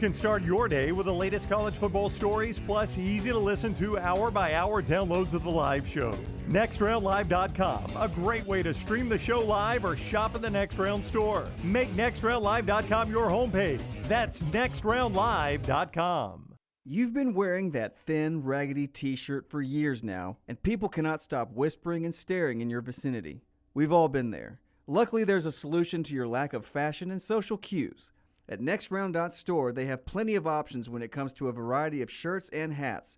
can start your day with the latest college football stories, plus easy to listen to hour-by-hour downloads of the live show. NextRoundLive.com, a great way to stream the show live or shop in the Next Round store. Make NextRoundLive.com your homepage. That's NextRoundLive.com. You've been wearing that thin, raggedy t-shirt for years now, and people cannot stop whispering and staring in your vicinity. We've all been there. Luckily, there's a solution to your lack of fashion and social cues. At NextRound.store, they have plenty of options when it comes to a variety of shirts and hats.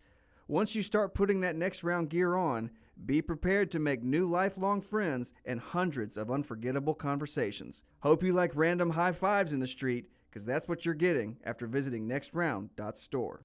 Once you start putting that Next Round gear on, be prepared to make new lifelong friends and hundreds of unforgettable conversations. Hope you like random high fives in the street, because that's what you're getting after visiting NextRound.store.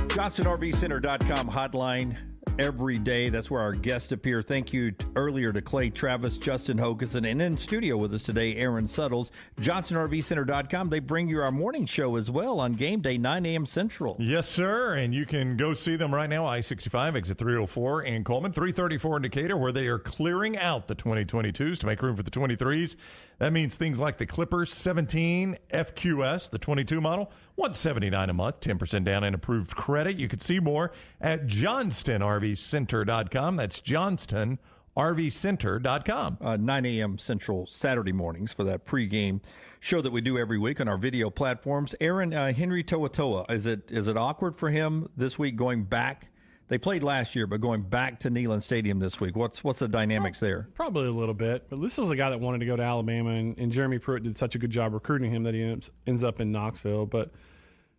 JohnstonRVCenter.com hotline every day. That's where our guests appear. Thank you earlier to Clay Travis, Justin Hoganson, and in studio with us today, Aaron Suttles. JohnstonRVCenter.com. They bring you our morning show as well on game day, 9 a.m. Central. Yes, sir. And you can go see them right now, I-65, exit 304 in Coleman, 334 in Decatur, where they are clearing out the 2022s to make room for the 23s. That means things like the Clippers 17 FQS, the 22 model, $179 a month, 10% down and approved credit. You can see more at JohnstonRVCenter.com. That's JohnstonRVCenter.com. 9 a.m. Central Saturday mornings for that pregame show that we do every week on our video platforms. Aaron, Henry To'oTo'o, is it awkward for him this week going back? They played last year, but going back to Neyland Stadium this week, what's the dynamics there? Probably a little bit. But this was a guy that wanted to go to Alabama, and Jeremy Pruitt did such a good job recruiting him that he ends up in Knoxville. But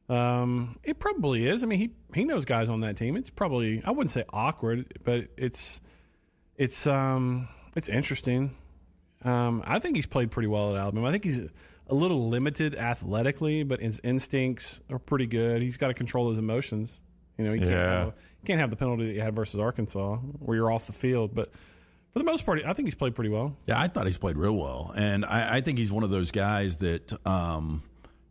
it probably is. I mean, he knows guys on that team. It's probably, I wouldn't say awkward, but it's interesting. I think he's played pretty well at Alabama. I think he's a little limited athletically, but his instincts are pretty good. He's got to control his emotions. You know, he can't have the penalty that you had versus Arkansas where you're off the field. But for the most part, I think he's played pretty well. Yeah, I thought he's played real well. And I think he's one of those guys that,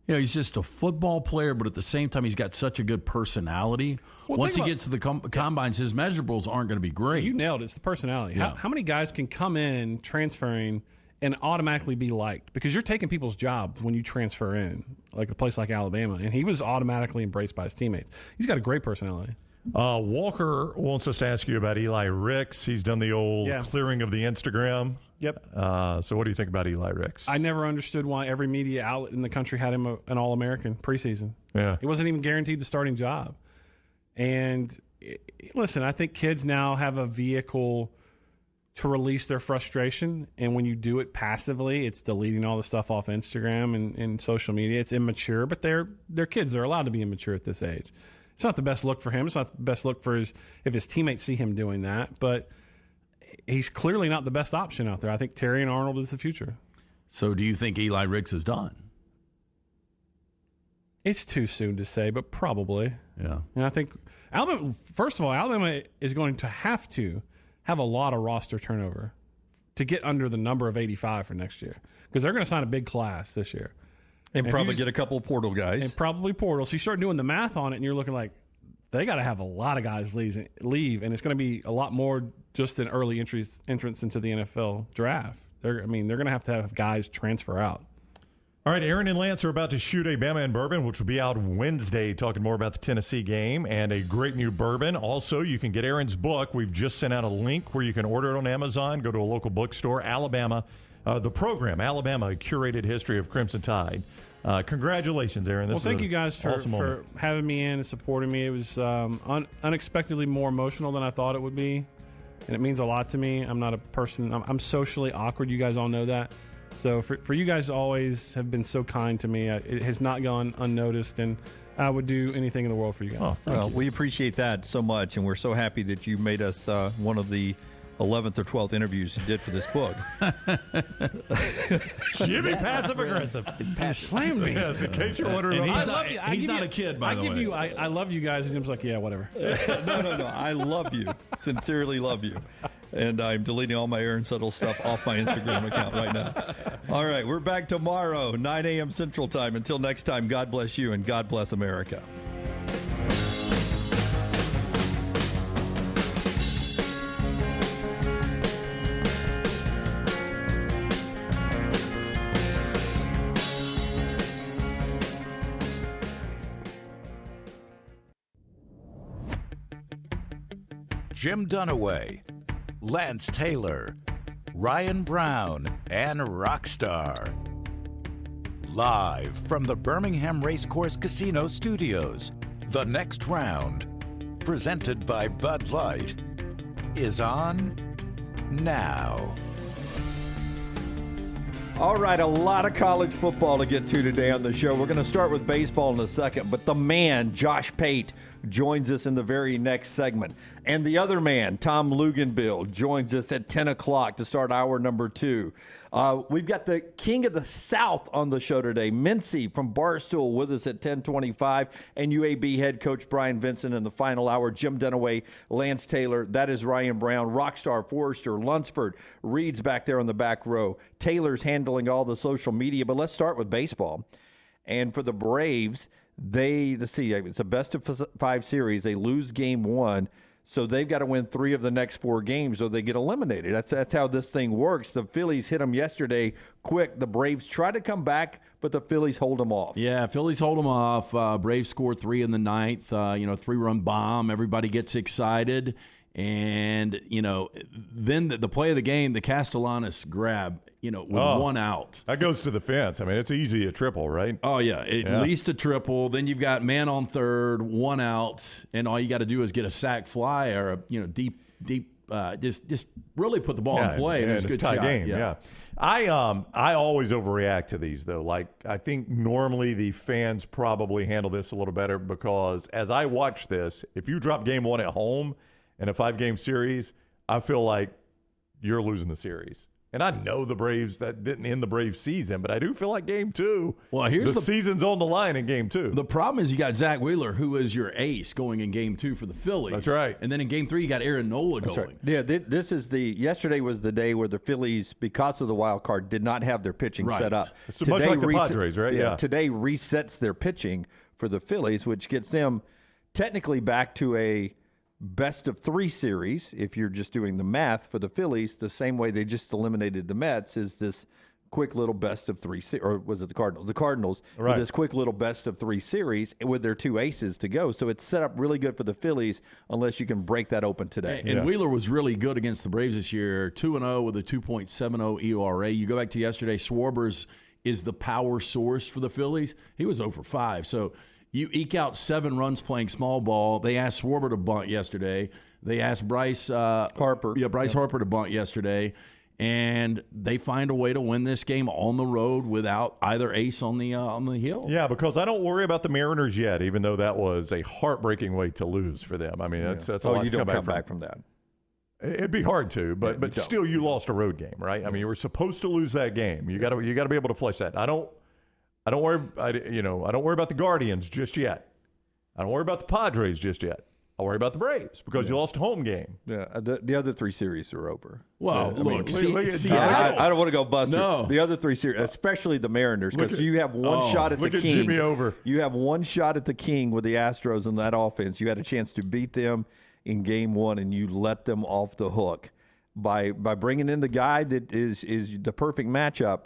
he's just a football player, but at the same time, he's got such a good personality. Well, once he gets to the combines, his measurables aren't going to be great. You nailed it. It's the personality. Yeah. How many guys can come in transferring and automatically be liked? Because you're taking people's jobs when you transfer in, like a place like Alabama. And he was automatically embraced by his teammates. He's got a great personality. Walker wants us to ask you about Eli Ricks. He's done the old clearing of the Instagram. Yep. So what do you think about Eli Ricks? I never understood why every media outlet in the country had him an All-American preseason. Yeah. He wasn't even guaranteed the starting job. And listen, I think kids now have a vehicle to release their frustration, and when you do it passively, it's deleting all the stuff off Instagram and social media. It's immature, but they're kids. They're allowed to be immature at this age. It's not the best look for him. It's not the best look for if his teammates see him doing that, but he's clearly not the best option out there. I think Terry and Arnold is the future. So do you think Eli Ricks is done? It's too soon to say, but probably. Yeah. And I think Alabama, first of all, Alabama is going to have a lot of roster turnover to get under the number of 85 for next year, because they're going to sign a big class this year. And probably get a couple of portal guys. And probably portal. So you start doing the math on it, and you're looking like they got to have a lot of guys leave, and it's going to be a lot more just an early entrance into the NFL draft. They're going to have guys transfer out. All right, Aaron and Lance are about to shoot a Bama and Bourbon, which will be out Wednesday, talking more about the Tennessee game and a great new bourbon. Also, you can get Aaron's book. We've just sent out a link where you can order it on Amazon. Go to a local bookstore. Alabama, the program, Alabama, A Curated History of Crimson Tide. Congratulations, Aaron. Thank you guys for having me in and supporting me. It was unexpectedly more emotional than I thought it would be, and it means a lot to me. I'm not a person. I'm socially awkward. You guys all know that. So for you guys to always have been so kind to me, it has not gone unnoticed, and I would do anything in the world for you guys. We appreciate that so much, and we're so happy that you made us one of the 11th or 12th interviews you did for this book. She'll be passive-aggressive. It's passive. Slammed me. Yes, in case you're wondering. He's not a kid, by the way. I love you guys, and Jim's like, yeah, whatever. No. I love you. Sincerely love you. And I'm deleting all my Aaron Suttles stuff off my Instagram account right now. All right, we're back tomorrow, 9 a.m. Central Time. Until next time, God bless you and God bless America. Jim Dunaway, Lance Taylor, Ryan Brown, and Rockstar. Live from the Birmingham Racecourse Casino Studios, the next round, presented by Bud Light, is on now. All right, a lot of college football to get to today on the show. We're going to start with baseball in a second, but the man, Josh Pate, joins us in the very next segment. And the other man, Tom Luginbill, joins us at 10 o'clock to start hour number 2. We've got the King of the South on the show today, Mintzy from Barstool, with us at 10:25, and UAB head coach Bryant Vincent in the final hour. Jim Dunaway, Lance Taylor, that is Ryan Brown, Rockstar, Forrester, Lunsford, Reed's back there on the back row. Taylor's handling all the social media, but let's start with baseball. And for the Braves, let's see, it's a best of 5 series. They lose game 1. So they've got to win 3 of the next 4 games or they get eliminated. That's how this thing works. The Phillies hit them yesterday quick. The Braves try to come back, but the Phillies hold them off. Yeah, Phillies hold them off. Braves scored 3 in the 9th. 3-run bomb. Everybody gets excited. And, then the play of the game, the Castellanos grab, with 1 out. That goes to the fence. I mean, it's easy a triple, right? Oh, yeah. At least a triple. Then you've got man on third, 1 out, and all you got to do is get a sack fly or a deep, just really put the ball in play. And it's a good tie shot. game. Yeah. I always overreact to these though. Like I think normally the fans probably handle this a little better because as I watch this, if you drop game 1 at home in a 5-game series, I feel like you're losing the series. And I know the Braves, that didn't end the Braves season, but I do feel like game 2. Well, here's the season's on the line in game 2. The problem is you got Zach Wheeler, who is your ace going in game 2 for the Phillies. That's right. And then in game 3, you got Aaron Nola going. Right. Yeah, yesterday was the day where the Phillies, because of the wild card, did not have their pitching set up. So much like the Padres, right? Yeah. Today resets their pitching for the Phillies, which gets them technically back to a best of 3 series, if you're just doing the math for the Phillies, the same way they just eliminated the Mets, is this quick little best of 3 or was it the Cardinals? The Cardinals, right. With this quick little best of 3 series with their 2 aces to go. So it's set up really good for the Phillies unless you can break that open today. And Wheeler was really good against the Braves this year, 2-0 with a 2.70 ERA. You go back to yesterday, Schwarber's is the power source for the Phillies. He was 0 for 5. So you eke out 7 runs playing small ball. They asked Schwarber to bunt yesterday. They asked Bryce Harper. Yeah, Bryce Harper to bunt yesterday. And they find a way to win this game on the road without either ace on the hill. Yeah, because I don't worry about the Mariners yet, even though that was a heartbreaking way to lose for them. I mean, that's a lot you to don't come back from that. It'd be hard to, but still, you lost a road game, right? I mean, you were supposed to lose that game. You got to be able to flush that. I don't worry. I don't worry about the Guardians just yet. I don't worry about the Padres just yet. I worry about the Braves because you lost a home game. Yeah, the other 3 series are over. Well, look I don't want to go bust No. the other 3 series, especially the Mariners, because you have one shot at the King. Jimmy over. You have one shot at the King with the Astros in that offense. You had a chance to beat them in game 1, and you let them off the hook by bringing in the guy that is the perfect matchup.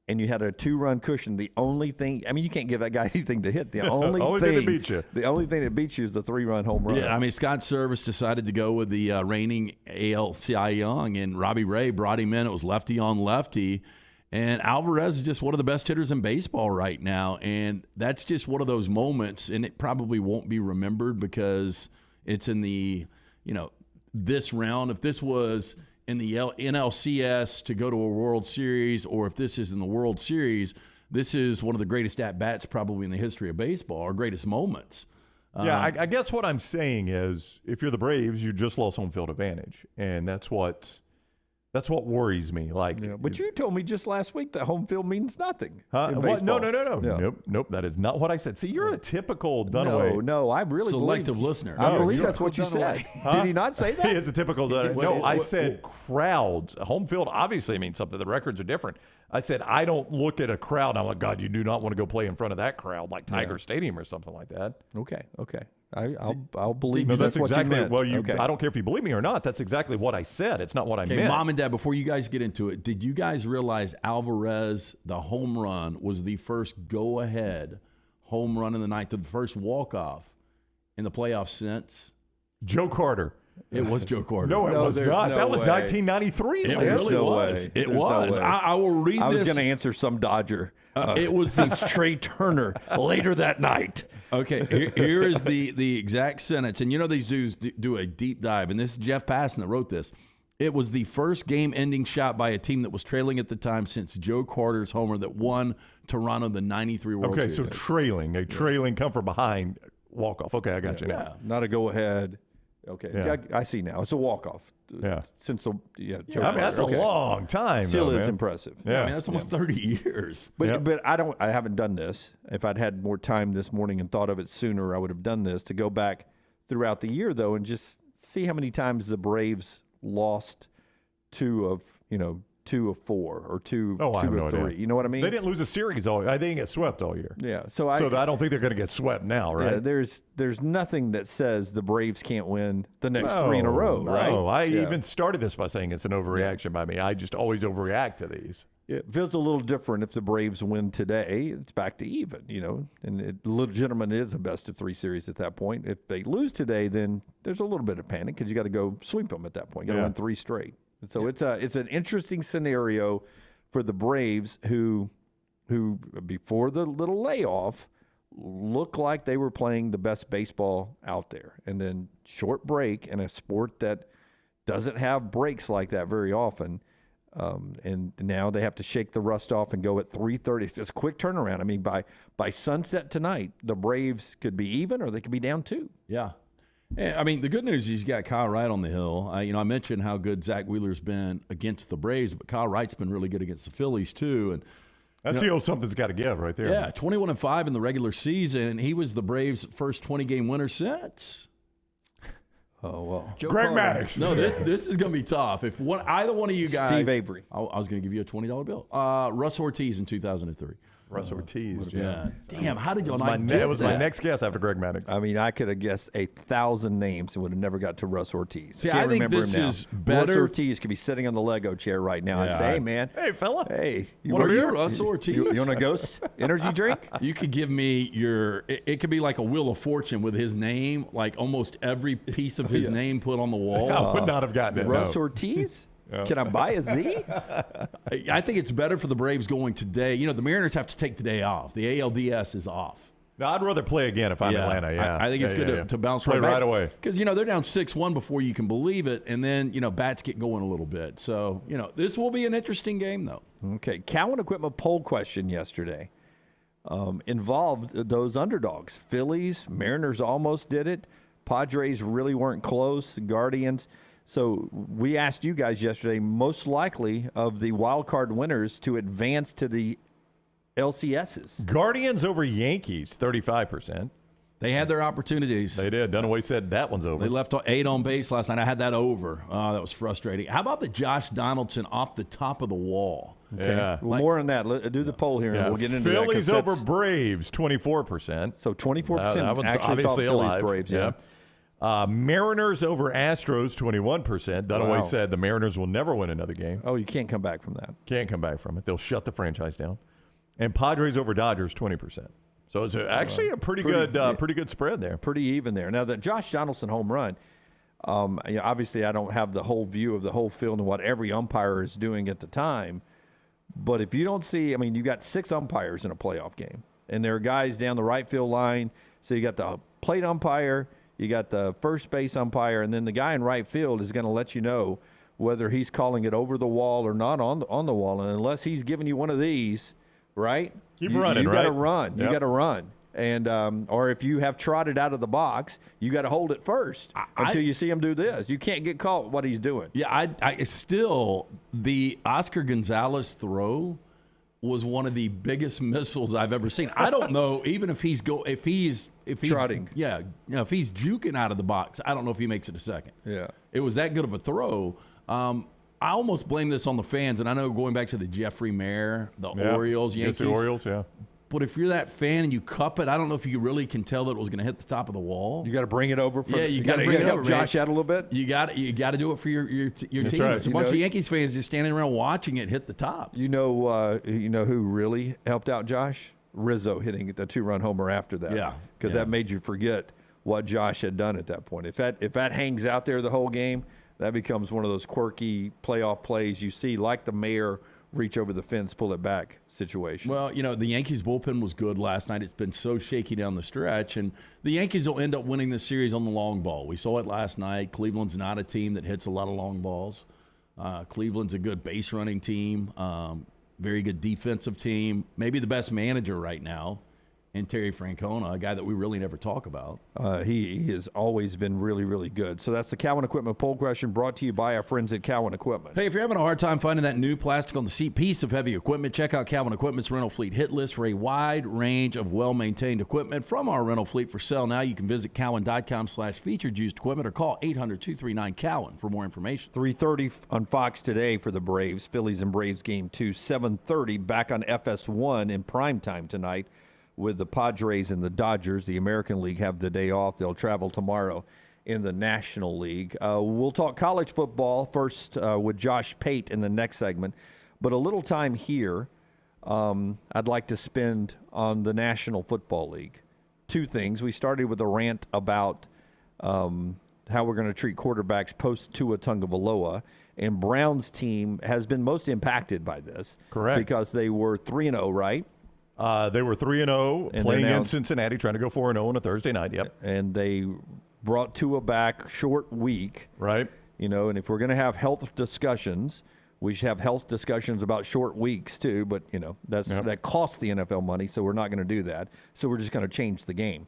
And you had a 2-run cushion. The only thing, I mean, you can't give that guy anything to hit. The only thing that beats you. The only thing that beats you is the 3-run home run. Yeah, I mean, Scott Service decided to go with the reigning AL Cy Young, and Robbie Ray brought him in. It was lefty on lefty. And Alvarez is just one of the best hitters in baseball right now. And that's just one of those moments, and it probably won't be remembered because it's in the, this round. If this was in the NLCS to go to a World Series, or if this is in the World Series, this is one of the greatest at-bats probably in the history of baseball, or greatest moments. I guess what I'm saying is if you're the Braves, you just lost home field advantage, and that's what worries me. But you told me just last week that home field means nothing. Huh? In What? No. baseball. Nope. That is not what I said. See, you're a typical Dunaway. No, I really Selective believe, listener. I believe you're that's what you said. Huh? Did he not say that? He is a typical Dunaway. No, I said crowds. Home field obviously means something. The records are different. I said I don't look at a crowd. I'm like, God, you do not want to go play in front of that crowd like Tiger Stadium or something like that. Okay. I'll believe No, you. That's exactly what you meant. Well, I don't care if you believe me or not. That's exactly what I said. It's not what I meant. Mom and Dad, before you guys get into it, did you guys realize Alvarez, the home run, was the first go-ahead home run in the ninth, the first walk-off in the playoffs since? Joe Carter. It was Joe Carter. No, it was not. no that was way. 1993. It Lance. really was. It There's no was. way. I will read I was this. going to answer some Dodger. It was the Trey Turner later that night. Okay, here is the exact sentence. And you know these dudes do a deep dive. And this is Jeff Passan that wrote this. It was the first game-ending shot by a team that was trailing at the time since Joe Carter's homer that won Toronto the 93 World Series. Okay, so trailing, come from behind, walk-off. Okay, I got you now. Not a go-ahead. Okay, Yeah. I see now. It's a walk-off. Yeah. Since the Joe I mean, that's Carter. a long time. Still though, is man. impressive. Yeah. I mean, that's almost 30 years. But Yep. but I haven't done this. If I'd had more time this morning and thought of it sooner, I would have done this to go back throughout the year though and just see how many times the Braves lost two of 4 or two Oh, I have of no 3. idea. You know what I mean? They didn't lose a series all year. They didn't get swept all year. Yeah. So I don't think they're going to get swept now, right? Yeah, there's nothing that says the Braves can't win the next 3 in a row, right? No, I Yeah. even started this by saying it's an overreaction by me. I just always overreact to these. It feels a little different if the Braves win today. It's back to even, and it legitimate is a best of 3 series at that point. If they lose today, then there's a little bit of panic because you got to go sweep them at that point. You got to win 3 straight. And so it's an interesting scenario for the Braves who before the little layoff looked like they were playing the best baseball out there, and then short break in a sport that doesn't have breaks like that very often. And now they have to shake the rust off and go at 3:30. It's just a quick turnaround. I mean, by sunset tonight, the Braves could be even or they could be down 2. Yeah. I mean, the good news is you got Kyle Wright on the hill. I mentioned how good Zach Wheeler's been against the Braves, but Kyle Wright's been really good against the Phillies too. And That's the old something's got to give right there. yeah, 21-5 in the regular season. He was the Braves' first 20-game winner since. Oh, well. Greg Maddux. No, this is going to be tough. If either one of you guys, Steve Avery. I was going to give you a $20 bill. Russ Ortiz in 2003. Russ Ortiz. Yeah. Damn, how did y'all my not get that was my that? next guess after Greg Maddux. I mean, I could have guessed 1,000 names and would have never got to Russ Ortiz. See, Can't I think remember this him now. is better- Russ Ortiz could be sitting on the Lego chair right now and Yeah, say, "Hey, man, Hey, fella. hey, Want a want beer, Russ Ortiz? You want a Ghost energy drink?" You could give me it could be like a Wheel of Fortune with his name, like almost every piece of his name put on the wall. I would not have gotten it. Russ no. Ortiz? Can I buy a Z? I think it's better for the Braves going today. The Mariners have to take the day off. The ALDS is off. No, I'd rather play again if I'm Atlanta. Yeah, I think it's good to bounce play right right away. Because, they're down 6-1 before you can believe it. And then, bats get going a little bit. So, this will be an interesting game, though. Okay. Cowan Equipment poll question yesterday involved those underdogs. Phillies, Mariners almost did it. Padres really weren't close. Guardians. So we asked you guys yesterday, most likely of the wild card winners to advance to the LCSs. Guardians over Yankees, 35%. They had their opportunities. They did. Dunaway said that one's over. They left 8 on base last night. I had that over. Oh, that was frustrating. How about the Josh Donaldson off the top of the wall? Yeah. Well, more on that. Do the poll here, and we'll get into Phillies that. over Braves, 24%. So 24% That one's actually obviously thought Phillies alive. Braves. Yeah. Mariners over Astros, 21%. Dunaway Wow. said the Mariners will never win another game. Oh, you can't come back from that. Can't come back from it. They'll shut the franchise down. And Padres over Dodgers, 20%. So it's actually a pretty good spread there. Pretty even there. Now, the Josh Donaldson home run, obviously I don't have the whole view of the whole field and what every umpire is doing at the time. But if you don't see, you got 6 umpires in a playoff game. And there are guys down the right field line. So you got the plate umpire, you got the first base umpire, and then the guy in right field is going to let you know whether he's calling it over the wall or not on the wall. And unless he's giving you one of these, right? Keep running, you right? got to run. You Yep. got to run. And or if you have trotted out of the box, you got to hold it first until you see him do this. You can't get caught what he's doing. Yeah, I still, the Oscar Gonzalez throw was one of the biggest missiles I've ever seen. I don't know, even if he's Trotting. Yeah, if he's juking out of the box, I don't know if he makes it a second. Yeah. It was that good of a throw. I almost blame this on the fans, and I know going back to the Jeffrey Mayer, the Orioles, Yankees. Against the Orioles, yeah. But if you're that fan and you cup it, I don't know if you really can tell that it was going to hit the top of the wall. You got to bring it over. You got to bring it help over, Josh man. out a little bit. You got to do it for your team. right. It's a bunch of Yankees fans just standing around watching it hit the top. You know who really helped out Josh? Rizzo hitting the 2-run homer after that. Yeah. Because that made you forget what Josh had done at that point. If that hangs out there the whole game, that becomes one of those quirky playoff plays you see, like the Mayor reach over the fence, pull it back situation. Well, the Yankees bullpen was good last night. It's been so shaky down the stretch, and the Yankees will end up winning this series on the long ball. We saw it last night. Cleveland's not a team that hits a lot of long balls. Cleveland's a good base running team, very good defensive team, maybe the best manager right now. And Terry Francona, a guy that we really never talk about. He has always been really, really good. So that's the Cowan Equipment poll question brought to you by our friends at Cowan Equipment. Hey, if you're having a hard time finding that new plastic on the seat piece of heavy equipment, check out Cowan Equipment's rental fleet hit list for a wide range of well-maintained equipment from our rental fleet for sale now. You can visit cowan.com/featured used equipment or call 800-239-COWAN for more information. 3:30 on Fox today for the Braves. Phillies and Braves game 2. 7:30 back on FS1 in primetime tonight. With the Padres and the Dodgers. The American League have the day off. They'll travel tomorrow in the National League. We'll talk college football first with Josh Pate in the next segment. But a little time here I'd like to spend on the National Football League. Two things. We started with a rant about how we're going to treat quarterbacks post-Tua Tagovailoa. And Brown's team has been most impacted by this. Correct. Because they were 3-0, right? They were 3-0, playing in Cincinnati, trying to go 4-0 on a Thursday night. Yep. And they brought Tua back short week. Right. And if we're going to have health discussions, we should have health discussions about short weeks too. But, that costs the NFL money, so we're not going to do that. So we're just going to change the game.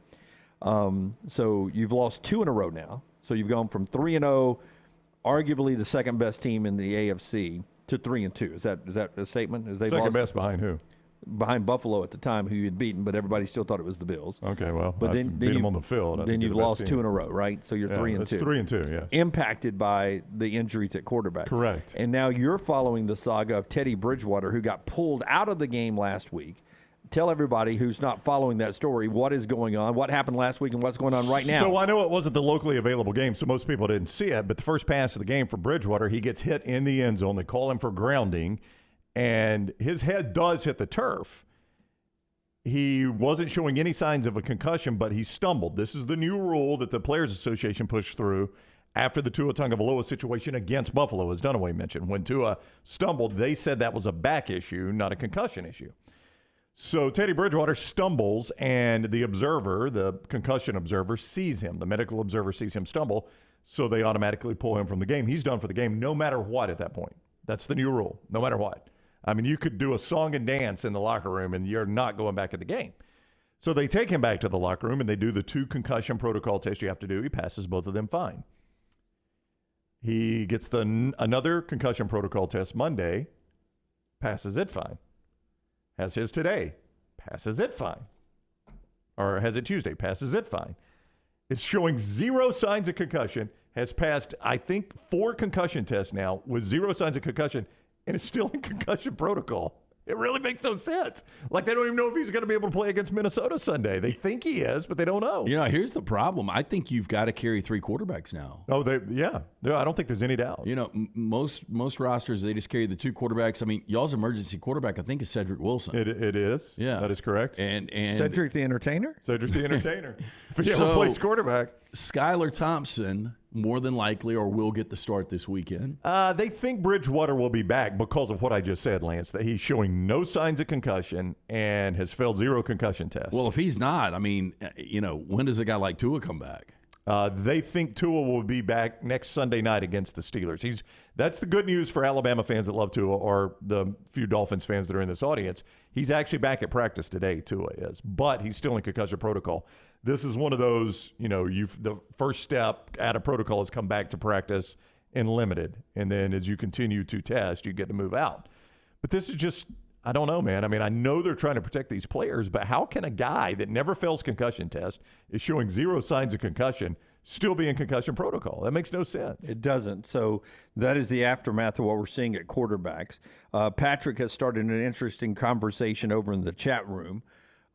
So you've lost 2 in a row now. So you've gone from 3-0, arguably the second best team in the AFC, to 3-2. Is that a statement? Second best behind who? Behind Buffalo at the time, who you had beaten, but everybody still thought it was the Bills. Okay, well, but then beat them on the field. Then you've lost 2 in a row, right? So you're 3-2. It's 3-2, yes. Impacted by the injuries at quarterback. Correct. And now you're following the saga of Teddy Bridgewater, who got pulled out of the game last week. Tell everybody who's not following that story what is going on, what happened last week, and what's going on right now. So I know it wasn't the locally available game, so most people didn't see it, but the first pass of the game for Bridgewater, he gets hit in the end zone. They call him for grounding, and his head does hit the turf. He wasn't showing any signs of a concussion, but he stumbled. This is the new rule that the Players Association pushed through after the Tua Tagovailoa situation against Buffalo, as Dunaway mentioned. When Tua stumbled, they said that was a back issue, not a concussion issue. So Teddy Bridgewater stumbles, and the observer, the concussion observer, sees him. The medical observer sees him stumble, so they automatically pull him from the game. He's done for the game no matter what at that point. That's the new rule, no matter what. I mean, you could do a song and dance in the locker room, and you're not going back to the game. So they take him back to the locker room, and they do the 2 concussion protocol tests you have to do. He passes both of them fine. He gets another concussion protocol test Monday, passes it fine. Has his today, passes it fine. Or has it Tuesday, passes it fine. It's showing 0 signs of concussion, has passed, I think, 4 concussion tests now with 0 signs of concussion, and it's still in concussion protocol. It really makes no sense. Like, they don't even know if he's going to be able to play against Minnesota Sunday. They think he is, but they don't know. Here's the problem. I think you've got to carry 3 quarterbacks now. Oh, I don't think there's any doubt. Most rosters, they just carry the 2 quarterbacks. I mean, y'all's emergency quarterback, I think, is Cedric Wilson. It is. Yeah. That is correct. And Cedric the Entertainer? Cedric the Entertainer. If he ever plays quarterback. Skylar Thompson, more than likely, or will get the start this weekend. They think Bridgewater will be back because of what I just said, Lance, that he's showing no signs of concussion and has failed 0 concussion tests. Well, if he's not, I mean, when does a guy like Tua come back? They think Tua will be back next Sunday night against the Steelers. That's the good news for Alabama fans that love Tua, or the few Dolphins fans that are in this audience. He's actually back at practice today, Tua is, but he's still in concussion protocol. This is one of those, the first step out of protocol is come back to practice and limited. And then as you continue to test, you get to move out. But this is just, I don't know, man. I mean, I know they're trying to protect these players, but how can a guy that never fails concussion test, is showing 0 signs of concussion, still be in concussion protocol? That makes no sense. It doesn't. So that is the aftermath of what we're seeing at quarterbacks. Patrick has started an interesting conversation over in the chat room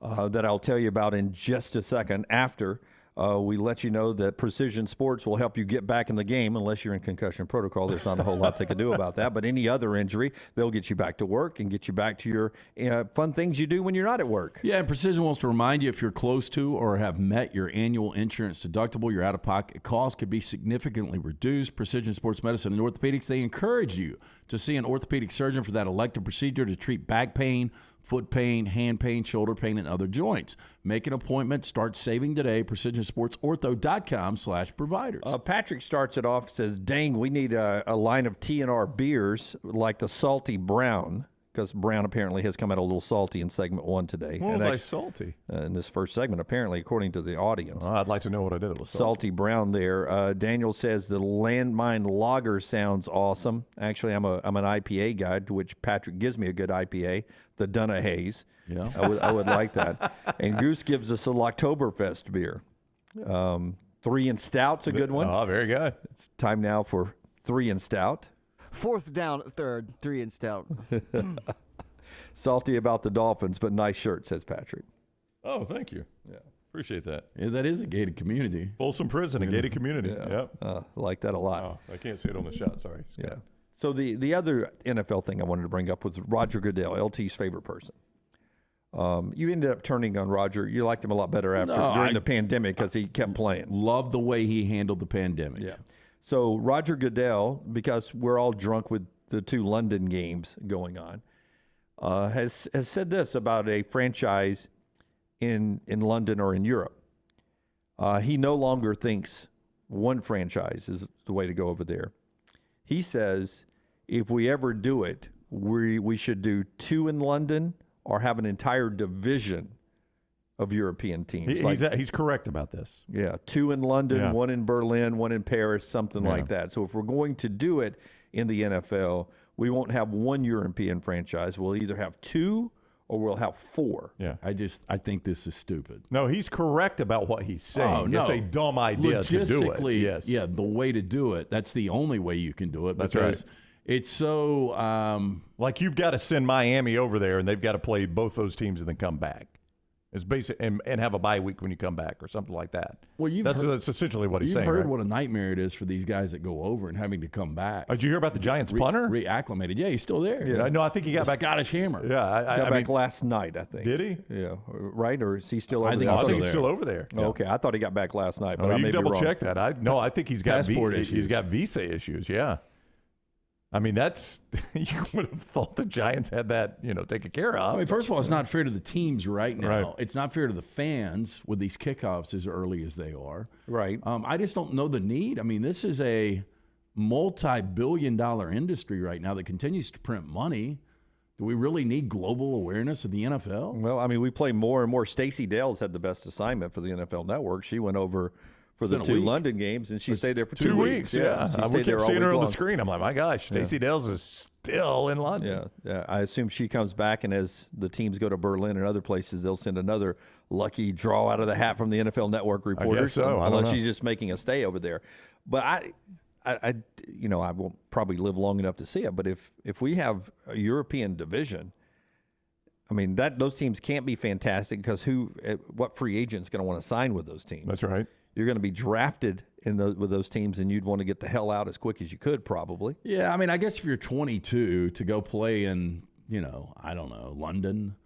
that I'll tell you about in just a second after We let you know that Precision Sports will help you get back in the game. Unless you're in concussion protocol, there's not a whole lot they can do about that. But any other injury, they'll get you back to work and get you back to your fun things you do when you're not at work. Yeah, and Precision wants to remind you if you're close to or have met your annual insurance deductible, your out-of-pocket costs could be significantly reduced. Precision Sports Medicine and Orthopedics, they encourage you to see an orthopedic surgeon for that elective procedure to treat back pain, foot pain, hand pain, shoulder pain, and other joints. Make an appointment. Start saving today. PrecisionSportsOrtho.com/providers. Patrick starts it off, says, dang, we need a line of T&R beers like the Salty Brown, because Brown apparently has come out a little salty in segment 1 today. What was I salty? In this first segment, apparently, according to the audience. Well, I'd like to know what I did. It was Salty Brown there. Daniel says the Landmine Lager sounds awesome. Actually, I'm an IPA guy, to which Patrick gives me a good IPA, the Dunna Haze. Yeah. I would like that. And Goose gives us a Oktoberfest beer. 3 and Stout's a good one. Oh, very good. It's time now for 3 and Stout. 4th down, 3rd, 3 and stout. Salty about the Dolphins, but nice shirt, says Patrick. Oh, thank you. Yeah, appreciate that. Yeah, that is a gated community. Folsom Prison, a gated community. Yeah. Yep. Like that a lot. Oh, I can't say it on the shot. Sorry. Yeah. So the other NFL thing I wanted to bring up was Roger Goodell, LT's favorite person. You ended up turning on Roger. You liked him a lot better during the pandemic because he kept playing. Love the way he handled the pandemic. Yeah. So Roger Goodell, because we're all drunk with the 2 London games going on, has said this about a franchise in London or in Europe. He no longer thinks one franchise is the way to go over there. He says if we ever do it, we should do 2 in London or have an entire division of European teams. He's correct about this. Yeah, 2 in London, Yeah. 1 in Berlin, 1 in Paris, something like that. So if we're going to do it in the NFL, we won't have 1 European franchise. We'll either have 2 or we'll have 4. Yeah. I think this is stupid. No, he's correct about what he's saying. Oh, no. It's a dumb idea to do it. Logistically, Yes. yeah, the way to do it, that's the only way you can do it. That's because right. It's so Like you've got to send Miami over there, and they've got to play both those teams and then come back. It's basic and have a bye week when you come back or something like that. Well, that's essentially what he's saying. You've heard right? what a nightmare it is for these guys that go over and having to come back. Did you hear about the Giants punter? Reacclimated. Yeah, he's still there. Yeah, no, I think he got The back. Scottish Hammer. Yeah, I Got mean, back last night, I think. did he? Yeah, right? Or is he still over I think there? I think still he's there. still over there. Oh, okay, I thought he got back last night, but Oh, I you may can double be wrong. check that. I think he's got Passport He's issues. got visa issues. Yeah. I mean, that's you would have thought the Giants had that, taken care of. I mean, first of all, it's not fair to the teams right now. Right. It's not fair to the fans with these kickoffs as early as they are. Right. I just don't know the need. I mean, this is a multi-billion-dollar industry right now that continues to print money. Do we really need global awareness of the NFL? Well, I mean, we play more and more. Stacey Dales had the best assignment for the NFL Network. She went over for the been a 2 week. London games, and she stayed there for 2 weeks. Yeah. She We stayed there kept all seeing her week on the long. screen. I'm like, my gosh, Stacey Dales is still in London. Yeah, I assume she comes back, and as the teams go to Berlin and other places, they'll send another lucky draw out of the hat from the NFL Network reporters. so. I don't unless know. she's just making a stay over there. But I won't probably live long enough to see it. But if we have a European division, I mean those teams can't be fantastic because what free agent's going to want to sign with those teams? That's right. You're going to be drafted with those teams, and you'd want to get the hell out as quick as you could, probably. Yeah, I mean, I guess if you're 22 to go play in, London,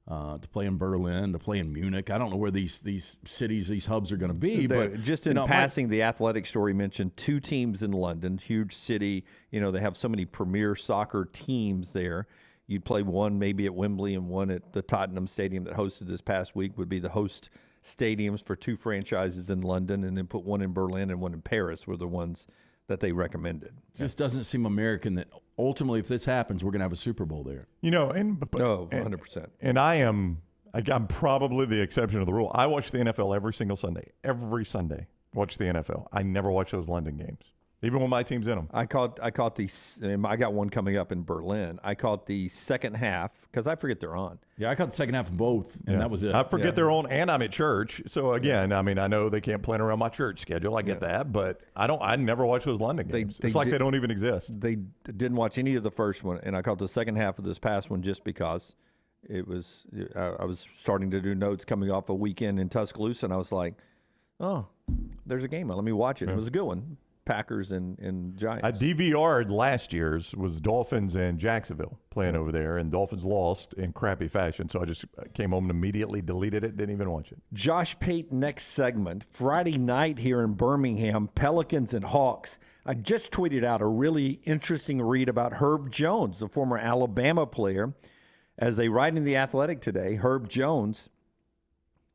to play in Berlin, to play in Munich. I don't know where these cities, these hubs are going to be. But just in passing, the Athletic story mentioned 2 teams in London, huge city. They have so many premier soccer teams there. You'd play one maybe at Wembley and one at the Tottenham Stadium that hosted this past week would be the host stadiums for 2 franchises in London, and then put one in Berlin and one in Paris were the ones that they recommended. Just doesn't seem American that ultimately, if this happens, we're going to have a Super Bowl there. No, 100%. And I'm probably the exception to the rule. I watch the NFL every single Sunday. Every Sunday, watch the NFL. I never watch those London games, even when my team's in them. I got one coming up in Berlin. I caught the second half because I forget they're on. Yeah, I caught the second half of both, and that was it. I forget they're on, and I'm at church. So again, I mean, I know they can't plan around my church schedule. I get that, but I never watch those London games. It's like they don't even exist. They didn't watch any of the first one, and I caught the second half of this past one just because it was. I was starting to do notes coming off a weekend in Tuscaloosa, and I was like, Oh, there's a game. Let me watch it. It was a good one. Packers and Giants. I DVR'd last year's was Dolphins and Jacksonville playing over there, and Dolphins lost in crappy fashion. So I just came home and immediately deleted it, didn't even watch it. Josh Pate, next segment. Friday night here in Birmingham, Pelicans and Hawks. I just tweeted out a really interesting read about Herb Jones, the former Alabama player. As they write in The Athletic today, Herb Jones,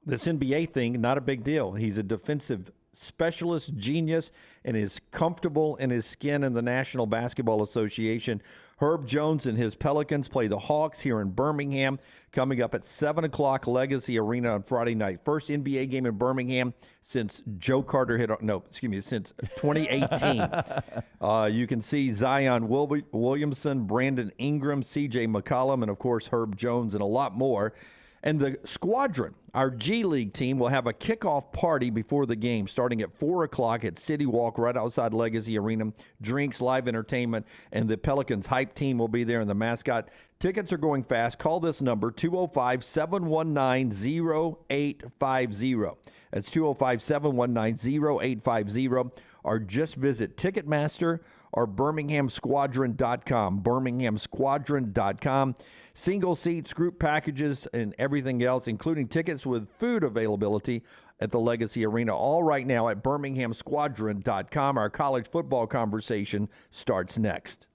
this NBA thing, not a big deal. He's a defensive specialist, genius, and is comfortable in his skin in the National Basketball Association. Herb Jones and his Pelicans play the Hawks here in Birmingham, coming up at 7 o'clock, Legacy Arena on Friday night. First NBA game in Birmingham since since 2018. You can see Zion Williamson, Brandon Ingram, C.J. McCollum, and, of course, Herb Jones and a lot more. And the Squadron, our G League team, will have a kickoff party before the game starting at 4 o'clock at City Walk right outside Legacy Arena. Drinks, live entertainment, and the Pelicans hype team will be there and the mascot. Tickets are going fast. Call this number, 205-719-0850. That's 205-719-0850. Or just visit Ticketmaster or BirminghamSquadron.com. BirminghamSquadron.com. Single seats, group packages, and everything else, including tickets with food availability at the Legacy Arena, all right now at BirminghamSquadron.com. Our college football conversation starts next.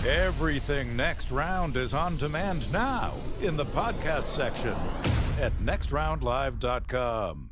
Everything Next Round is on demand now in the podcast section at nextroundlive.com.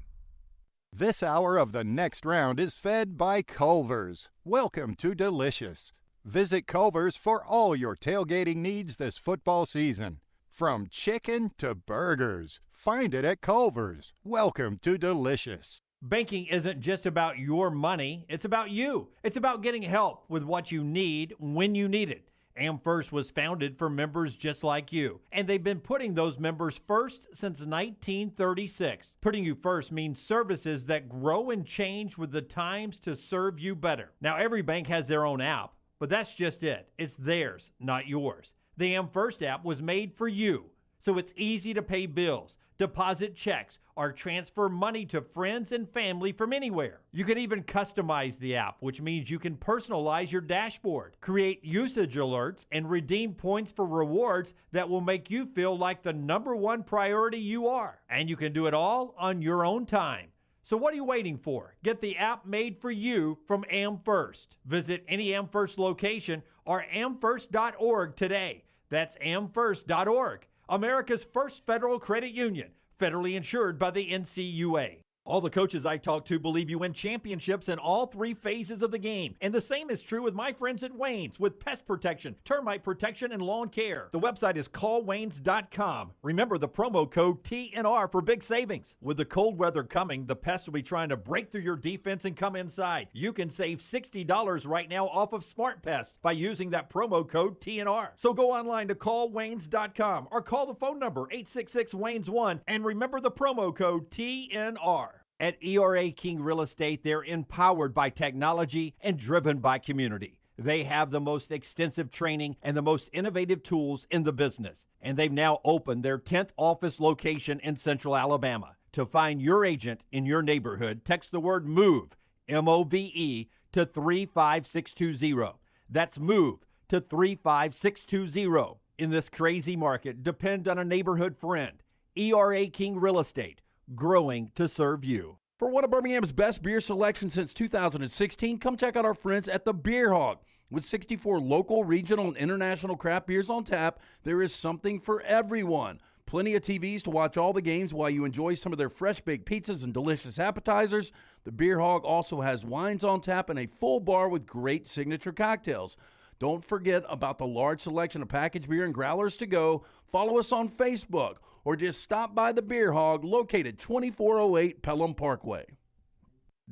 This hour of the Next Round is fed by Culver's. Welcome to Delicious. Visit Culver's for all your tailgating needs this football season. From chicken to burgers, find it at Culver's. Welcome to Delicious. Banking isn't just about your money, it's about you. It's about getting help with what you need when you need it. AmFirst was founded for members just like you, and they've been putting those members first since 1936. Putting you first means services that grow and change with the times to serve you better. Now, every bank has their own app, but that's just it. It's theirs, not yours. The AmFirst app was made for you, so it's easy to pay bills, deposit checks, or transfer money to friends and family from anywhere. You can even customize the app, which means you can personalize your dashboard, create usage alerts, and redeem points for rewards that will make you feel like the #1 priority you are. And you can do it all on your own time. So what are you waiting for? Get the app made for you from AmFirst. Visit any AmFirst location or amfirst.org today. That's amfirst.org, America's first federal credit union, federally insured by the NCUA. All the coaches I talk to believe you win championships in all 3 phases of the game. And the same is true with my friends at Wayne's with pest protection, termite protection, and lawn care. The website is callwaynes.com. Remember the promo code TNR for big savings. With the cold weather coming, the pests will be trying to break through your defense and come inside. You can save $60 right now off of Smart Pest by using that promo code TNR. So go online to callwaynes.com or call the phone number 866-WAYNES1 and remember the promo code TNR. At ERA King Real Estate, they're empowered by technology and driven by community. They have the most extensive training and the most innovative tools in the business. And they've now opened their 10th office location in Central Alabama. To find your agent in your neighborhood, text the word MOVE, M-O-V-E, to 35620. That's MOVE to 35620. In this crazy market, depend on a neighborhood friend. ERA King Real Estate. Growing to serve you. For one of Birmingham's best beer selections since 2016, come check out our friends at the Beer Hog. With 64 local, regional, and international craft beers on tap, there is something for everyone. Plenty of TVs to watch all the games while you enjoy some of their fresh-baked pizzas and delicious appetizers. The Beer Hog also has wines on tap and a full bar with great signature cocktails. Don't forget about the large selection of packaged beer and growlers to go. Follow us on Facebook or just stop by the Beer Hog located 2408 Pelham Parkway.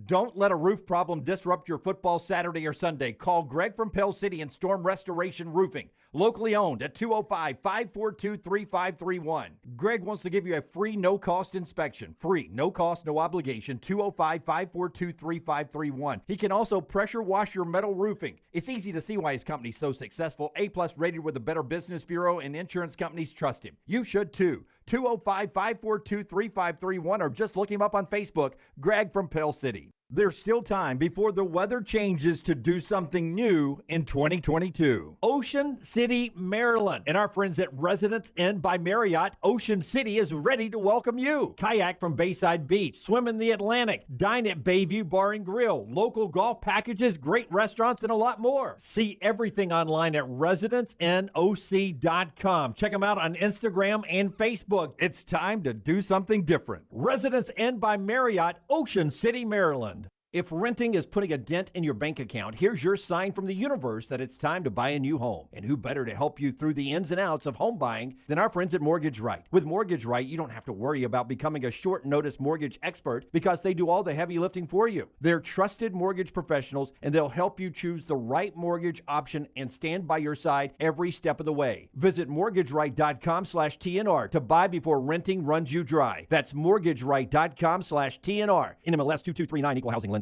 Don't let a roof problem disrupt your football Saturday or Sunday. Call Greg from Pell City and Storm Restoration Roofing. Locally owned at 205-542-3531. Greg wants to give you a free no-cost inspection. Free, no cost, no obligation, 205-542-3531. He can also pressure wash your metal roofing. It's easy to see why his company's so successful. A-plus rated with the Better Business Bureau, and insurance companies trust him. You should too. 205-542-3531, or just look him up on Facebook, Greg from Pell City. There's still time before the weather changes to do something new in 2022. Ocean City, Maryland, and our friends at Residence Inn by Marriott, Ocean City is ready to welcome you. Kayak from Bayside Beach, swim in the Atlantic, dine at Bayview Bar and Grill, local golf packages, great restaurants, and a lot more. See everything online at residenceinnoc.com. Check them out on Instagram and Facebook. It's time to do something different. Residence Inn by Marriott, Ocean City, Maryland. If renting is putting a dent in your bank account, here's your sign from the universe that it's time to buy a new home. And who better to help you through the ins and outs of home buying than our friends at Mortgage Right. With Mortgage Right, you don't have to worry about becoming a short notice mortgage expert because they do all the heavy lifting for you. They're trusted mortgage professionals, and they'll help you choose the right mortgage option and stand by your side every step of the way. Visit mortgageright.com/TNR to buy before renting runs you dry. That's mortgageright.com/TNR. NMLS 2239, Equal Housing Lender.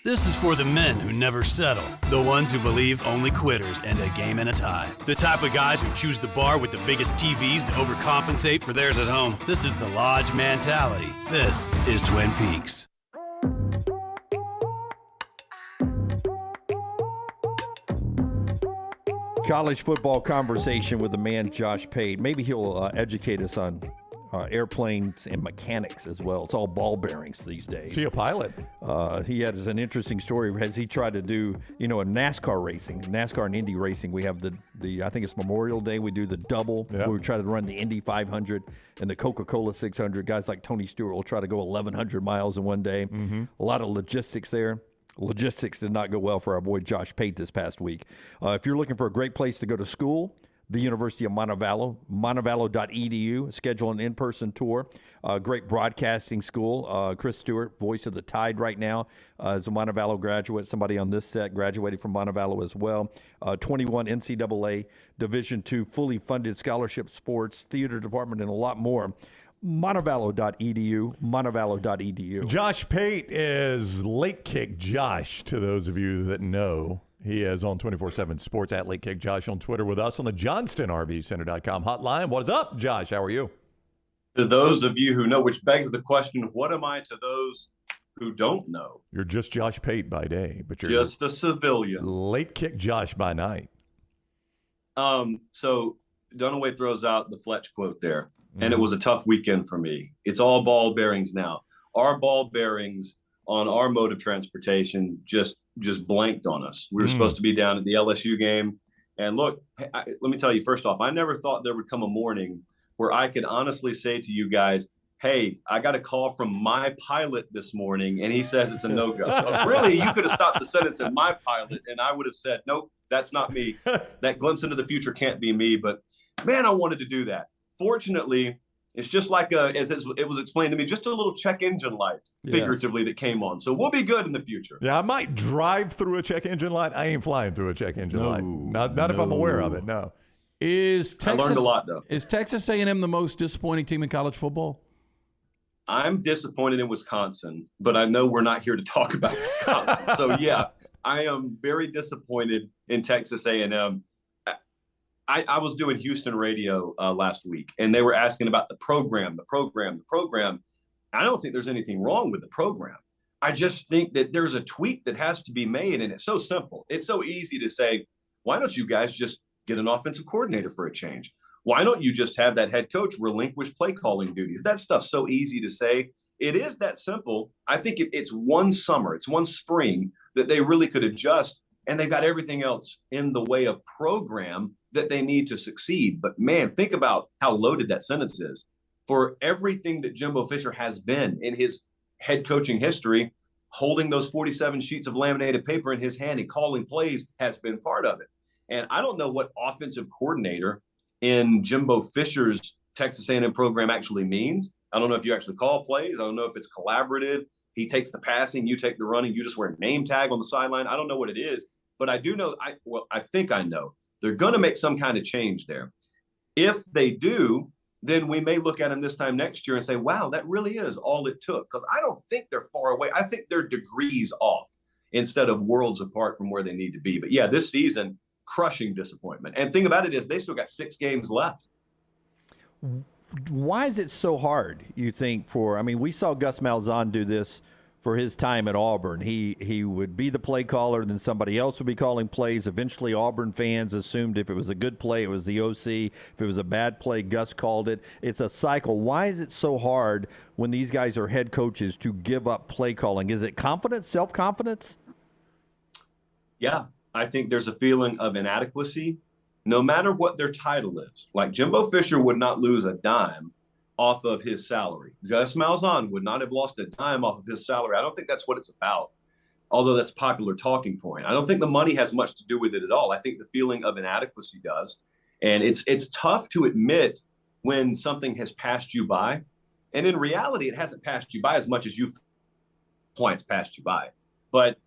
This is for the men who never settle, the ones who believe only quitters end a game and a tie, the type of guys who choose the bar with the biggest TVs to overcompensate for theirs at home. This is the Lodge mentality. This is Twin Peaks. College football conversation with the man Josh Pate. Maybe he'll educate us on airplanes and mechanics as well. It's all ball bearings these days. Is he a pilot? He has an interesting story as he tried to do, in NASCAR racing, NASCAR and Indy racing. We have the I think it's Memorial Day. We do the double. Yep. We try to run the Indy 500 and the Coca-Cola 600. Guys like Tony Stewart will try to go 1,100 miles in one day. Mm-hmm. A lot of logistics there. Logistics did not go well for our boy Josh Pate this past week. If you're looking for a great place to go to school, the University of Montevallo, montevallo.edu. Schedule an in-person tour. Great broadcasting school. Chris Stewart, voice of the Tide right now, is a Montevallo graduate. Somebody on this set graduated from Montevallo as well. 21 NCAA Division II fully funded scholarship, sports, theater department, and a lot more. Montevallo.edu, montevallo.edu. Josh Pate is Late Kick Josh, to those of you that know. He is on 24/7 Sports at Late Kick Josh on Twitter with us on the Johnston RV Center.com hotline. What is up, Josh? How are you? To those of you who know, which begs the question, what am I to those who don't know? You're just Josh Pate by day, but you're just a civilian. Late Kick Josh by night. So Dunaway throws out the Fletch quote there, and it was a tough weekend for me. It's all ball bearings now. Our ball bearings on our mode of transportation just blanked on us. We were supposed to be down at the LSU game. And look, let me tell you, first off, I never thought there would come a morning where I could honestly say to you guys, hey, I got a call from my pilot this morning, and he says it's a no-go. Really, you could have stopped the sentence at my pilot, and I would have said, nope, that's not me. That glimpse into the future can't be me. But, man, I wanted to do that. Fortunately, it's just like, as it was explained to me, just a little check engine light, figuratively, that came on. So we'll be good in the future. Yeah, I might drive through a check engine light. I ain't flying through a check engine light. Not if I'm aware of it, no. I learned a lot, though. Is Texas A&M the most disappointing team in college football? I'm disappointed in Wisconsin, but I know we're not here to talk about Wisconsin. So, yeah, I am very disappointed in Texas A&M. I was doing Houston radio last week, and they were asking about the program. I don't think there's anything wrong with the program. I just think that there's a tweak that has to be made, and it's so simple. It's so easy to say, why don't you guys just get an offensive coordinator for a change? Why don't you just have that head coach relinquish play calling duties? That stuff's so easy to say. It is that simple. I think it's one summer, it's one spring that they really could adjust, and they've got everything else in the way of program that they need to succeed. But, man, think about how loaded that sentence is. For everything that Jimbo Fisher has been in his head coaching history, holding those 47 sheets of laminated paper in his hand and calling plays has been part of it. And I don't know what offensive coordinator in Jimbo Fisher's Texas A&M program actually means. I don't know if you actually call plays. I don't know if it's collaborative. He takes the passing, you take the running, you just wear a name tag on the sideline. I don't know what it is, but I do know, I think I know. They're going to make some kind of change there. If they do, then we may look at them this time next year and say, wow, that really is all it took. Because I don't think they're far away. I think they're degrees off instead of worlds apart from where they need to be. But, yeah, this season, crushing disappointment. And the thing about it is they still got 6 games left. why is it so hard, you think, we saw Gus Malzahn do this for his time at Auburn. He would be the play caller, then somebody else would be calling plays. Eventually, Auburn fans assumed if it was a good play, it was the OC. If it was a bad play, Gus called it. It's a cycle. Why is it so hard when these guys are head coaches to give up play calling? Is it confidence, self-confidence? Yeah, I think there's a feeling of inadequacy, no matter what their title is. Like Jimbo Fisher would not lose a dime off of his salary. Gus Malzahn would not have lost a dime off of his salary. I don't think that's what it's about, although that's a popular talking point. I don't think the money has much to do with it at all. I think the feeling of inadequacy does. And it's tough to admit when something has passed you by. And in reality, it hasn't passed you by as much as it's passed you by. But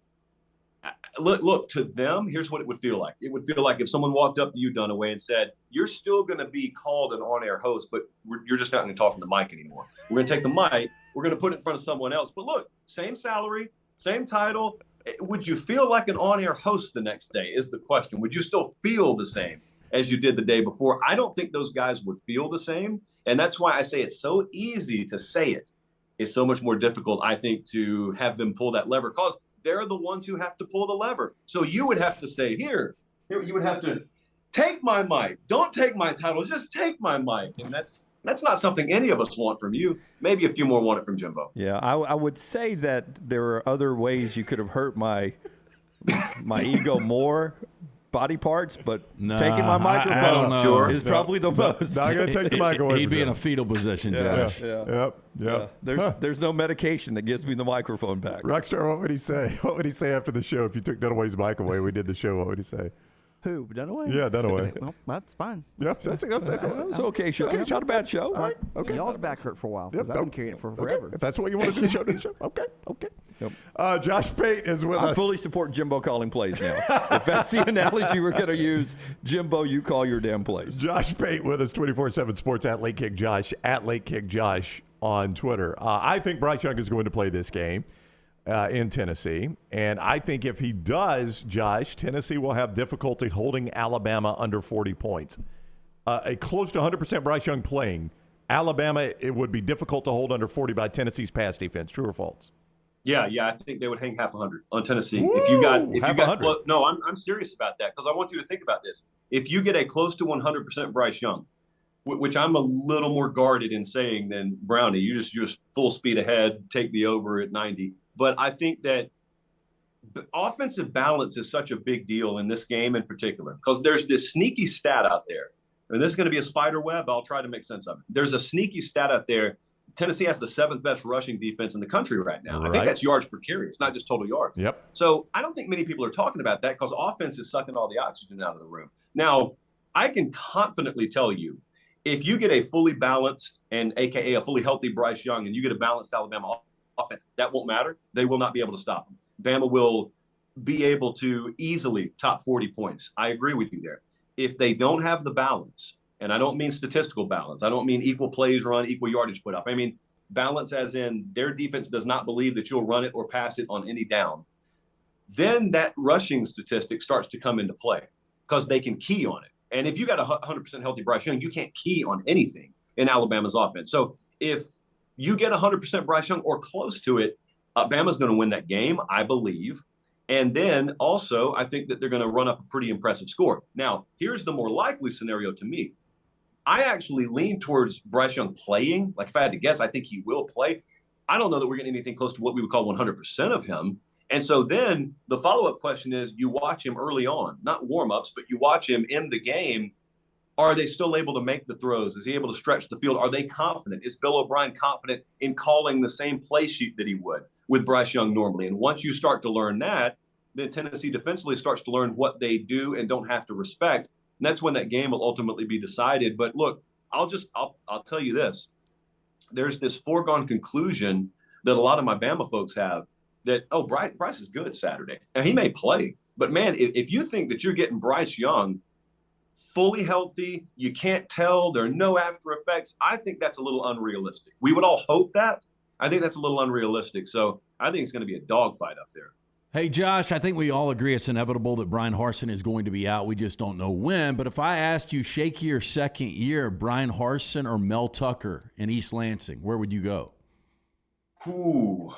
look, to them, here's what it would feel like. It would feel like if someone walked up to you, Dunaway, and said, you're still going to be called an on-air host, but you're just not going to talk on the mic anymore. We're going to take the mic. We're going to put it in front of someone else. But look, same salary, same title. Would you feel like an on-air host the next day is the question. Would you still feel the same as you did the day before? I don't think those guys would feel the same. And that's why I say it's so easy to say it. It's so much more difficult, I think, to have them pull that lever, because they're the ones who have to pull the lever. So you would have to say, here, you would have to take my mic. Don't take my title. Just take my mic. And that's not something any of us want from you. Maybe a few more want it from Jimbo. Yeah, I would say that there are other ways you could have hurt my ego more, body parts, but taking my microphone is probably the most. Not going to take the mic away. He'd be in a fetal position, Josh. Yep. There's no medication that gives me the microphone back. Rockstar, what would he say? What would he say after the show if you took Dunaway's mic away? We did the show. What would he say? Who? Dunaway? Yeah, Dunaway. Well, that's fine. Yeah, that's okay show. It's not a bad show. Right. Okay. Y'all's back hurt for a while because I've been carrying it for forever. If that's what you want to do, show to the show. Okay. Yep. Josh Pate is with us. I fully support Jimbo calling plays now. If that's the analogy we're going to use, Jimbo, you call your damn plays. Josh Pate with us, 24/7 Sports at Late Kick Josh, at Late Kick Josh on Twitter. I think Bryce Young is going to play this game in Tennessee. And I think if he does, Josh, Tennessee will have difficulty holding Alabama under 40 points. A close to 100% Bryce Young playing, Alabama, it would be difficult to hold under 40 by Tennessee's pass defense. True or false? Yeah, I think they would hang half 100 on Tennessee. Woo! If you got no, I'm serious about that, because I want you to think about this. If you get a close to 100% Bryce Young, which I'm a little more guarded in saying than Brownie, you just full speed ahead, take the over at 90. But I think that offensive balance is such a big deal in this game in particular, because there's this sneaky stat out there. And this is going to be a spider web. I'll try to make sense of it. There's a sneaky stat out there. Tennessee has the 7th best rushing defense in the country right now. Right. I think that's yards per carry. It's not just total yards. Yep. So I don't think many people are talking about that, because offense is sucking all the oxygen out of the room. Now, I can confidently tell you, if you get a fully balanced and AKA a fully healthy Bryce Young, and you get a balanced Alabama offense, that won't matter. They will not be able to stop them. Bama will be able to easily top 40 points. I agree with you there. If they don't have the balance, and I don't mean statistical balance, I don't mean equal plays run, equal yardage put up. I mean balance as in their defense does not believe that you'll run it or pass it on any down. Then that rushing statistic starts to come into play, because they can key on it. And if you got a 100% healthy Bryce Young, you can't key on anything in Alabama's offense. So if you get 100% Bryce Young or close to it, Bama's going to win that game, I believe. And then also, I think that they're going to run up a pretty impressive score. Now, here's the more likely scenario to me. I actually lean towards Bryce Young playing. Like, if I had to guess, I think he will play. I don't know that we're getting anything close to what we would call 100% of him. And so then the follow-up question is, you watch him early on, not warm-ups, but you watch him in the game. Are they still able to make the throws? Is he able to stretch the field? Are they confident? Is Bill O'Brien confident in calling the same play sheet that he would with Bryce Young normally? And once you start to learn that, then Tennessee defensively starts to learn what they do and don't have to respect. And that's when that game will ultimately be decided. But look, I'll tell you this. There's this foregone conclusion that a lot of my Bama folks have that, oh, Bryce is good Saturday. Now, he may play. But, man, if you think that you're getting Bryce Young fully healthy, you can't tell, there are no after effects, I think that's a little unrealistic. We would all hope that. I think that's a little unrealistic. So I think it's going to be a dogfight up there. Hey, Josh, I think we all agree it's inevitable that Brian Harsin is going to be out. We just don't know when. But if I asked you, shakier second year, Brian Harsin or Mel Tucker in East Lansing, where would you go? Ooh.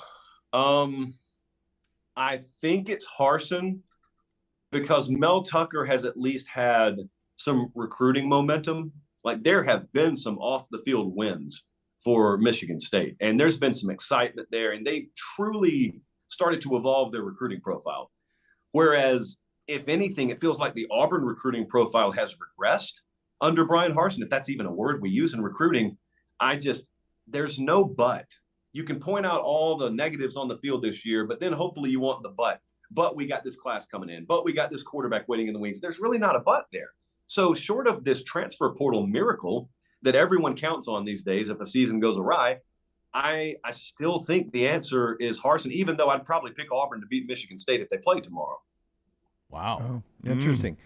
I think it's Harsin because Mel Tucker has at least had some recruiting momentum. Like there have been some off the field wins for Michigan State, and there's been some excitement there, and they've truly started to evolve their recruiting profile. Whereas, if anything, it feels like the Auburn recruiting profile has regressed under Brian Harsin, if that's even a word we use in recruiting. There's no but. You can point out all the negatives on the field this year, but then hopefully you want the but. But we got this class coming in, but we got this quarterback waiting in the wings. There's really not a but there. So short of this transfer portal miracle that everyone counts on these days, if a season goes awry, I still think the answer is Harsin, even though I'd probably pick Auburn to beat Michigan State if they play tomorrow. Wow. Oh, interesting.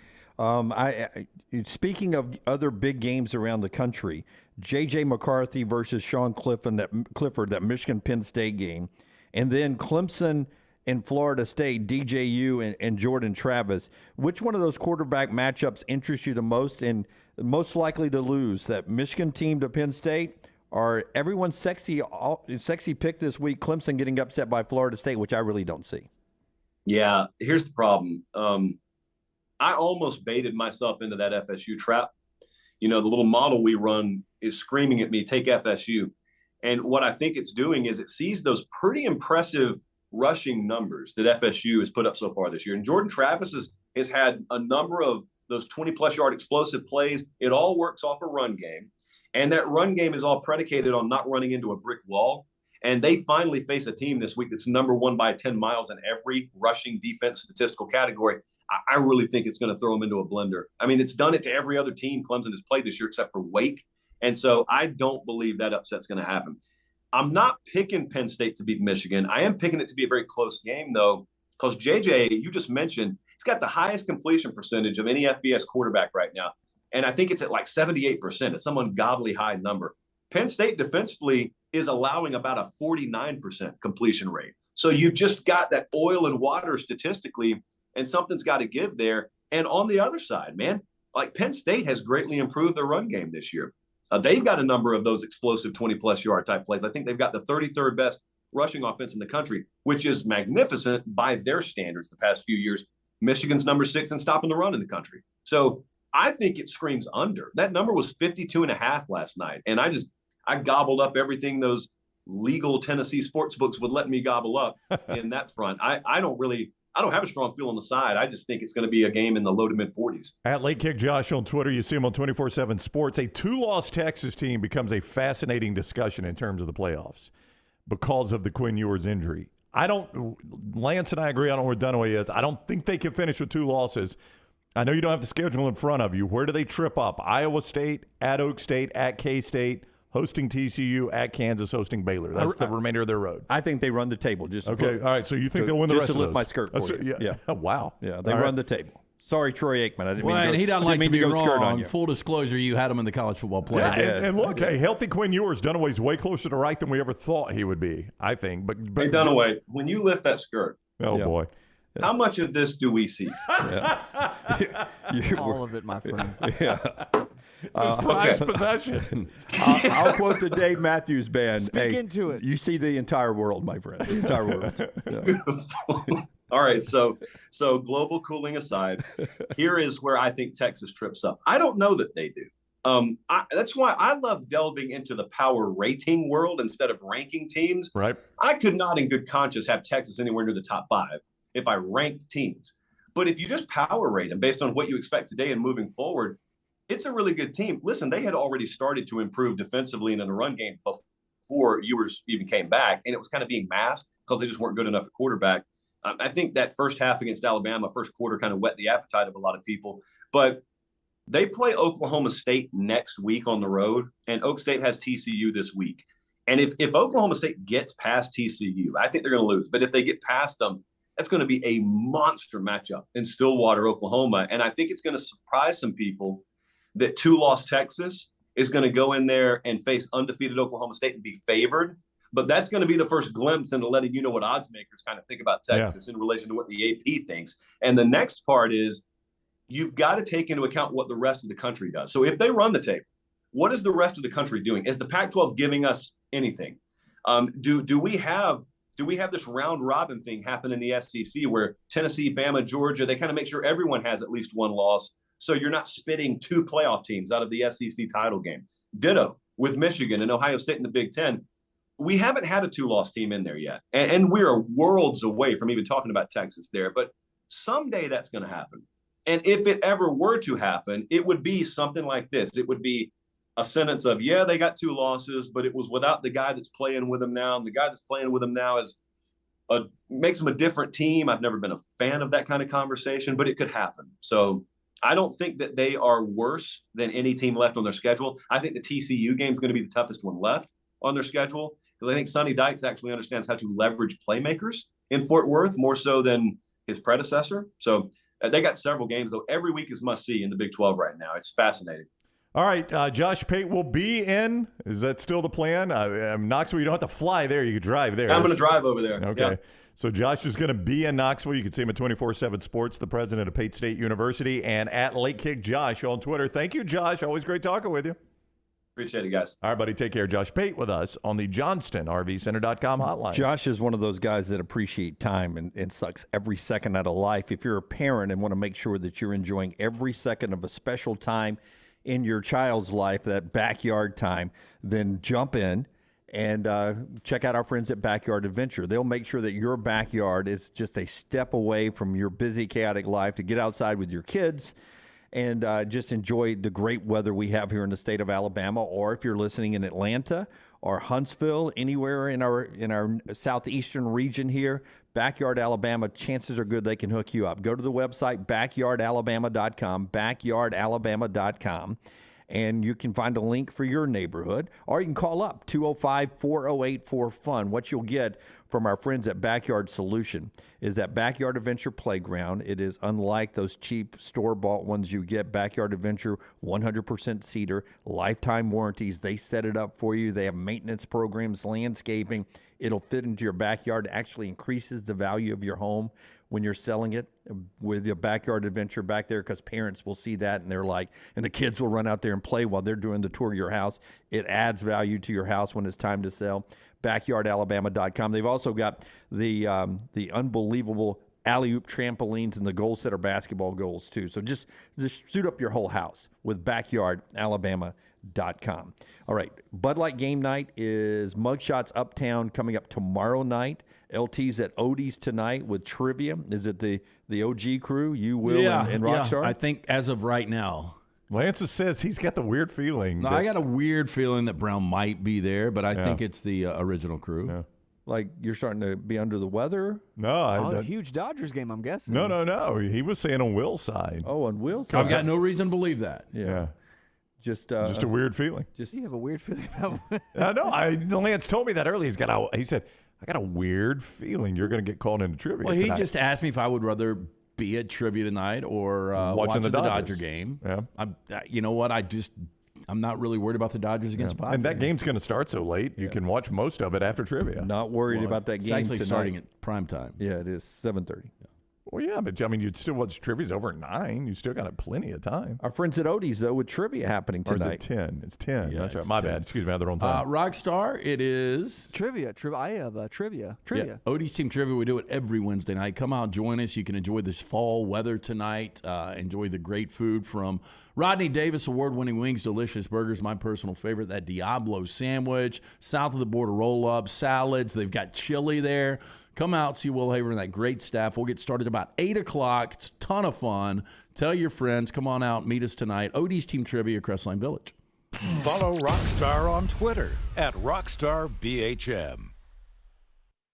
Speaking of other big games around the country, J.J. McCarthy versus Sean Clifford, that Michigan-Penn State game, and then Clemson and Florida State, DJU and Jordan Travis. Which one of those quarterback matchups interests you the most and most likely to lose? That Michigan team to Penn State, or everyone's sexy pick this week, Clemson getting upset by Florida State, which I really don't see? Yeah, here's the problem. I almost baited myself into that FSU trap. You know, the little model we run is screaming at me, take FSU. And what I think it's doing is it sees those pretty impressive rushing numbers that FSU has put up so far this year. And Jordan Travis has had a number of those 20-plus yard explosive plays. It all works off a run game. And that run game is all predicated on not running into a brick wall. And they finally face a team this week that's number one by 10 miles in every rushing defense statistical category. I really think it's going to throw them into a blender. I mean, it's done it to every other team Clemson has played this year except for Wake. And so I don't believe that upset's going to happen. I'm not picking Penn State to beat Michigan. I am picking it to be a very close game, though, because JJ, you just mentioned, he's got the highest completion percentage of any FBS quarterback right now. And I think it's at like 78%. It's some ungodly high number. Penn State defensively is allowing about a 49% completion rate. So you've just got that oil and water statistically, and something's got to give there. And on the other side, man, like Penn State has greatly improved their run game this year. They've got a number of those explosive 20-plus yard type plays. I think they've got the 33rd best rushing offense in the country, which is magnificent by their standards the past few years. Michigan's number 6 in stopping the run in the country. So I think it screams under. That number was 52.5 last night. And I gobbled up everything those legal Tennessee sports books would let me gobble up in that front. I don't have a strong feel on the side. I just think it's going to be a game in the low to mid 40s. At Late Kick Josh on Twitter, you see him on 24/7 Sports. A 2-loss Texas team becomes a fascinating discussion in terms of the playoffs because of the Quinn Ewers injury. Lance and I agree. I don't know where Dunaway is. I don't think they can finish with 2 losses. I know you don't have the schedule in front of you. Where do they trip up? Iowa State, at Oak State, at K-State, hosting TCU, at Kansas, hosting Baylor. That's the remainder of their road. I think they run the table. Okay, all right. So you think they'll win the rest of those? Just to lift my skirt for you. Yeah. Wow. Yeah, they run the table. Sorry, Troy Aikman. I didn't mean to go, he doesn't like to be go skirt on wrong. you. Full disclosure, you had him in the college football playoff. Yeah, and look, hey, healthy Quinn Ewers, Dunaway's way closer to right than we ever thought he would be, I think. But hey, Dunaway, when you lift that skirt, boy. How much of this do we see? All of it, my friend. Yeah. Just prized possession. I'll quote the Dave Matthews Band. Speak into it. You see the entire world, my friend. The entire world. Yeah. All right. So global cooling aside, here is where I think Texas trips up. I don't know that they do. That's why I love delving into the power rating world instead of ranking teams. Right. I could not in good conscience have Texas anywhere near the top 5 if I ranked teams. But if you just power rate them based on what you expect today and moving forward, it's a really good team. Listen, they had already started to improve defensively and in the run game before Ewers even came back, and it was kind of being masked because they just weren't good enough at quarterback. I think that first half against Alabama, first quarter, kind of whet the appetite of a lot of people. But they play Oklahoma State next week on the road, and Oak State has TCU this week. And if Oklahoma State gets past TCU, I think they're going to lose. But if they get past them, that's going to be a monster matchup in Stillwater, Oklahoma. And I think it's going to surprise some people that 2-loss Texas is going to go in there and face undefeated Oklahoma State and be favored. But that's going to be the first glimpse into letting you know what odds makers kind of think about Texas in relation to what the AP thinks. And the next part is you've got to take into account what the rest of the country does. So if they run the tape, what is the rest of the country doing? Is the Pac-12 giving us anything? Do we have this round robin thing happen in the SEC where Tennessee, Bama, Georgia, they kind of make sure everyone has at least one loss, so you're not spitting two playoff teams out of the SEC title game? Ditto with Michigan and Ohio State in the Big Ten. We haven't had a two-loss team in there yet, and we are worlds away from even talking about Texas there. But someday that's going to happen. And if it ever were to happen, it would be something like this. It would be a sentence of, yeah, they got two losses, but it was without the guy that's playing with them now. And the guy that's playing with them now makes them a different team. I've never been a fan of that kind of conversation, but it could happen. So I don't think that they are worse than any team left on their schedule. I think the TCU game is going to be the toughest one left on their schedule, because I think Sonny Dykes actually understands how to leverage playmakers in Fort Worth more so than his predecessor. So they got several games, though. Every week is must-see in the Big 12 right now. It's fascinating. All right, Josh Pate will be in. Is that still the plan? Knoxville, you don't have to fly there. You can drive there. I'm going to drive over there. Okay. Yeah. So Josh is going to be in Knoxville. You can see him at 24/7 Sports, the president of Pate State University, and at Late Kick Josh on Twitter. Thank you, Josh. Always great talking with you. Appreciate it, guys. All right, buddy. Take care. Josh Pate with us on the JohnstonRVCenter.com hotline. Josh is one of those guys that appreciate time and sucks every second out of life. If you're a parent and want to make sure that you're enjoying every second of a special time in your child's life, that backyard time, then jump in and check out our friends at Backyard Adventure. They'll make sure that your backyard is just a step away from your busy, chaotic life to get outside with your kids and just enjoy the great weather we have here in the state of Alabama. Or if you're listening in Atlanta or Huntsville, anywhere in our southeastern region here, Backyard Alabama, chances are good they can hook you up. Go to the website, backyardalabama.com, backyardalabama.com, and you can find a link for your neighborhood, or you can call up 205-408-4FUN. What you'll get from our friends at Backyard Solution is that Backyard Adventure playground. It is unlike those cheap store-bought ones you get. Backyard Adventure, 100% cedar, lifetime warranties. They set it up for you. They have maintenance programs, landscaping. It'll fit into your backyard. It actually increases the value of your home when you're selling it with your Backyard Adventure back there, because parents will see that and they're like, and the kids will run out there and play while they're doing the tour of your house. It adds value to your house when it's time to sell. BackyardAlabama.com. They've also got the unbelievable alley-oop trampolines and the goal setter basketball goals too. So just suit up your whole house with BackyardAlabama.com. All right, Bud Light game night is Mugshots Uptown coming up tomorrow night. LT's at Odie's tonight with trivia. Is it the OG crew, you, Will, and Rockstar? I think as of right now. Lance says he's got the weird feeling. No, I got a weird feeling that Brown might be there, but I think it's the original crew. Yeah. Like you're starting to be under the weather? No. A huge Dodgers game, I'm guessing. No. He was saying on Will's side. Oh, on Will's side? I've got no reason to believe that. Yeah. Just a weird feeling. You have a weird feeling about I know. Lance told me that earlier. He said, I got a weird feeling you're going to get called into trivia Well, he tonight. just asked me if I would rather be at trivia tonight or watching the Dodger game. Yeah. You know what? I'm not really worried about the Dodgers against Padres. And that game's going to start so late, you can watch most of it after trivia. Not worried about that game It's actually tonight. starting at prime time. Yeah, it is 7:30. Yeah. Well, yeah, but I mean, you'd still watch trivia's over at 9. You still got plenty of time. Our friends at Odie's, though, with trivia happening Or tonight. is it 10? It's 10. Yeah, That's right. it's My 10. bad. Excuse me, I had the wrong time. Rockstar, it is trivia. I have trivia. Yeah, Odie's Team Trivia. We do it every Wednesday night. Come out, join us. You can enjoy this fall weather tonight. Enjoy the great food from Rodney Davis award-winning wings, delicious burgers. My personal favorite, that Diablo sandwich, south of the border roll-ups, salads. They've got chili there. Come out, see Will Haver and that great staff. We'll get started about 8 o'clock. It's a ton of fun. Tell your friends. Come on out. Meet us tonight. Odie's Team Trivia, Crestline Village. Follow Rockstar on Twitter at RockstarBHM.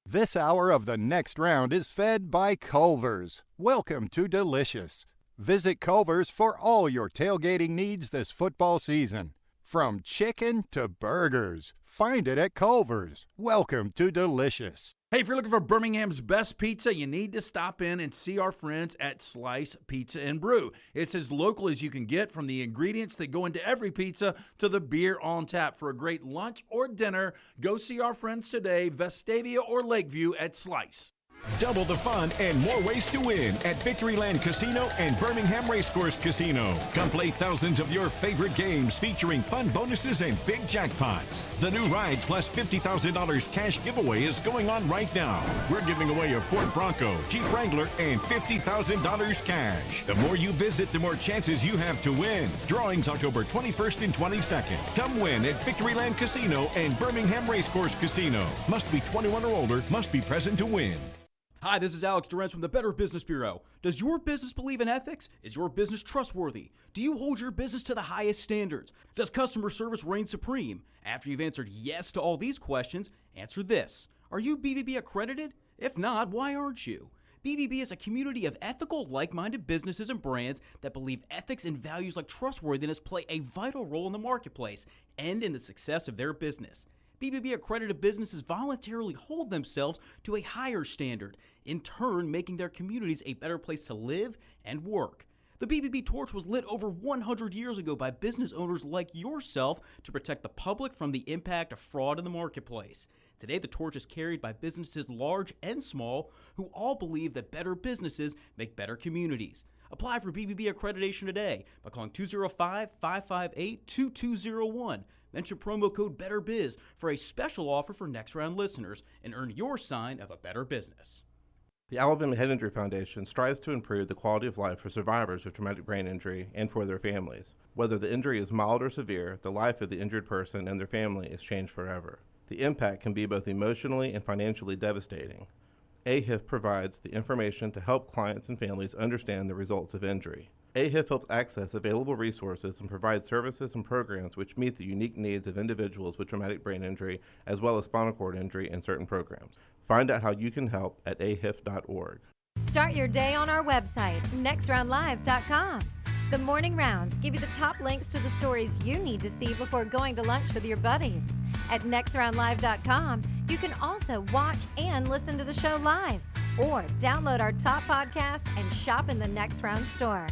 This hour of the next round is fed by Culver's. Welcome to Delicious. Visit Culver's for all your tailgating needs this football season. From chicken to burgers, find it at Culver's. Welcome to Delicious. Hey, if you're looking for Birmingham's best pizza, you need to stop in and see our friends at Slice Pizza and Brew. It's as local as you can get, from the ingredients that go into every pizza to the beer on tap. For a great lunch or dinner, go see our friends today, Vestavia or Lakeview at Slice. Double the fun and more ways to win at Victoryland Casino and Birmingham Racecourse Casino. Come play thousands of your favorite games featuring fun bonuses and big jackpots. The new Ride plus $50,000 cash giveaway is going on right now. We're giving away a Ford Bronco, Jeep Wrangler, and $50,000 cash. The more you visit, the more chances you have to win. Drawings October 21st and 22nd. Come win at Victoryland Casino and Birmingham Racecourse Casino. Must be 21 or older, must be present to win. Hi, this is Alex Durant from the Better Business Bureau. Does your business believe in ethics? Is your business trustworthy? Do you hold your business to the highest standards? Does customer service reign supreme? After you've answered yes to all these questions, answer this. Are you BBB accredited? If not, why aren't you? BBB is a community of ethical, like-minded businesses and brands that believe ethics and values like trustworthiness play a vital role in the marketplace and in the success of their business. BBB accredited businesses voluntarily hold themselves to a higher standard, in turn making their communities a better place to live and work. The BBB torch was lit over 100 years ago by business owners like yourself to protect the public from the impact of fraud in the marketplace. Today, the torch is carried by businesses large and small who all believe that better businesses make better communities. Apply for BBB accreditation today by calling 205-558-2201. Mention promo code BETTERBIZ for a special offer for Next Round listeners and earn your sign of a better business. The Alabama Head Injury Foundation strives to improve the quality of life for survivors of traumatic brain injury and for their families. Whether the injury is mild or severe, the life of the injured person and their family is changed forever. The impact can be both emotionally and financially devastating. AHIF provides the information to help clients and families understand the results of injury. AHIF helps access available resources and provides services and programs which meet the unique needs of individuals with traumatic brain injury as well as spinal cord injury in certain programs. Find out how you can help at ahif.org. Start your day on our website, nextroundlive.com. The morning rounds give you the top links to the stories you need to see before going to lunch with your buddies. At nextroundlive.com, you can also watch and listen to the show live or download our top podcast and shop in the Next Round store.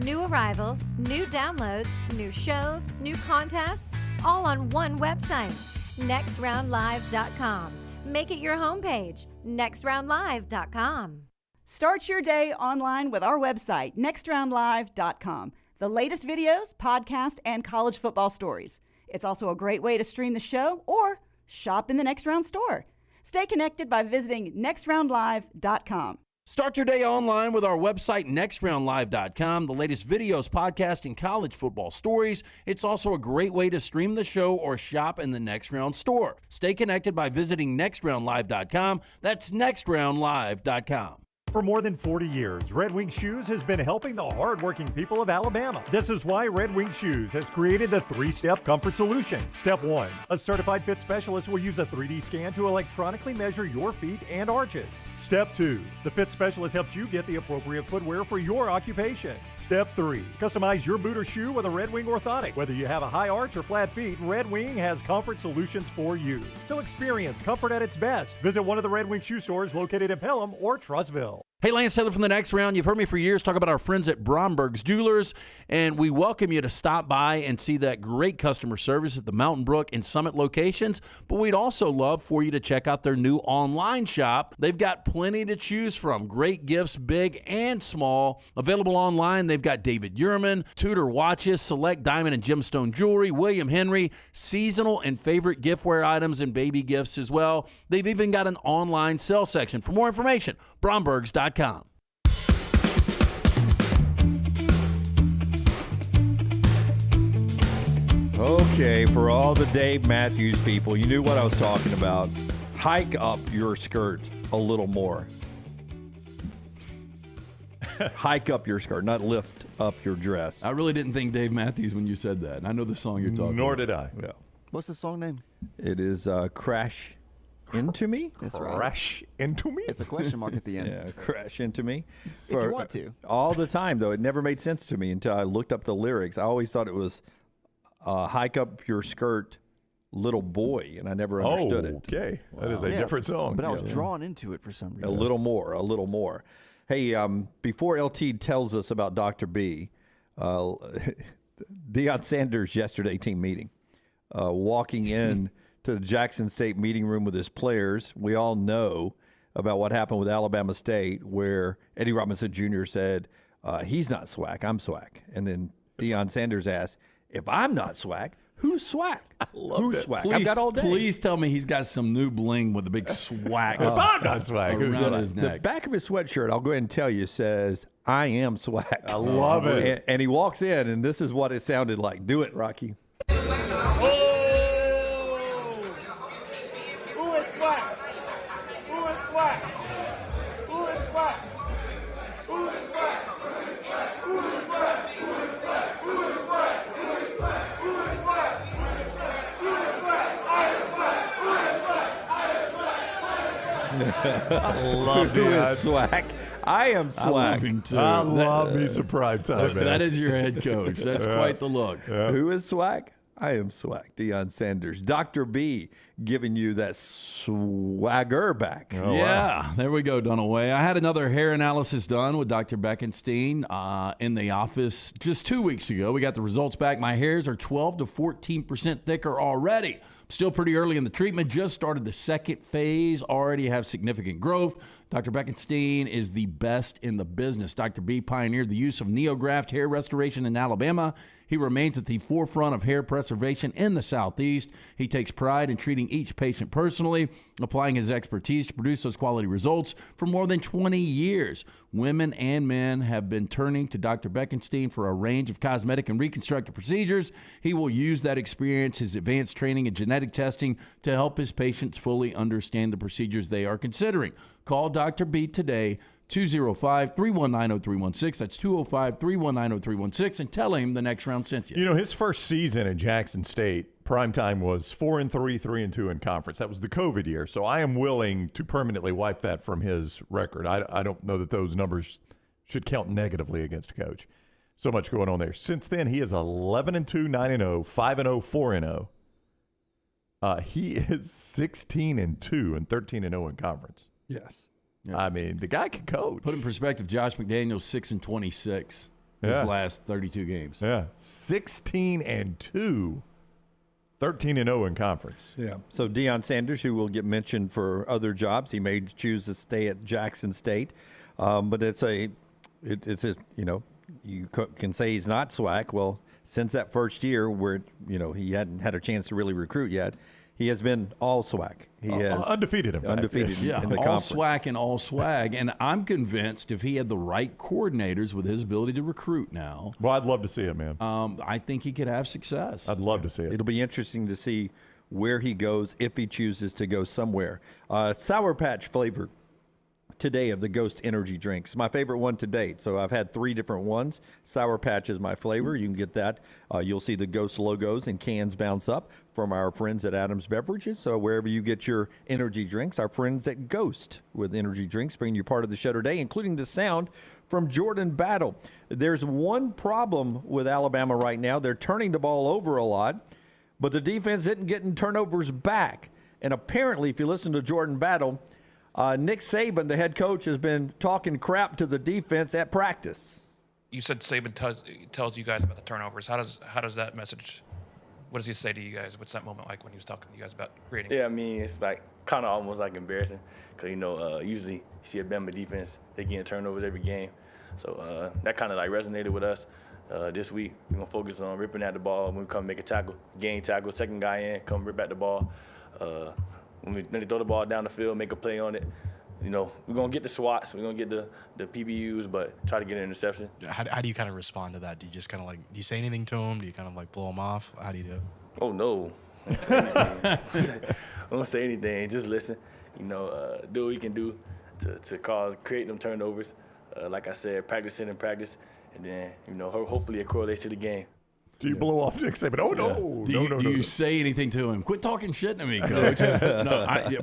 New arrivals, new downloads, new shows, new contests, all on one website, nextroundlive.com. Make it your homepage, nextroundlive.com. Start your day online with our website, nextroundlive.com. The latest videos, podcasts, and college football stories. It's also a great way to stream the show or shop in the Next Round store. Stay connected by visiting nextroundlive.com. Start your day online with our website, nextroundlive.com. The latest videos, podcasts, and college football stories. It's also a great way to stream the show or shop in the Next Round store. Stay connected by visiting nextroundlive.com. That's nextroundlive.com. For more than 40 years, Red Wing Shoes has been helping the hardworking people of Alabama. This is why Red Wing Shoes has created the 3-step comfort solution. Step 1, a certified fit specialist will use a 3D scan to electronically measure your feet and arches. Step 2, the fit specialist helps you get the appropriate footwear for your occupation. Step 3, customize your boot or shoe with a Red Wing orthotic. Whether you have a high arch or flat feet, Red Wing has comfort solutions for you. So experience comfort at its best. Visit one of the Red Wing shoe stores located in Pelham or Trussville. Hey, Lance Taylor from the Next Round. You've heard me for years talk about our friends at Bromberg's Jewelers, and we welcome you to stop by and see that great customer service at the Mountain Brook and Summit locations, but we'd also love for you to check out their new online shop. They've got plenty to choose from. Great gifts, big and small. Available online, they've got David Yurman, Tudor watches, select diamond and gemstone jewelry, William Henry, seasonal and favorite giftware items and baby gifts as well. They've even got an online sale section. For more information, brombergs.com. Okay, for all the Dave Matthews people, you knew what I was talking about. Hike up your skirt a little more. Hike up your skirt, not lift up your dress. I really didn't think Dave Matthews when you said that. I know the song you're talking about. Nor did I. Yeah. What's the song name? It is Crash Into Me? That's right. Crash into me? It's a question mark at the end. Yeah, Crash Into Me. If you want to. All the time, though. It never made sense to me until I looked up the lyrics. I always thought it was hike up your skirt little boy, and I never understood it. Okay. That is a different song. But I was drawn into it for some reason. A little more. Hey, before LT tells us about Dr. B, Deion Sanders yesterday team meeting, walking in to the Jackson State meeting room with his players. We all know about what happened with Alabama State, where Eddie Robinson Jr. said, he's not SWAC, I'm SWAC. And then Deion Sanders asked, if I'm not SWAC, who's SWAC? Who's SWAC? I've got all day. Please tell me he's got some new bling with a big SWAC. If I'm not SWAC, who's around SWAC? his The neck. back of his sweatshirt, I'll go ahead and tell you, says, I am SWAC. I love it. And he walks in, and this is what it sounded like. Do it, Rocky. I love Who is SWAC? I am SWAC. I love him too. I love me some prime time, man. That is your head coach. That's quite the look. Who is SWAC? I am SWAC. Deion Sanders. Dr. B giving you that swagger back. Oh, Yeah, there we go, Dunaway. I had another hair analysis done with Dr. Beckenstein in the office just 2 weeks ago. We got the results back. My hairs are 12 to 14% thicker already. Still pretty early in the treatment. Just started the second phase. Already have significant growth. Dr. Beckenstein is the best in the business. Dr. B pioneered the use of NeoGraft hair restoration in Alabama. He remains at the forefront of hair preservation in the Southeast. He takes pride in treating each patient personally, applying his expertise to produce those quality results for more than 20 years. Women and men have been turning to Dr. Beckenstein for a range of cosmetic and reconstructive procedures. He will use that experience, his advanced training and genetic testing, to help his patients fully understand the procedures they are considering. Call Dr. B today, 205-319-0316. That's 205-319-0316, and tell him the Next Round sent you. You know, his first season at Jackson State, primetime was 4-3, 3-2 in conference. That was the COVID year, so I am willing to permanently wipe that from his record. I don't know that those numbers should count negatively against a coach. So much going on there. Since then, he is 11-2, 9-0, 5-0, 4-0. He is 16-2 and 13-0 in conference. Yes. Yeah. I mean, the guy can coach. Put in perspective, Josh McDaniels 6-26 his last 32 games. Yeah, 16-2, 13-0 in conference. Yeah. So Deion Sanders, who will get mentioned for other jobs, he may choose to stay at Jackson State, but it's a you know, you can say he's not SWAC. Well, since that first year where he hadn't had a chance to really recruit yet, he has been all SWAC. He has undefeated, in fact. Undefeated Yeah, in the all conference. SWAC and all swag. And I'm convinced if he had the right coordinators with his ability to recruit now, well, I'd love to see it, man. I think he could have success. I'd love to see it. It'll be interesting to see where he goes if he chooses to go somewhere. Sour Patch flavor today of the Ghost energy drinks. My favorite one to date. So I've had 3 different ones. Sour Patch is my flavor. You can get that. You'll see the Ghost logos and cans bounce up from our friends at Adams Beverages. So wherever you get your energy drinks, our friends at Ghost with energy drinks bring you part of the show today, including the sound from Jordan Battle. There's one problem with Alabama right now. They're turning the ball over a lot, but the defense isn't getting turnovers back. And apparently, if you listen to Jordan Battle, Nick Saban, the head coach, has been talking crap to the defense at practice. You said Saban tells you guys about the turnovers. How does that message? What does he say to you guys? What's that moment like when he was talking to you guys about creating? Yeah, I mean, it's like kind of almost like embarrassing because usually you see a Bama defense, they getting turnovers every game, so that kind of like resonated with us. This week we're gonna focus on ripping at the ball when we come make a tackle, gain tackle, second guy in, come rip at the ball. When they throw the ball down the field, make a play on it, we're going to get the swats, we're going to get the PBUs, but try to get an interception. How do you kind of respond to that? Do you just kind of do you say anything to them? Do you kind of blow them off? How do you do it? Oh, no. I don't say anything. Just listen, do what you can do to create them turnovers. Like I said, practice in practice, and then, hopefully it correlates to the game. Do you blow off Nick Saban? Oh, no. Do you say anything to him? Quit talking shit to me, Coach.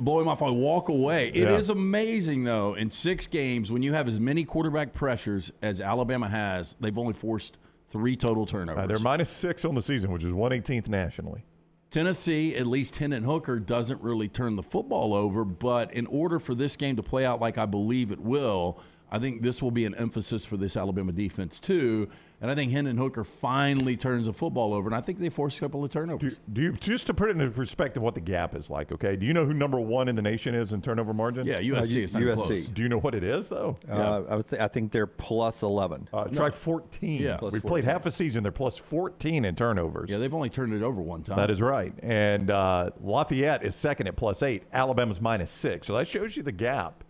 Blow him off. I walk away. It is amazing, though, in 6 games, when you have as many quarterback pressures as Alabama has, they've only forced 3 total turnovers. They're -6 on the season, which is 118th nationally. Tennessee, at least Hendon Hooker, doesn't really turn the football over, but in order for this game to play out like I believe it will, I think this will be an emphasis for this Alabama defense too. And I think Hendon Hooker finally turns the football over, and I think they force a couple of turnovers. Do you just to put it into perspective what the gap is like, okay? Do you know who number 1 in the nation is in turnover margin? Yeah, USC. It's not USC. close. Do you know what it is, though? I think they're plus 11. Try 14. Yeah. We've played half a season. They're plus 14 in turnovers. Yeah, they've only turned it over one time. That is right. And Lafayette is second at plus 8. Alabama's minus 6. So that shows you the gap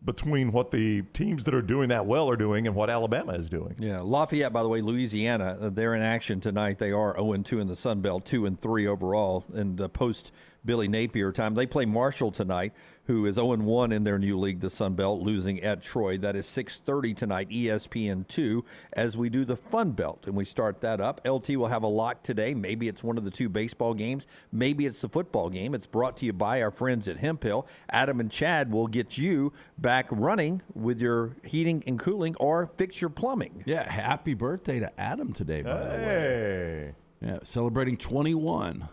between what the teams that are doing that well are doing and what Alabama is doing. Yeah, Lafayette, by the way, Louisiana, they're in action tonight. They are 0-2 in the Sun Belt, 2-3 overall in the post-Billy Napier time. They play Marshall tonight, who is 0-1 in their new league, the Sun Belt, losing at Troy. That is 6:30 tonight, ESPN2, as we do the Fun Belt, and we start that up. LT will have a lock today. Maybe it's one of the 2 baseball games. Maybe it's the football game. It's brought to you by our friends at Hemp Hill. Adam and Chad will get you back running with your heating and cooling or fix your plumbing. Yeah, happy birthday to Adam today, by the way. Yeah, celebrating 21.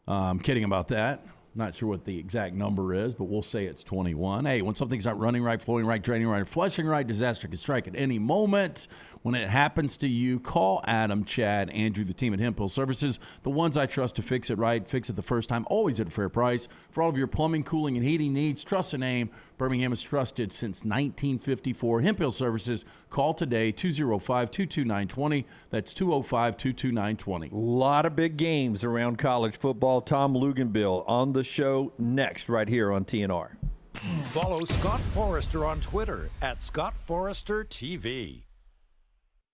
I'm kidding about that. Not sure what the exact number is, but we'll say it's 21. Hey, when something's not running right, flowing right, draining right, flushing right, disaster can strike at any moment. When it happens to you, call Adam, Chad, Andrew, the team at Hemp Hill Services, the ones I trust to fix it right, fix it the first time, always at a fair price. For all of your plumbing, cooling, and heating needs, trust the name. Birmingham has trusted since 1954. Hemp Hill Services, call today, 205-229-20. That's 205-229-20. A lot of big games around college football. Tom Luginbill on the show next, right here on TNR. Follow Scott Forrester on Twitter at ScottForresterTV.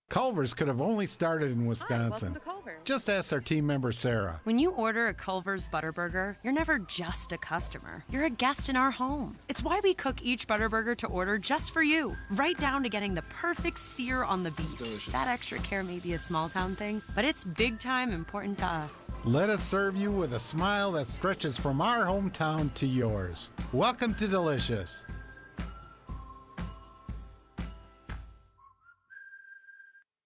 Culver's could have only started in Wisconsin. Just ask our team member, Sarah. When you order a Culver's Butterburger, you're never just a customer. You're a guest in our home. It's why we cook each Butterburger to order just for you, right down to getting the perfect sear on the beef. That extra care may be a small town thing, but it's big time important to us. Let us serve you with a smile that stretches from our hometown to yours. Welcome to Delicious.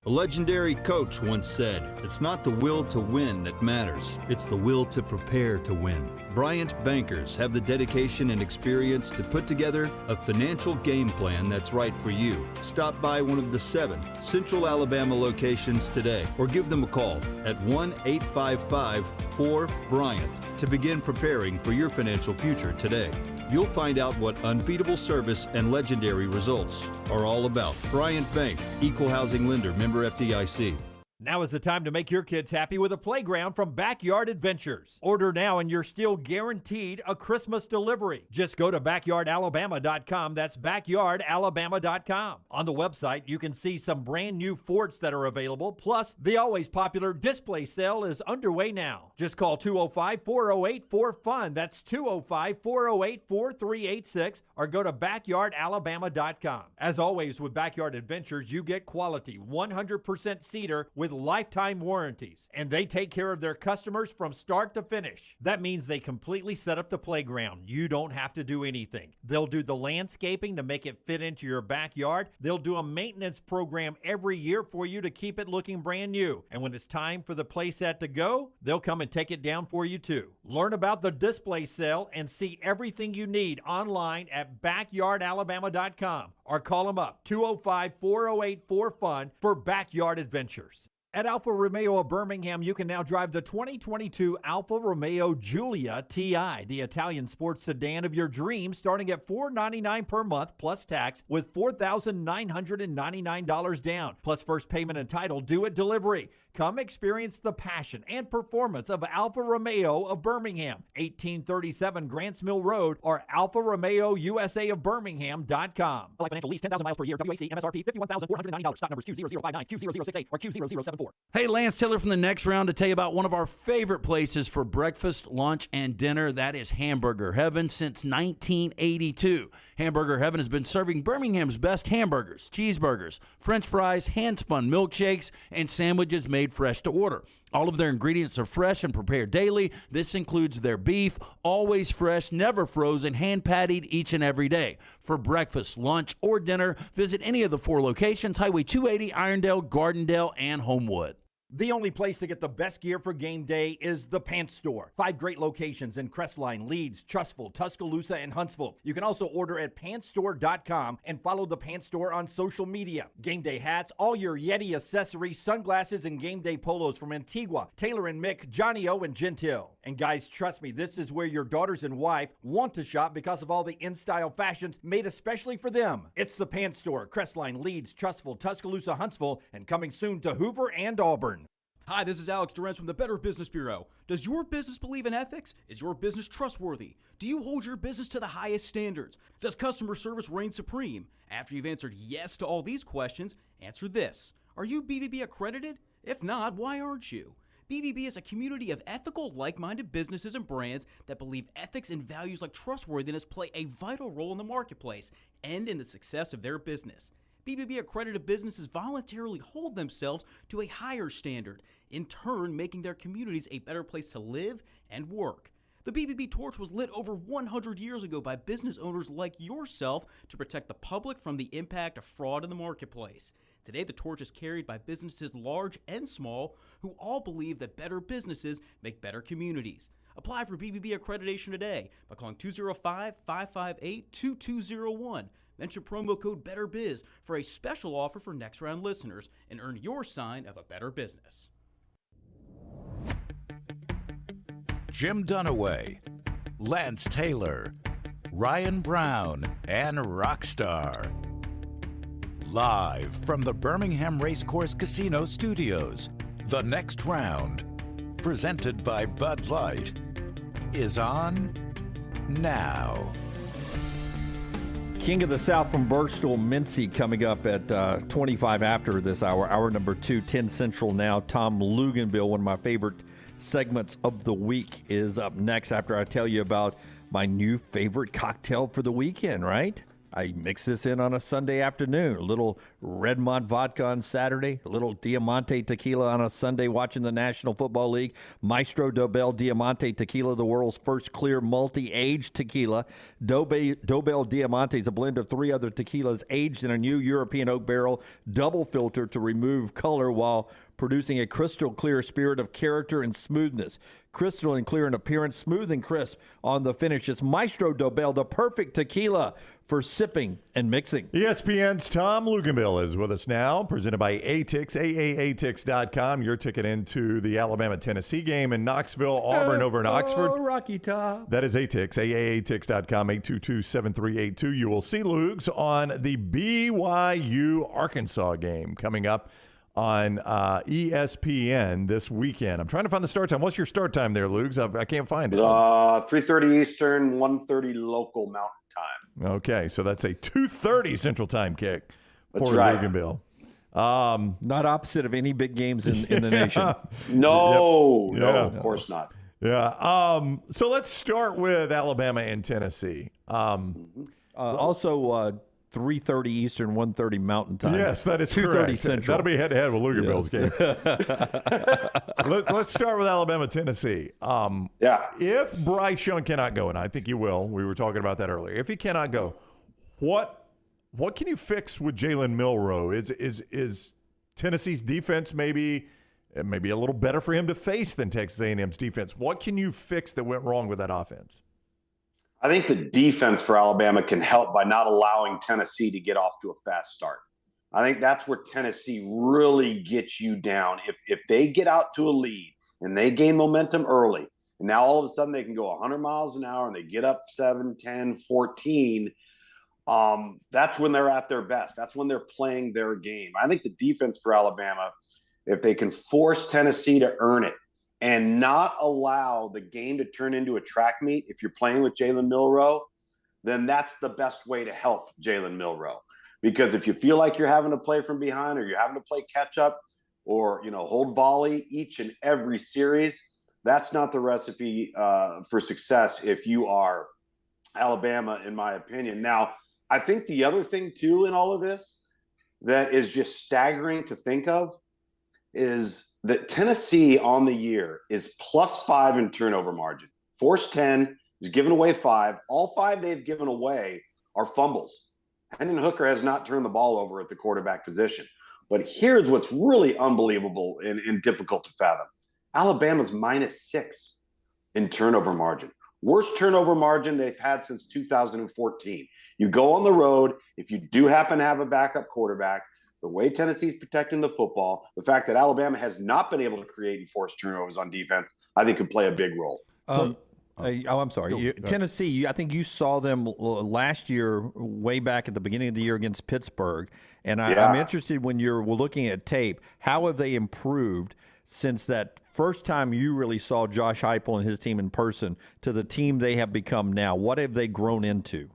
A legendary coach once said, "It's not the will to win that matters, it's the will to prepare to win." Bryant bankers have the dedication and experience to put together a financial game plan that's right for you. Stop by one of the 7 Central Alabama locations today or give them a call at 1-855-4-BRYANT to begin preparing for your financial future today. You'll find out what unbeatable service and legendary results are all about. Bryant Bank, Equal Housing Lender, member FDIC. Now is the time to make your kids happy with a playground from Backyard Adventures. Order now and you're still guaranteed a Christmas delivery. Just go to backyardalabama.com. That's backyardalabama.com. On the website, you can see some brand new forts that are available. Plus, the always popular display sale is underway now. Just call 205-408-4FUN. That's 205-408-4386 or go to backyardalabama.com. As always with Backyard Adventures, you get quality 100% cedar with lifetime warranties, and they take care of their customers from start to finish. That means they completely set up the playground. You don't have to do anything. They'll do the landscaping to make it fit into your backyard. They'll do a maintenance program every year for you to keep it looking brand new. And when it's time for the playset to go, they'll come and take it down for you too. Learn about the display sale and see everything you need online at backyardalabama.com or call them up 205-408-4FUN for Backyard Adventures. At Alfa Romeo of Birmingham, you can now drive the 2022 Alfa Romeo Giulia TI, the Italian sports sedan of your dreams, starting at $499 per month plus tax with $4,999 down, plus first payment and title due at delivery. Come experience the passion and performance of Alfa Romeo of Birmingham, 1837 Grants Mill Road, or alfaromeousa of Birmingham.com. Financial lease, 10,000 miles per year, WAC, MSRP, $51,499. Stock numbers Q0059, Q0068, or Q0074. Hey, Lance Taylor from the Next Round to tell you about one of our favorite places for breakfast, lunch, and dinner. That is Hamburger Heaven since 1982. Hamburger Heaven has been serving Birmingham's best hamburgers, cheeseburgers, French fries, hand-spun milkshakes, and sandwiches made fresh to order. All of their ingredients are fresh and prepared daily. This includes their beef, always fresh, never frozen, hand-pattied each and every day. For breakfast, lunch, or dinner, visit any of the 4 locations, Highway 280, Irondale, Gardendale, and Homewood. The only place to get the best gear for game day is the Pants Store. 5 great locations in Crestline, Leeds, Trustful, Tuscaloosa, and Huntsville. You can also order at pantsstore.com and follow the Pants Store on social media. Game day hats, all your Yeti accessories, sunglasses, and game day polos from Antigua, Taylor and Mick, Johnny O, and Gentile. And guys, trust me, this is where your daughters and wife want to shop because of all the in-style fashions made especially for them. It's the Pants Store, Crestline, Leeds, Trustful, Tuscaloosa, Huntsville, and coming soon to Hoover and Auburn. Hi, this is Alex Durant from the Better Business Bureau. Does your business believe in ethics? Is your business trustworthy? Do you hold your business to the highest standards? Does customer service reign supreme? After you've answered yes to all these questions, answer this. Are you BBB accredited? If not, why aren't you? BBB is a community of ethical, like-minded businesses and brands that believe ethics and values like trustworthiness play a vital role in the marketplace and in the success of their business. BBB accredited businesses voluntarily hold themselves to a higher standard, in turn making their communities a better place to live and work. The BBB torch was lit over 100 years ago by business owners like yourself to protect the public from the impact of fraud in the marketplace. Today, the torch is carried by businesses large and small who all believe that better businesses make better communities. Apply for BBB accreditation today by calling 205-558-2201. Mention promo code BETTERBIZ for a special offer for Next Round listeners and earn your sign of a better business. Jim Dunaway, Lance Taylor, Ryan Brown, and Rockstar. Live from the Birmingham Racecourse Casino Studios, the Next Round, presented by Bud Light, is on now. King of the South from Birchville, Mintzy, coming up at 25 after this hour. Hour number 2, 10 Central now. Tom Luginbill, one of my favorite segments of the week, is up next after I tell you about my new favorite cocktail for the weekend, right? I mix this in on a Sunday afternoon. A little Redmont vodka on Saturday, a little Diamante tequila on a Sunday watching the National Football League. Maestro Dobel Diamante tequila, the world's first clear multi-aged tequila. Dobel Diamante is a blend of 3 other tequilas aged in a new European oak barrel, double filtered to remove color while producing a crystal clear spirit of character and smoothness. Crystal and clear in appearance, smooth and crisp on the finish. It's Maestro Dobel, the perfect tequila for sipping and mixing. ESPN's Tom Luginbill is with us now, presented by ATIX, AAATix.com. Your ticket into the Alabama-Tennessee game in Knoxville, Auburn over in Oxford. Oh, Rocky Top. That is ATIX, AAATix.com, 822-7382. You will see Lugs on the BYU-Arkansas game coming up on ESPN this weekend. I'm trying to find the start time. What's your start time there, Lugs? I can't find it. 3:30 Eastern, 1:30 local Mountain Time. Okay, so that's a 2:30 Central Time kick That's for right. Luginbill. Not opposite of any big games in the nation. No, Yep. no, Yeah. of course not. Yeah. So let's start with Alabama and Tennessee. Also, 3:30 Eastern, 1:30 Mountain Time. Yes, that is 2:30 correct. Central. That'll be head-to-head with Luginbill's game. Let's start with Alabama, Tennessee. If Bryce Young cannot go, and I think he will, we were talking about that earlier. If he cannot go, what can you fix with Jalen Milroe? Is Tennessee's defense maybe a little better for him to face than Texas A&M's defense? What can you fix that went wrong with that offense? I think the defense for Alabama can help by not allowing Tennessee to get off to a fast start. I think that's where Tennessee really gets you down. If they get out to a lead and they gain momentum early, and now all of a sudden they can go 100 miles an hour and they get up 7, 10, 14, that's when they're at their best. That's when they're playing their game. I think the defense for Alabama, if they can force Tennessee to earn it and not allow the game to turn into a track meet, if you're playing with Jalen Milroe, then that's the best way to help Jalen Milroe. Because if you feel like you're having to play from behind or you're having to play catch up or, hold volley each and every series, that's not the recipe for success if you are Alabama, in my opinion. Now, I think the other thing, too, in all of this that is just staggering to think of is that Tennessee on the year is +5 in turnover margin. Forced 10, is giving away 5. All 5 they've given away are fumbles. Hendon Hooker has not turned the ball over at the quarterback position. But here's what's really unbelievable and difficult to fathom. Alabama's -6 in turnover margin. Worst turnover margin they've had since 2014. You go on the road, if you do happen to have a backup quarterback, the way Tennessee's protecting the football, the fact that Alabama has not been able to create and force turnovers on defense, I think could play a big role. I'm sorry. Tennessee, I think you saw them last year way back at the beginning of the year against Pittsburgh. And I'm interested when you're looking at tape, how have they improved since that first time you really saw Josh Heupel and his team in person to the team they have become now? What have they grown into?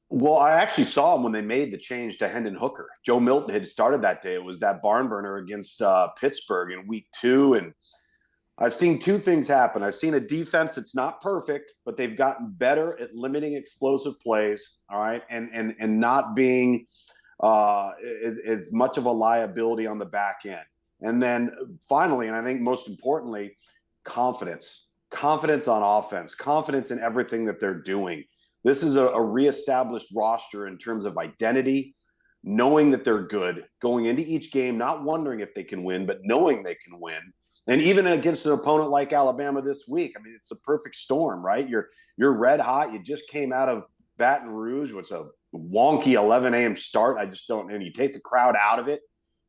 Well, I actually saw them when they made the change to Hendon Hooker. Joe Milton had started that day. It was that barn burner against Pittsburgh in week 2. And I've seen two things happen. I've seen a defense that's not perfect, but they've gotten better at limiting explosive plays, all right, and not being as much of a liability on the back end. And then finally, and I think most importantly, confidence on offense, confidence in everything that they're doing. This is a reestablished roster in terms of identity, knowing that they're good, going into each game, not wondering if they can win, but knowing they can win. And even against an opponent like Alabama this week, I mean, it's a perfect storm, right? You're red hot. You just came out of Baton Rouge, which is a wonky 11 a.m. start. I just don't, and you take the crowd out of it,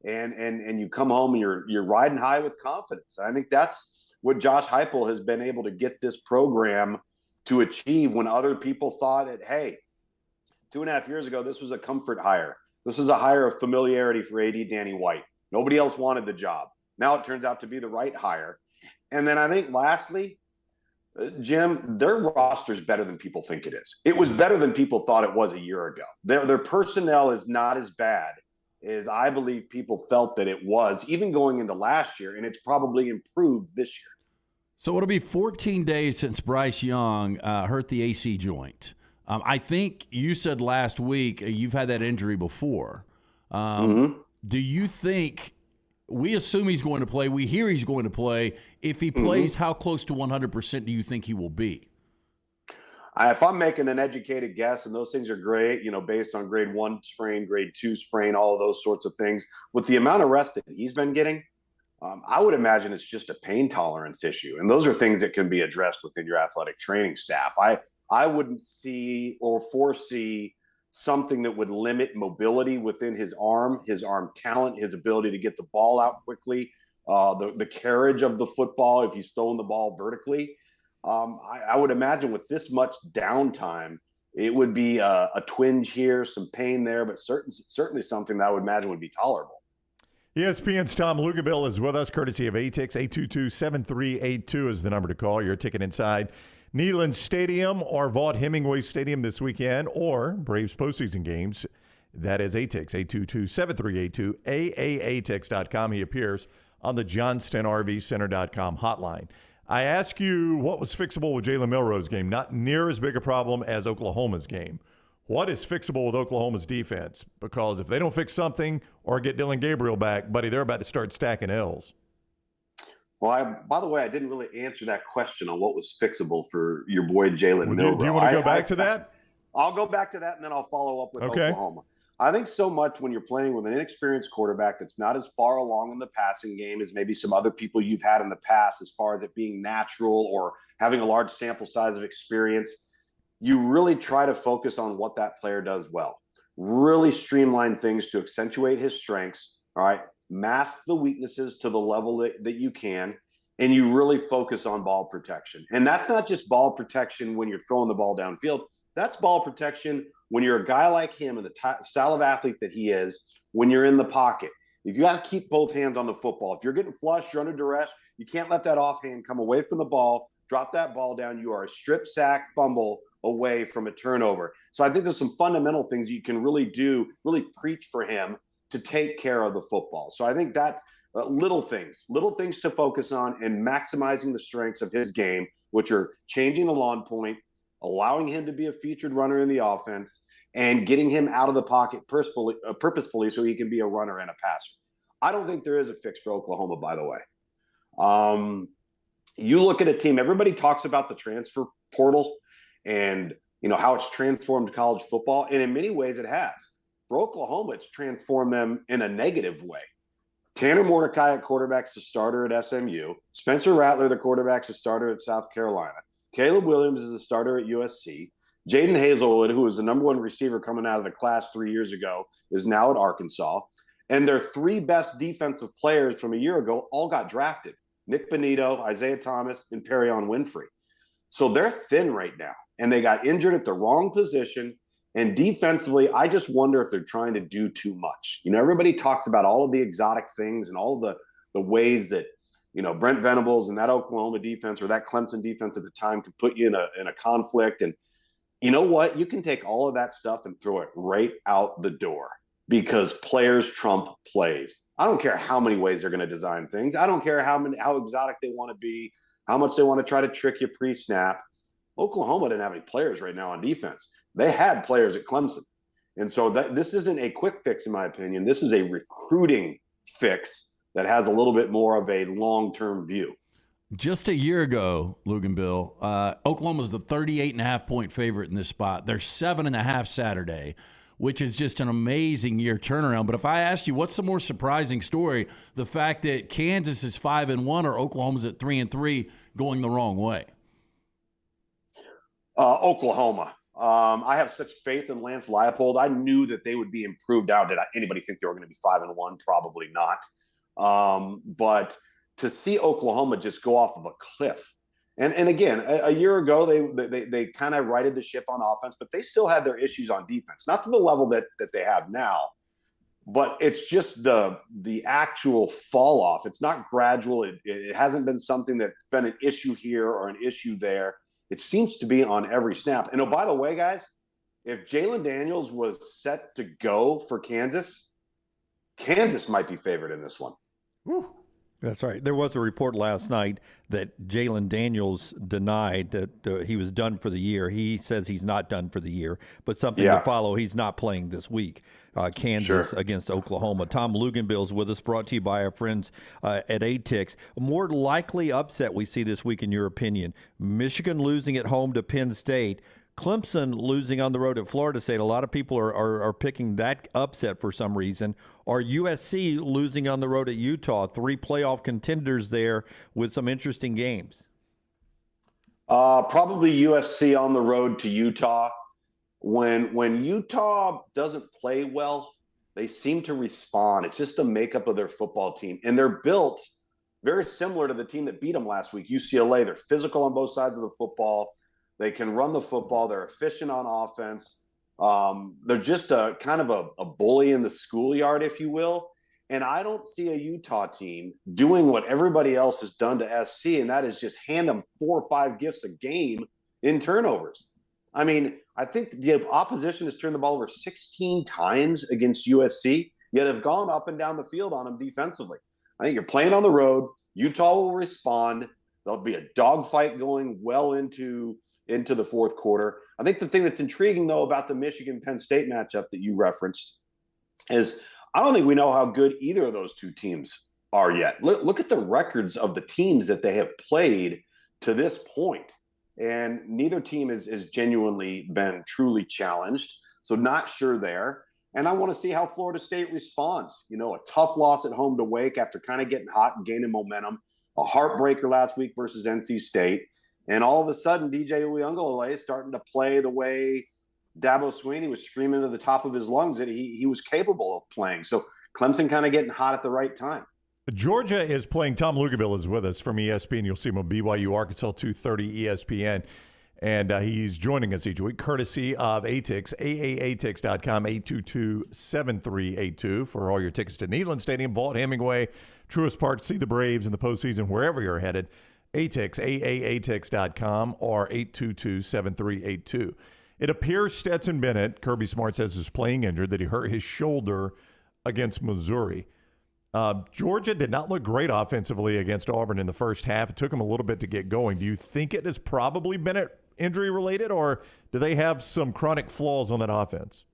and you come home and you're riding high with confidence. And I think that's what Josh Heupel has been able to get this program to achieve when other people thought that, hey, 2.5 years ago, this was a comfort hire. This was a hire of familiarity for AD Danny White. Nobody else wanted the job. Now it turns out to be the right hire. And then I think lastly, Jim, their roster is better than people think it is. It was better than people thought it was a year ago. Their personnel is not as bad as I believe people felt that it was, even going into last year, and it's probably improved this year. So it'll be 14 days since Bryce Young hurt the AC joint. I think you said last week you've had that injury before. Do you think – we assume he's going to play. We hear he's going to play. If he plays, how close to 100% do you think he will be? If I'm making an educated guess, and those things are great, based on grade 1 sprain, grade 2 sprain, all of those sorts of things, with the amount of rest that he's been getting, I would imagine it's just a pain tolerance issue. And those are things that can be addressed within your athletic training staff. I wouldn't see or foresee something that would limit mobility within his arm talent, his ability to get the ball out quickly, the carriage of the football if he's throwing the ball vertically. I would imagine with this much downtime, it would be a twinge here, some pain there, but certainly something that I would imagine would be tolerable. ESPN's Tom Luginbill is with us, courtesy of ATIX. 822-7382 is the number to call. Your ticket inside Neyland Stadium or Vaught Hemingway Stadium this weekend, or Braves postseason games. That is ATIX, 822-7382, AAATIX.com. He appears on the JohnstonRVCenter.com hotline. I ask you what was fixable with Jalen Milroe's game. Not near as big a problem as Oklahoma's game. What is fixable with Oklahoma's defense? Because if they don't fix something or get Dylan Gabriel back, buddy, they're about to start stacking L's. Well, by the way, I didn't really answer that question on what was fixable for your boy Jalen Milroe. Do you want to go back to that? I'll go back to that, and then I'll follow up with Oklahoma. I think so much when you're playing with an inexperienced quarterback that's not as far along in the passing game as maybe some other people you've had in the past, as far as it being natural or having a large sample size of experience, you really try to focus on what that player does well. Really streamline things to accentuate his strengths, all right? Mask the weaknesses to the level that you can, and you really focus on ball protection. And that's not just ball protection when you're throwing the ball downfield. That's ball protection when you're a guy like him and the style of athlete that he is, when you're in the pocket. You got to keep both hands on the football. If you're getting flushed, you're under duress, you can't let that offhand come away from the ball, drop that ball down. You are a strip sack fumble away from a turnover. So I think there's some fundamental things you can really do, really preach for him to take care of the football. So I think that's little things to focus on and maximizing the strengths of his game, which are changing the lawn point, allowing him to be a featured runner in the offense, and getting him out of the pocket purposefully so he can be a runner and a passer. I don't think there is a fix for Oklahoma, by the way. You look at a team, everybody talks about the transfer portal and how it's transformed college football, and in many ways it has. For Oklahoma, it's transformed them in a negative way. Tanner Mordecai at quarterback's the starter at SMU. Spencer Rattler, the quarterback's the starter at South Carolina. Caleb Williams is the starter at USC. Jaden Hazelwood, who was the number one receiver coming out of the class 3 years ago, is now at Arkansas. And their 3 best defensive players from a year ago all got drafted. Nick Benito, Isaiah Thomas, and Perrion Winfrey. So they're thin right now. And they got injured at the wrong position. And defensively, I just wonder if they're trying to do too much. You know, everybody talks about all of the exotic things and all of the ways that, you know, Brent Venables and that Oklahoma defense or that Clemson defense at the time could put you in a conflict. And you know what? You can take all of that stuff and throw it right out the door because players trump plays. I don't care how many ways they're going to design things. I don't care how exotic they want to be, how much they want to try to trick you pre-snap. Oklahoma didn't have any players right now on defense. They had players at Clemson. And so this isn't a quick fix, in my opinion. This is a recruiting fix that has a little bit more of a long-term view. Just a year ago, Luginbill, Oklahoma was the 38.5-point favorite in this spot. They're 7.5 Saturday, which is just an amazing year turnaround. But if I asked you, what's the more surprising story, the fact that Kansas is 5-1 or Oklahoma's at 3-3 going the wrong way? Oklahoma. I have such faith in Lance Leipold. I knew that they would be improved out. Did anybody think they were going to be 5-1? Probably not. But to see Oklahoma just go off of a cliff, and again, a year ago they kind of righted the ship on offense, but they still had their issues on defense, not to the level that they have now. But it's just the actual fall off. It's not gradual. It hasn't been something that's been an issue here or an issue there. It seems to be on every snap. And oh, by the way, guys, if Jalen Daniels was set to go for Kansas, Kansas might be favored in this one. Whew. That's right. There was a report last night that Jalen Daniels denied that he was done for the year. He says he's not done for the year, but something to follow. He's not playing this week. Kansas against Oklahoma. Tom Luginbill is with us, brought to you by our friends at Etiquette. A more likely upset we see this week, in your opinion? Michigan losing at home to Penn State. Clemson losing on the road at Florida State. A lot of people are picking that upset for some reason. Or USC losing on the road at Utah. 3 playoff contenders there with some interesting games. Probably USC on the road to Utah. When Utah doesn't play well, they seem to respond. It's just the makeup of their football team. And they're built very similar to the team that beat them last week, UCLA. They're physical on both sides of the football. They can run the football. They're efficient on offense. They're just a kind of a bully in the schoolyard, if you will. And I don't see a Utah team doing what everybody else has done to SC, and that is just hand them 4 or 5 gifts a game in turnovers. I mean, I think the opposition has turned the ball over 16 times against USC, yet have gone up and down the field on them defensively. I think you're playing on the road. Utah will respond. There'll be a dogfight going well into the fourth quarter. I think the thing that's intriguing, though, about the Michigan-Penn State matchup that you referenced is I don't think we know how good either of those two teams are yet. Look at the records of the teams that they have played to this point. And neither team has genuinely been truly challenged. So not sure there. And I want to see how Florida State responds. You know, a tough loss at home to Wake after kind of getting hot and gaining momentum. A heartbreaker last week versus NC State. And all of a sudden, DJ Uiagalelei is starting to play the way Dabo Swinney was screaming to the top of his lungs that he was capable of playing. So Clemson kind of getting hot at the right time. Georgia is playing. Tom Luginbill is with us from ESPN. You'll see him on BYU Arkansas 2:30 ESPN. And he's joining us each week, courtesy of Etiquette, AAAtix.com, 822-7382 for all your tickets to Neyland Stadium, Vaught Hemingway, Truist Park, see the Braves in the postseason, wherever you're headed. Etiquette, AAAtix.com, or 822-7382. It appears Stetson Bennett, Kirby Smart says, is playing injured, that he hurt his shoulder against Missouri. Georgia did not look great offensively against Auburn in the first half. It took them a little bit to get going. Do you think it is probably Bennett injury related, or do they have some chronic flaws on that offense?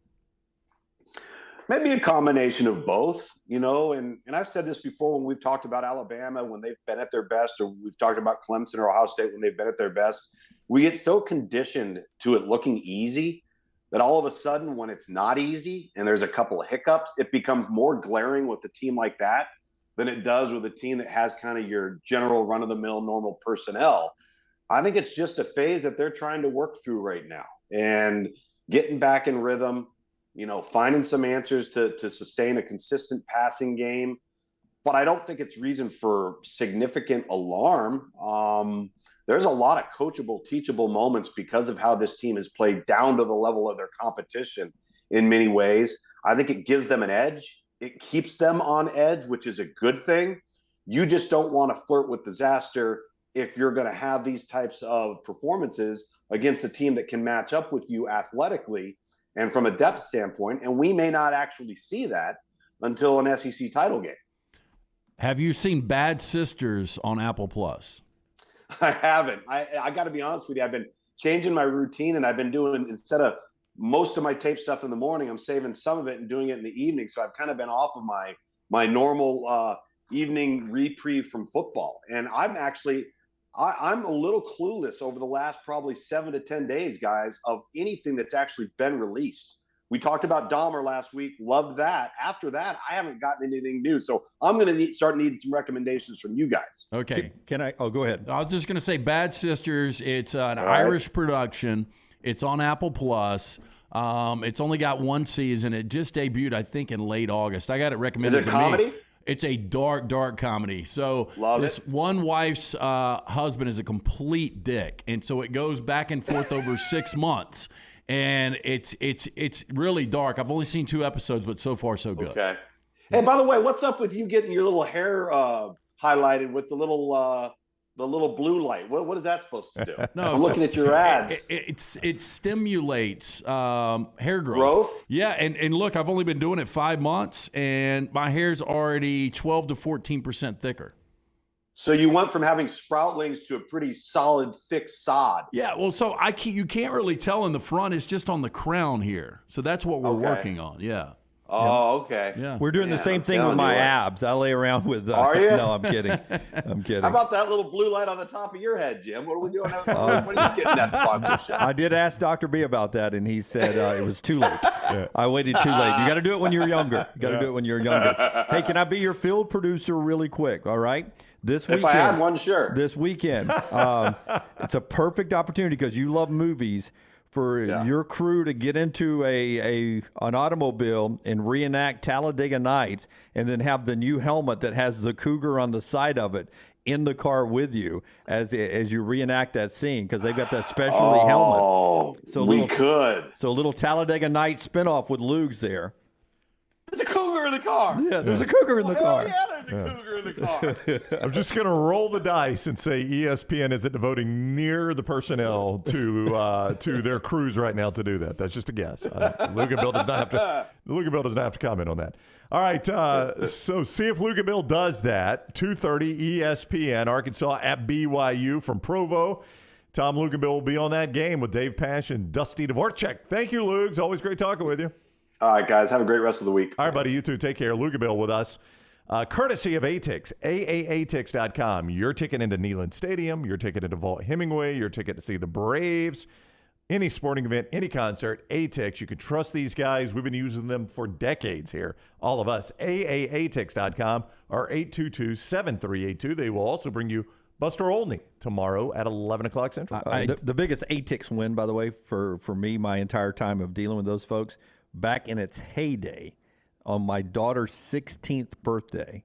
Maybe a combination of both, you know, and I've said this before when we've talked about Alabama when they've been at their best, or we've talked about Clemson or Ohio State when they've been at their best. We get so conditioned to it looking easy that all of a sudden when it's not easy and there's a couple of hiccups, it becomes more glaring with a team like that than it does with a team that has kind of your general run-of-the-mill normal personnel. I think it's just a phase that they're trying to work through right now and getting back in rhythm, finding some answers to sustain a consistent passing game. But I don't think it's reason for significant alarm. There's a lot of coachable, teachable moments because of how this team has played down to the level of their competition in many ways. I think it gives them an edge. It keeps them on edge, which is a good thing. You just don't want to flirt with disaster if you're going to have these types of performances against a team that can match up with you athletically and from a depth standpoint. And we may not actually see that until an SEC title game. Have you seen Bad Sisters on Apple Plus? I haven't. I got to be honest with you. I've been changing my routine, and I've been doing, instead of most of my tape stuff in the morning, I'm saving some of it and doing it in the evening. So I've kind of been off of my normal evening reprieve from football. And I'm a little clueless over the last probably 7 to 10 days, guys, of anything that's actually been released. We talked about Dahmer last week. Loved that. After that, I haven't gotten anything new. So I'm going to start needing some recommendations from you guys. Okay. Can I? Oh, go ahead. I was just going to say Bad Sisters. It's an Irish production. It's on Apple Plus. It's only got one season. It just debuted, I think, in late August. I got it recommended. Is it comedy? Me. It's a dark comedy. So one wife's husband is a complete dick, and so it goes back and forth over 6 months. And it's really dark. I've only seen 2 episodes, but so far so good. Okay. Hey, by the way, what's up with you getting your little hair highlighted with the little blue light? What is that supposed to do? No, I'm looking at your ads. It stimulates hair growth. Yeah, and look, I've only been doing it 5 months, and my hair's already 12 to 14% thicker. So you went from having sproutlings to a pretty solid, thick sod. Yeah, well, so you can't really tell in the front. It's just on the crown here. So that's what we're working on. Yeah. Oh, okay. Yeah. We're doing the same thing with my abs. I lay around with. Are you? No, I'm kidding. I'm kidding. How about that little blue light on the top of your head, Jim? What are we doing? When are you getting that sponsorship? I did ask Dr. B about that, and he said it was too late. I waited too late. You got to do it when you're younger. You got to do it when you're younger. Hey, can I be your field producer really quick? All right. This weekend, if I had one, sure. This weekend, it's a perfect opportunity because you love movies for your crew to get into an automobile and reenact Talladega Nights, and then have the new helmet that has the cougar on the side of it in the car with you as you reenact that scene, because they've got that specialty helmet. So a little Talladega Nights spinoff with Lugs there. There's a cougar in the car. Yeah, there's a cougar in the car. Yeah, there's a cougar in the car. I'm just going to roll the dice and say ESPN isn't devoting near the personnel to their crews right now to do that. That's just a guess. Luginbill does not have to comment on that. All right, so see if Luginbill does that. 2:30 ESPN, Arkansas at BYU from Provo. Tom Luginbill will be on that game with Dave Pash and Dusty Dvorak. Thank you, Lugs. Always great talking with you. All right, guys. Have a great rest of the week. All right, buddy. You too. Take care. Luginbill with us. Courtesy of ATIX, AAATix.com. Your ticket into Neyland Stadium, your ticket into Vaught Hemingway, your ticket to see the Braves, any sporting event, any concert, ATIX. You can trust these guys. We've been using them for decades here, all of us. AAATix.com or 822-7382. They will also bring you Buster Olney tomorrow at 11 o'clock Central. The biggest ATIX win, by the way, for me, my entire time of dealing with those folks, back in its heyday, on my daughter's 16th birthday,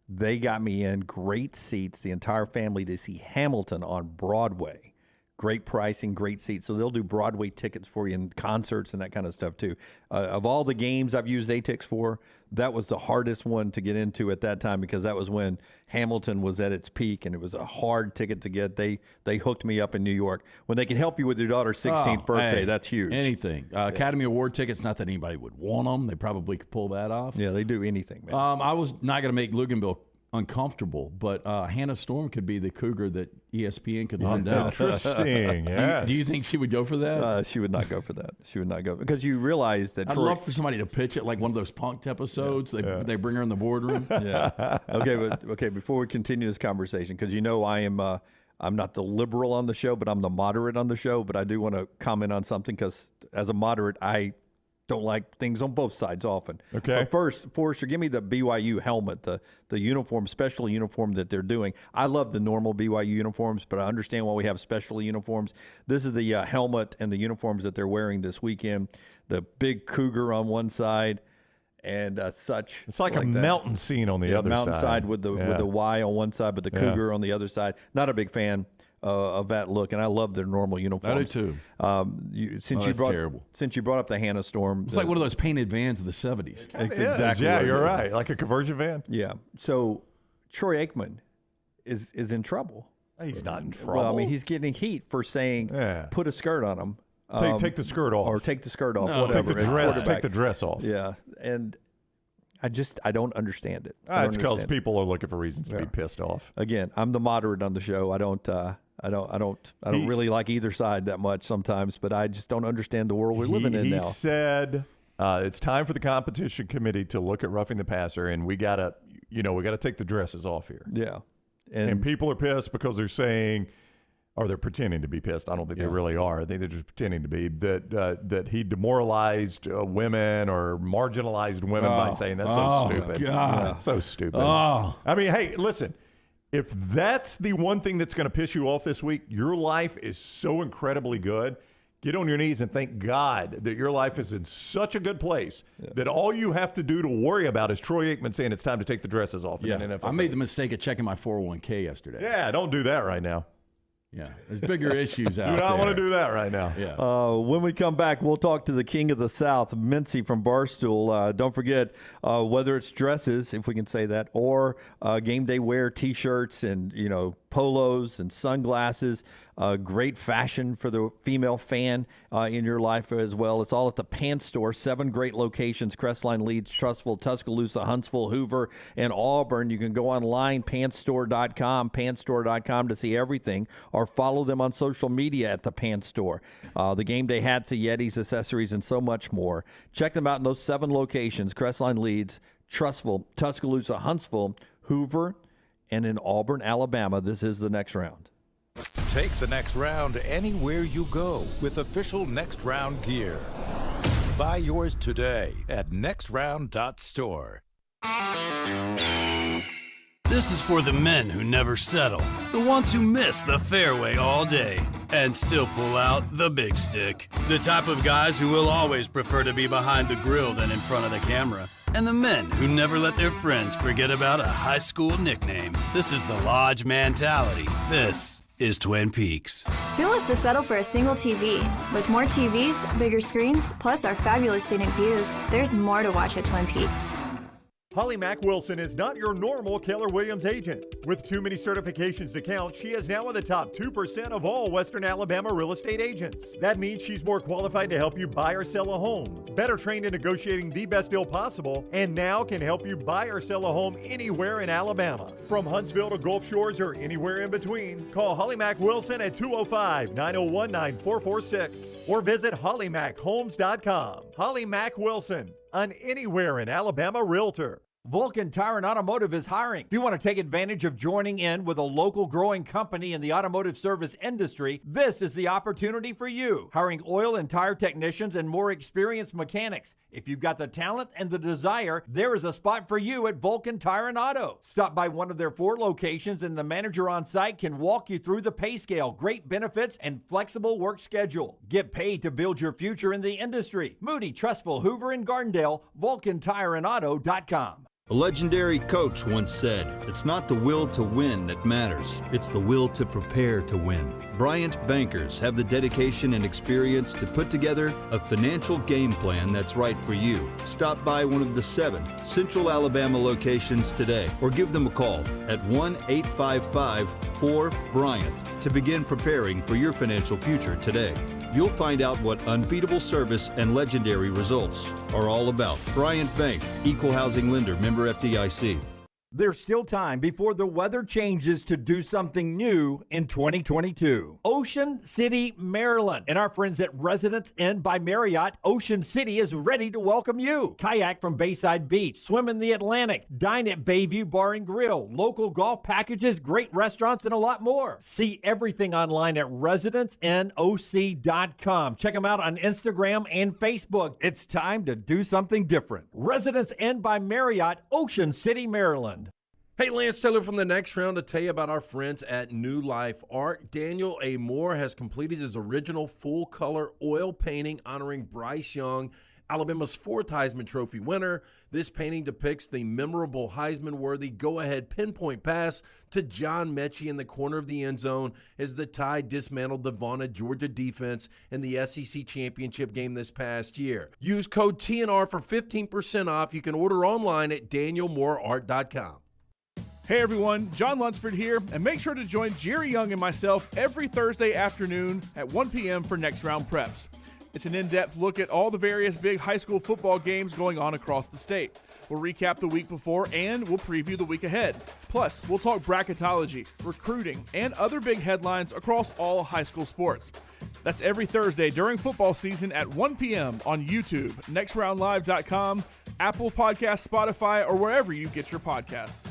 they got me in great seats, the entire family, to see Hamilton on Broadway. Great pricing, great seats. So they'll do Broadway tickets for you and concerts and that kind of stuff too. Of all the games I've used ATIX for, that was the hardest one to get into at that time, because that was when Hamilton was at its peak and it was a hard ticket to get. They hooked me up in New York. When they can help you with your daughter's 16th birthday, that's huge. Anything. Academy Award tickets, not that anybody would want them. They probably could pull that off. Yeah, they do anything, man. I was not going to make Luginbill uncomfortable, but Hannah Storm could be the cougar that ESPN could hunt down. Interesting. Yeah. Do you think she would go for that? She would not go for that. She would not go, because you realize that I'd love for somebody to pitch it like one of those Punked episodes. They bring her in the boardroom. Yeah. Okay, before we continue this conversation, because I am I'm not the liberal on the show, but I'm the moderate on the show. But I do want to comment on something because as a moderate, I don't like things on both sides often. Okay. But first, Forrester, give me the BYU helmet, the uniform, special uniform that they're doing. I love the normal BYU uniforms, but I understand why we have special uniforms. This is the helmet and the uniforms that they're wearing this weekend. The big cougar on one side and such. It's like a mountain scene on the other mountain side. with the Y on one side, but the cougar on the other side. Not a big fan of that look, and I love their normal uniforms. I do too. Since you brought up the Hannah Storm, it's like one of those painted vans of the 70s. Exactly. Yeah, you're right. Like a conversion van. Yeah. So Troy Aikman is in trouble. He's not in trouble. Well, I mean, he's getting heat for saying put a skirt on him. Take the skirt off. Or take the skirt off. No, whatever. take the dress off. Yeah. And I don't understand it. It's because people are looking for reasons to be pissed off. Again, I'm the moderate on the show. I don't really like either side that much sometimes, but I just don't understand the world we're living in now. He said it's time for the competition committee to look at roughing the passer, and we gotta take the dresses off here. Yeah, and people are pissed because they're saying, or they're pretending to be pissed. I don't think they really are. I think they're just pretending to be that he demoralized women or marginalized women by saying that's so stupid. God. So stupid. Oh. I mean, hey, listen. If that's the one thing that's going to piss you off this week, your life is so incredibly good. Get on your knees and thank God that your life is in such a good place that all you have to do to worry about is Troy Aikman saying it's time to take the dresses off. Yeah, I made the mistake of checking my 401k yesterday. Yeah, don't do that right now. Yeah, there's bigger issues out there. You don't want to do that right now. Yeah. When we come back, we'll talk to the king of the South, Mintzy from Barstool. Don't forget, whether it's dresses, if we can say that, or game day wear, T-shirts, and polos and sunglasses. Great fashion for the female fan in your life as well. It's all at the Pants Store. 7 great locations: Crestline, Leeds, Trussville, Tuscaloosa, Huntsville, Hoover, and Auburn. You can go online, pantstore.com to see everything, or follow them on social media at the Pants Store. The game day hats, the Yetis, accessories, and so much more. Check them out in those 7 locations: Crestline, Leeds, Trussville, Tuscaloosa, Huntsville, Hoover, and in Auburn, Alabama. This is the next round. Take the next round anywhere you go with official Next Round gear. Buy yours today at nextround.store. This is for the men who never settle, the ones who miss the fairway all day and still pull out the big stick, the type of guys who will always prefer to be behind the grill than in front of the camera, and the men who never let their friends forget about a high school nickname. This is the Lodge mentality. This is Twin Peaks. Who wants to settle for a single TV? With more TVs, bigger screens, plus our fabulous scenic views, there's more to watch at Twin Peaks. Holly Mack Wilson is not your normal Keller Williams agent. With too many certifications to count, she is now in the top 2% of all Western Alabama real estate agents. That means she's more qualified to help you buy or sell a home, better trained in negotiating the best deal possible, and now can help you buy or sell a home anywhere in Alabama. From Huntsville to Gulf Shores or anywhere in between, call Holly Mack Wilson at 205-901-9446 or visit hollymachomes.com. Holly Mack Wilson, an anywhere in Alabama realtor. Vulcan Tire and Automotive is hiring. If you want to take advantage of joining in with a local growing company in the automotive service industry, this is the opportunity for you. Hiring oil and tire technicians and more experienced mechanics. If you've got the talent and the desire, there is a spot for you at Vulcan Tire and Auto. Stop by one of their 4 locations and the manager on site can walk you through the pay scale, great benefits, and flexible work schedule. Get paid to build your future in the industry. Moody, Trussville, Hoover, and Gardendale, VulcanTireandAuto.com. A legendary coach once said, "It's not the will to win that matters, it's the will to prepare to win." Bryant bankers have the dedication and experience to put together a financial game plan that's right for you. Stop by one of the 7 Central Alabama locations today or give them a call at 1-855-4-BRYANT to begin preparing for your financial future today. You'll find out what unbeatable service and legendary results are all about. Bryant Bank, Equal Housing Lender, member FDIC. There's still time before the weather changes to do something new in 2022. Ocean City, Maryland, and our friends at Residence Inn by Marriott, Ocean City is ready to welcome you. Kayak from Bayside Beach, swim in the Atlantic, dine at Bayview Bar and Grill, local golf packages, great restaurants, and a lot more. See everything online at residencenoc.com. Check them out on Instagram and Facebook. It's time to do something different. Residence Inn by Marriott, Ocean City, Maryland. Hey, Lance Taylor from the Next Round to tell you about our friends at New Life Art. Daniel A. Moore has completed his original full-color oil painting honoring Bryce Young, Alabama's 4th Heisman Trophy winner. This painting depicts the memorable Heisman-worthy go-ahead pinpoint pass to John Mechie in the corner of the end zone as the Tide dismantled the vaunted Georgia defense in the SEC championship game this past year. Use code TNR for 15% off. You can order online at danielmooreart.com. Hey everyone, John Lunsford here, and make sure to join Jerry Young and myself every Thursday afternoon at 1 p.m. for Next Round Preps. It's an in-depth look at all the various big high school football games going on across the state. We'll recap the week before and we'll preview the week ahead. Plus, we'll talk bracketology, recruiting, and other big headlines across all high school sports. That's every Thursday during football season at 1 p.m. on YouTube, nextroundlive.com, Apple Podcasts, Spotify, or wherever you get your podcasts.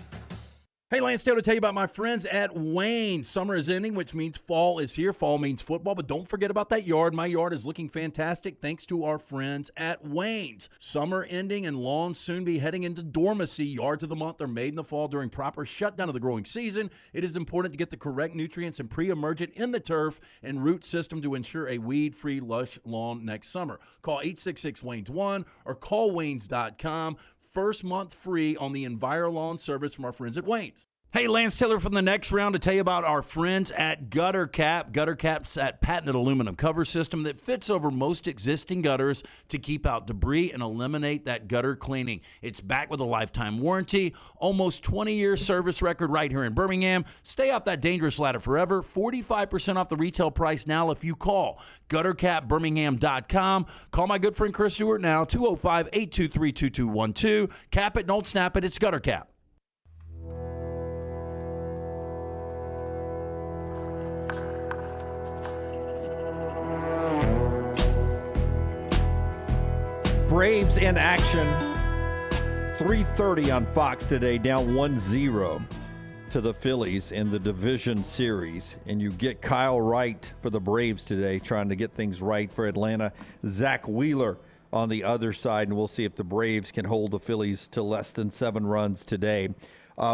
Hey, Lance Taylor to tell you about my friends at Wayne. Summer is ending, which means fall is here. Fall means football, but don't forget about that yard. My yard is looking fantastic thanks to our friends at Wayne's. Summer ending and lawns soon be heading into dormancy. Yards of the month are made in the fall during proper shutdown of the growing season. It is important to get the correct nutrients and pre-emergent in the turf and root system to ensure a weed-free, lush lawn next summer. Call 866-WAYNES1 or call Waynes.com. First month free on the EnviroLawn service from our friends at Wayne's. Hey, Lance Taylor from the Next Round to tell you about our friends at Gutter Cap. Gutter Cap's that patented aluminum cover system that fits over most existing gutters to keep out debris and eliminate that gutter cleaning. It's backed with a lifetime warranty, almost 20-year service record right here in Birmingham. Stay off that dangerous ladder forever. 45% off the retail price now if you call guttercapbirmingham.com. Call my good friend Chris Stewart now, 205-823-2212. Cap it, don't snap it. It's Gutter Cap. Braves in action. 3:30 on Fox today, down 1-0 to the Phillies in the division series. And you get Kyle Wright for the Braves today, trying to get things right for Atlanta. Zach Wheeler on the other side, and we'll see if the Braves can hold the Phillies to less than 7 runs today.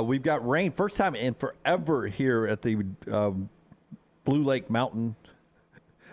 We've got rain, first time in forever here at the Blue Lake Mountain.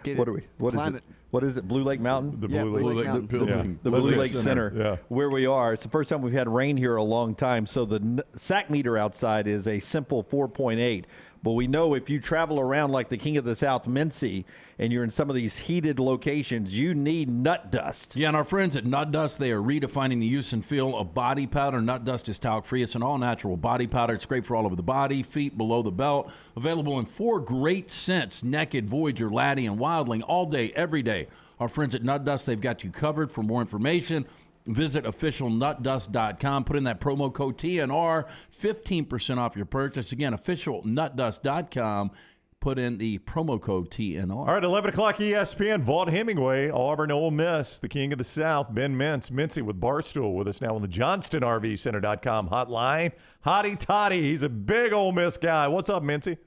What is it? What is it? Blue Lake Mountain? The Blue Lake Blue Lake Center, where we are. It's the first time we've had rain here a long time. So the SAC meter outside is a simple 4.8. But we know if you travel around like the King of the South, Mintzy, and you're in some of these heated locations, you need nut dust. Yeah, and our friends at Nut Dust, they are redefining the use and feel of body powder. Nut Dust is talc-free. It's an all-natural body powder. It's great for all over the body, feet, below the belt. Available in 4 great scents: Naked, Voyager, Laddie, and Wildling, all day, every day. Our friends at Nut Dust, they've got you covered. For more information, visit officialnutdust.com. Put in that promo code TNR, 15% off your purchase. Again, officialnutdust.com. Put in the promo code TNR. All right, 11 o'clock ESPN, Vaught Hemingway, Auburn, Ole Miss, the King of the South, Ben Mintz, Mintzy with Barstool with us now on the Johnston RV Center.com hotline. Hottie Toddy, he's a big Ole Miss guy. What's up, Mintzy?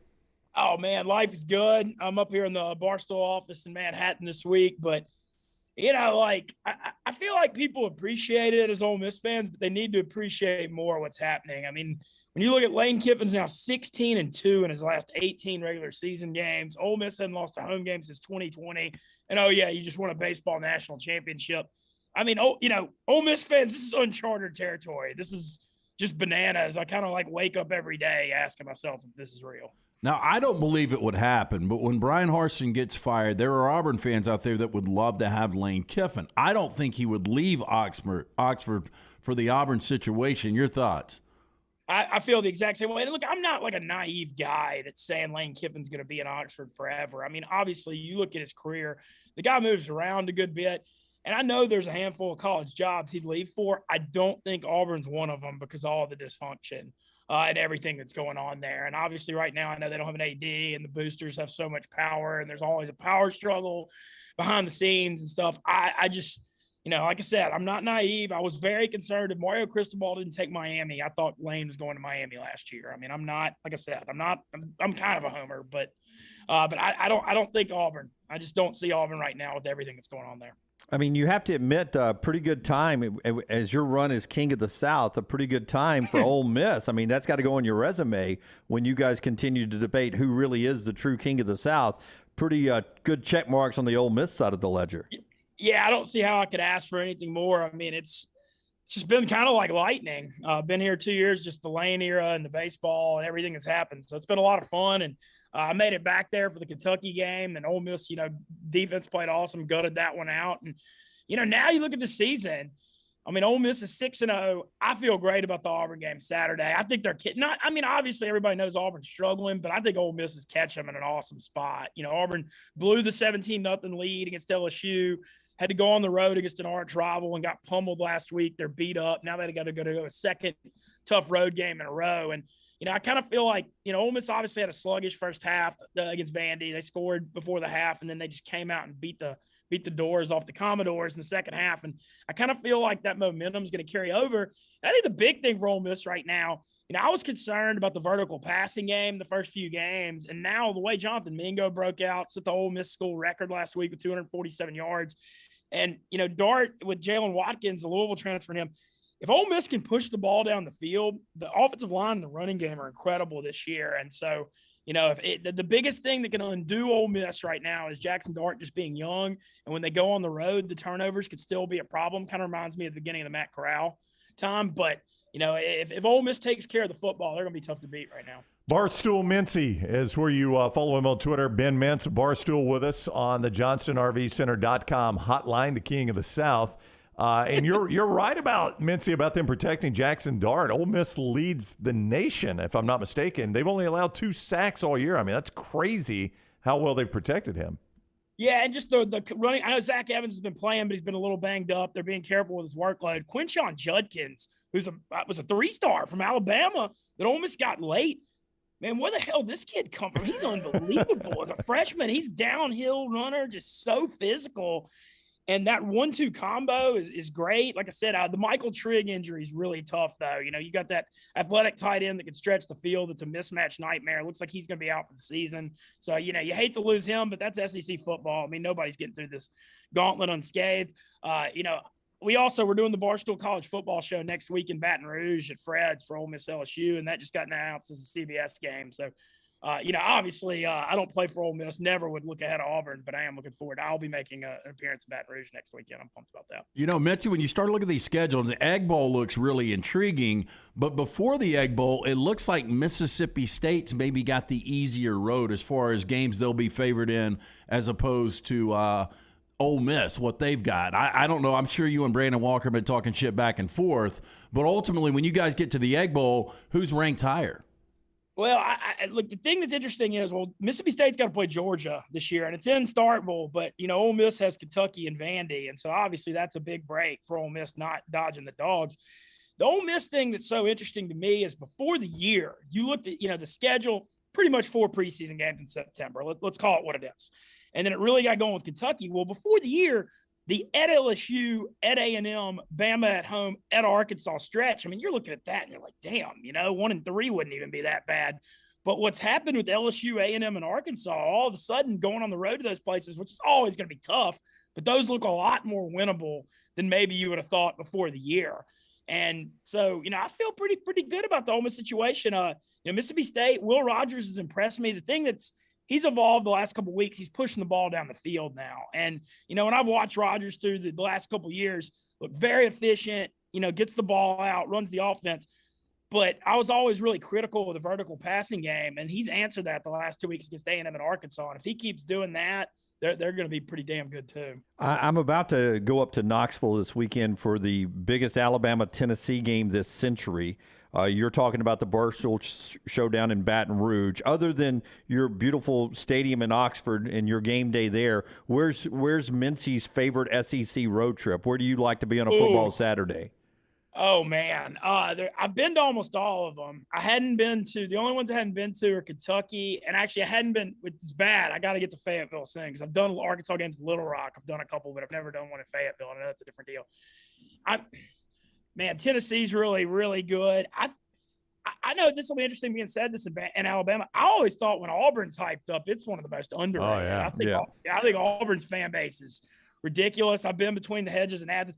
Oh, man, life is good. I'm up here in the Barstool office in Manhattan this week, but you know, like, I feel like people appreciate it as Ole Miss fans, but they need to appreciate more what's happening. I mean, when you look at Lane Kiffin's now 16-2 in his last 18 regular season games. Ole Miss hadn't lost a home game since 2020. And, oh, yeah, you just won a baseball national championship. I mean, Ole Miss fans, this is uncharted territory. This is just bananas. I kind of, like, wake up every day asking myself if this is real. Now, I don't believe it would happen, but when Brian Harsin gets fired, there are Auburn fans out there that would love to have Lane Kiffin. I don't think he would leave Oxford for the Auburn situation. Your thoughts? I feel the exact same way. And look, I'm not like a naive guy that's saying Lane Kiffin's going to be in Oxford forever. I mean, obviously, you look at his career, the guy moves around a good bit. And I know there's a handful of college jobs he'd leave for. I don't think Auburn's one of them because of all the dysfunction. and everything that's going on there. And obviously right now I know they don't have an AD and the boosters have so much power and there's always a power struggle behind the scenes and stuff. I just, like I said, I'm not naive. I was very concerned if Mario Cristobal didn't take Miami. I thought Lane was going to Miami last year. I mean, I'm not, like I said, I'm kind of a homer, but I don't think Auburn. I just don't see Auburn right now with everything that's going on there. I mean, you have to admit, a pretty good time as your run as King of the South, a pretty good time for Ole Miss. I mean, that's got to go on your resume when you guys continue to debate who really is the true King of the South. Pretty good check marks on the Ole Miss side of the ledger. Yeah, I don't see how I could ask for anything more. I mean, it's just been kind of like lightning. Been here 2 years, just the Lane era and the baseball and everything that's happened. So it's been a lot of fun. And I made it back there for the Kentucky game, and Ole Miss, defense played awesome, gutted that one out. And, now you look at the season. I mean, Ole Miss is 6-0. I feel great about the Auburn game Saturday. I think they're obviously everybody knows Auburn's struggling, but I think Ole Miss is catching them in an awesome spot. Auburn blew the 17-0 lead against LSU, had to go on the road against an arch rival and got pummeled last week. They're beat up. Now they got to go to a second tough road game in a row. And, I kind of feel like, Ole Miss obviously had a sluggish first half against Vandy. They scored before the half, and then they just came out and beat the doors off the Commodores in the second half. And I kind of feel like that momentum is going to carry over. And I think the big thing for Ole Miss right now, I was concerned about the vertical passing game the first few games. And now the way Jonathan Mingo broke out, set the Ole Miss school record last week with 247 yards. And, Dart with Jalen Watkins, the Louisville transfer, him. If Ole Miss can push the ball down the field, the offensive line and the running game are incredible this year. And so, the biggest thing that can undo Ole Miss right now is Jackson Dart just being young. And when they go on the road, the turnovers could still be a problem. Kind of reminds me of the beginning of the Matt Corral time. But, if Ole Miss takes care of the football, they're going to be tough to beat right now. Barstool Mintzy is where you follow him on Twitter. Ben Mintz, Barstool with us on the JohnstonRVCenter.com hotline, the King of the South. And you're right about Mintzy about them protecting Jackson Dart. Ole Miss leads the nation, if I'm not mistaken. They've only allowed 2 sacks all year. I mean, that's crazy how well they've protected him. Yeah, and just the running. I know Zach Evans has been playing, but he's been a little banged up. They're being careful with his workload. Quinshon Judkins, was a 3-star from Alabama that Ole Miss got late. Man, where the hell did this kid come from? He's unbelievable. As a freshman, he's downhill runner, just so physical. And that 1-2 combo is great. Like I said, the Michael Trigg injury is really tough, though. You got that athletic tight end that can stretch the field. It's a mismatch nightmare. It looks like he's going to be out for the season. So, you hate to lose him, but that's SEC football. I mean, nobody's getting through this gauntlet unscathed. We're doing the Barstool College football show next week in Baton Rouge at Fred's for Ole Miss LSU, and that just got announced as a CBS game. So, obviously, I don't play for Ole Miss, never would look ahead of Auburn, but I am looking forward. I'll be making an appearance in Baton Rouge next weekend. I'm pumped about that. Mintzy, when you start looking at these schedules, the Egg Bowl looks really intriguing, but before the Egg Bowl, it looks like Mississippi State's maybe got the easier road as far as games they'll be favored in as opposed to Ole Miss, what they've got. I don't know. I'm sure you and Brandon Walker have been talking shit back and forth, but ultimately, when you guys get to the Egg Bowl, who's ranked higher? Well, look, the thing that's interesting is, Mississippi State's got to play Georgia this year, and it's in Starkville, but, Ole Miss has Kentucky and Vandy, and so obviously that's a big break for Ole Miss not dodging the dogs. The Ole Miss thing that's so interesting to me is before the year, you looked at, the schedule, pretty much 4 preseason games in September. Let's call it what it is. And then it really got going with Kentucky. Well, before the year, the at LSU, at A&M, Bama at home, at Arkansas stretch, I mean, you're looking at that and you're like, damn, 1-3 wouldn't even be that bad. But what's happened with LSU, A&M, and Arkansas, all of a sudden going on the road to those places, which is always going to be tough, but those look a lot more winnable than maybe you would have thought before the year. And so, I feel pretty good about the Ole Miss situation. Mississippi State, Will Rogers has impressed me. The thing he's evolved the last couple of weeks. He's pushing the ball down the field now. And, when I've watched Rogers through the last couple of years, look very efficient, gets the ball out, runs the offense. But I was always really critical of the vertical passing game, and he's answered that the last 2 weeks against A&M and Arkansas. And if he keeps doing that, they're going to be pretty damn good too. I'm about to go up to Knoxville this weekend for the biggest Alabama-Tennessee game this century. You're talking about the Barstool Showdown in Baton Rouge. Other than your beautiful stadium in Oxford and your game day there, where's Mintzy's favorite SEC road trip? Where do you like to be on a football Saturday? Oh man, I've been to almost all of them. The only ones I hadn't been to are Kentucky, and actually I hadn't been. It's bad. I got to get to Fayetteville soon because I've done Arkansas games in Little Rock. I've done a couple, but I've never done one in Fayetteville. I know that's a different deal. Tennessee's really, really good. I know this will be interesting being said this in Alabama. I always thought when Auburn's hyped up, it's one of the most underrated. Oh, yeah. I think Auburn's fan base is ridiculous. I've been between the hedges and had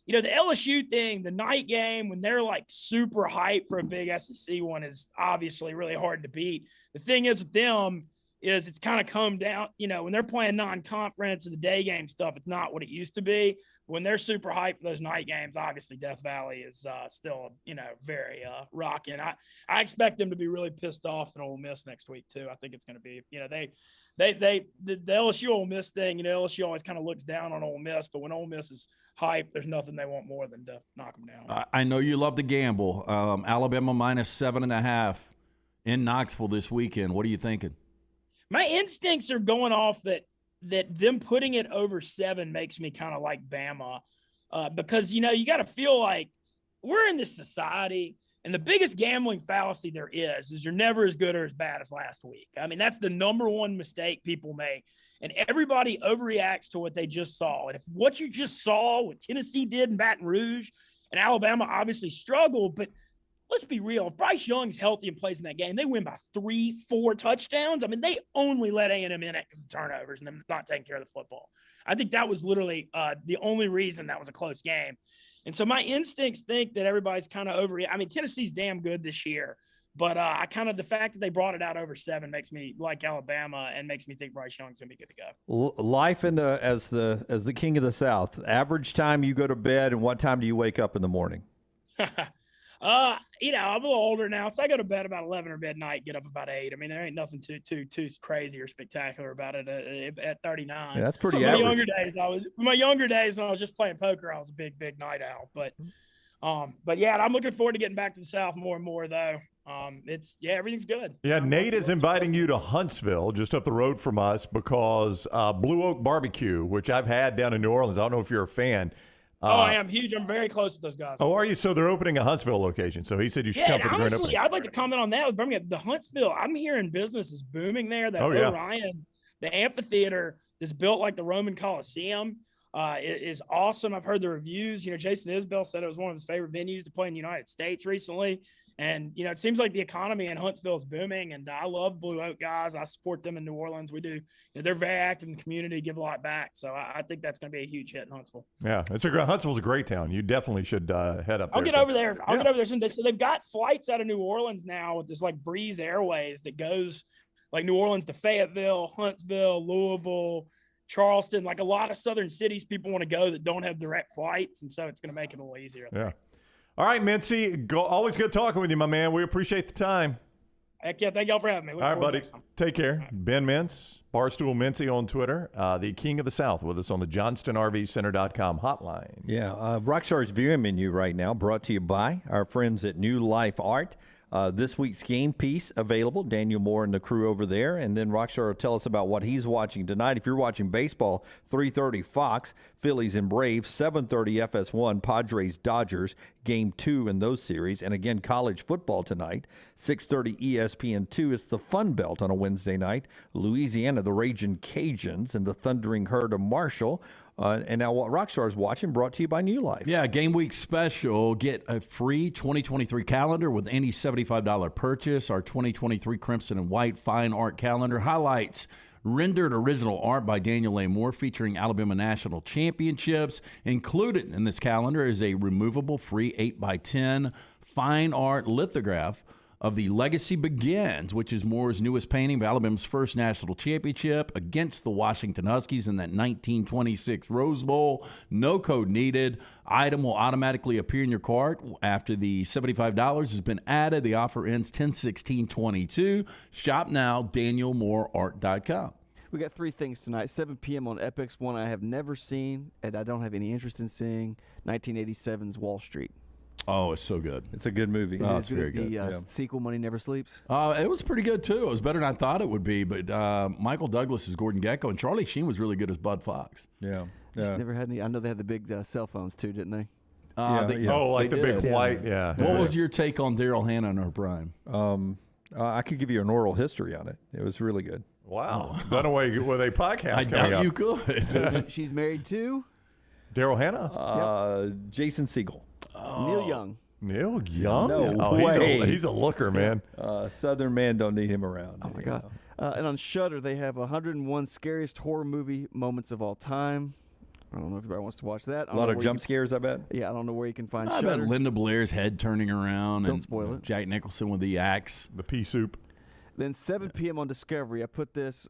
the LSU thing, the night game, when they're like super hyped for a big SEC one is obviously really hard to beat. The thing is with them is it's kind of come down, when they're playing non-conference and the day game stuff, it's not what it used to be. When they're super hyped for those night games, obviously Death Valley is still, very rocking. I expect them to be really pissed off in Ole Miss next week too. I think it's going to be, the LSU Ole Miss thing, LSU always kind of looks down on Ole Miss, but when Ole Miss is hyped, there's nothing they want more than to knock them down. I know you love to gamble. Alabama -7.5 in Knoxville this weekend. What are you thinking? My instincts are going off that them putting it over 7 makes me kind of like Bama because, you got to feel like we're in this society, and the biggest gambling fallacy there is you're never as good or as bad as last week. I mean, that's the number one mistake people make, and everybody overreacts to what they just saw. And if what you just saw, what Tennessee did in Baton Rouge, and Alabama obviously struggled, but let's be real. If Bryce Young's healthy and plays in that game, they win by 3-4 touchdowns. I mean, they only let A&M in it because of turnovers and them not taking care of the football. I think that was literally the only reason that was a close game. And so my instincts think that everybody's kind of Tennessee's damn good this year, but the fact that they brought it out over 7 makes me like Alabama and makes me think Bryce Young's gonna be good to go. Life as the king of the South. Average time you go to bed, and what time do you wake up in the morning? I'm a little older now, so I go to bed about 11 or midnight, get up about 8. I mean, there ain't nothing too crazy or spectacular about it at 39. Yeah, that's pretty average. My younger days when I was just playing poker, I was a big night owl. But yeah, I'm looking forward to getting back to the South more and more though. Everything's good. Yeah, Nate is inviting you to Huntsville, just up the road from us, because Blue Oak Barbecue, which I've had down in New Orleans. I don't know if you're a fan. I am huge. I'm very close to those guys. Oh, are you? So they're opening a Huntsville location. So he said you should come for the grand opening. I'd like to comment on that with Birmingham. The Huntsville, I'm hearing business is booming there. That Orion, the amphitheater that's built like the Roman Coliseum is awesome. I've heard the reviews. Jason Isbell said it was one of his favorite venues to play in the United States recently. And, it seems like the economy in Huntsville is booming, and I love Blue Oak guys. I support them in New Orleans. We do. They're very active in the community, give a lot back. So I think that's going to be a huge hit in Huntsville. Yeah, Huntsville's a great town. You definitely should head up there. I'll get over there. I'll get over there soon. So they've got flights out of New Orleans now with this like Breeze Airways that goes like New Orleans to Fayetteville, Huntsville, Louisville, Charleston, like a lot of southern cities people want to go that don't have direct flights. And so it's going to make it a little easier. Yeah. All right, Mintzy, always good talking with you, my man. We appreciate the time. Heck yeah, thank y'all for having me. All right, buddy. Take care. Right. Ben Mintz, Barstool Mintzy on Twitter, the King of the South, with us on the JohnstonRVCenter.com hotline. Yeah, Rockstar's viewing menu right now, brought to you by our friends at New Life Art. This week's game piece available, Daniel Moore and the crew over there. And then Rockstar will tell us about what he's watching tonight. If you're watching baseball, 3:30 Fox, Phillies and Braves, 7:30 FS1, Padres, Dodgers, Game 2 in those series. And again, college football tonight, 6:30 ESPN2. It's the Fun Belt on a Wednesday night. Louisiana, the Ragin' Cajuns and the Thundering Herd of Marshall. And now what Rockstar is watching, brought to you by New Life. Yeah, Game Week special. Get a free 2023 calendar with any $75 purchase. Our 2023 Crimson and White Fine Art Calendar highlights rendered original art by Daniel A. Moore featuring Alabama National Championships. Included in this calendar is a removable free 8x10 fine art lithograph of The Legacy Begins, which is Moore's newest painting of Alabama's first national championship against the Washington Huskies in that 1926 Rose Bowl. No code needed. Item will automatically appear in your cart after the $75 has been added. The offer ends 10/16/22. Shop now, DanielMooreArt.com. We got 3 things tonight. 7 p.m. on Epix. One I have never seen, and I don't have any interest in seeing, 1987's Wall Street. Oh, it's so good. It's a good movie. Oh, it's very good. The sequel, Money Never Sleeps? It was pretty good, too. It was better than I thought it would be. But Michael Douglas is Gordon Gekko, and Charlie Sheen was really good as Bud Fox. Yeah. Just never had any. I know they had the big cell phones, too, didn't they? Like the big white. Yeah. What was your take on Daryl Hannah in her prime? I could give you an oral history on it. It was really good. Wow. Done away with a podcast. I doubt you could. She's married to Daryl Hannah. Jason Segel. Neil Young. Neil Young? No way. He's a looker, man. Southern man don't need him around. Oh my God. And on Shudder, they have 101 scariest horror movie moments of all time. I don't know if anybody wants to watch that. A lot of jump scares, I bet. Yeah, I don't know where you can find I Shudder. bet Linda Blair's head turning around. Don't and spoil it. Jack Nicholson with the axe. The pea soup. Then 7 p.m. on Discovery, I put this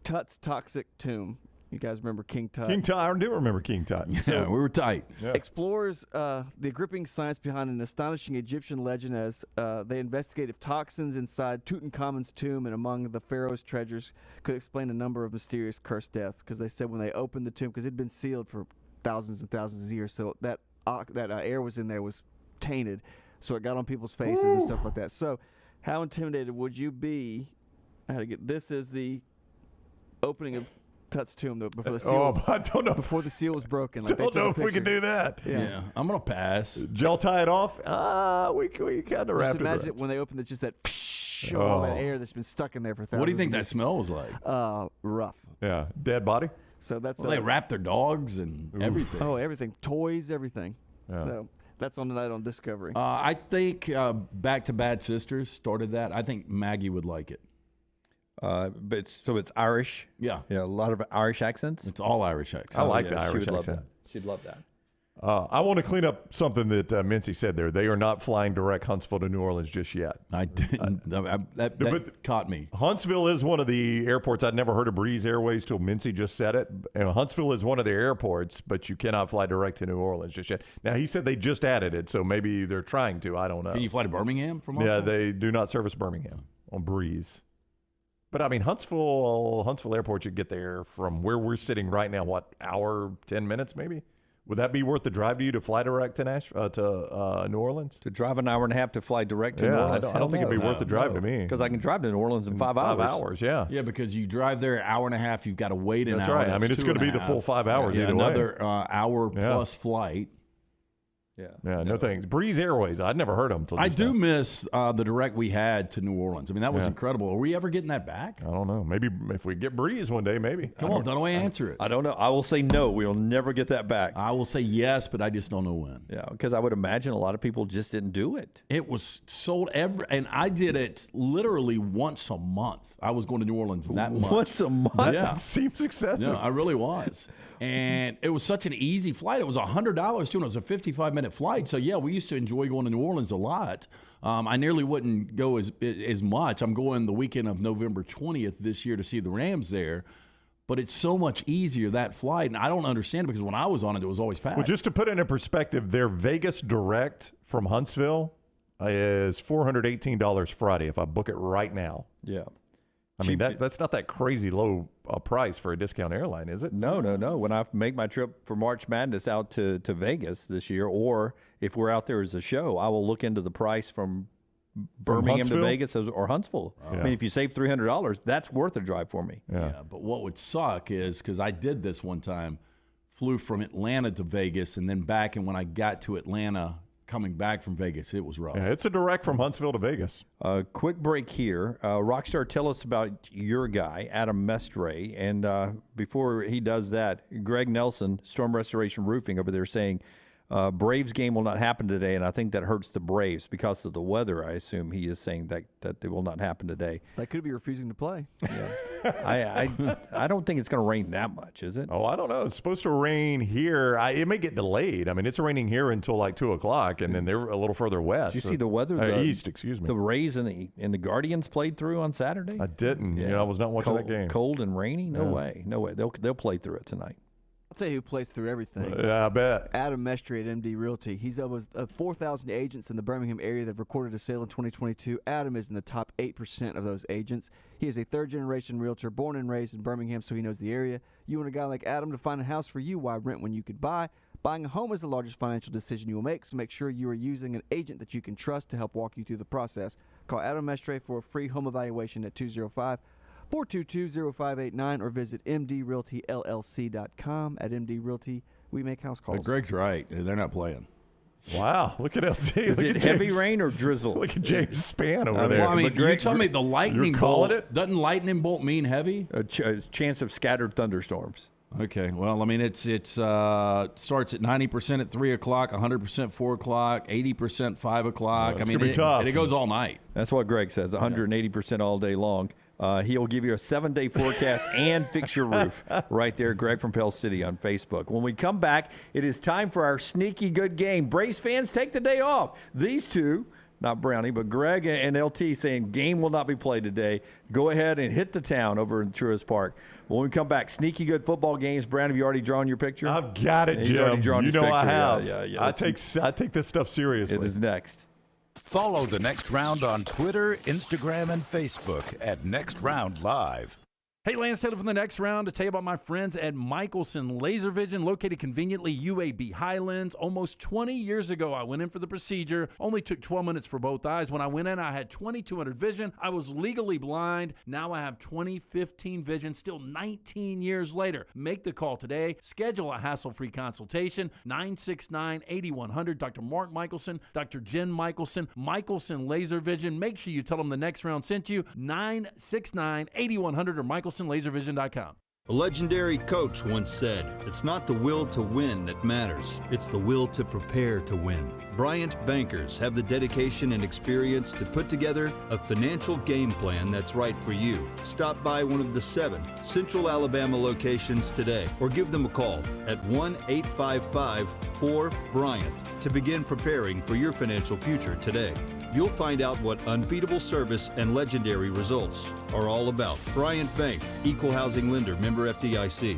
Tut's Toxic Tomb. You guys remember King Tut? King Tut. I do remember King Tut. Yeah, we were tight. Yeah. Explores the gripping science behind an astonishing Egyptian legend as they investigate if toxins inside Tutankhamun's tomb and among the pharaoh's treasures could explain a number of mysterious cursed deaths. Because they said when they opened the tomb, because it had been sealed for thousands and thousands of years, so that air was in there was tainted, so it got on people's faces and stuff like that. So how intimidated would you be? This is the opening of Tut's tomb before the seal. I don't know. Before the seal was broken. Like don't know if we can do that. Yeah, I'm gonna pass. Gel tie it off. We kind of wrap Just it. imagine it when they open it, just that all that air that's been stuck in there for thousands. What do you think of that years. smell was like? Rough. Yeah, dead body. So that's they wrap their dogs and everything. Oh, everything, toys, everything. Yeah. So that's on tonight on Discovery. I think Back to Bad Sisters started that. I think Maggie would like it. But it's Irish. Yeah, a lot of Irish accents. It's all Irish accents. I like the she Irish would love accent. that. She'd love that. I want to clean up something that Mintzy said there. They are not flying direct Huntsville to New Orleans just yet. I didn't. That caught me. Huntsville is one of the airports. I'd never heard of Breeze Airways till Mintzy just said it. And Huntsville is one of their airports, but you cannot fly direct to New Orleans just yet. Now, he said they just added it, so maybe they're trying to. I don't know. Can you fly to Birmingham from Yeah, Huntsville? they do not service Birmingham on Breeze. But, I mean, Huntsville Airport, you get there from where we're sitting right now, what, hour, 10 minutes maybe? Would that be worth the drive to you to fly direct to New Orleans? To drive an hour and a half to fly direct to New Orleans? I don't think it'd be worth the drive to me. Because I can drive to New Orleans in 5 hours. 5 hours, yeah. Yeah, because you drive there an hour and a half, you've got to wait an That's hour. right. I mean, it's going to be the full 5 hours either way. Another hour plus flight. Yeah, no thanks. Breeze Airways, I'd never heard of them until I just do now. miss the direct we had to New Orleans. I mean, that was incredible. Are we ever getting that back? I don't know. Maybe if we get Breeze one day, maybe. Come on, Dunaway, answer it. I don't know. I will say no. We'll never get that back. I will say yes, but I just don't know when. Yeah, because I would imagine a lot of people just didn't do it. It was sold and I did it literally once a month. I was going to New Orleans that much. Once a month? Yeah. That seems excessive. No, I really was. And it was such an easy flight. It was $100 too, and it was a 55-minute flight. So, yeah, we used to enjoy going to New Orleans a lot. I nearly wouldn't go as much. I'm going the weekend of November 20th this year to see the Rams there. But it's so much easier, that flight. And I don't understand it because when I was on it, it was always packed. Well, just to put it in perspective, their Vegas direct from Huntsville is $418 Friday if I book it right now. Yeah. I mean, that's not that crazy low a price for a discount airline, is it? No. When I make my trip for March Madness out to Vegas this year, or if we're out there as a show, I will look into the price from Birmingham to Vegas or Huntsville. Yeah. I mean, if you save $300, that's worth a drive for me. Yeah, but what would suck is, because I did this one time, flew from Atlanta to Vegas and then back, and when I got to Atlanta, coming back from Vegas, it was rough. Yeah, it's a direct from Huntsville to Vegas. Quick break here. Rockstar, tell us about your guy, Adam Mestre. And before he does that, Greg Nelson, Storm Restoration Roofing over there saying, Braves game will not happen today, and I think that hurts the Braves because of the weather. I assume he is saying that it will not happen today. They could be refusing to play. I don't think it's going to rain that much, is it? Oh, I don't know. It's supposed to rain here. It may get delayed. I mean, it's raining here until like 2 o'clock, and then they're a little further west. Did you see the weather? East, excuse me. The Rays and the Guardians played through on Saturday? I didn't. Yeah. I was not watching that game. Cold and rainy? No way. They'll play through it tonight. I'll tell you who plays through everything. Yeah, I bet. Adam Mestre at MD Realty. He's of 4,000 agents in the Birmingham area that have recorded a sale in 2022. Adam is in the top 8% of those agents. He is a third-generation realtor, born and raised in Birmingham, so he knows the area. You want a guy like Adam to find a house for you? Why rent when you could buy? Buying a home is the largest financial decision you will make, so make sure you are using an agent that you can trust to help walk you through the process. Call Adam Mestre for a free home evaluation at 205-422-0589 or visit mdrealtyllc.com. At MD Realty, we make house calls. But Greg's right. They're not playing. Wow, look at LT. Is look it at heavy James. rain or drizzle? Look at James Spann over there. Well, I mean, you tell me the lightning You're bolt. calling it? Doesn't lightning bolt mean heavy? A chance of scattered thunderstorms. Okay, well, I mean, it starts at 90% at 3 o'clock, 100% 4 o'clock, 80% 5 o'clock. It's I mean, gonna be tough. and it goes all night. That's what Greg says, 180% all day long. He'll give you a 7-day forecast and fix your roof right there, Greg from Pell City on Facebook. When we come back, it is time for our sneaky good game. Braves fans, take the day off. These two, not Brownie, but Greg and LT saying game will not be played today. Go ahead and hit the town over in Truist Park. When we come back, sneaky good football games. Brownie, have you already drawn your picture? I've got it, He's Jim. already drawn you his know picture. I have. Yeah. I take this stuff seriously. It is next. Follow The Next Round on Twitter, Instagram, and Facebook at Next Round Live. Hey, Lance Taylor from The Next Round to tell you about my friends at Michelson Laser Vision, located conveniently UAB Highlands. Almost 20 years ago, I went in for the procedure. Only took 12 minutes for both eyes. When I went in, I had 20/200 vision. I was legally blind. Now I have 20/15 vision, still 19 years later. Make the call today. Schedule a hassle-free consultation, 969-8100. Dr. Mark Michelson, Dr. Jen Michelson, Michelson Laser Vision. Make sure you tell them The Next Round sent you, 969-8100 or MichelsonLaserVision.com. A legendary coach once said, "It's not the will to win that matters, it's the will to prepare to win." Bryant bankers have the dedication and experience to put together a financial game plan that's right for you. Stop by one of the 7 Central Alabama locations today or give them a call at 1-855-4-BRYANT to begin preparing for your financial future today. You'll find out what unbeatable service and legendary results are all about. Bryant Bank, Equal Housing Lender, member FDIC.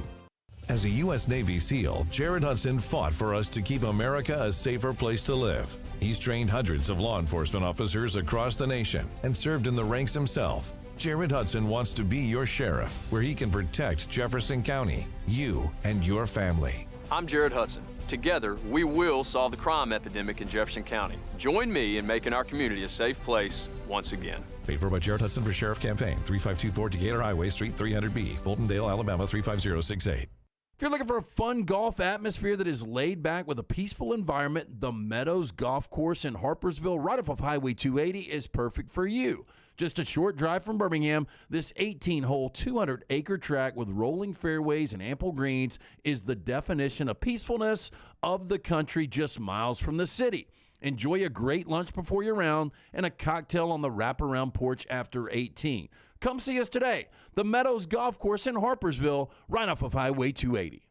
As a U.S. Navy SEAL, Jared Hudson fought for us to keep America a safer place to live. He's trained hundreds of law enforcement officers across the nation and served in the ranks himself. Jared Hudson wants to be your sheriff, where he can protect Jefferson County, you, and your family. I'm Jared Hudson. Together, we will solve the crime epidemic in Jefferson County. Join me in making our community a safe place once again. Paid for by Jared Hudson for Sheriff Campaign, 3524 Decatur Highway, Suite 300B, Fultondale, Alabama, 35068. If you're looking for a fun golf atmosphere that is laid back with a peaceful environment, the Meadows Golf Course in Harpersville, right off of Highway 280, is perfect for you. Just a short drive from Birmingham, this 18-hole, 200-acre track with rolling fairways and ample greens is the definition of peacefulness of the country just miles from the city. Enjoy a great lunch before your round and a cocktail on the wraparound porch after 18. Come see us today. The Meadows Golf Course in Harpersville, right off of Highway 280.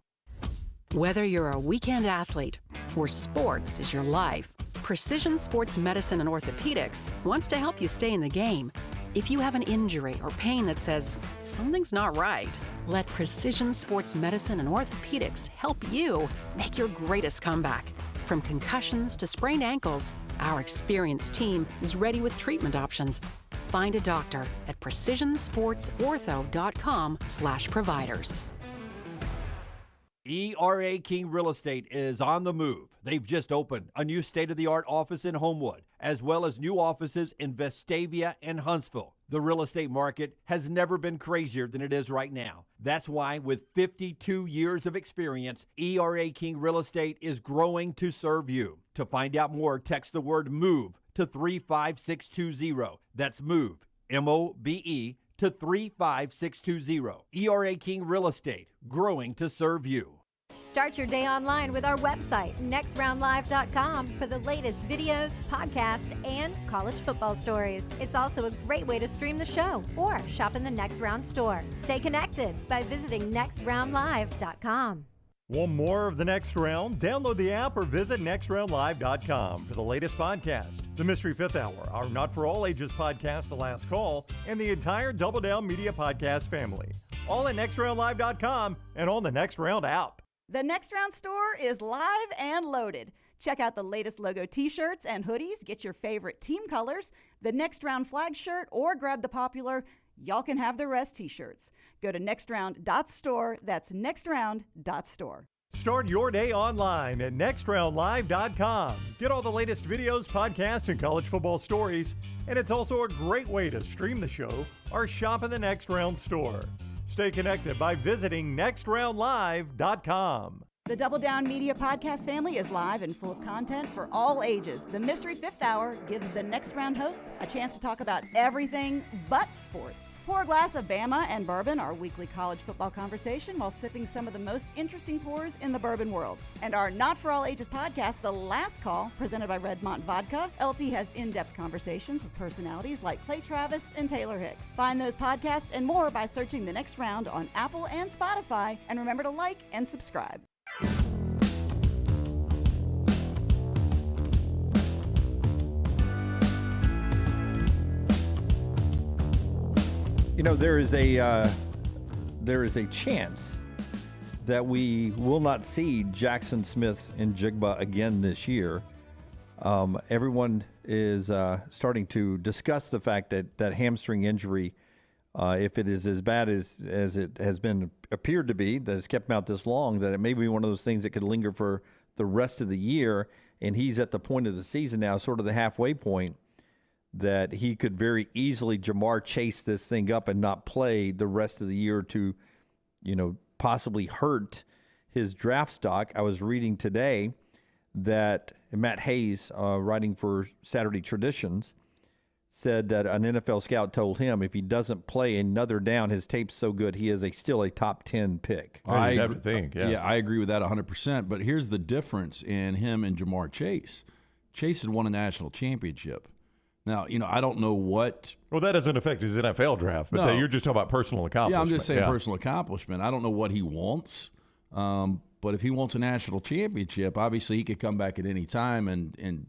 Whether you're a weekend athlete or sports is your life, Precision Sports Medicine and Orthopedics wants to help you stay in the game. If you have an injury or pain that says something's not right, let Precision Sports Medicine and Orthopedics help you make your greatest comeback. From concussions to sprained ankles, our experienced team is ready with treatment options. Find a doctor at precisionsportsortho.com/providers. ERA King Real Estate is on the move. They've just opened a new state-of-the-art office in Homewood, as well as new offices in Vestavia and Huntsville. The real estate market has never been crazier than it is right now. That's why, with 52 years of experience, ERA King Real Estate is growing to serve you. To find out more, text the word MOVE to 35620. That's MOVE, M-O-V-E, to 35620. ERA King Real Estate, growing to serve you. Start your day online with our website, nextroundlive.com, for the latest videos, podcasts, and college football stories. It's also a great way to stream the show or shop in the Next Round store. Stay connected by visiting nextroundlive.com. Want more of The Next Round? Download the app or visit nextroundlive.com for the latest podcast, The Mystery Fifth Hour, our Not For All Ages podcast, The Last Call, and the entire Double Down Media podcast family. All at nextroundlive.com and on the Next Round app. The Next Round store is live and loaded. Check out the latest logo t-shirts and hoodies. Get your favorite team colors, the Next Round flag shirt, or grab the popular Y'all Can Have the Rest t-shirts. Go to nextround.store. That's nextround.store. Start your day online at nextroundlive.com. Get all the latest videos, podcasts, and college football stories. And it's also a great way to stream the show or shop in the Next Round store. Stay connected by visiting nextroundlive.com. The Double Down Media podcast family is live and full of content for all ages. The Mystery Fifth Hour gives the Next Round hosts a chance to talk about everything but sports. Pour a glass of Bama and bourbon, our weekly college football conversation, while sipping some of the most interesting pours in the bourbon world. And our Not For All Ages podcast, The Last Call, presented by Redmont Vodka. LT has in-depth conversations with personalities like Clay Travis and Taylor Hicks. Find those podcasts and more by searching The Next Round on Apple and Spotify. And remember to like and subscribe. You know, there is a chance that we will not see Jackson Smith and Jigba again this year. Everyone is starting to discuss the fact that hamstring injury, if it is as bad as it has been appeared to be, that it's kept him out this long, that it may be one of those things that could linger for the rest of the year. And he's at the point of the season now, sort of the halfway point, that he could very easily Jamar chase this thing up and not play the rest of the year to, possibly hurt his draft stock. I was reading today that Matt Hayes, writing for Saturday Traditions, said that an NFL scout told him if he doesn't play another down, his tape's so good he is still a top 10 pick. I have to think, yeah, I agree with that 100%. But here's the difference in him and Jamar Chase. Chase had won a national championship. Now, I don't know what. Well, that doesn't affect his NFL draft, but you're just talking about personal accomplishment. Yeah, I'm just saying personal accomplishment. I don't know what he wants, but if he wants a national championship, obviously he could come back at any time, and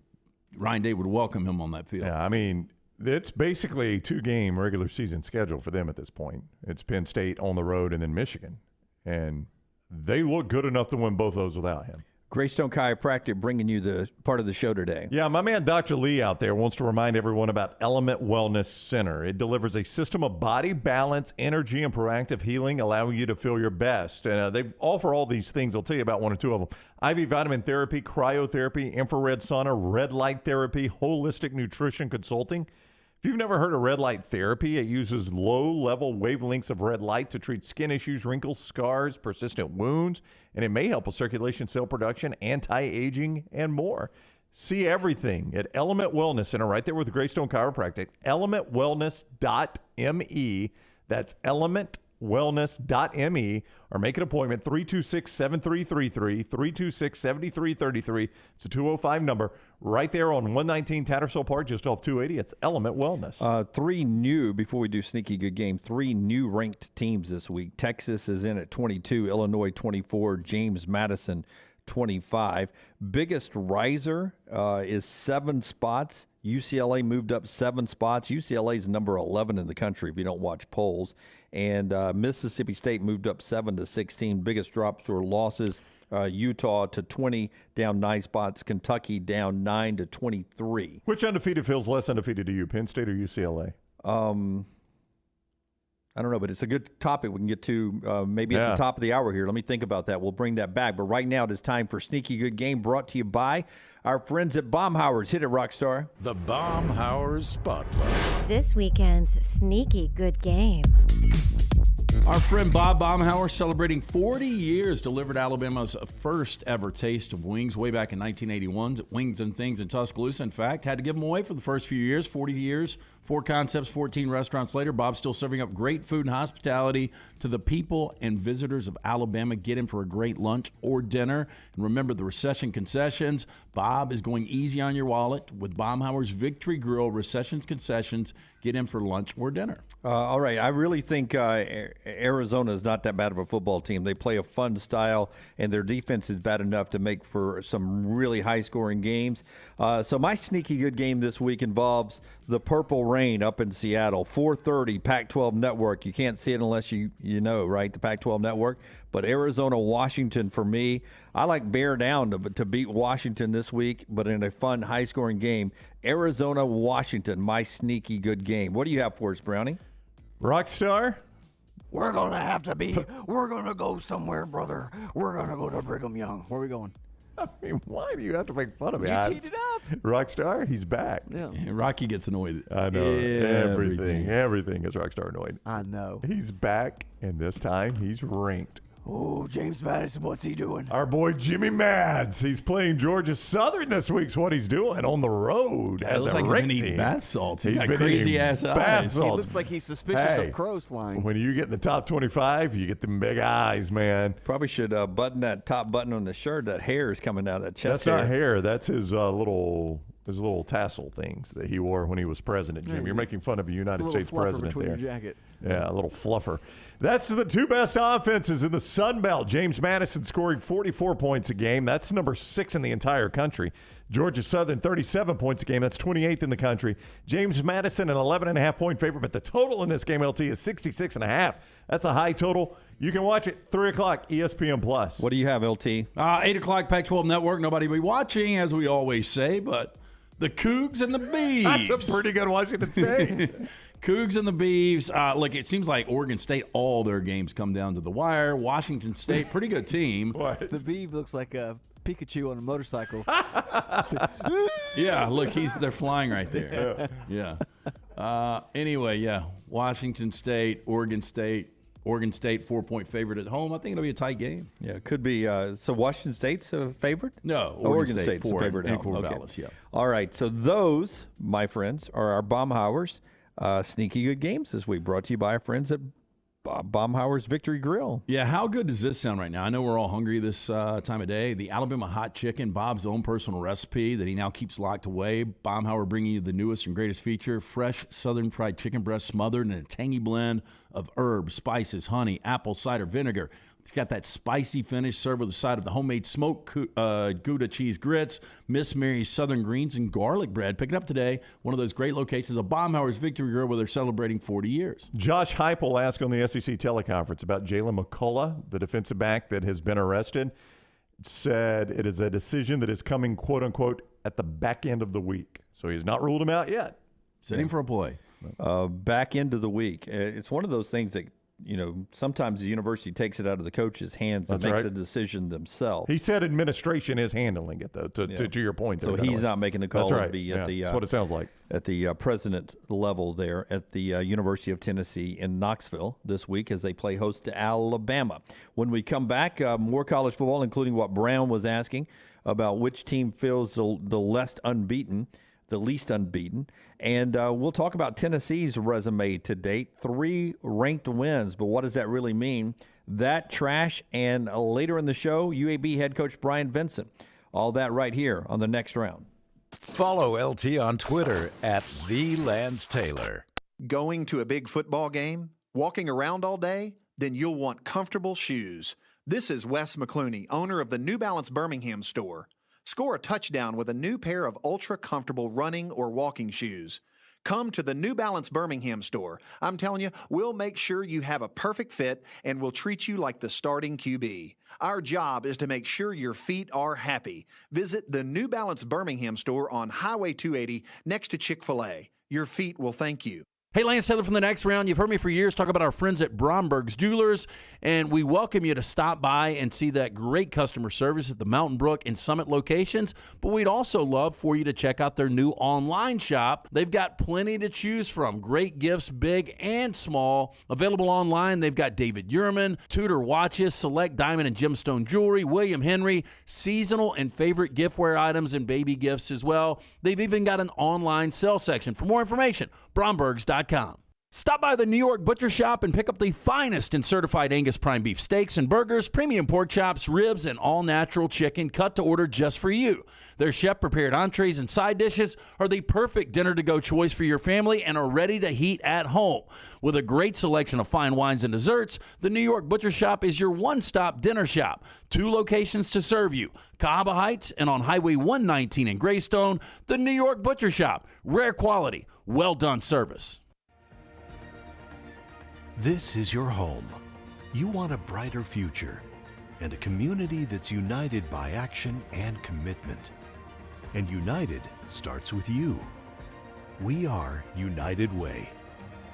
Ryan Day would welcome him on that field. Yeah, I mean, it's basically a 2-game regular season schedule for them at this point. It's Penn State on the road and then Michigan, and they look good enough to win both those without him. Greystone Chiropractic bringing you the part of the show today. Yeah, my man Dr. Lee out there wants to remind everyone about Element Wellness Center. It delivers a system of body balance, energy, and proactive healing, allowing you to feel your best. And they offer all these things. I'll tell you about one or two of them. IV vitamin therapy, cryotherapy, infrared sauna, red light therapy, holistic nutrition consulting. If you've never heard of red light therapy, it uses low-level wavelengths of red light to treat skin issues, wrinkles, scars, persistent wounds, and it may help with circulation, cell production, anti-aging, and more. See everything at Element Wellness Center right there with Greystone Chiropractic, elementwellness.me. That's elementwellness.me, or make an appointment, 326-7333, 326-7333. It's a 205 number right there on 119 Tattersall Park, just off 280. It's Element Wellness. Before we do Sneaky Good Game, 3 new ranked teams this week. Texas is in at 22, Illinois 24, James Madison 25. Biggest riser is 7 spots. UCLA moved up 7 spots. UCLA is number 11 in the country if you don't watch polls. And Mississippi State moved up 7 to 16. Biggest drops were losses. Utah to 20, down 9 spots. Kentucky down 9 to 23. Which undefeated feels less undefeated to you, Penn State or UCLA? I don't know, but it's a good topic we can get to maybe at the top of the hour here. Let me think about that. We'll bring that back. But right now it is time for Sneaky Good Game, brought to you by our friends at Baumhauer's. Hit it, Rockstar. The Baumhauer's Spotlight. This weekend's Sneaky Good Game. Our friend Bob Baumhauer, celebrating 40 years, delivered Alabama's first ever taste of wings way back in 1981 at Wings and Things in Tuscaloosa. In fact, had to give them away for the first few years, 40 years, 4 concepts, 14 restaurants later. Bob's still serving up great food and hospitality to the people and visitors of Alabama. Get in for a great lunch or dinner. And remember the recession concessions. Bob is going easy on your wallet with Baumhauer's Victory Grill Recessions Concessions. Get in for lunch or dinner. All right. I really think Arizona is not that bad of a football team. They play a fun style, and their defense is bad enough to make for some really high-scoring games. So my Sneaky Good Game this week involves the Purple Rain up in Seattle, 4:30, Pac-12 Network. You can't see it unless you know, right, the Pac-12 Network. But Arizona, Washington for me. I like bear down to beat Washington this week, but in a fun, high-scoring game. Arizona, Washington, my Sneaky Good Game. What do you have for us, Brownie? Rockstar? We're going to go somewhere, brother. We're going to go to Brigham Young. Where are we going? I mean, why do you have to make fun of me? You teed it up. Rockstar, he's back. Yeah, Rocky gets annoyed. I know. Everything is Rockstar annoyed. I know. He's back, and this time he's ranked. Oh, James Madison, what's he doing? Our boy Jimmy Mads. He's playing Georgia Southern this week's what he's doing on the road. It looks like he's been eating bath salts. He's got crazy-ass eyes. He looks like he's suspicious of crows flying. When you get in the top 25, you get them big eyes, man. Probably should button that top button on the shirt. That hair is coming out of that chest. That's not hair. That's his little tassel things that he wore when he was president, Jim. You're making fun of a United States president there. Your jacket. Yeah, a little fluffer. That's the two best offenses in the Sun Belt. James Madison scoring 44 points a game. That's number 6 in the entire country. Georgia Southern, 37 points a game. That's 28th in the country. James Madison, an 11.5-point favorite, but the total in this game, LT, is 66.5. That's a high total. You can watch it 3 o'clock, ESPN Plus. What do you have, LT? 8 o'clock, Pac-12 Network. Nobody will be watching, as we always say, but the Cougs and the Beavs. That's a pretty good Washington State. Cougs and the Beavs. Look, it seems like Oregon State, all their games come down to the wire. Washington State, pretty good team. The Beav looks like a Pikachu on a motorcycle. Yeah, look, they're flying right there. Yeah. Anyway, yeah, Washington State, Oregon State. Oregon State 4-point favorite at home. I think it'll be a tight game. Yeah, it could be. So Washington State's a favorite? No, Oregon State's a favorite at home. Okay. Yeah. All right, so those, my friends, are our Baumhauer's sneaky good games this week, brought to you by our friends at Baumhauer's Victory Grill. Yeah, how good does this sound right now? I know we're all hungry this time of day. The Alabama hot chicken, Bob's own personal recipe that he now keeps locked away. Baumhauer bringing you the newest and greatest feature, fresh southern fried chicken breast smothered in a tangy blend of herbs, spices, honey, apple cider vinegar. It's got that spicy finish, served with a side of the homemade smoked Gouda cheese grits, Miss Mary's southern greens, and garlic bread. Pick it up today. One of those great locations of Baumhauer's Victory Grill, where they're celebrating 40 years. Josh Heupel asked on the SEC teleconference about Jalen McCullough, the defensive back that has been arrested. Said it is a decision that is coming, quote unquote, at the back end of the week. So he's not ruled him out yet. Sitting for a play. Back end of the week. It's one of those things that, sometimes the university takes it out of the coach's hands and makes a decision themselves. He said administration is handling it, though, to your point. So he's not making the call. That's right. To be at that's what it sounds like. At the president level there at the University of Tennessee in Knoxville this week as they play host to Alabama. When we come back, more college football, including what Brown was asking about which team feels the least unbeaten. And we'll talk about Tennessee's resume to date. 3 ranked wins, but what does that really mean? That, trash, and later in the show, UAB head coach Bryant Vincent. All that right here on the next round. Follow LT on Twitter at @TheLanceTaylor. Going to a big football game? Walking around all day? Then you'll want comfortable shoes. This is Wes McClooney, owner of the New Balance Birmingham store. Score a touchdown with a new pair of ultra-comfortable running or walking shoes. Come to the New Balance Birmingham store. I'm telling you, we'll make sure you have a perfect fit and we'll treat you like the starting QB. Our job is to make sure your feet are happy. Visit the New Balance Birmingham store on Highway 280 next to Chick-fil-A. Your feet will thank you. Hey, Lance Taylor from the Next Round. You've heard me for years talk about our friends at Bromberg's Jewelers, and we welcome you to stop by and see that great customer service at the Mountain Brook and Summit locations, but we'd also love for you to check out their new online shop. They've got plenty to choose from. Great gifts, big and small. Available online, they've got David Yurman, Tudor watches, select diamond and gemstone jewelry, William Henry, seasonal and favorite giftware items and baby gifts as well. They've even got an online sale section. For more information, brombergs.com. Stop by the New York Butcher Shop and pick up the finest in certified Angus prime beef steaks and burgers, premium pork chops, ribs, and all-natural chicken cut to order just for you. Their chef-prepared entrees and side dishes are the perfect dinner-to-go choice for your family and are ready to heat at home. With a great selection of fine wines and desserts, the New York Butcher Shop is your one-stop dinner shop. 2 locations to serve you, Cahaba Heights and on Highway 119 in Greystone. The New York Butcher Shop, rare quality, well-done service. This is your home. You want a brighter future and a community that's united by action and commitment. And united starts with you. We are United Way.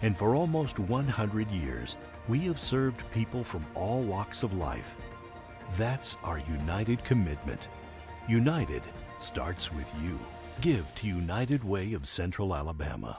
And for almost 100 years, we have served people from all walks of life. That's our united commitment. United starts with you. Give to United Way of Central Alabama.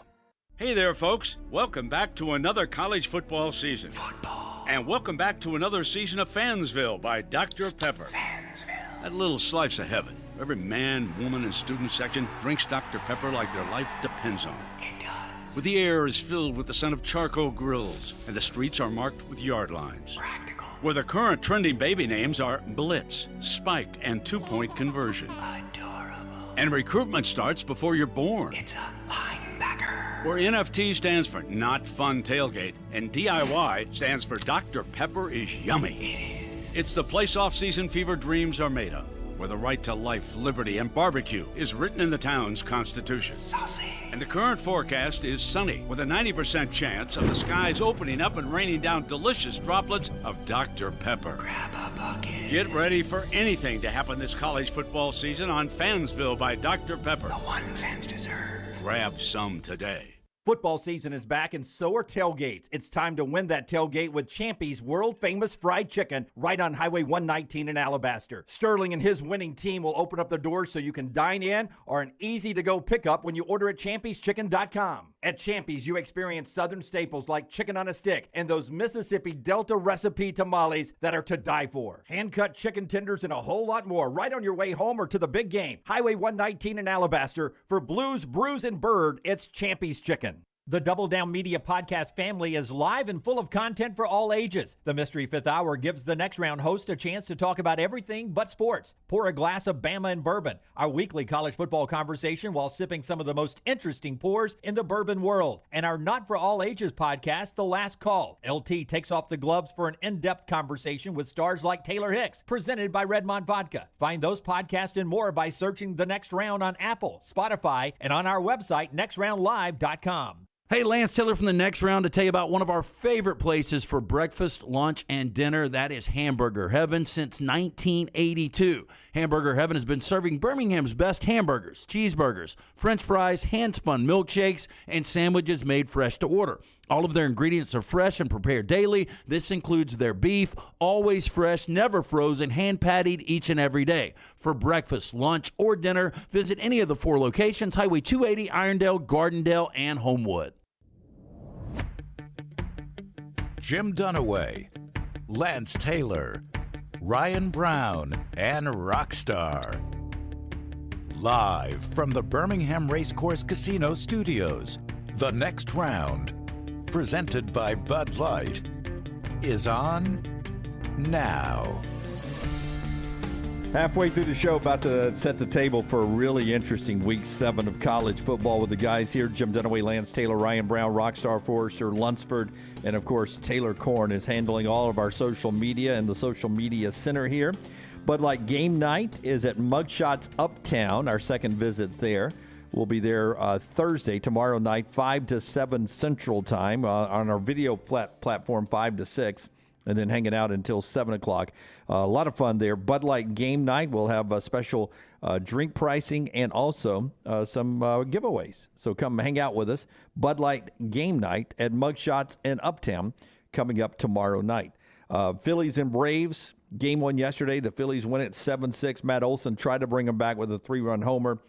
Hey there, folks. Welcome back to another college football season. Football. And welcome back to another season of Fansville by Dr. Pepper. Fansville. That little slice of heaven. Every man, woman, and student section drinks Dr. Pepper like their life depends on it. It does. Where the air is filled with the scent of charcoal grills, and the streets are marked with yard lines. Practical. Where the current trending baby names are Blitz, Spike, and 2-point conversion. Adorable. And recruitment starts before you're born. It's a linebacker. Where NFT stands for Not Fun Tailgate, and DIY stands for Dr. Pepper is Yummy. It is. It's the place off-season fever dreams are made of, where the right to life, liberty, and barbecue is written in the town's constitution. Saucy. And the current forecast is sunny, with a 90% chance of the skies opening up and raining down delicious droplets of Dr. Pepper. Grab a bucket. Get ready for anything to happen this college football season on Fansville by Dr. Pepper. The one fans deserve. Grab some today. Football season is back, and so are tailgates. It's time to win that tailgate with Champy's world-famous fried chicken right on Highway 119 in Alabaster. Sterling and his winning team will open up the doors so you can dine in or an easy-to-go pickup when you order at champy'schicken.com. At Champy's, you experience southern staples like chicken on a stick and those Mississippi Delta recipe tamales that are to die for. Hand-cut chicken tenders and a whole lot more right on your way home or to the big game. Highway 119 in Alabaster. For Blues, Brews, and Bird, it's Champy's Chicken. The Double Down Media podcast family is live and full of content for all ages. The Mystery Fifth Hour gives the Next Round host a chance to talk about everything but sports. Pour a glass of Bama and bourbon, our weekly college football conversation while sipping some of the most interesting pours in the bourbon world. And our Not For All Ages podcast, The Last Call. LT takes off the gloves for an in-depth conversation with stars like Taylor Hicks, presented by Redmond Vodka. Find those podcasts and more by searching The Next Round on Apple, Spotify, and on our website, nextroundlive.com. Hey, Lance Taylor from the Next Round to tell you about one of our favorite places for breakfast, lunch, and dinner. That is Hamburger Heaven since 1982. Hamburger Heaven has been serving Birmingham's best hamburgers, cheeseburgers, French fries, hand-spun milkshakes, and sandwiches made fresh to order. All of their ingredients are fresh and prepared daily. This includes their beef, always fresh, never frozen, hand-pattied each and every day. For breakfast, lunch, or dinner, visit any of the 4 locations, Highway 280, Irondale, Gardendale, and Homewood. Jim Dunaway, Lance Taylor, Ryan Brown, and Rockstar. Live from the Birmingham Racecourse Casino Studios, The Next Round, presented by Bud Light, is on now. Halfway through the show, about to set the table for a really interesting Week 7 of college football with the guys here. Jim Dunaway, Lance Taylor, Ryan Brown, Rockstar Forrester, Lunsford, and, of course, Taylor Korn is handling all of our social media and the social media center here. Bud Light Game Night is at Mugshots Uptown, our second visit there. We'll be there Thursday, tomorrow night, 5 to 7 Central Time on our video platform, 5 to 6. And then hanging out until 7 o'clock. A lot of fun there. Bud Light Game Night. We'll have a special drink pricing and also some giveaways. So come hang out with us. Bud Light Game Night at Mugshots in Uptown coming up tomorrow night. Phillies and Braves. Game 1 yesterday. The Phillies win it 7-6. Matt Olson tried to bring them back with a 3-run homer.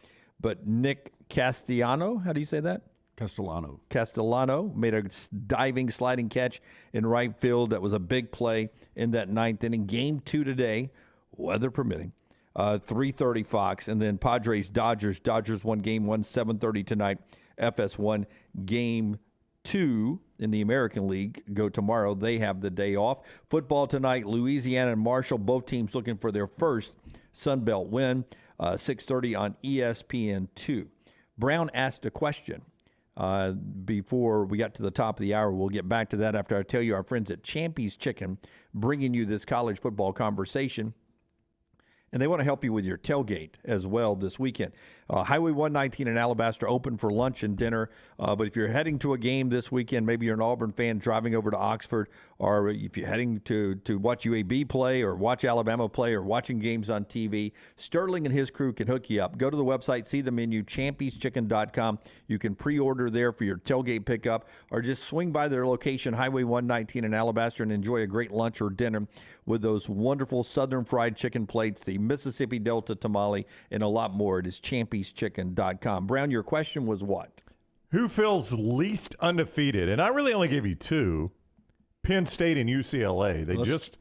But Nick Castellano, how do you say that? Castellano made a diving, sliding catch in right field. That was a big play in that 9th inning. Game 2 today, weather permitting, 3:30 Fox. And then Padres-Dodgers. Dodgers won Game 1, 7:30 tonight. FS1 Game 2 in the American League go tomorrow. They have the day off. Football tonight, Louisiana and Marshall, both teams looking for their first Sun Belt win, 6:30 on ESPN2. Brown asked a question before we got to the top of the hour. We'll get back to that after I tell you our friends at Champy's Chicken bringing you this college football conversation. And they want to help you with your tailgate as well this weekend. Highway 119 in Alabaster open for lunch and dinner. But if you're heading to a game this weekend, maybe you're an Auburn fan driving over to Oxford, or if you're heading to watch UAB play or watch Alabama play or watching games on TV, Sterling and his crew can hook you up. Go to the website, see the menu, champy'schicken.com. You can pre-order there for your tailgate pickup, or just swing by their location, Highway 119 in Alabaster, and enjoy a great lunch or dinner with those wonderful southern fried chicken plates, the Mississippi Delta tamale, and a lot more. It is champy'schicken.com. Brown, your question was what? Who feels least undefeated? And I really only gave you 2. Penn State and UCLA.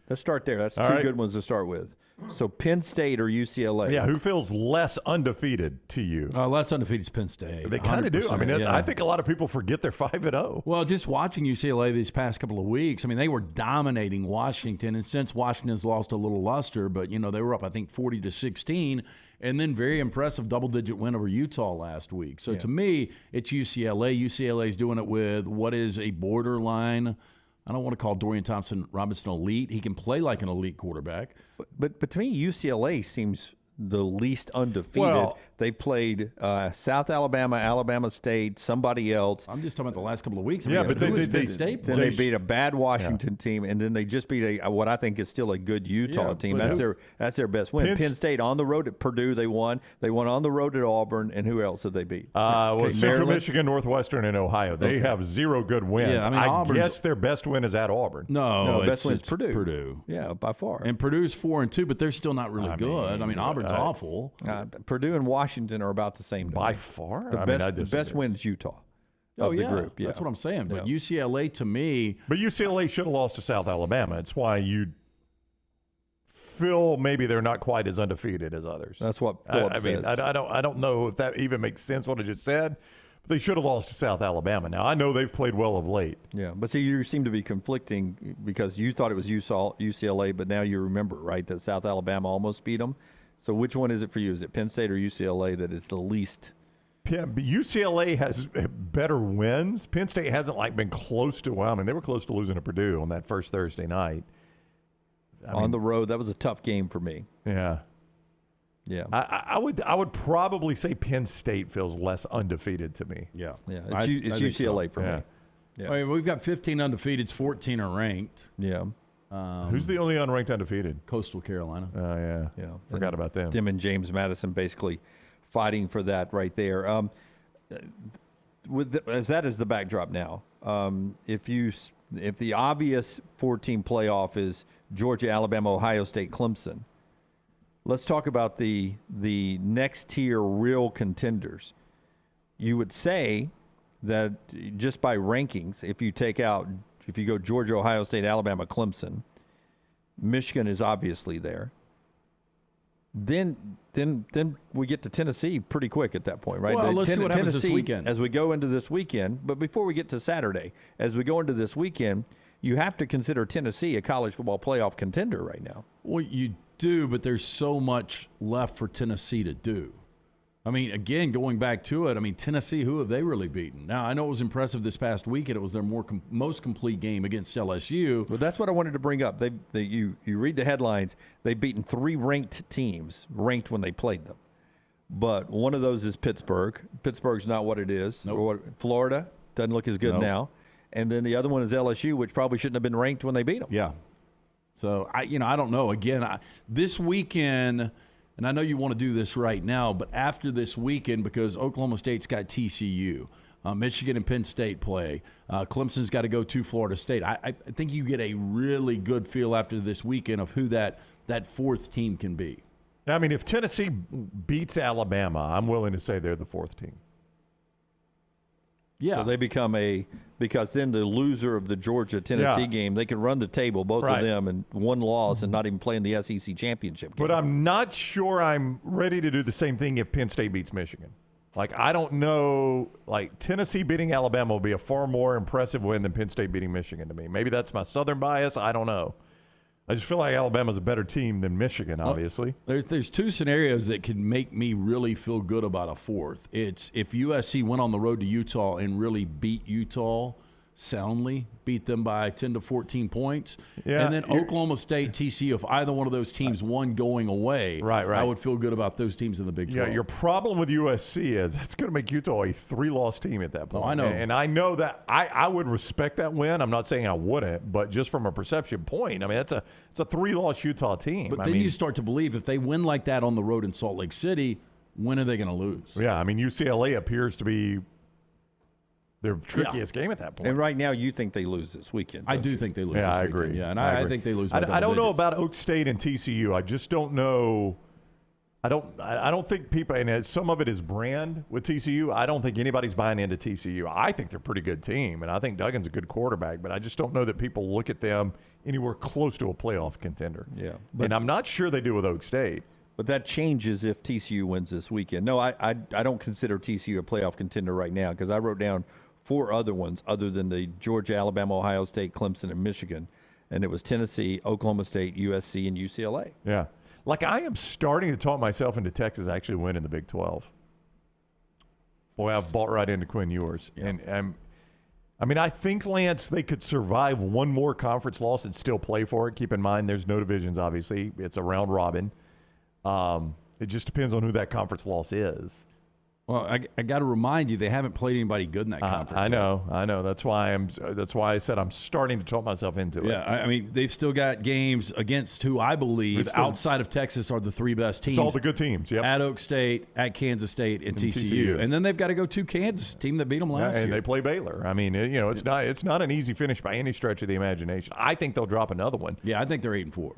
Let's start there. That's All two right. good ones to start with. So Penn State or UCLA? Yeah, who feels less undefeated to you? Less undefeated is Penn State. They kind of do. I mean, yeah. I think a lot of people forget they're 5-0. Well, just watching UCLA these past couple of weeks, I mean, they were dominating Washington, and since Washington's lost a little luster, but they were up, I think, 40-16, and then very impressive double-digit win over Utah last week. So to me, it's UCLA. UCLA's doing it with what is a borderline. I don't want to call Dorian Thompson-Robinson elite. He can play like an elite quarterback. But to me, UCLA seems the least undefeated. Well, they played South Alabama, Alabama State, somebody else. I'm just talking about the last couple of weeks. Yeah, but Penn State then they beat a bad Washington team, and then they just beat what I think is still a good Utah team. That's their best win. Penn State on the road at Purdue, they won. They won on the road at Auburn, and who else did they beat? Central Maryland. Michigan, Northwestern, and Ohio. They have 0 good wins. Yeah, I mean, I guess their best win is at Auburn. No, best win is it's Purdue. Yeah, by far. And Purdue's 4-2, but they're still not really good. I mean, Auburn's awful. Purdue and Washington are about the same. By far? The best win is Utah. Of the group. Yeah. That's what I'm saying. But UCLA, to me. But UCLA should have lost to South Alabama. It's why you feel maybe they're not quite as undefeated as others. That's what Phillips says. I don't know if that even makes sense what I just said. But they should have lost to South Alabama. Now, I know they've played well of late. Yeah, but see, you seem to be conflicting because you thought it was UCLA, but now you remember, right, that South Alabama almost beat them. So which one is it for you? Is it Penn State or UCLA that is the least? UCLA has better wins. Penn State hasn't been close to. Well, I mean, they were close to losing to Purdue on that first Thursday night. On the road, that was a tough game for me. Yeah. Yeah. I would probably say Penn State feels less undefeated to me. Yeah. Yeah. It's UCLA for me. Yeah. I mean, we've got 15 undefeateds, 14 are ranked. Yeah. Who's the only unranked undefeated? Coastal Carolina. Oh, yeah. Yeah. Forgot about them. Them and James Madison basically fighting for that right there. As that is the backdrop now, if the obvious 14 playoff is Georgia, Alabama, Ohio State, Clemson, let's talk about the next tier real contenders. You would say that just by rankings, if you go Georgia, Ohio State, Alabama, Clemson, Michigan is obviously there. Then we get to Tennessee pretty quick at that point, right? Well, let's see what happens this weekend. As we go into this weekend, but before we get to Saturday, as we go into this weekend, you have to consider Tennessee a college football playoff contender right now. Well, you do, but there's so much left for Tennessee to do. I mean, again, going back to it, I mean, Tennessee, who have they really beaten? Now, I know it was impressive this past weekend. It was their most complete game against LSU. Well, that's what I wanted to bring up. You read the headlines. They've beaten 3 ranked teams, ranked when they played them. But one of those is Pittsburgh. Pittsburgh's not what it is. Nope. Florida doesn't look as good now. And then the other one is LSU, which probably shouldn't have been ranked when they beat them. Yeah. So, I don't know. Again, this weekend – and I know you want to do this right now, but after this weekend, because Oklahoma State's got TCU, Michigan and Penn State play, Clemson's got to go to Florida State. I think you get a really good feel after this weekend of who that fourth team can be. I mean, if Tennessee beats Alabama, I'm willing to say they're the fourth team. Yeah. So they become because then the loser of the Georgia-Tennessee game, they can run the table, both of them, and one loss and not even play in the SEC championship game. But I'm not sure I'm ready to do the same thing if Penn State beats Michigan. I don't know. Tennessee beating Alabama will be a far more impressive win than Penn State beating Michigan to me. Maybe that's my Southern bias. I don't know. I just feel like Alabama's a better team than Michigan, obviously. There's 2 scenarios that can make me really feel good about a fourth. It's if USC went on the road to Utah and really beat Utah soundly, beat them by 10 to 14 points. Yeah, and then Oklahoma State, TCU, if either one of those teams won going away, I would feel good about those teams in the Big 12. Yeah, your problem with USC is that's going to make Utah a 3-loss team at that point. Oh, I know. And I know that I would respect that win. I'm not saying I wouldn't, but just from a perception point, I mean, it's a 3-loss Utah team. But then you start to believe if they win like that on the road in Salt Lake City, when are they going to lose? Yeah, I mean, UCLA appears to be their trickiest game at that point. And right now, you think they lose this weekend? I do think they lose this weekend. I agree. Yeah, and I think they lose by double I don't know digits. about Oak State and TCU. I just don't know. I don't think people, and some of it is brand with TCU. I don't think anybody's buying into TCU. I think they're a pretty good team, and I think Duggan's a good quarterback, but I just don't know that people look at them anywhere close to a playoff contender. Yeah. And I'm not sure they do with Oak State. But that changes if TCU wins this weekend. No, I don't consider TCU a playoff contender right now because I wrote down 4 other ones other than the Georgia, Alabama, Ohio State, Clemson, and Michigan. And it was Tennessee, Oklahoma State, USC, and UCLA. Yeah. Like, I am starting to talk myself into Texas actually winning the Big 12. Boy, I've bought right into Quinn Ewers. Yeah. And I think, Lance, they could survive one more conference loss and still play for it. Keep in mind, there's no divisions, obviously. It's a round robin. It just depends on who that conference loss is. Well, I got to remind you, they haven't played anybody good in that conference. I know. That's why I said I'm starting to talk myself into it. Yeah, I mean, they've still got games against who I believe outside of Texas are the 3 best teams. It's all the good teams. Yep. At Oak State, at Kansas State, and TCU. And then they've got to go to Kansas, team that beat them last year. And they play Baylor. I mean, it's not an easy finish by any stretch of the imagination. I think they'll drop another one. Yeah, I think they're 8-4.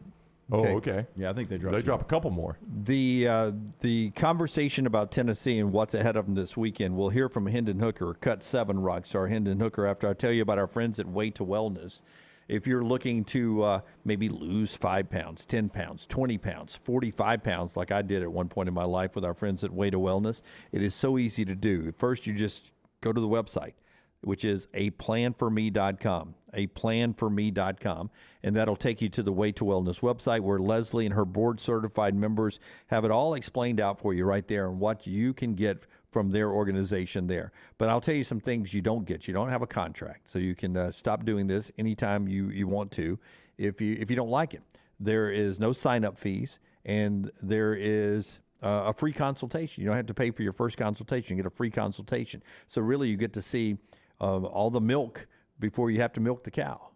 Okay. Yeah, I think they drop. They drop a couple more. The conversation about Tennessee and what's ahead of them this weekend. We'll hear from Hendon Hooker, Cut 7 Rockstar Hendon Hooker, after I tell you about our friends at Way to Wellness. If you're looking to maybe lose 5 pounds, 10 pounds, 20 pounds, 45 pounds, like I did at one point in my life with our friends at Way to Wellness, it is so easy to do. First, you just go to the website, which is aplanforme.com, aplanforme.com, and that'll take you to the Way to Wellness website where Leslie and her board-certified members have it all explained out for you right there and what you can get from their organization there. But I'll tell you some things you don't get. You don't have a contract, so you can stop doing this anytime you want to if you don't like it. There is no sign-up fees, and there is a free consultation. You don't have to pay for your first consultation. You get a free consultation. So really you get to see all the milk before you have to milk the cow.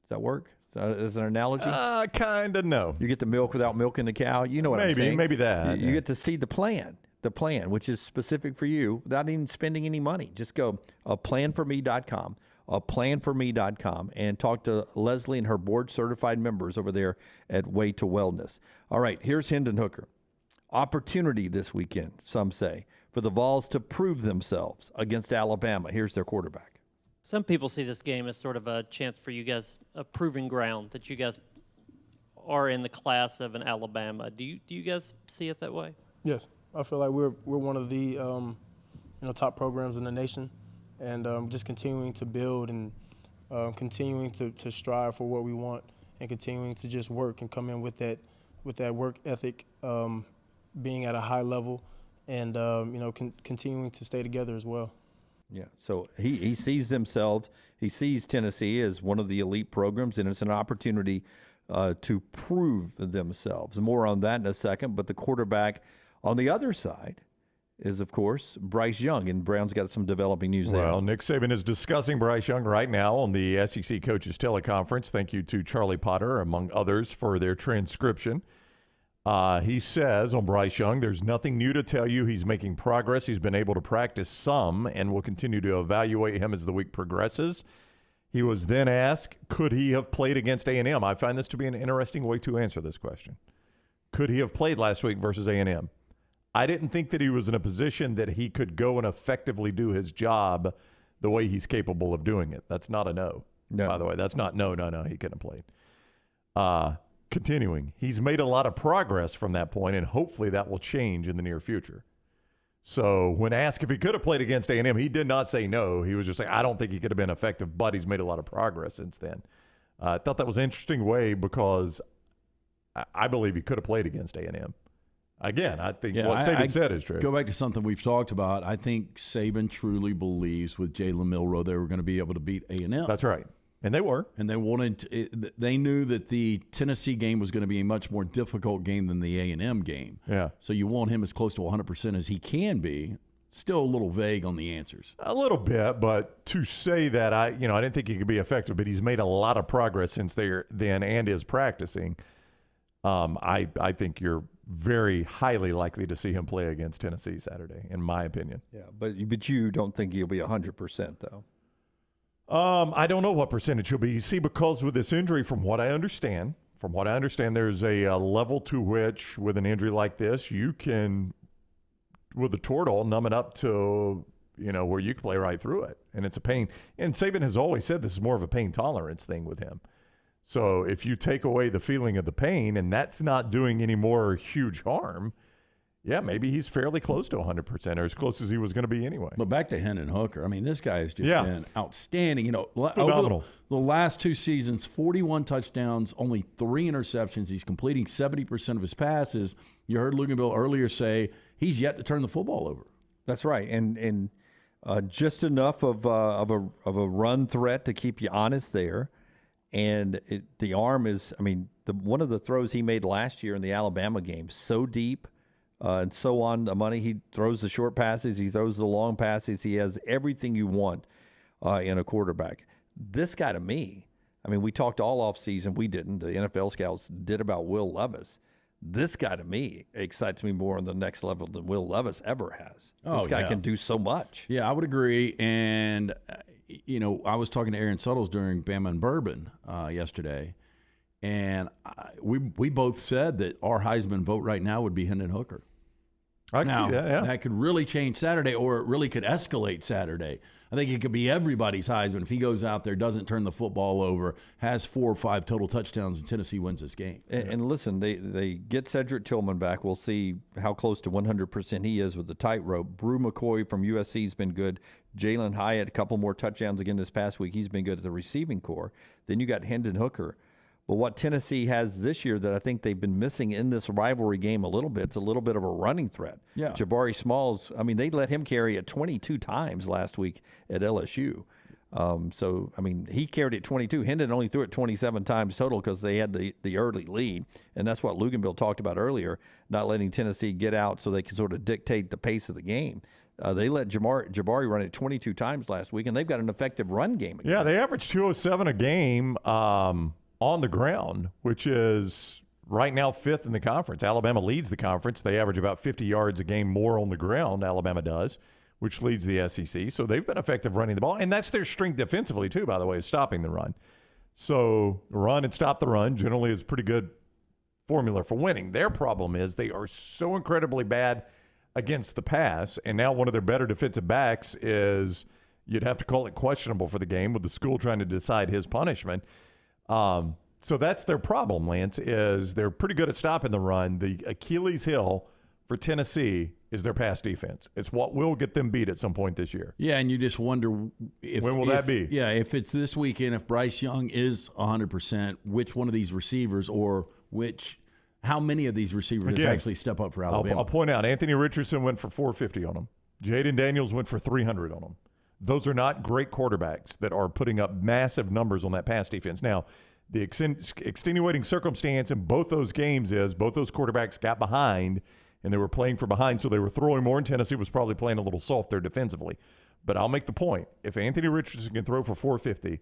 Does that work? Is an analogy? Kind of no. You get the milk without milking the cow. You know what I'm saying? Maybe that. You get to see the plan, which is specific for you without even spending any money. Just go planforme.com, planforme.com, and talk to Leslie and her board-certified members over there at Way to Wellness. All right, here's Hendon Hooker. Opportunity this weekend, some say, for the Vols to prove themselves against Alabama. Here's their quarterback. Some people see this game as sort of a chance for you guys, a proving ground that you guys are in the class of an Alabama. Do you guys see it that way? Yes, I feel like we're one of the top programs in the nation, and just continuing to build and continuing to strive for what we want, and continuing to just work and come in with that work ethic, being at a high level, and continuing to stay together as well. Yeah, so he sees themselves, he sees Tennessee as one of the elite programs, and it's an opportunity to prove themselves. More on that in a second, but the quarterback on the other side is, of course, Bryce Young, and Brown's got some developing news there. Well, Nick Saban is discussing Bryce Young right now on the SEC Coaches Teleconference. Thank you to Charlie Potter, among others, for their transcription. He says on Bryce Young, there's nothing new to tell you. He's making progress. He's been able to practice some, and we'll continue to evaluate him as the week progresses. He was then asked, could he have played against A&M? I find this to be an interesting way to answer this question. Could he have played last week versus A&M? I didn't think that he was in a position that he could go and effectively do his job the way he's capable of doing it. That's not a no. By the way, that's not no, he couldn't have played. Continuing, he's made a lot of progress from that point, and hopefully that will change in the near future. So when asked if he could have played against A&M, he did not say no. He was just like, I don't think he could have been effective, but he's made a lot of progress since then. I thought that was an interesting way because I believe he could have played against A&M. Again, I think what Saban said is true. Go back to something we've talked about. I think Saban truly believes with Jalen Milroe they were going to be able to beat A&M. That's right. And they were. And they knew that the Tennessee game was going to be a much more difficult game than the A&M game. Yeah. So you want him as close to 100% as he can be. Still a little vague on the answers. A little bit, but to say that I didn't think he could be effective, but he's made a lot of progress since then and is practicing. I think you're very highly likely to see him play against Tennessee Saturday, in my opinion. Yeah, but you don't think he'll be 100% though. I don't know what percentage he'll be. You see, because with this injury, from what I understand, from what I understand, there's a level to which, with an injury like this, you can, with a Toradol, numb it up to, where you can play right through it. And it's a pain. And Saban has always said this is more of a pain tolerance thing with him. So if you take away the feeling of the pain and that's not doing any more huge harm, yeah, maybe he's fairly close to 100% or as close as he was going to be anyway. But back to Hendon Hooker. I mean, this guy has just been outstanding. Phenomenal. Over the last 2 seasons, 41 touchdowns, only 3 interceptions. He's completing 70% of his passes. You heard Luginbill earlier say he's yet to turn the football over. That's right, and just enough of a run threat to keep you honest there. And the arm is, one of the throws he made last year in the Alabama game, so deep. And so on the money. He throws the short passes. He throws the long passes. He has everything you want in a quarterback. This guy, to me, we talked all offseason. We didn't. The NFL scouts did about Will Levis. This guy, to me, excites me more on the next level than Will Levis ever has. This guy can do so much. Yeah, I would agree. And, I was talking to Aaron Suttles during Bama and Bourbon yesterday. And we both said that our Heisman vote right now would be Hendon Hooker. I can see that, yeah. That could really change Saturday, or it really could escalate Saturday. I think it could be everybody's Heisman if he goes out there, doesn't turn the football over, has 4 or 5 total touchdowns, and Tennessee wins this game. And listen, they get Cedric Tillman back. We'll see how close to 100% he is with the tightrope. Brew McCoy from USC has been good. Jalen Hyatt, a couple more touchdowns again this past week. He's been good at the receiving corps. Then you got Hendon Hooker. But what Tennessee has this year that I think they've been missing in this rivalry game a little bit, it's a little bit of a running threat. Yeah. Jabari Smalls, they let him carry it 22 times last week at LSU. He carried it 22. Hendon only threw it 27 times total because they had the early lead. And that's what Luginbill talked about earlier, not letting Tennessee get out so they can sort of dictate the pace of the game. They let Jabari run it 22 times last week, and they've got an effective run game again. Yeah, they averaged 207 a game on the ground, which is right now 5th in the conference. Alabama leads the conference. They average about 50 yards a game more on the ground, Alabama does, which leads the SEC. So they've been effective running the ball. And that's their strength defensively, too, by the way, is stopping the run. So run and stop the run generally is a pretty good formula for winning. Their problem is they are so incredibly bad against the pass. And now one of their better defensive backs is, you'd have to call it questionable for the game, with the school trying to decide his punishment. So that's their problem, Lance, is they're pretty good at stopping the run. The Achilles heel for Tennessee is their pass defense. It's what will get them beat at some point this year. Yeah, and you just wonder when will that be? Yeah, if it's this weekend, if Bryce Young is 100%, which one of these receivers, or how many of these receivers actually step up for Alabama? I'll point out, Anthony Richardson went for 450 on him. Jaden Daniels went for 300 on him. Those are not great quarterbacks that are putting up massive numbers on that pass defense. Now, the extenuating circumstance in both those games is both those quarterbacks got behind, and they were playing for behind, so they were throwing more, and Tennessee was probably playing a little soft there defensively. But I'll make the point. If Anthony Richardson can throw for 450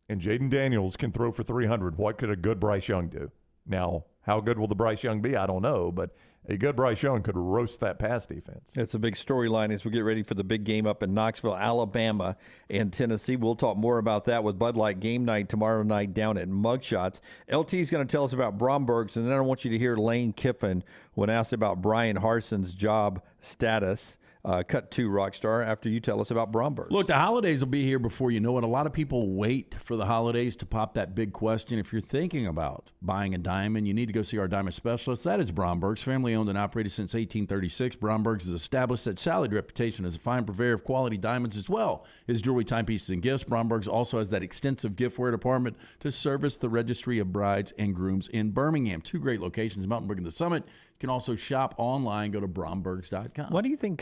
and Jaden Daniels can throw for 300, what could a good Bryce Young do? Now, how good will the Bryce Young be? I don't know, but a good Bryce Young could roast that pass defense. It's a big storyline as we get ready for the big game up in Knoxville, Alabama, and Tennessee. We'll talk more about that with Bud Light Game Night tomorrow night down at Mugshots. LT is going to tell us about Bromberg's, and then I want you to hear Lane Kiffin when asked about Brian Harson's job status. Cut to Rockstar after you tell us about Bromberg's. Look, the holidays will be here before you know it. A lot of people wait for the holidays to pop that big question. If you're thinking about buying a diamond, you need to go see our diamond specialist. That is Bromberg's, family owned and operated since 1836. Bromberg's has established that solid reputation as a fine purveyor of quality diamonds as well as jewelry, timepieces, and gifts. Bromberg's also has that extensive giftware department to service the registry of brides and grooms in Birmingham. 2 great locations, Mountain Brook and the Summit. You can also shop online. Go to brombergs.com. Why do you think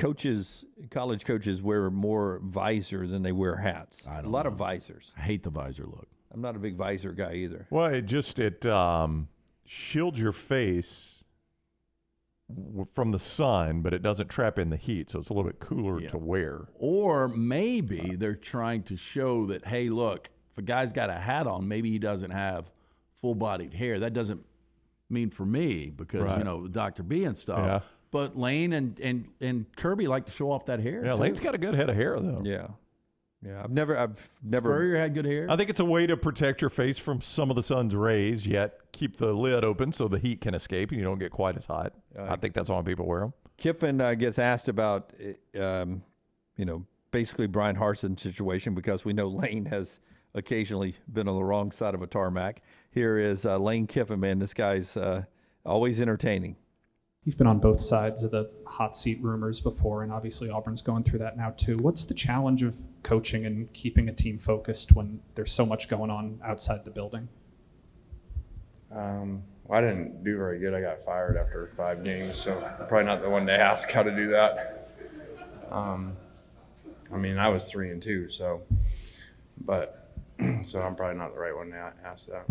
college coaches wear more visor than they wear hats? I don't know. A lot of know. visors. I hate the visor look. I'm not a big visor guy either. Well, it shields your face from the sun, but it doesn't trap in the heat, so it's a little bit cooler to wear. Or maybe they're trying to show that, hey, look, if a guy's got a hat on, maybe he doesn't have full-bodied hair. That doesn't mean for me because, Dr. B and stuff. Yeah. But Lane and Kirby like to show off that hair. Yeah, too. Lane's got a good head of hair, though. Yeah. Yeah, I've never. Spurrier had good hair. I think it's a way to protect your face from some of the sun's rays, yet keep the lid open so the heat can escape and you don't get quite as hot. I think that's why people wear them. Kiffin gets asked about, basically Brian Harson's situation, because we know Lane has occasionally been on the wrong side of a tarmac. Here is Lane Kiffin, man. This guy's always entertaining. You've been on both sides of the hot seat rumors before, and obviously Auburn's going through that now too. What's the challenge of coaching and keeping a team focused when there's so much going on outside the building? Well, I didn't do very good. I got fired after 5 games, so I'm probably not the one to ask how to do that. I was 3-2, so I'm probably not the right one to ask that.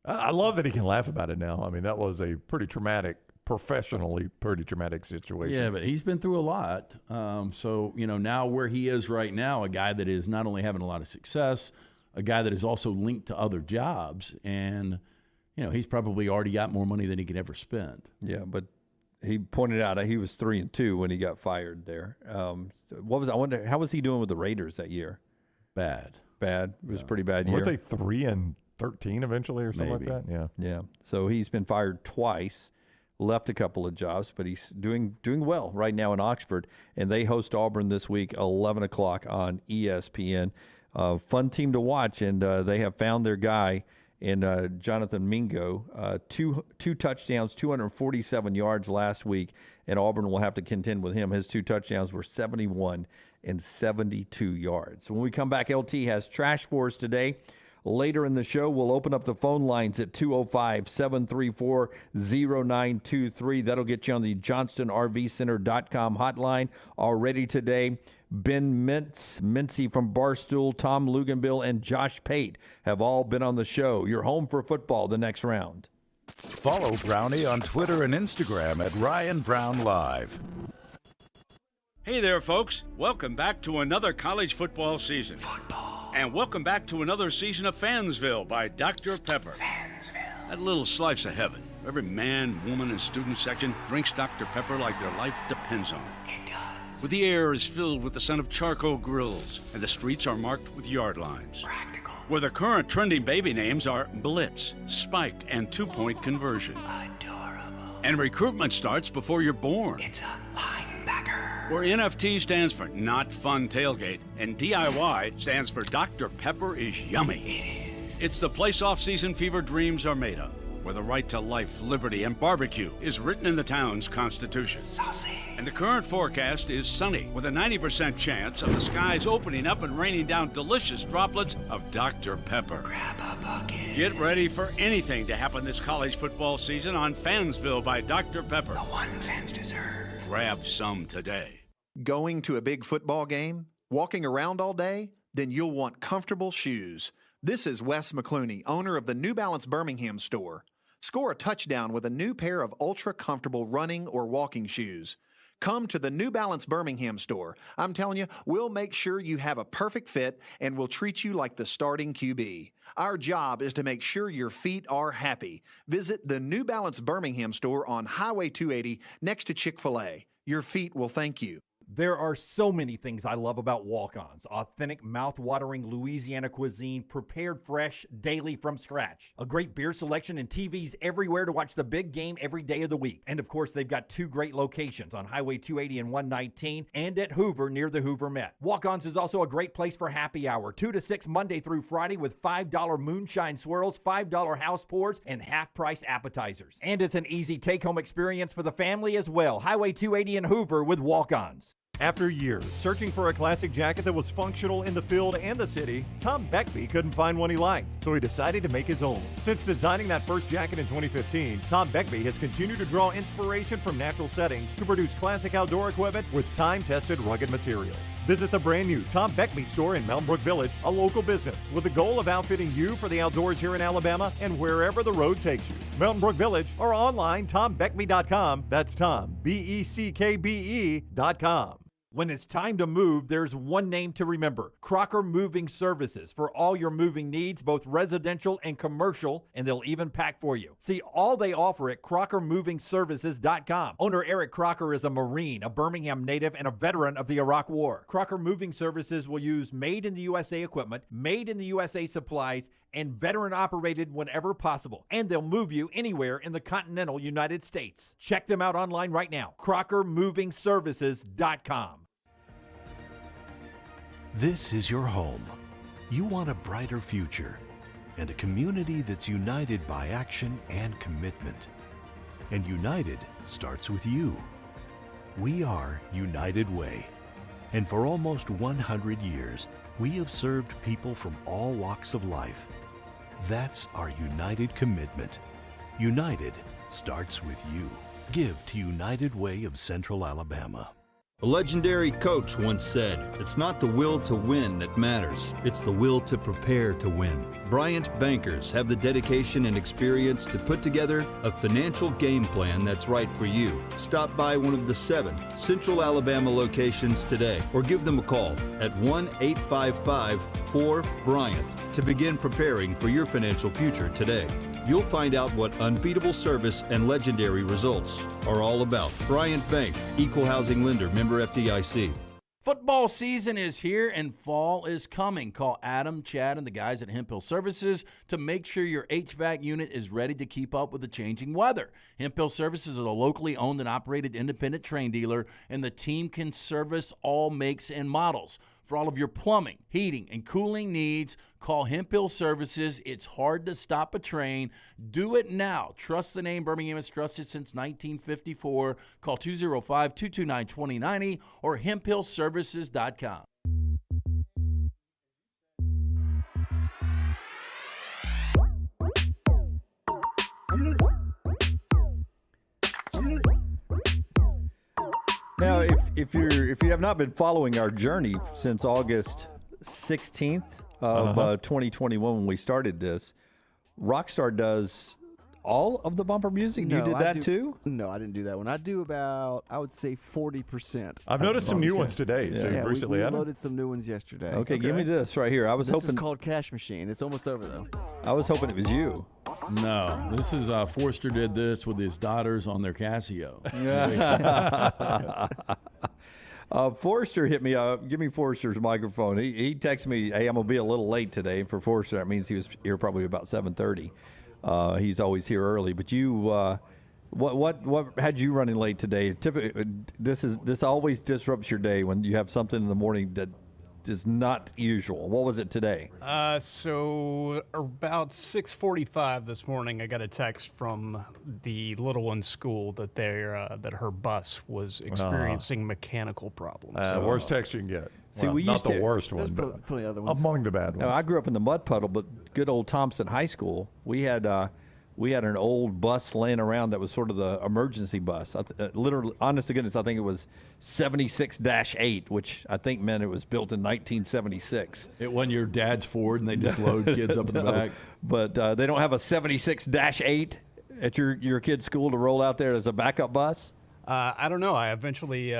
I love that he can laugh about it now. I mean, that was a professionally pretty traumatic situation. Yeah, but he's been through a lot. Now where he is right now, a guy that is not only having a lot of success, a guy that is also linked to other jobs, and he's probably already got more money than he could ever spend. Yeah, but he pointed out he was 3-2 when he got fired there. I wonder how was he doing with the Raiders that year? Bad. It was a pretty bad year. Weren't they 3-13 eventually or something Maybe. like that? Yeah. So he's been fired twice, left a couple of jobs, but he's doing well right now in Oxford, and they host Auburn this week, 11 o'clock on ESPN. Fun team to watch, and they have found their guy in Jonathan Mingo. Two touchdowns, 247 yards last week, and Auburn will have to contend with him. His 2 touchdowns were 71 and 72 yards. When we come back, LT has trash for us today. Later in the show, we'll open up the phone lines at 205-734-0923. That'll get you on the JohnstonRVCenter.com hotline. Already today, Ben Mintzy from Barstool, Tom Luginbill, and Josh Pate have all been on the show. You're home for football the next round. Follow Brownie on Twitter and Instagram at Ryan Brown Live. Hey there, folks. Welcome back to another college football season. And welcome back to another season of Fansville by Dr. Pepper. That little slice of heaven. Every man, woman, and student section drinks Dr. Pepper like their life depends on it. It does. Where the air is filled with the scent of charcoal grills, and the streets are marked with yard lines. Practical. Where the current trending baby names are Blitz, Spike, and 2-point conversion. Adorable. And recruitment starts before you're born. It's a linebacker. Where NFT stands for Not Fun Tailgate, and DIY stands for Dr. Pepper is Yummy. It is. It's the place off-season fever dreams are made of, where the right to life, liberty, and barbecue is written in the town's constitution. Saucy. And the current forecast is sunny, with a 90% chance of the skies opening up and raining down delicious droplets of Dr. Pepper. Grab a bucket. Get ready for anything to happen this college football season on Fansville by Dr. Pepper. The one fans deserve. Grab some today. Going to a big football game? Walking around all day? Then you'll want comfortable shoes. This is Wes McClooney, owner of the New Balance Birmingham store. Score a touchdown with a new pair of ultra-comfortable running or walking shoes. Come to the New Balance Birmingham store. I'm telling you, we'll make sure you have a perfect fit and we'll treat you like the starting QB. Our job is to make sure your feet are happy. Visit the New Balance Birmingham store on Highway 280 next to Chick-fil-A. Your feet will thank you. There are so many things I love about walk-ons. Authentic, mouth-watering Louisiana cuisine, prepared fresh, daily from scratch. A great beer selection and TVs everywhere to watch the big game every day of the week. And of course, they've got 2 great locations on Highway 280 and 119 and at Hoover near the Hoover Met. Walk-ons is also a great place for happy hour, 2 to 6 Monday through Friday with $5 moonshine swirls, $5 house pours, and half-price appetizers. And it's an easy take-home experience for the family as well. Highway 280 and Hoover with walk-ons. After years searching for a classic jacket that was functional in the field and the city, Tom Beckby couldn't find one he liked, so he decided to make his own. Since designing that first jacket in 2015, Tom Beckby has continued to draw inspiration from natural settings to produce classic outdoor equipment with time-tested rugged materials. Visit the brand new Tom Beckby store in Mountain Brook Village, a local business with the goal of outfitting you for the outdoors here in Alabama and wherever the road takes you. Mountain Brook Village or online, TomBeckby.com. That's Tom, BECKBE.com. When it's time to move, there's one name to remember: Crocker Moving Services, for all your moving needs, both residential and commercial, and they'll even pack for you. See all they offer at CrockerMovingServices.com. Owner Eric Crocker is a Marine, a Birmingham native, and a veteran of the Iraq War. Crocker Moving Services will use made-in-the-USA equipment, made-in-the-USA supplies, and veteran-operated whenever possible. And they'll move you anywhere in the continental United States. Check them out online right now: CrockerMovingServices.com. This is your home. You want a brighter future and a community that's united by action and commitment. And united starts with you. We are United Way. And for almost 100 years, we have served people from all walks of life. That's our united commitment. United starts with you. Give to United Way of Central Alabama. A legendary coach once said, "It's not the will to win that matters, it's the will to prepare to win." Bryant bankers have the dedication and experience to put together a financial game plan that's right for you. Stop by one of the 7 Central Alabama locations today or give them a call at 1-855-4-BRYANT to begin preparing for your financial future today. You'll find out what unbeatable service and legendary results are all about. Bryant Bank, Equal Housing Lender, member FDIC. Football season is here and fall is coming. Call Adam, Chad, and the guys at Hemp Hill Services to make sure your HVAC unit is ready to keep up with the changing weather. Hemp Hill Services is a locally owned and operated independent train dealer, and the team can service all makes and models. For all of your plumbing, heating, and cooling needs, call Hemp Hill Services. It's hard to stop a train. Do it now. Trust the name. Birmingham has trusted since 1954. Call 205-229-2090 or hemphillservices.com. Now, if you have not been following our journey since August 16th of 2021 when we started this, Rockstar does all of the bumper music. You did that too? No, I didn't do that one. I do about, I would say 40%. I've noticed some new ones today. So you've recently we added? loaded some new ones yesterday. Okay, give me this right here. This is called Cash Machine. It's almost over though. I was hoping it was you. No, this is Forster did this with his daughters on their Casio. Forster hit me up. Give me Forster's microphone. He texted me, "Hey, I'm gonna be a little late today." For Forster, that means he was here probably about 7:30. He's always here early. But you, what had you running late today? Typically, this always disrupts your day when you have something in the morning that is not usual. What was it today? So about 6:45 this morning, I got a text from the little one's school that that her bus was experiencing mechanical problems. Worst text you can get. See, well, we not used the to, worst one, but among the bad ones. Now, I grew up in the mud puddle, but good old Thompson High School, we had an old bus laying around that was sort of the emergency bus. Literally, honest to goodness, I think it was 76-8, which I think meant it was built in 1976. It wasn't your dad's Ford, and they just load kids up in the back. But they don't have a 76-8 at your kid's school to roll out there as a backup bus? I don't know. I eventually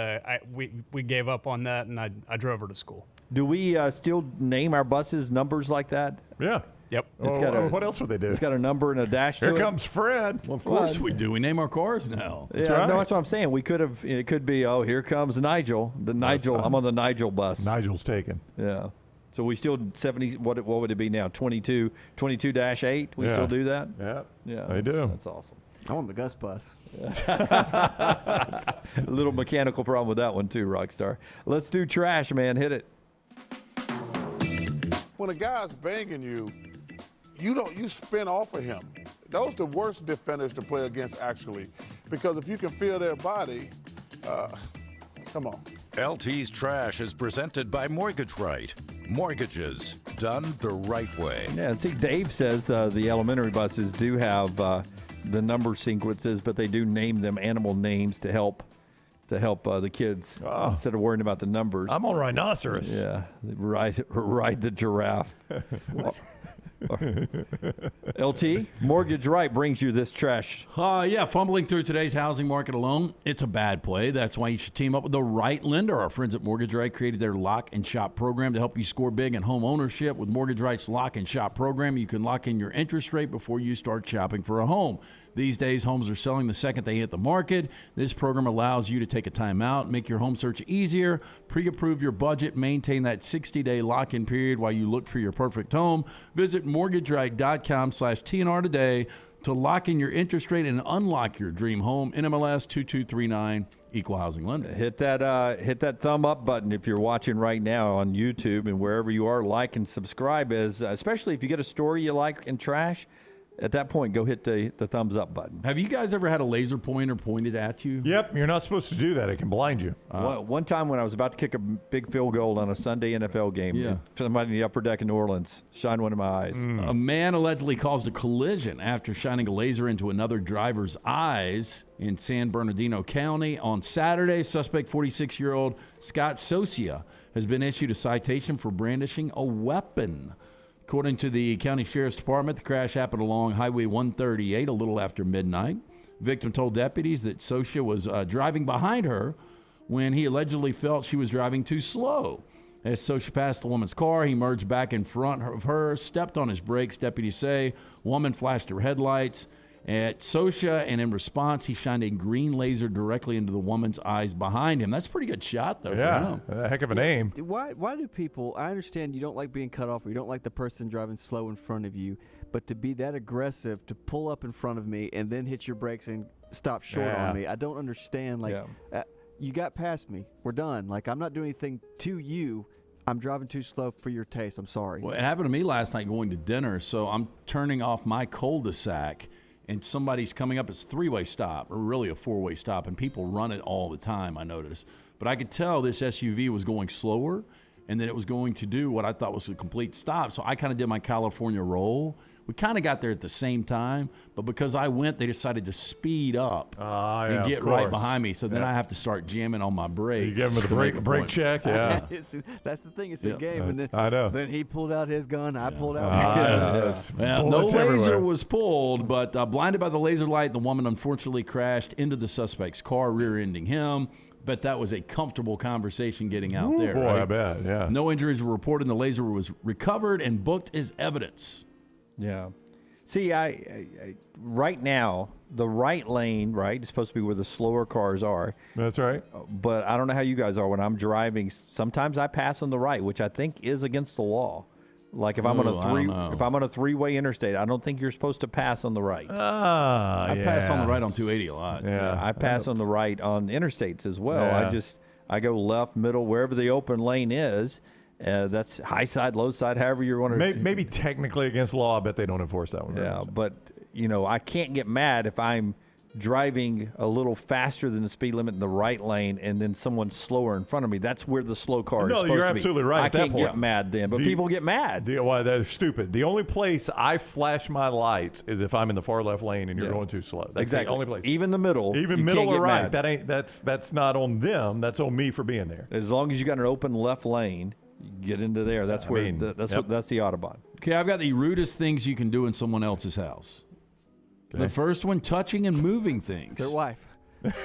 we gave up on that, and I drove her to school. Do we still name our buses numbers like that? Yeah. Yep. What else would they do? It's got a number and a dash to it. Here comes Fred. Well, of course we do. We name our cars now. Yeah, no, that's what I'm saying. We could have. It could be. Oh, here comes Nigel. I'm on the Nigel bus. Nigel's taken. Yeah. So we still 70. What would it be now? 22-8. We still do that. Yeah. Yeah. They do. That's awesome. I'm on the Gus bus. A little mechanical problem with that one too, Rockstar. Let's do trash, man. Hit it. When a guy's banging you, you spin off of him. Those are the worst defenders to play against, actually, because if you can feel their body, come on. LT's Trash is presented by Mortgage Right. Mortgages done the right way. Yeah, and see, Dave says the elementary buses do have the number sequences, but they do name them animal names to help the kids instead of worrying about the numbers. I'm on rhinoceros. Yeah, ride the giraffe. LT, Mortgage Right brings you this trash. Yeah, fumbling through today's housing market alone, it's a bad play. That's why you should team up with the right lender. Our friends at Mortgage Right created their Lock and Shop program to help you score big in home ownership. With Mortgage Right's Lock and Shop program, you can lock in your interest rate before you start shopping for a home. These days, homes are selling the second they hit the market. This program allows you to take a time out, make your home search easier, pre-approve your budget, maintain that 60-day lock-in period while you look for your perfect home. Visit mortgageright.com/TNR today to lock in your interest rate and unlock your dream home. NMLS 2239, Equal Housing Lender. Hit that thumb up button if you're watching right now on YouTube and wherever you are. Like and subscribe, especially if you get a story you like and trash. At that point, go hit the thumbs up button. Have you guys ever had a laser pointer pointed at you? Yep, you're not supposed to do that. It can blind you. One time when I was about to kick a big field goal on a Sunday NFL game, somebody in the upper deck in New Orleans shined one of my eyes. A man allegedly caused a collision after shining a laser into another driver's eyes in San Bernardino County on Saturday. Suspect, 46-year-old Scott Socia, has been issued a citation for brandishing a weapon. According to the county sheriff's department, the crash happened along Highway 138 a little after midnight. Victim told deputies that Socia was driving behind her when he allegedly felt she was driving too slow. As Socia passed the woman's car, he merged back in front of her, stepped on his brakes, deputies say. Woman flashed her headlights at Socia, and in response, he shined a green laser directly into the woman's eyes behind him. That's a pretty good shot, though, for him. A heck of an aim. Why do people, I understand you don't like being cut off or you don't like the person driving slow in front of you, but to be that aggressive, to pull up in front of me and then hit your brakes and stop short on me, I don't understand. You got past me. We're done. Like, I'm not doing anything to you. I'm driving too slow for your taste. I'm sorry. Well, it happened to me last night going to dinner, so I'm turning off my cul-de-sac, and somebody's coming up. It's a three-way stop, or really a four-way stop, and people run it all the time, I notice. But I could tell this SUV was going slower and that it was going to do what I thought was a complete stop. So I kind of did my California roll. We kind of got there at the same time, but because I went, they decided to speed up and get right behind me. So then I have to start jamming on my brakes. You give him the brake check, That's the thing. It's a game. And then, I know. Then he pulled out his gun. I pulled out no laser was pulled, but blinded by the laser light, the woman unfortunately crashed into the suspect's car, rear-ending him. But that was a comfortable conversation getting out there. Boy, right? I bet, yeah. No injuries were reported, and the laser was recovered and booked as evidence. Yeah. See, I right now, the right lane, right, is supposed to be where the slower cars are. That's right. But I don't know how you guys are when I'm driving. Sometimes I pass on the right, which I think is against the law. Like if I'm on a three-way interstate, I don't think you're supposed to pass on the right. I pass on the right on 280 a lot. Yeah, I pass on the right on interstates as well. Yeah. I go left, middle, wherever the open lane is. That's high side, low side, however you want to. Maybe technically against law, I bet they don't enforce that one. Yeah, but I can't get mad if I'm driving a little faster than the speed limit in the right lane and then someone's slower in front of me. That's where the slow car is supposed to be. No, you're absolutely right. I at that can't point. get mad then, but people get mad. Why, they're stupid. The only place I flash my lights is if I'm in the far left lane and you're going too slow. That's exactly the only place. Even the middle. Even middle or right. That's not on them. That's on me for being there. As long as you got an open left lane, you get into there. That's that's the Autobahn. Okay, I've got the rudest things you can do in someone else's house. Okay. The first one, touching and moving things. Their wife.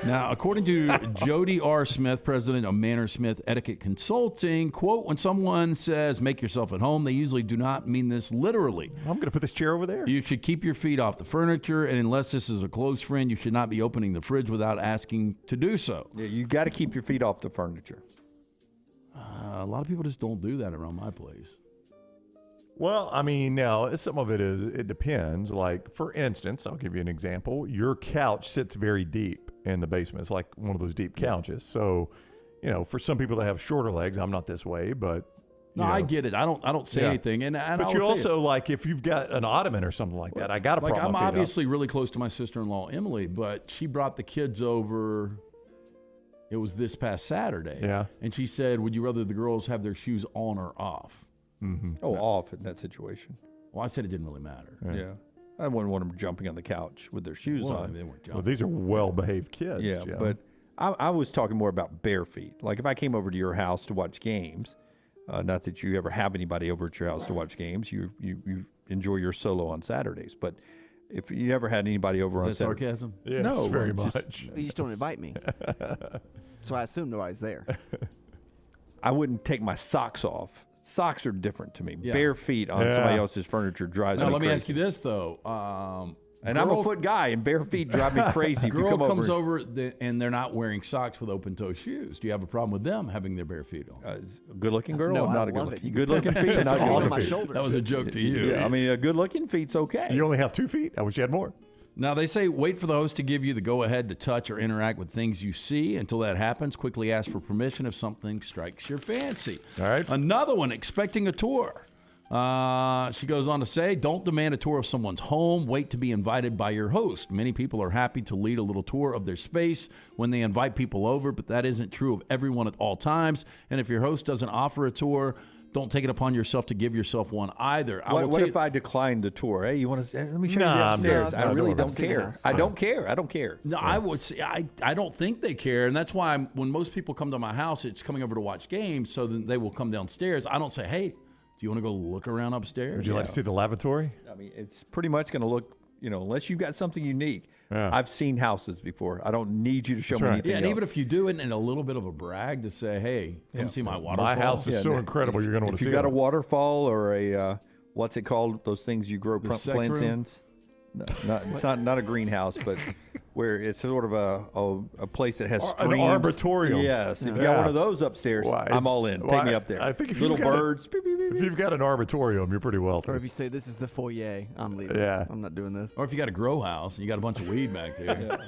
Now, according to Jody R. Smith, president of Manor Smith Etiquette Consulting, quote, when someone says, make yourself at home, they usually do not mean this literally. I'm going to put this chair over there. You should keep your feet off the furniture, and unless this is a close friend, you should not be opening the fridge without asking to do so. Yeah, you got to keep your feet off the furniture. A lot of people just don't do that around my place. Well, I mean, now, some of it depends. Like, for instance, I'll give you an example. Your couch sits very deep in the basement. It's like one of those deep couches. So, for some people that have shorter legs, I'm not this way, but... I get it. I don't say anything. But you also, like, if you've got an ottoman or something like that, I got a problem. I'm obviously really close to my sister-in-law, Emily, but she brought the kids over... It was this past Saturday. Yeah. And she said, would you rather the girls have their shoes on or off? Mm-hmm. Off in that situation. Well, I said it didn't really matter. Yeah. I wouldn't want them jumping on the couch with their shoes on. They weren't jumping. Well, these are well-behaved kids. Yeah, Jim. but I was talking more about bare feet. Like if I came over to your house to watch games, Not that you ever have anybody over at your house to watch games. You enjoy your solo on Saturdays. But if you ever had anybody over on Is that Saturday, sarcasm? Yes, no, very just- much. You just don't invite me. So I assume nobody's there. I wouldn't take my socks off. Socks are different to me. Yeah. Bare feet on somebody else's furniture drives Now, me let me crazy. ask you this, though. And I'm a foot guy, and bare feet drive me crazy. If you Girl come comes over, and they're not wearing socks with open-toe shoes. Do you have a problem with them having their bare feet on? a good-looking girl. No, or I not a love good-looking. it. Good-looking feet, not all on good my feet. shoulders. That was a joke to you. Yeah, I mean, a good-looking feet's okay. You only have 2 feet? I wish you had more. Now, they say wait for the host to give you the go-ahead to touch or interact with things you see. Until that happens, quickly ask for permission if something strikes your fancy. All right. Another one, expecting a tour. She goes on to say, don't demand a tour of someone's home. Wait to be invited by your host. Many people are happy to lead a little tour of their space when they invite people over, but that isn't true of everyone at all times. And if your host doesn't offer a tour, don't take it upon yourself to give yourself one either. What if I decline the tour? Hey, you want to? Let me show you Nah, upstairs. I'm I good. really I've don't seen care. that. I don't care. I don't care. No, I would say I don't think they care, and that's why when most people come to my house, it's coming over to watch games, so then they will come downstairs. I don't say, hey, do you want to go look around upstairs? Would you like to see the lavatory? I mean, it's pretty much going to look, unless you've got something unique. Yeah. I've seen houses before. I don't need you to show That's me right. anything Yeah, and else. even if you do it in a little bit of a brag to say, hey, come see my waterfall. My house is so now, incredible. You're going to want if to see you've got it. a waterfall or a, what's it called? Those things you grow The sex plants room? in? No, it's not a greenhouse, but where it's sort of a place that has An streams. arboretum. Yes. If you Yeah. got one of those upstairs, Why, I'm all in. Take me up there. I think if Little you've got birds. If you've got an arboretum, you're pretty wealthy. Or if you say this is the foyer, I'm leaving. Yeah. I'm not doing this. Or if you got a grow house and you got a bunch of weed back there.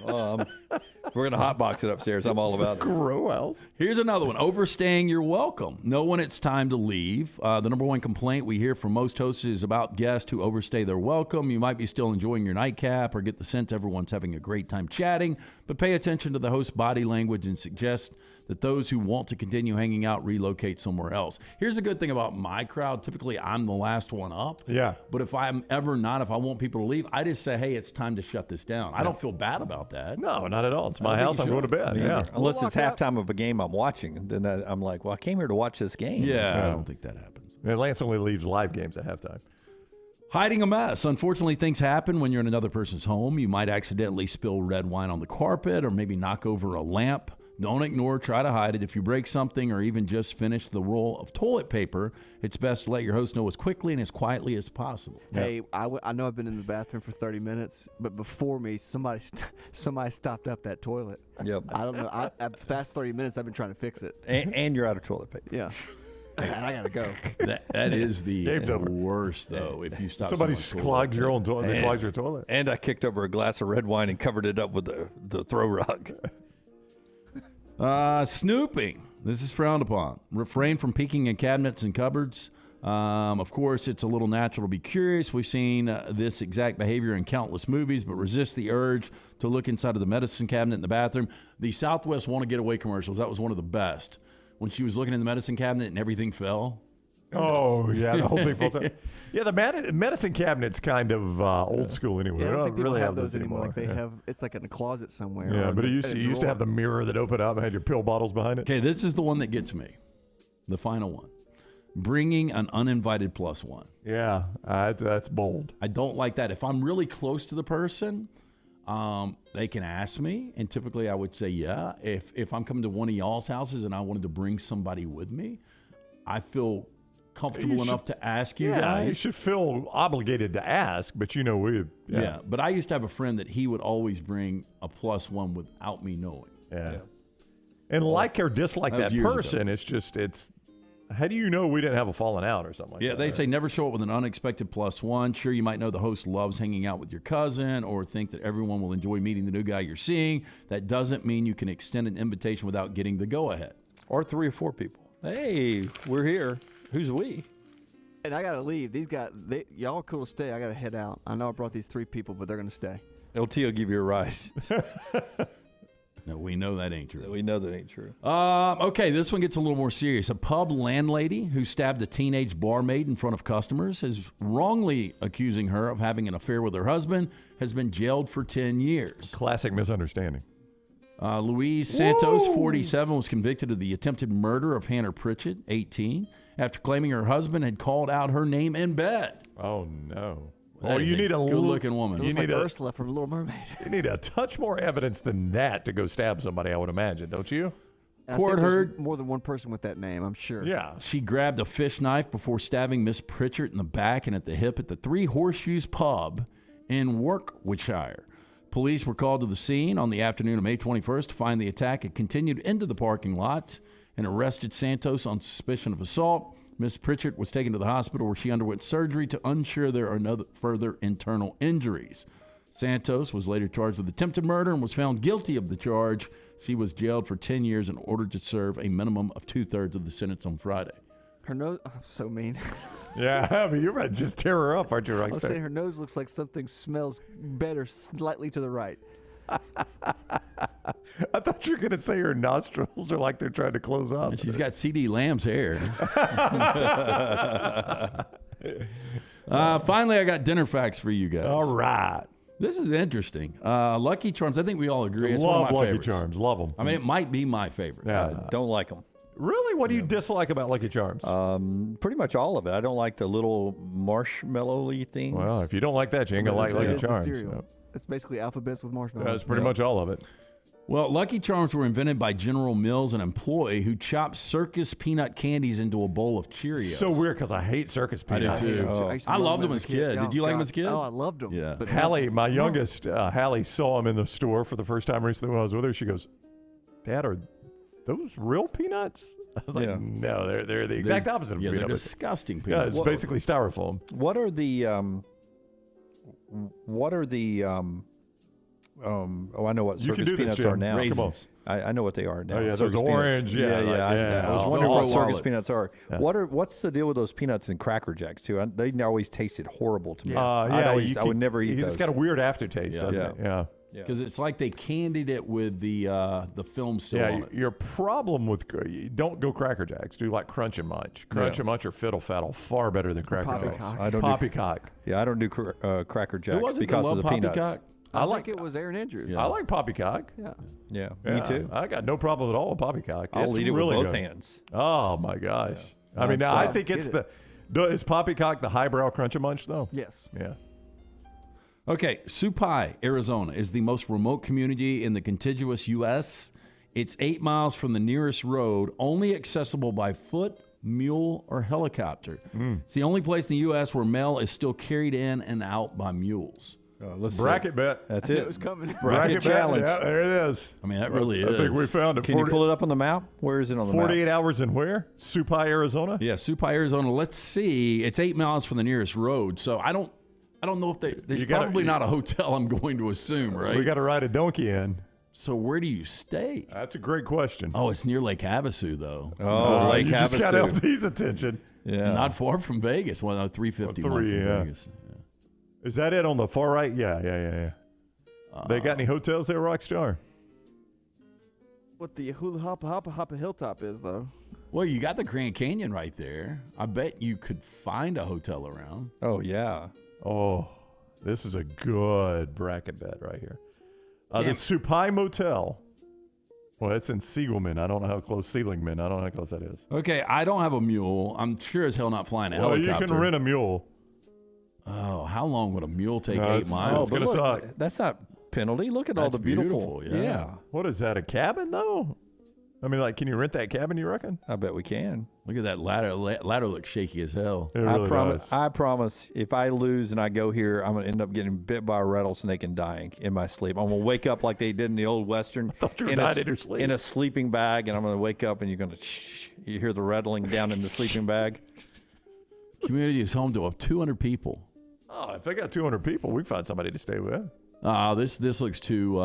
If we're going to hotbox it upstairs, I'm all about it. Grow house. Here's another one. Overstaying your welcome. Know when it's time to leave. The number one complaint we hear from most hosts is about guests who overstay their welcome. You might be still enjoying your nightcap or get the sense everyone's having a great time chatting, but pay attention to the host's body language and suggest that those who want to continue hanging out relocate somewhere else. Here's the good thing about my crowd. Typically, I'm the last one up. Yeah. But if I'm ever not, if I want people to leave, I just say, hey, it's time to shut this down. I don't feel bad about that. No, not at all. It's my I think house. you I'm going to should. bed. I mean, Yeah. Unless it's halftime of a game I'm watching, then I'm like, well, I came here to watch this game. Yeah, I don't think that happens. And Lance only leaves live games at halftime. Hiding a mess. Unfortunately, things happen when you're in another person's home. You might accidentally spill red wine on the carpet or maybe knock over a lamp. Don't ignore, try to hide it. If you break something or even just finish the roll of toilet paper, it's best to let your host know as quickly and as quietly as possible. Hey, I know I've been in the bathroom for 30 minutes, but before me, somebody stopped up that toilet. Yep. I don't know. The past 30 minutes, I've been trying to fix it. And you're out of toilet paper. Yeah. And I gotta go. That is the Game's over. worst, though, if you stop Somebody someone's clogs toilet. your own toilet. They clogs your toilet. And I kicked over a glass of red wine and covered it up with the throw rug. Snooping. This is frowned upon. Refrain from peeking in cabinets and cupboards. Of course, it's a little natural to be curious. We've seen this exact behavior in countless movies, but resist the urge to look inside of the medicine cabinet in the bathroom. The Southwest Want to Get Away commercials, that was one of the best. When she was looking in the medicine cabinet and everything fell. Oh, yeah, the whole thing falls out. Yeah, the medicine cabinet's kind of old school anyway. Yeah, I don't We think people really have those anymore. Like they Yeah. have, it's like in a closet somewhere. Yeah, or but in you a used to have the mirror that opened up and had your pill bottles behind it. Okay, this is the one that gets me. The final one. Bringing an uninvited plus one. Yeah, that's bold. I don't like that. If I'm really close to the person, they can ask me, and typically I would say yeah. If I'm coming to one of y'all's houses and I wanted to bring somebody with me, I feel comfortable enough to ask you guys. You should feel obligated to ask, but Yeah, but I used to have a friend that he would always bring a plus one without me knowing. Yeah. And like or dislike That was that years person, ago. it's how do you know we didn't have a falling out or something like Yeah, that? they say never show up with an unexpected plus one. Sure, you might know the host loves hanging out with your cousin or think that everyone will enjoy meeting the new guy you're seeing. That doesn't mean you can extend an invitation without getting the go-ahead. Or 3 or 4 people. Hey, we're here. Who's we? And I gotta leave. These guys, y'all are cool to stay. I gotta head out. I know I brought these 3 people, but they're gonna stay. LT will give you a ride. No, we know that ain't true. We know that ain't true. Okay, this one gets a little more serious. A pub landlady who stabbed a teenage barmaid in front of customers is wrongly accusing her of having an affair with her husband has been jailed for 10 years. Classic misunderstanding. Louise Santos, 47, was convicted of the attempted murder of Hannah Pritchett, 18, after claiming her husband had called out her name in bed. Oh, no. That is you need a good-looking woman. Looks like Ursula from Little Mermaid. You need a touch more evidence than that to go stab somebody, I would imagine, don't you? Court heard more than one person with that name, I'm sure. Yeah. She grabbed a fish knife before stabbing Miss Pritchett in the back and at the hip at the Three Horseshoes Pub in Warwickshire. Police were called to the scene on the afternoon of May 21st to find the attack had continued into the parking lot and arrested Santos on suspicion of assault. Miss Pritchett was taken to the hospital where she underwent surgery to ensure there are no further internal injuries. Santos was later charged with attempted murder and was found guilty of the charge. She was jailed for 10 years and ordered to serve a minimum of 2/3 of the sentence on Friday. Her nose, I'm so mean. Yeah, I mean, you're about to just tear her up, aren't you? I was saying her nose looks like something smells better slightly to the right. I thought you were going to say her nostrils are like they're trying to close up. And she's got C.D. Lamb's hair. Finally, I got dinner facts for you guys. All right. This is interesting. Lucky Charms, I think we all agree. It's Love one of my Lucky favorites. Charms. Love them. I mean, it might be my favorite. Yeah. Don't like them. Really? What do you dislike about Lucky Charms? Pretty much all of it. I don't like the little marshmallow-y things. Well, if you don't like that, you ain't going to like Lucky Charms. Cereal. It's basically alphabets with marshmallows. That's pretty much all of it. Well, Lucky Charms were invented by General Mills, an employee who chopped circus peanut candies into a bowl of Cheerios. So weird because I hate circus peanuts. I do too. I loved them as a kid. Did you like them as a kid? Oh, I loved them. Yeah. But Hallie, my youngest, Hallie saw them in the store for the first time recently when I was with her. She goes, "Dad, are those real peanuts?" I was like, "No, they're the exact opposite of they're peanut. disgusting Yeah, peanuts. it's basically styrofoam." What are the I know what You can circus do this, peanuts Jim. are now. Raisins. I know what they are now. Oh, yeah, Circus those orange. peanuts. I was wondering what circus wallet. peanuts are. Yeah. What's the deal with those peanuts and Cracker Jacks too? They always tasted horrible to me. I would never eat those. It's got a weird aftertaste, Yeah. doesn't it? Yeah. Because it's like they candied it with the film still on it. Your problem with don't go Cracker Jacks. Do like Crunch and Munch. Crunch and Munch or Fiddle Faddle far better than Cracker Jacks. I don't Poppycock. I don't do Cracker Jacks because of the peanuts. Poppycock? I like it was Aaron Andrews. I like Poppycock. Yeah. Me too. I got no problem at all with Poppycock. I'll It's eat it really with both good. hands. Oh my gosh! I mean, now I think it's is Poppycock the highbrow Crunch and Munch though? Yes. Yeah. Okay, Supai, Arizona is the most remote community in the contiguous U.S. It's 8 miles from the nearest road, only accessible by foot, mule, or helicopter. It's the only place in the U.S. where mail is still carried in and out by mules. Bracket bet. That's I knew it. it was coming. Bracket challenge. Yeah, there it is. I mean, that really is. I think we found it. Can you pull it up on the map? Where is it on the map? 48 hours in where? Supai, Arizona? Yeah, Supai, Arizona. Let's see. It's 8 miles from the nearest road, so I don't know if there's probably not a hotel, I'm going to assume, right? We got to ride a donkey in. So where do you stay? That's a great question. Oh, it's near Lake Havasu, though. Oh, Lake you just got Havasu. LT's attention. Yeah. Not far from Vegas. Well, no, 350 miles from Vegas. Is that it on the far right? Yeah. They got any hotels there, Rockstar? What the Hula Hoppa Hilltop is, though. Well, you got the Grand Canyon right there. I bet you could find a hotel around. Oh, yeah. Oh, this is a good bracket bet right here. The Supai Motel. Well, it's in Siegelman. I don't know how close Seligman. I don't know how close that is. Okay, I don't have a mule. I'm sure as hell not flying a helicopter. You can rent a mule. Oh, how long would a mule take? 8 it's miles? gonna suck. That's not penalty. Look at all That's the beautiful. beautiful, What is that? A cabin though? I mean, like, can you rent that cabin? You reckon? I bet we can. Look at that ladder. Ladder looks shaky as hell. It really does. I promise. If I lose and I go here, I'm gonna end up getting bit by a rattlesnake and dying in my sleep. I'm gonna wake up like they did in the old Western. I thought you were dying in your sleep. In a sleeping bag, and I'm gonna wake up and you're gonna you hear the rattling down in the sleeping bag. Community is home to 200 people. Oh, if they got 200 people, we can find somebody to stay with. This looks too.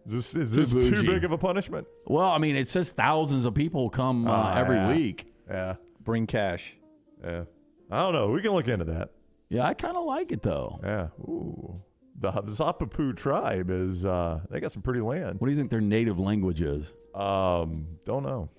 Is this too bougie. big of a punishment? Well, I mean, it says thousands of people come every week. Yeah. Bring cash. Yeah. I don't know. We can look into that. Yeah, I kind of like it though. Yeah. Ooh. The Zapapu tribe is they got some pretty land. What do you think their native language is? Don't know.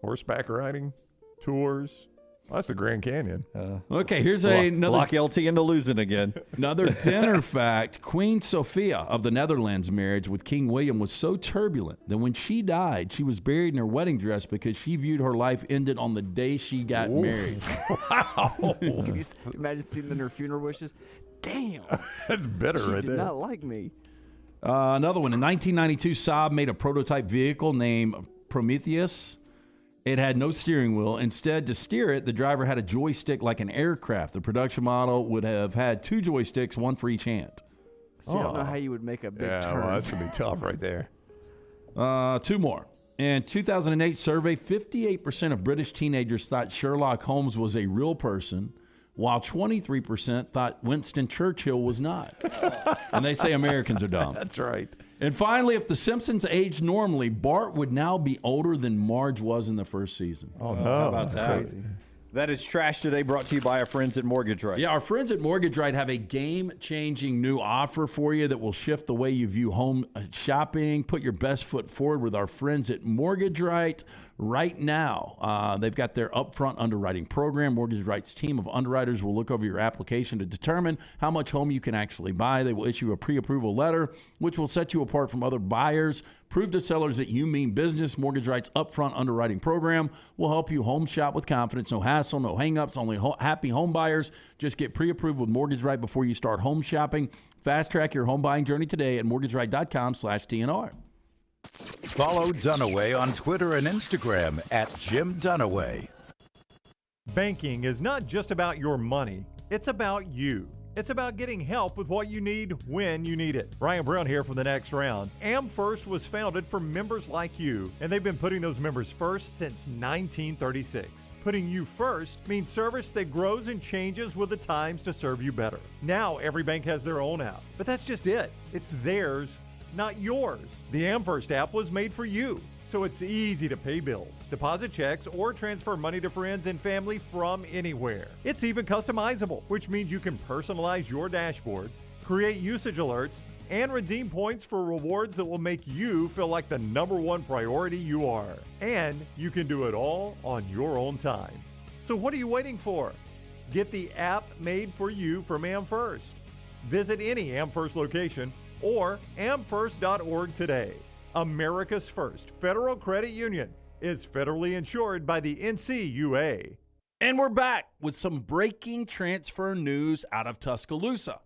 Horseback riding, tours. Well, that's the Grand Canyon. Okay, here's another lock LT into losing again. Another dinner fact. Queen Sophia of the Netherlands' marriage with King William was so turbulent that when she died, she was buried in her wedding dress because she viewed her life ended on the day she got married. Wow. Can you imagine seeing in her funeral wishes? Damn. That's bitter she right did there. not like me. Another one. In 1992, Saab made a prototype vehicle named Prometheus. It had no steering wheel. Instead, to steer it, the driver had a joystick like an aircraft. The production model would have had 2 joysticks, one for each hand. See, I don't know how you would make a big turn. Well, that's going to be tough right there. 2 more. In 2008 survey, 58% of British teenagers thought Sherlock Holmes was a real person, while 23% thought Winston Churchill was not. And they say Americans are dumb. That's right. And finally, if The Simpsons aged normally, Bart would now be older than Marge was in the first season. Oh, no. How about that? Crazy. That is Trash Today, brought to you by our friends at Mortgage Right. Yeah, our friends at Mortgage Right have a game-changing new offer for you that will shift the way you view home shopping. Put your best foot forward with our friends at Mortgage Right right now. They've got their upfront underwriting program. Mortgage Right's team of underwriters will look over your application to determine how much home you can actually buy. They will issue a pre-approval letter, which will set you apart from other buyers. Prove to sellers that you mean business. Mortgage Right's upfront underwriting program will help you home shop with confidence. No hassle, no hang-ups, only happy home buyers. Just get pre-approved with Mortgage Right before you start home shopping. Fast track your home buying journey today at mortgageright.com/TNR. Follow Dunaway on Twitter and Instagram at Jim Dunaway. Banking is not just about your money, it's about you. It's about getting help with what you need when you need it. Brian Brown here for the next round. AmFirst was founded for members like you, and they've been putting those members first since 1936. Putting you first means service that grows and changes with the times to serve you better. Now every bank has their own app, but that's just it. It's theirs, not yours. The AmFirst app was made for you, so it's easy to pay bills, deposit checks, or transfer money to friends and family from anywhere. It's even customizable, which means you can personalize your dashboard, create usage alerts, and redeem points for rewards that will make you feel like the #1 priority you are. And you can do it all on your own time. So what are you waiting for? Get the app made for you from AmFirst. Visit any AmFirst location or amfirst.org today. America's first federal credit union is federally insured by the NCUA. And we're back with some breaking transfer news out of Tuscaloosa.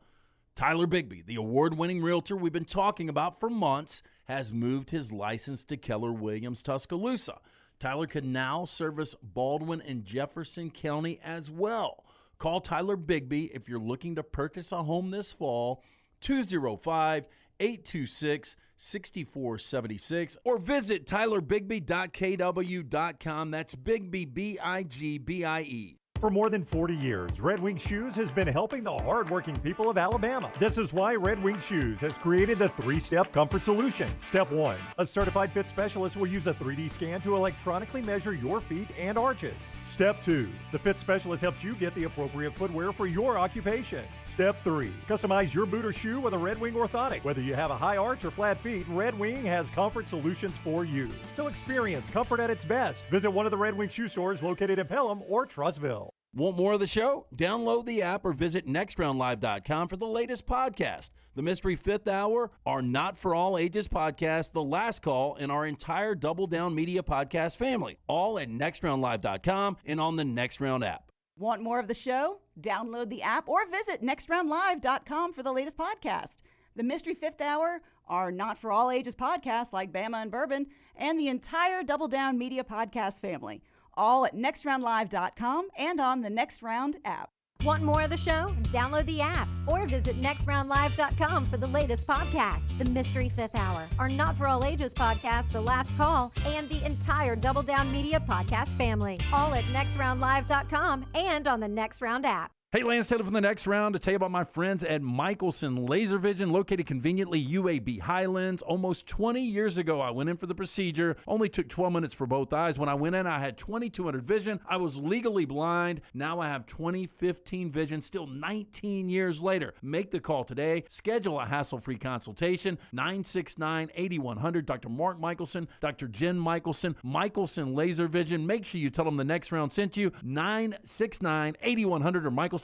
Tyler Bigbie, the award-winning realtor we've been talking about for months, has moved his license to Keller Williams Tuscaloosa. Tyler can now service Baldwin and Jefferson County as well. Call Tyler Bigbie if you're looking to purchase a home this fall, 205-826-6476, or visit tylerbigbie.kw.com. That's Bigbie, B-I-G-B-I-E. For more than 40 years, Red Wing Shoes has been helping the hardworking people of Alabama. This is why Red Wing Shoes has created the 3-step comfort solution. Step 1, a certified fit specialist will use a 3D scan to electronically measure your feet and arches. Step 2, the fit specialist helps you get the appropriate footwear for your occupation. Step 3, customize your boot or shoe with a Red Wing orthotic. Whether you have a high arch or flat feet, Red Wing has comfort solutions for you. So experience comfort at its best. Visit one of the Red Wing shoe stores located in Pelham or Trussville. Want more of the show? Download the app or visit nextroundlive.com for the latest podcast. The Mystery Fifth Hour, our Not For All Ages podcast, The Last Call, and our entire Double Down Media podcast family. All at nextroundlive.com and on the Next Round app. Want more of the show? Download the app or visit nextroundlive.com for the latest podcast. The Mystery Fifth Hour, our Not For All Ages podcast like Bama and Bourbon, and the entire Double Down Media podcast family. All at nextroundlive.com and on the Next Round app. Want more of the show? Download the app or visit nextroundlive.com for the latest podcast, The Mystery Fifth Hour, our Not For All Ages podcast, The Last Call, and the entire Double Down Media podcast family. All at nextroundlive.com and on the Next Round app. Hey, Lance Taylor from the Next Round to tell you about my friends at Michelson Laser Vision, located conveniently UAB Highlands. Almost 20 years ago, I went in for the procedure. Only took 12 minutes for both eyes. When I went in, I had 2200 vision. I was legally blind. Now I have 20/15 vision, still 19 years later. Make the call today. Schedule a hassle-free consultation. 969-8100. Dr. Mark Michelson, Dr. Jen Michelson, Michelson Laser Vision. Make sure you tell them the Next Round sent you. 969-8100 or MichelsonLaserVision.com.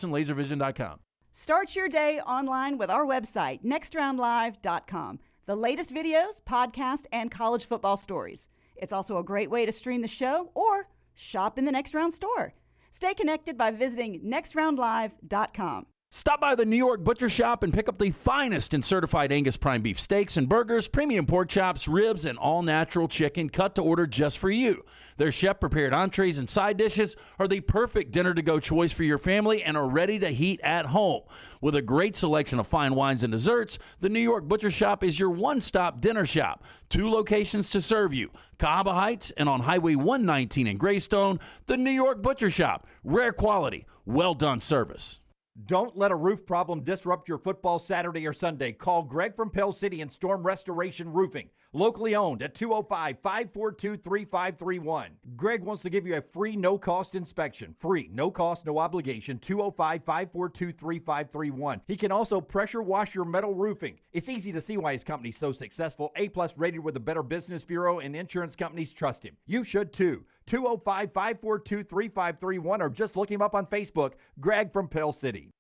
Start your day online with our website, nextroundlive.com. The latest videos, podcasts, and college football stories. It's also a great way to stream the show or shop in the Next Round store. Stay connected by visiting nextroundlive.com. Stop by the New York Butcher Shop and pick up the finest in certified Angus prime beef steaks and burgers, premium pork chops, ribs, and all-natural chicken cut to order just for you. Their chef-prepared entrees and side dishes are the perfect dinner-to-go choice for your family and are ready to heat at home. With a great selection of fine wines and desserts, the New York Butcher Shop is your one-stop dinner shop. 2 locations to serve you, Cahaba Heights and on Highway 119 in Greystone. The New York Butcher Shop, rare quality, well-done service. Don't let a roof problem disrupt your football Saturday or Sunday. Call Greg from Pell City and Storm Restoration Roofing. Locally owned at 205-542-3531. Greg wants to give you a free, no-cost inspection. Free, no cost, no obligation. 205-542-3531. He can also pressure wash your metal roofing. It's easy to see why his company's so successful. A-plus rated with the Better Business Bureau, and insurance companies trust him. You should too. 205-542-3531 or just look him up on Facebook, Greg from Pell City.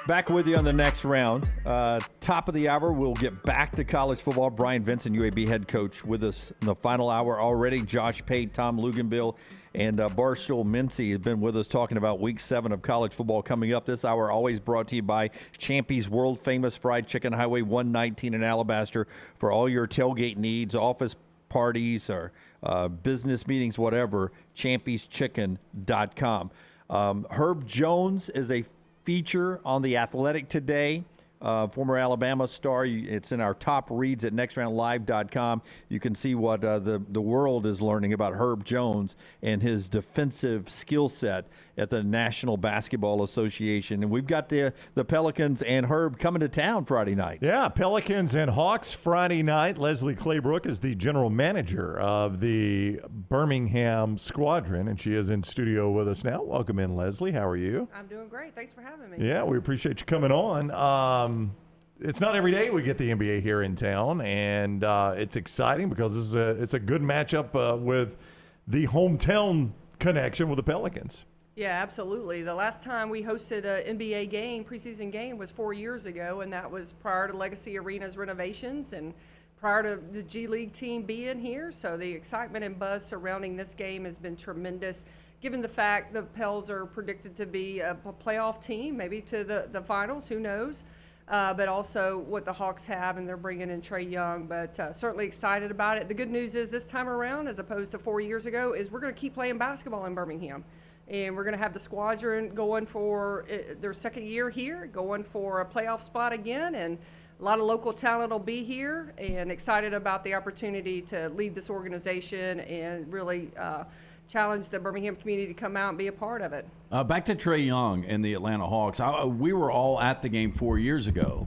Back with you on the Next Round. Top of the hour, we'll get back to college football. Bryant Vincent, UAB head coach, with us in the final hour already. Josh Pate, Tom Luginbill, and Barstool Mintzy have been with us talking about Week 7 of college football coming up. This hour always brought to you by Champy's World Famous Fried Chicken, Highway 119 in Alabaster. For all your tailgate needs, office parties, or business meetings, whatever, champyschicken.com. Herb Jones is a feature on The Athletic today. Former Alabama star. It's in our top reads at nextroundlive.com. You can see what the world is learning about Herb Jones and his defensive skill set at the National Basketball Association. And we've got the Pelicans and Herb coming to town Friday night. Yeah, Pelicans and Hawks Friday night. Leslie Claybrook is the general manager of the Birmingham Squadron, and she is in studio with us now. Welcome in, Leslie. How are you? I'm doing great. Thanks for having me. Yeah, we appreciate you coming on. It's not every day we get the NBA here in town, and it's exciting because it's a good matchup with the hometown connection with the Pelicans. Yeah, absolutely. The last time we hosted an NBA game, preseason game, was 4 years ago, and that was prior to Legacy Arena's renovations and prior to the G League team being here. So the excitement and buzz surrounding this game has been tremendous, given the fact the Pels are predicted to be a playoff team, maybe to the finals, who knows, but also what the Hawks have, and they're bringing in Trae Young, but certainly excited about it. The good news is this time around, as opposed to 4 years ago, is we're going to keep playing basketball in Birmingham. And we're going to have the Squadron going for their second year here, going for a playoff spot again, and a lot of local talent will be here, and excited about the opportunity to lead this organization and really challenge the Birmingham community to come out and be a part of it. Back to Trae Young and the Atlanta Hawks. We were all at the game 4 years ago,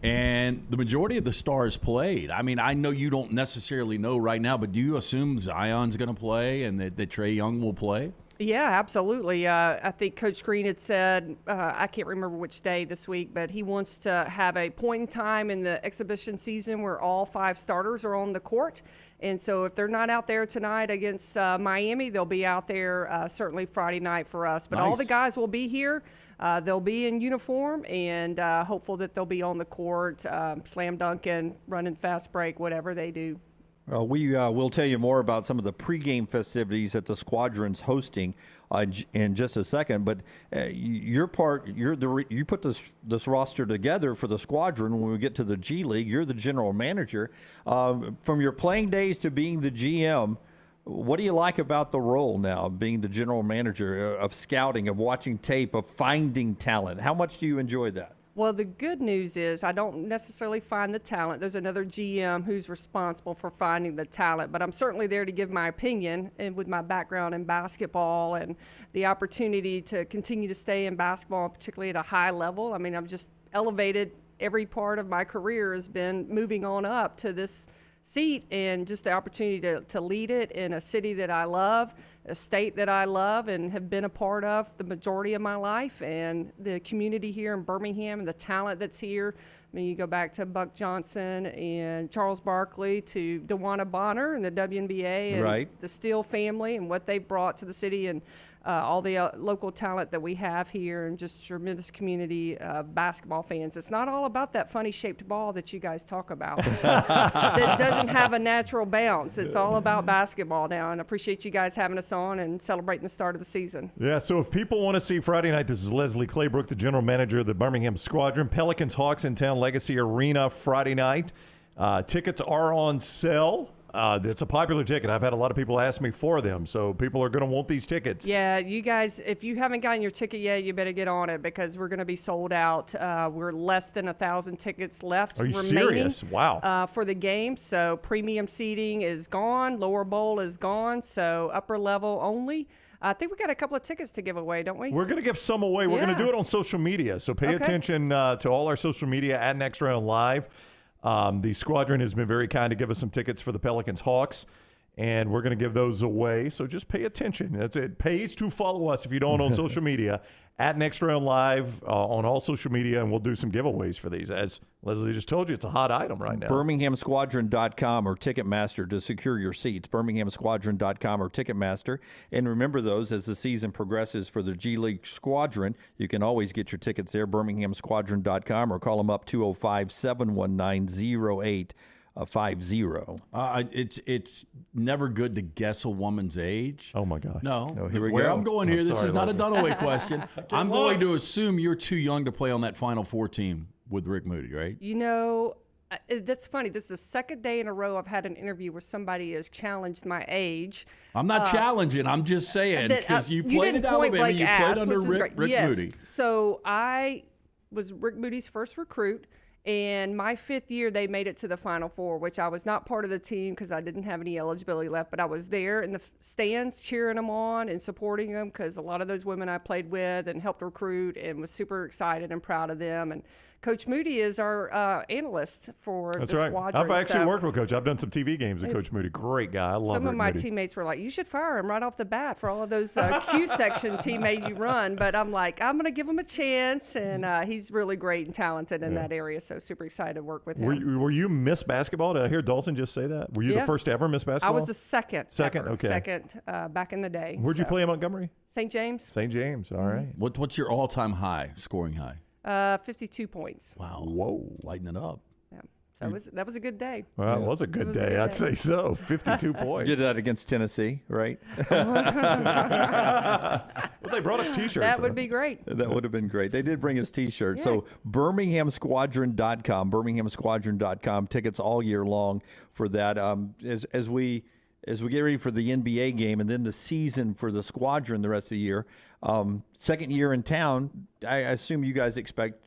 and the majority of the stars played. I mean, I know you don't necessarily know right now, but do you assume Zion's going to play and that Trae Young will play? Yeah, absolutely. I think Coach Green had said, I can't remember which day this week, but he wants to have a point in time in the exhibition season where all 5 starters are on the court. And so if they're not out there tonight against Miami, they'll be out there certainly Friday night for us. But all the guys will be here. They'll be in uniform, and hopeful that they'll be on the court, slam dunking, running fast break, whatever they do. We will tell you more about some of the pregame festivities that the Squadron's hosting in just a second. But you put this roster together for the Squadron. When we get to the G League, you're the general manager. From your playing days to being the GM, what do you like about the role now, being the general manager, of scouting, of watching tape, of finding talent? How much do you enjoy that? Well, the good news is I don't necessarily find the talent. There's another GM who's responsible for finding the talent, but I'm certainly there to give my opinion, and with my background in basketball and the opportunity to continue to stay in basketball, particularly at a high level. I mean, I've just elevated. Every part of my career has been moving on up to this seat, and just the opportunity to lead it in a city that I love, a state that I love and have been a part of the majority of my life, and the community here in Birmingham and the talent that's here. I mean, you go back to Buck Johnson and Charles Barkley to DeWanna Bonner and the WNBA and right. the Steele family and what they brought to the city, and all the local talent that we have here, and just tremendous community basketball fans. It's not all about that funny shaped ball that you guys talk about that doesn't have a natural bounce. It's all about basketball now, and I appreciate you guys having us on and celebrating the start of the season. Yeah, so if people want to see Friday night, this is Leslie Claybrook, the general manager of the Birmingham Squadron. Pelicans Hawks in town, Legacy Arena Friday night. Tickets are on sale. It's a popular ticket. I've had a lot of people ask me for them, so people are going to want these tickets. Yeah, you guys, if you haven't gotten your ticket yet, you better get on it because we're going to be sold out. We're less than 1,000 tickets left. Are you remaining, serious? Wow. For the game. So premium seating is gone. Lower bowl is gone. So upper level only. I think we got a couple of tickets to give away, don't we? We're going to give some away. We're going to do it on social media, so pay attention to all our social media at Next Round Live. The Squadron has been very kind to give us some tickets for the Pelicans Hawks, and we're going to give those away. So just pay attention. It pays to follow us if you don't on social media at Next Round Live on all social media, and we'll do some giveaways for these. As Leslie just told you, it's a hot item right now. BirminghamSquadron.com or Ticketmaster to secure your seats. BirminghamSquadron.com or Ticketmaster. And remember those as the season progresses for the G League Squadron. You can always get your tickets there, BirminghamSquadron.com, or call them up 205-719-0850. It's never good to guess a woman's age. Oh, my gosh. No, here we where go. I'm going here, this is not Leslie. a Dunaway question. I'm going to assume you're too young to play on that Final Four team with Rick Moody, right? You know, that's funny. This is the second day in a row I've had an interview where somebody has challenged my age. I'm not challenging. I'm just saying because you played at Alabama, you played under Rick Moody. So I was Rick Moody's first recruit. And my 5th year, they made it to the Final Four, which I was not part of the team because I didn't have any eligibility left. But I was there in the stands cheering them on and supporting them because a lot of those women I played with and helped recruit and was super excited and proud of them. And Coach Moody is our analyst for That's the right. Squadron. I've actually worked with Coach. I've done some TV games with Coach Moody. Great guy. I love Some of Rick my Moody. teammates were like, you should fire him right off the bat for all of those Q sections he made you run. But I'm like, I'm going to give him a chance. And he's really great and talented in that area. So super excited to work with him. Were you Miss Basketball? Did I hear Dawson just say that? Were you the first ever Miss Basketball? I was the second. Second, ever. okay. Second back in the day. Where'd you play in Montgomery? St. James. St. James, all right. What's your all-time high, scoring high? 52 points. Wow. Whoa. Lighten it up. Yeah. So that was a good day. Well, it was a good day. I'd say so. 52 points. Did that against Tennessee, right? Well, they brought us T-shirts. That would be great. That would have been great. They did bring us T-shirts. Yeah. So BirminghamSquadron.com, BirminghamSquadron.com. Tickets all year long for that. As we get ready for the NBA game and then the season for the Squadron the rest of the year, second year in town, I assume you guys expect,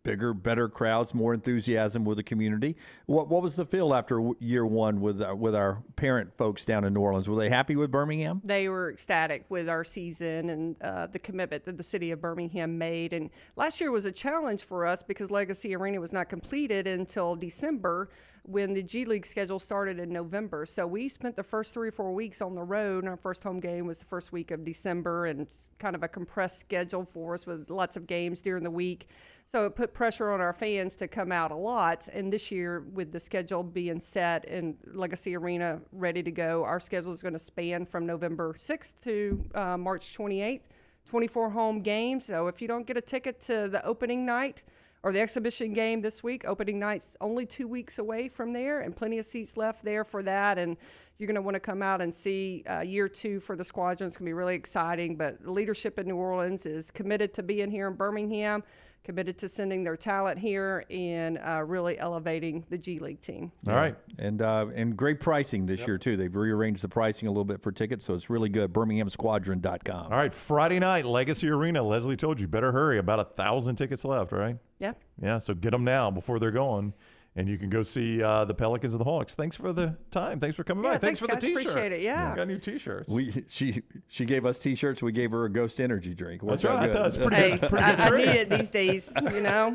bigger, better crowds, more enthusiasm with the community. What was the feel after year one with our parent folks down in New Orleans? Were they happy with Birmingham? They were ecstatic with our season and the commitment that the city of Birmingham made. And last year was a challenge for us because Legacy Arena was not completed until December when the G League schedule started in November. So we spent the first 3 or 4 weeks on the road, and our first home game was the first week of December, and it's kind of a compressed schedule for us with lots of games during the week. So it put pressure on our fans to come out a lot. And this year, with the schedule being set and Legacy Arena ready to go, our schedule is going to span from November 6th to March 28th, 24 home games. So if you don't get a ticket to the opening night or the exhibition game this week, opening night's only 2 weeks away from there, and plenty of seats left there for that. And you're going to want to come out and see year 2 for the Squadron. It's going to be really exciting. But leadership in New Orleans is committed to being here in Birmingham, committed to sending their talent here, and really elevating the G League team. All right. And great pricing this year, too. They've rearranged the pricing a little bit for tickets, so it's really good. BirminghamSquadron.com. All right, Friday night, Legacy Arena. Leslie told you, better hurry. About 1,000 tickets left, right? Yeah. Yeah, so get them now before they're gone. And you can go see the Pelicans and the Hawks. Thanks for the time. Thanks for coming by. Thanks for guys. the T-shirt. Appreciate it. Yeah. Got new T-shirts. She gave us T-shirts. We gave her a Ghost Energy drink. That's right. I thought it was pretty Hey, good I trade. need it these days, you know.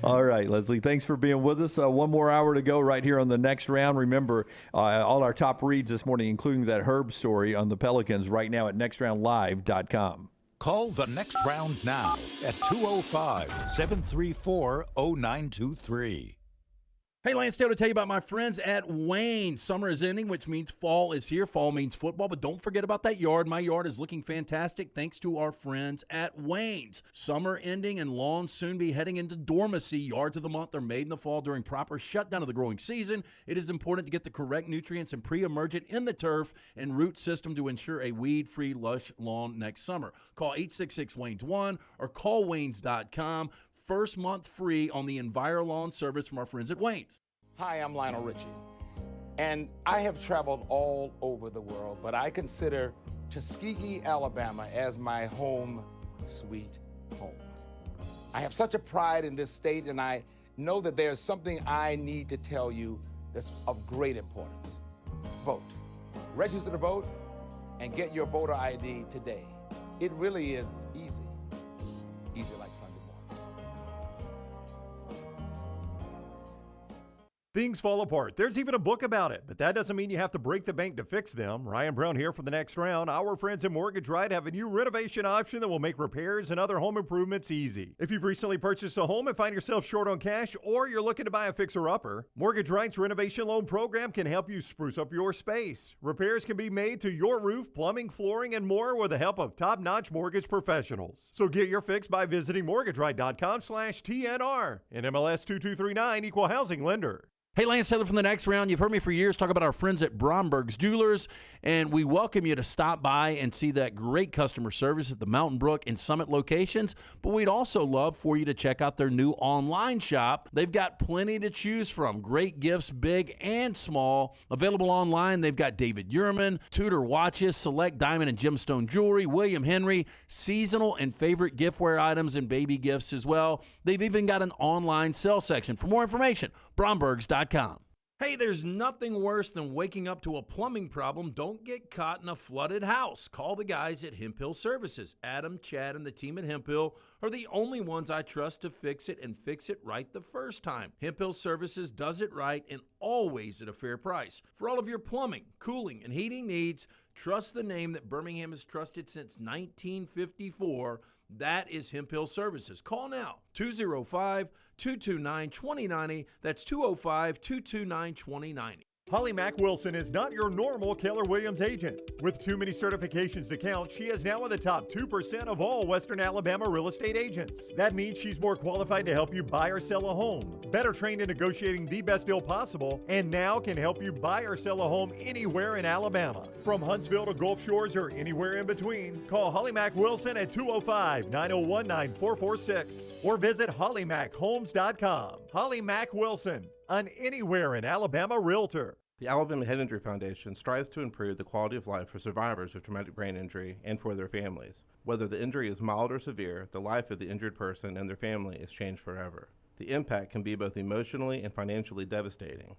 All right, Leslie, thanks for being with us. One more hour to go right here on the next round. Remember, all our top reads this morning, including that Herb story on the Pelicans, right now at nextroundlive.com. Call the next round now at 205-734-0923. Hey, Lance Taylor to tell you about my friends at Wayne. Summer is ending, which means fall is here. Fall means football, but don't forget about that yard. My yard is looking fantastic thanks to our friends at Wayne's. Summer ending and lawns soon be heading into dormancy. Yards of the month are made in the fall during proper shutdown of the growing season. It is important to get the correct nutrients and pre-emergent in the turf and root system to ensure a weed-free, lush lawn next summer. Call 866-WAYNES1 or call Waynes.com. First month free on the EnviroLawn service from our friends at Wayne's. Hi, I'm Lionel Richie, and I have traveled all over the world, but I consider Tuskegee, Alabama as my home sweet home. I have such a pride in this state, and I know that there's something I need to tell you that's of great importance. Vote. Register to vote and get your voter ID today. It really is easy. Easy like Sunday morning. Things fall apart. There's even a book about it, but that doesn't mean you have to break the bank to fix them. Ryan Brown here for the next round. Our friends at Mortgage Right have a new renovation option that will make repairs and other home improvements easy. If you've recently purchased a home and find yourself short on cash, or you're looking to buy a fixer-upper, Mortgage Right's renovation loan program can help you spruce up your space. Repairs can be made to your roof, plumbing, flooring, and more with the help of top-notch mortgage professionals. So get your fix by visiting mortgageright.com/TNR. And MLS 2239, Equal Housing Lender. Hey, Lance Taylor from the next round. You've heard me for years talk about our friends at Bromberg's Jewelers, and we welcome you to stop by and see that great customer service at the Mountain Brook and Summit locations. But we'd also love for you to check out their new online shop. They've got plenty to choose from. Great gifts, big and small. Available online, they've got David Yurman, Tudor watches, select diamond and gemstone jewelry, William Henry, seasonal and favorite giftware items and baby gifts as well. They've even got an online sale section. For more information, brombergs.com. Hey, there's nothing worse than waking up to a plumbing problem. Don't get caught in a flooded house. Call the guys at Hemp Hill Services. Adam, Chad, and the team at Hemp Hill are the only ones I trust to fix it and fix it right the first time. Hemp Hill Services does it right and always at a fair price. For all of your plumbing, cooling, and heating needs, trust the name that Birmingham has trusted since 1954. That is Hemp Hill Services. Call now, 205-229-2090. That's 205-229-2090. Holly Mack Wilson is not your normal Keller Williams agent. With too many certifications to count, she is now in the top 2% of all Western Alabama real estate agents. That means she's more qualified to help you buy or sell a home, better trained in negotiating the best deal possible, and now can help you buy or sell a home anywhere in Alabama. From Huntsville to Gulf Shores or anywhere in between, call Holly Mack Wilson at 205-901-9446 or visit hollymachomes.com. Holly Mack Wilson, an anywhere in Alabama realtor. The Alabama Head Injury Foundation strives to improve the quality of life for survivors of traumatic brain injury and for their families. Whether the injury is mild or severe, the life of the injured person and their family is changed forever. The impact can be both emotionally and financially devastating.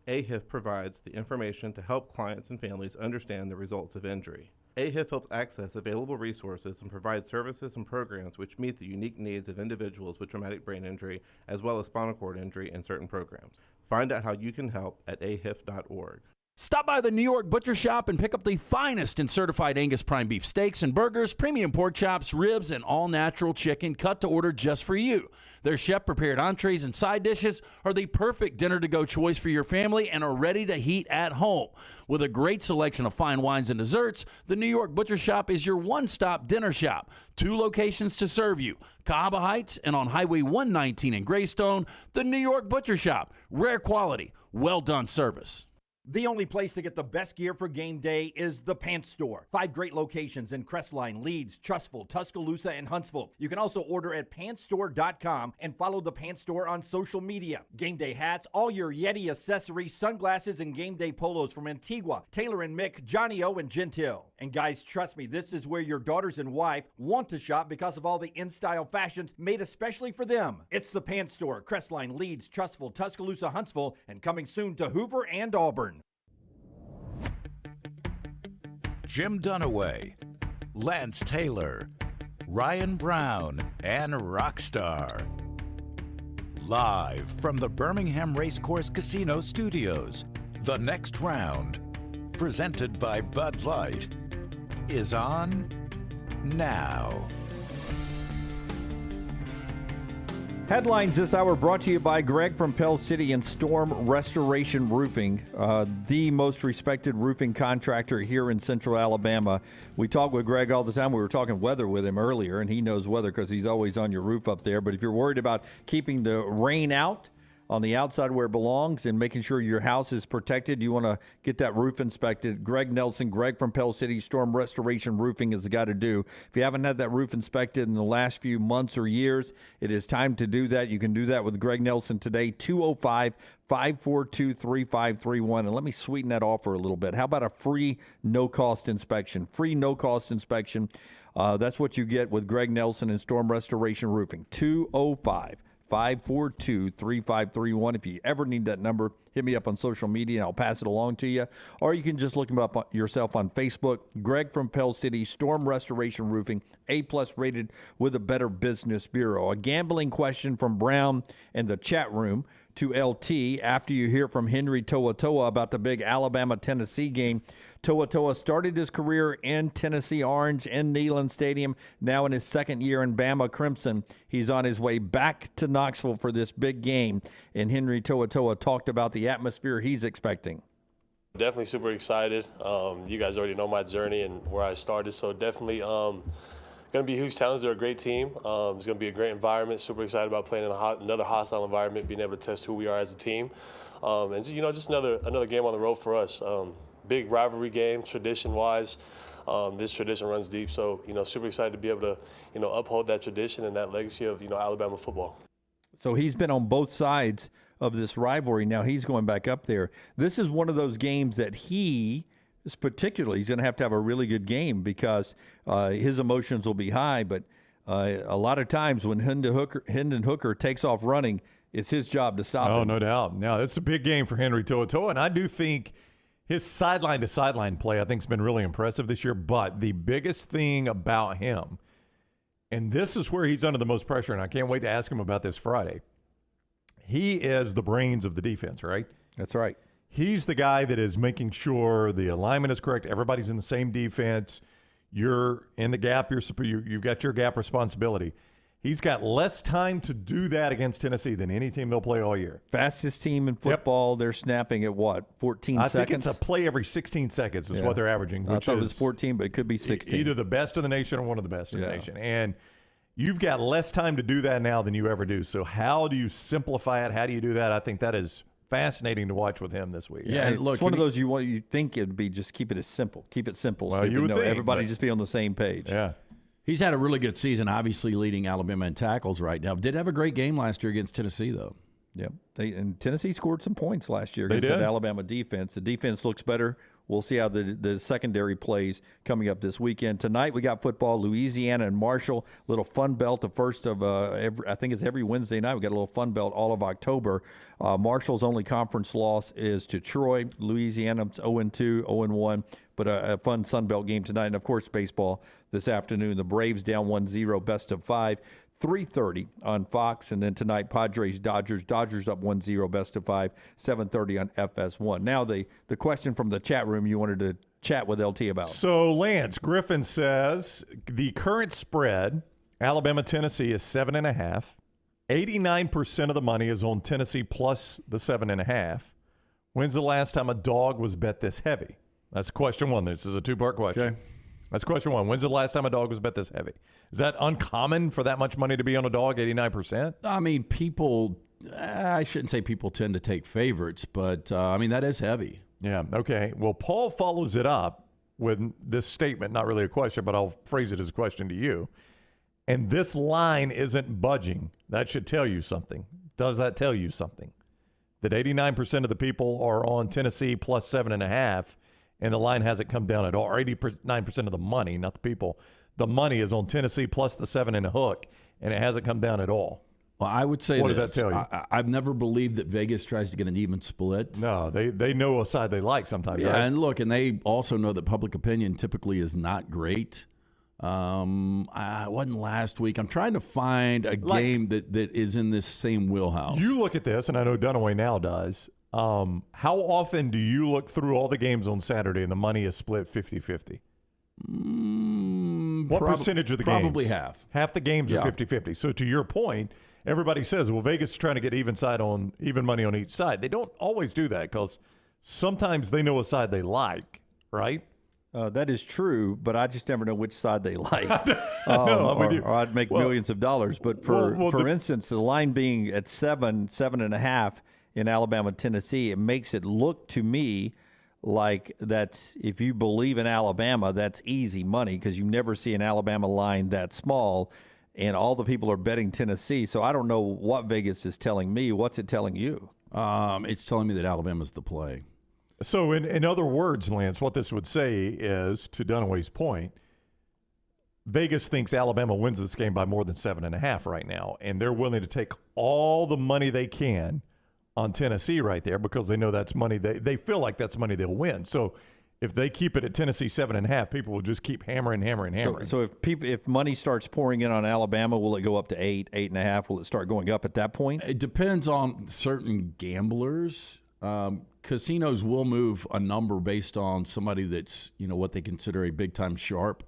AHIF provides the information to help clients and families understand the results of injury. AHIF helps access available resources and provides services and programs which meet the unique needs of individuals with traumatic brain injury as well as spinal cord injury in certain programs. Find out how you can help at ahif.org. Stop by the New York Butcher Shop and pick up the finest in certified Angus prime beef steaks and burgers, premium pork chops, ribs, and all-natural chicken cut to order just for you. Their chef-prepared entrees and side dishes are the perfect dinner-to-go choice for your family and are ready to heat at home. With a great selection of fine wines and desserts, the New York Butcher Shop is your one-stop dinner shop. 2 locations to serve you, Cahaba Heights and on Highway 119 in Greystone. The New York Butcher Shop, rare quality, well-done service. The only place to get the best gear for game day is the Pants Store. 5 great locations in Crestline, Leeds, Trustful, Tuscaloosa, and Huntsville. You can also order at pantstore.com and follow the Pants Store on social media. Game day hats, all your Yeti accessories, sunglasses, and game day polos from Antigua, Taylor and Mick, Johnny O, and Gentile. And guys, trust me, this is where your daughters and wife want to shop because of all the in-style fashions made especially for them. It's the Pants Store, Crestline, Leeds, Trustful, Tuscaloosa, Huntsville, and coming soon to Hoover and Auburn. Jim Dunaway, Lance Taylor, Ryan Brown, and Rockstar. Live from the Birmingham Racecourse Casino Studios, the next round, presented by Bud Light, is on now. Headlines this hour brought to you by Greg from Pell City and Storm Restoration Roofing, the most respected roofing contractor here in Central Alabama. We talk with Greg all the time. We were talking weather with him earlier, and he knows weather because he's always on your roof up there. But if you're worried about keeping the rain out on the outside where it belongs and making sure your house is protected, you want to get that roof inspected. Greg Nelson, Greg from Pell City Storm Restoration Roofing is the guy to do. If you haven't had that roof inspected in the last few months or years, it is time to do that. You can do that with Greg Nelson today, 205-542-3531. And let me sweeten that offer a little bit. How about a free no-cost inspection? Free no-cost inspection. That's what you get with Greg Nelson and Storm Restoration Roofing. 205-542-3531. If you ever need that number, hit me up on social media and I'll pass it along to you. Or you can just look him up yourself on Facebook. Greg from Pell City, Storm Restoration Roofing, A+ rated with a Better Business Bureau. A gambling question from Brown in the chat room to LT after you hear from Henry Toa about the big Alabama-Tennessee game. Toa started his career in Tennessee Orange in Neyland Stadium. Now in his second year in Bama Crimson, he's on his way back to Knoxville for this big game. And Henry Toa talked about the atmosphere he's expecting. Definitely super excited. You guys already know my journey and where I started, so definitely going to be a huge challenge. They're a great team. It's going to be a great environment. Super excited about playing in another hostile environment, being able to test who we are as a team, and just another game on the road for us. Big rivalry game, tradition-wise. This tradition runs deep, so super excited to be able to uphold that tradition and that legacy of Alabama football. So he's been on both sides of this rivalry. Now he's going back up there. This is one of those games that he's going to have a really good game because his emotions will be high. But a lot of times when Hendon Hooker takes off running, it's his job to stop him. Oh, no doubt. Now, it's a big game for Henry Toa, and I do think his sideline-to-sideline play, I think, has been really impressive this year. But the biggest thing about him, and this is where he's under the most pressure, and I can't wait to ask him about this Friday, he is the brains of the defense, right? That's right. He's the guy that is making sure the alignment is correct. Everybody's in the same defense. You're in the gap. You've got your gap responsibility. He's got less time to do that against Tennessee than any team they'll play all year. Fastest team in football. Yep. They're snapping at what, 14 seconds? I think it's a play every 16 seconds is what they're averaging. I thought it was 14, but it could be 16. Either the best in the nation or one of the best in the nation. And you've got less time to do that now than you ever do. So how do you simplify it? How do you do that? I think that is fascinating to watch with him this week. Yeah, look, it's one of those you think it'd be just keep it simple. Keep it simple. Well, so you would think, everybody just be on the same page. Yeah. He's had a really good season, obviously leading Alabama in tackles right now. Did have a great game last year against Tennessee, though. Yep. And Tennessee scored some points last year against that Alabama defense. The defense looks better. We'll see how the secondary plays coming up this weekend. Tonight we got football, Louisiana and Marshall. Little Fun Belt, the first of I think it's every Wednesday night. We got a little Fun Belt all of October. Marshall's only conference loss is to Troy. Louisiana's 0-2, 0-1. But a fun Sun Belt game tonight. And, of course, baseball this afternoon. The Braves down 1-0, best of 5. 3:30 on Fox. And then tonight, Padres-Dodgers. Dodgers up 1-0, best of 5. 7:30 on FS1. Now, the question from the chat room you wanted to chat with LT about. So, Lance Griffin says the current spread, Alabama-Tennessee, is 7.5. 89% of the money is on Tennessee plus the 7.5. When's the last time a dog was bet this heavy? That's question one. This is a two-part question. Okay. That's question one. When's the last time a dog was bet this heavy? Is that uncommon for that much money to be on a dog, 89%? I mean, I shouldn't say people tend to take favorites, but, that is heavy. Yeah, okay. Well, Paul follows it up with this statement, not really a question, but I'll phrase it as a question to you. And this line isn't budging. That should tell you something. Does that tell you something? That 89% of the people are on Tennessee plus 7.5, and the line hasn't come down at all. Or 89% of the money, not the people. The money is on Tennessee plus the 7 and a hook, and it hasn't come down at all. Well, I would say what does that tell you? I've never believed that Vegas tries to get an even split. No, they know a side they like sometimes. Yeah, right? and look, and they also know that public opinion typically is not great. I wasn't last week. I'm trying to find a game that is in this same wheelhouse. You look at this, and I know Dunaway now does. How often do you look through all the games on Saturday and the money is split 50-50? What percentage of the games? Probably half. Half the games are 50-50. So to your point, everybody says, well, Vegas is trying to get even money on each side. They don't always do that because sometimes they know a side they like, right? That is true, but I just never know which side they like. I'm with you. Or I'd make millions of dollars. But for instance, the line being at 7.5 in Alabama, Tennessee, it makes it look to me like that's, if you believe in Alabama, that's easy money because you never see an Alabama line that small, and all the people are betting Tennessee. So I don't know what Vegas is telling me. What's it telling you? It's telling me that Alabama's the play. So in other words, Lance, what this would say is, to Dunaway's point, Vegas thinks Alabama wins this game by more than 7.5 right now, and they're willing to take all the money they can on Tennessee right there because they know that's money they feel like that's money they'll win. So if they keep it at Tennessee 7.5, people will just keep hammering. So if money starts pouring in on Alabama, will it go up to 8, 8.5? Will it start going up at that point? It depends on certain gamblers. Casinos will move a number based on somebody that's, what they consider a big-time sharp.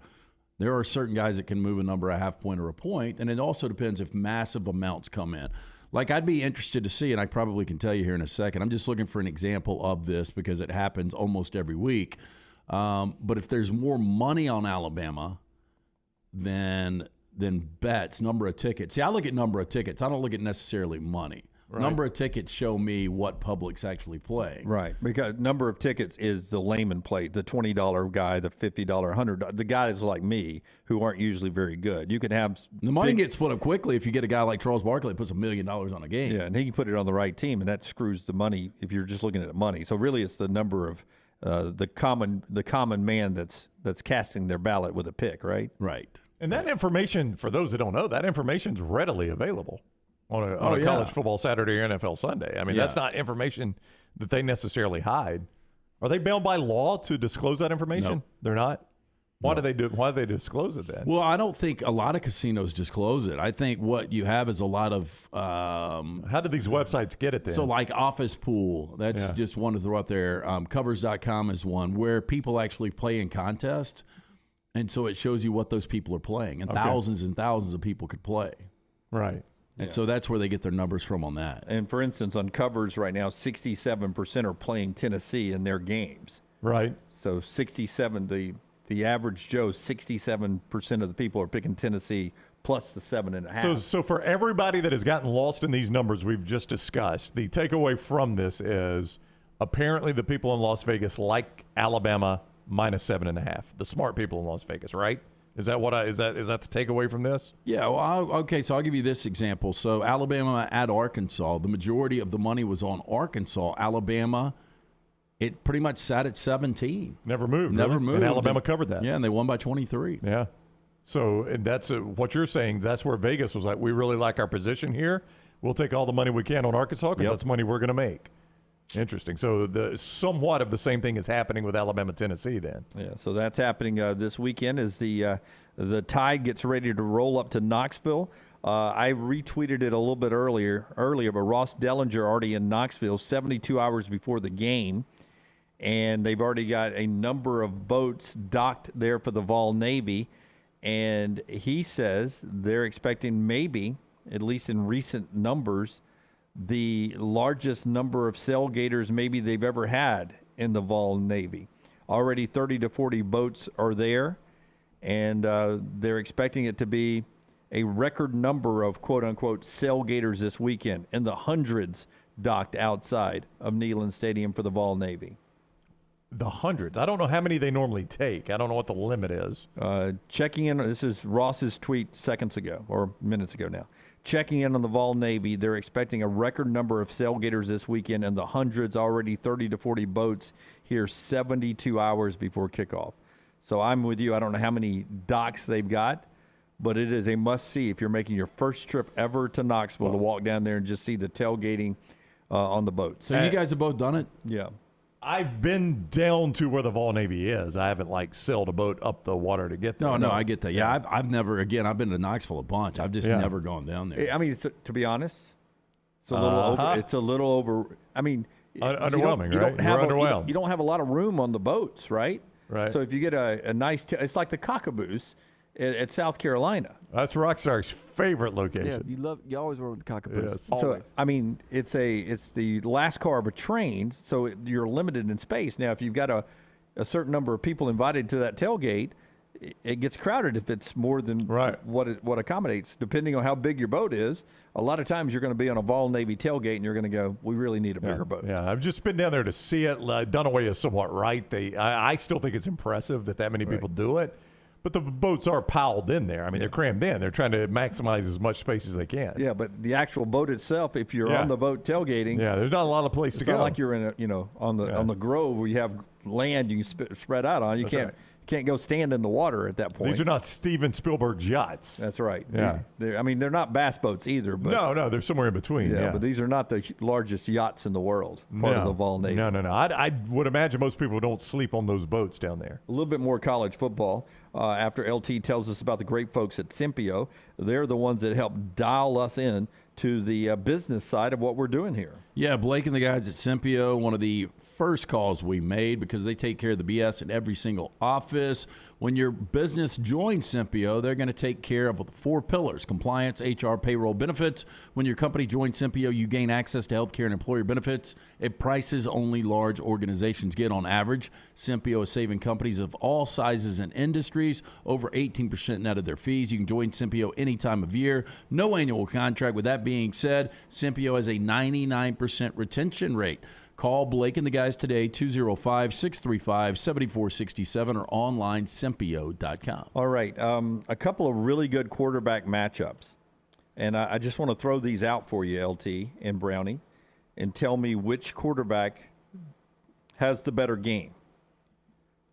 There are certain guys that can move a number a half point or a point, and it also depends if massive amounts come in. Like, I'd be interested to see, and I probably can tell you here in a second, I'm just looking for an example of this because it happens almost every week. But if there's more money on Alabama than bets, number of tickets. See, I look at number of tickets. I don't look at necessarily money. Right. Number of tickets show me what public's actually playing. Right, because number of tickets is the layman play, the $20 guy, the $50, $100, the guys like me who aren't usually very good. You can have the money gets split up quickly if you get a guy like Charles Barkley that puts $1 million on a game. Yeah, and he can put it on the right team, and that screws the money if you're just looking at money. So really, it's the number of the common man that's casting their ballot with a pick, right? Right. And that information, for those that don't know, that information's readily available on a college football Saturday or NFL Sunday. I mean, that's not information that they necessarily hide. Are they bound by law to disclose that information? No. They're not? Why do they disclose it then? Well, I don't think a lot of casinos disclose it. I think what you have is a lot of how do these websites get it then? So like Office Pool, that's just one to throw out there. Covers.com is one where people actually play in contests, and so it shows you what those people are playing, and thousands and thousands of people could play. Right. And so that's where they get their numbers from on that. And for instance, on Covers right now, 67% are playing Tennessee in their games. Right. So 67, the average Joe, 67% of the people are picking Tennessee plus the 7.5. So for everybody that has gotten lost in these numbers we've just discussed, the takeaway from this is apparently the people in Las Vegas like Alabama minus 7.5. The smart people in Las Vegas, right? Is that the takeaway from this? Yeah. Well, so I'll give you this example. So Alabama at Arkansas, the majority of the money was on Arkansas. Alabama, it pretty much sat at 17. Never moved. And Alabama covered that. Yeah, and they won by 23. Yeah. So and that's what you're saying. That's where Vegas was like, we really like our position here. We'll take all the money we can on Arkansas because that's money we're going to make. Interesting. So somewhat of the same thing is happening with Alabama, Tennessee then. Yeah, so that's happening this weekend as the Tide gets ready to roll up to Knoxville. I retweeted it a little bit earlier, but Ross Dellinger already in Knoxville 72 hours before the game, and they've already got a number of boats docked there for the Vol Navy, and he says they're expecting maybe, at least in recent numbers, the largest number of sailgaters maybe they've ever had in the Vol Navy. Already 30 to 40 boats are there, and they're expecting it to be a record number of quote-unquote sailgaters this weekend, in the hundreds docked outside of Neyland Stadium for the Vol Navy. the hundreds. I don't know how many they normally take. I don't know what the limit is. Checking in, this is Ross's tweet seconds ago, or minutes ago now. Checking in on the Vol Navy, they're expecting a record number of sailgaters this weekend in the hundreds, already 30 to 40 boats here 72 hours before kickoff. So I'm with you. I don't know how many docks they've got, but it is a must-see if you're making your first trip ever to Knoxville to walk down there and just see the tailgating on the boats. So you guys have both done it? Yeah. I've been down to where the Vol Navy is. I haven't sailed a boat up the water to get there. No, I get that. Yeah, I've never. Again, I've been to Knoxville a bunch. I've just never gone down there. I mean, to be honest, it's a little over. It's a little over. I mean, underwhelming, right? You're underwhelmed. You don't have a lot of room on the boats, right? Right. So if you get a nice, it's like the Cockaboose at South Carolina. That's Rockstar's favorite location. Yeah, you always were with the Cockaboose. Yes. Always. So I mean, it's the last car of a train, so you're limited in space. Now, if you've got a certain number of people invited to that tailgate, it gets crowded if it's more than what accommodates. Depending on how big your boat is, a lot of times you're going to be on a Vol Navy tailgate and you're going to go, we really need a bigger boat. Yeah, I've just been down there to see it. Dunaway is somewhat right. I still think it's impressive that many people do it. But the boats are piled in there. I mean, they're crammed in. They're trying to maximize as much space as they can. Yeah, but the actual boat itself, if you're on the boat tailgating, there's not a lot of place to go. It's not like you're in on the Grove where you have land you can spread out on. You can't go stand in the water at that point. These are not Steven Spielberg's yachts. That's right. Yeah. They're not bass boats either. But no, they're somewhere in between. Yeah, but these are not the largest yachts in the world. Part of the Vol Navy. No. I would imagine most people don't sleep on those boats down there. A little bit more college football. After LT tells us about the great folks at Simpio, they're the ones that help dial us in to the business side of what we're doing here. Yeah, Blake and the guys at Simpio, one of the first calls we made because they take care of the BS in every single office. When your business joins Simpio, they're going to take care of the 4 pillars: compliance, HR, payroll, benefits. When your company joins Simpio, you gain access to healthcare and employer benefits at prices only large organizations get on average. Simpio is saving companies of all sizes and industries over 18% net of their fees. You can join Simpio any time of year. No annual contract. With that being said, Simpio has a 99% retention rate. Call Blake and the guys today, 205-635-7467 or online, Simpio.com. All right. A couple of really good quarterback matchups. And I just want to throw these out for you, LT and Brownie, and tell me which quarterback has the better game.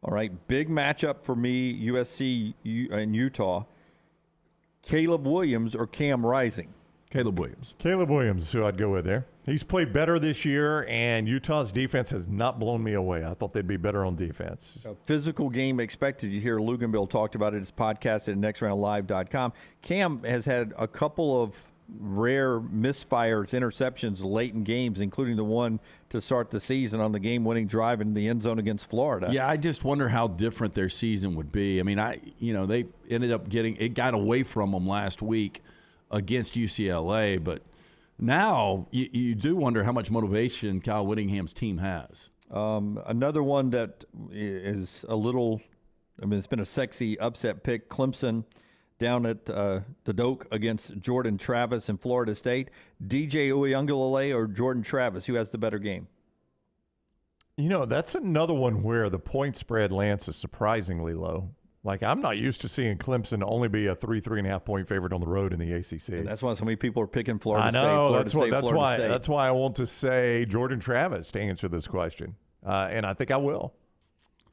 All right. Big matchup for me, USC and Utah. Caleb Williams or Cam Rising? Caleb Williams. Caleb Williams, who I'd go with there. He's played better this year, and Utah's defense has not blown me away. I thought they'd be better on defense. A physical game expected. You hear Luginbill talked about it in his podcast at nextroundlive.com. Cam has had a couple of rare misfires, interceptions late in games, including the one to start the season on the game-winning drive in the end zone against Florida. Yeah, I just wonder how different their season would be. I mean, they ended up it got away from them last week against UCLA, but now you do wonder how much motivation Kyle Whittingham's team has. Another one that is a little, it's been a sexy upset pick. Clemson down at the Doak against Jordan Travis in Florida State. DJ Uiagalelei or Jordan Travis, who has the better game? That's another one where the point spread, Lance, is surprisingly low. Like, I'm not used to seeing Clemson only be a 3.5 point favorite on the road in the ACC. And that's why so many people are picking Florida State. I know. State. That's why I want to say Jordan Travis to answer this question, and I think I will.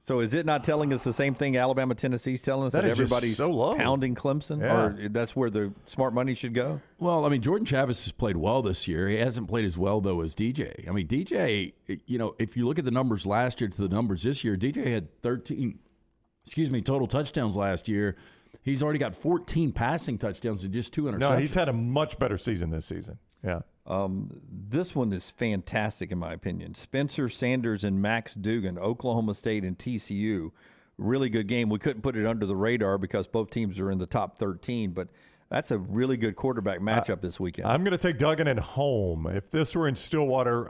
So is it not telling us the same thing Alabama, Tennessee's telling us that everybody's so low. Pounding Clemson, or that's where the smart money should go? Well, I mean, Jordan Travis has played well this year. He hasn't played as well, though, as DJ. I mean, DJ, if you look at the numbers last year to the numbers this year, DJ had 13 total touchdowns last year. He's already got 14 passing touchdowns and just 2 interceptions. No, he's had a much better season this season. Yeah. This one is fantastic in my opinion. Spencer Sanders and Max Duggan, Oklahoma State and TCU. Really good game. We couldn't put it under the radar because both teams are in the top 13, but that's a really good quarterback matchup this weekend. I'm going to take Duggan at home. If this were in Stillwater,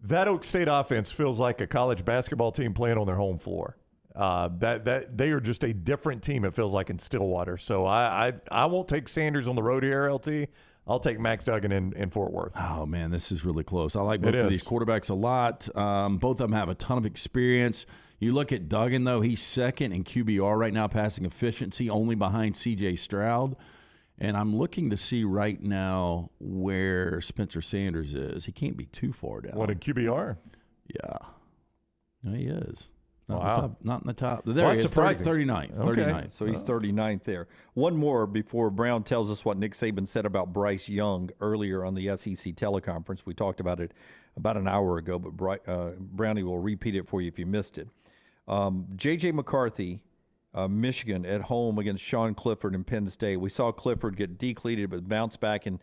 that Oak State offense feels like a college basketball team playing on their home floor. That they are just a different team, it feels like, in Stillwater. So I won't take Sanders on the road here, LT. I'll take Max Duggan in Fort Worth. Oh, man, this is really close. I like both of these quarterbacks a lot. Both of them have a ton of experience. You look at Duggan, though, he's second in QBR right now, passing efficiency, only behind C.J. Stroud. And I'm looking to see right now where Spencer Sanders is. He can't be too far down. What, in QBR? Yeah. No, he is. Wow. Not in the top. There he is, 39th. Okay. 39th. So he's 39th there. One more before Brown tells us what Nick Saban said about Bryce Young earlier on the SEC teleconference. We talked about it about an hour ago, but Brownie will repeat it for you if you missed it. J.J. McCarthy, Michigan at home against Sean Clifford and Penn State. We saw Clifford get decleated but bounce back and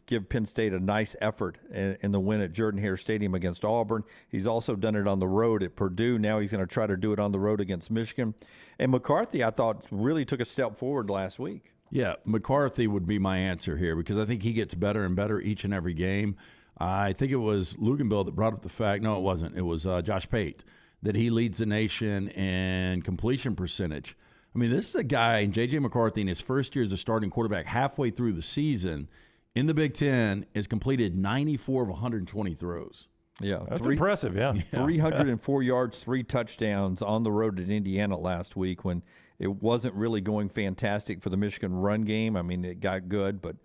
give Penn State a nice effort in the win at Jordan-Hare Stadium against Auburn. He's also done it on the road at Purdue. Now he's going to try to do it on the road against Michigan. And McCarthy, I thought, really took a step forward last week. Yeah, McCarthy would be my answer here because I think he gets better and better each and every game. I think it was Luginbill that brought up the fact – no, it wasn't. It was Josh Pate. That he leads the nation in completion percentage. I mean, this is a guy, J.J. McCarthy, in his first year as a starting quarterback, halfway through the season in the Big Ten, has completed 94 of 120 throws. Yeah. That's impressive, yeah. 304 yards, 3 touchdowns on the road at Indiana last week when it wasn't really going fantastic for the Michigan run game. I mean, it got good, but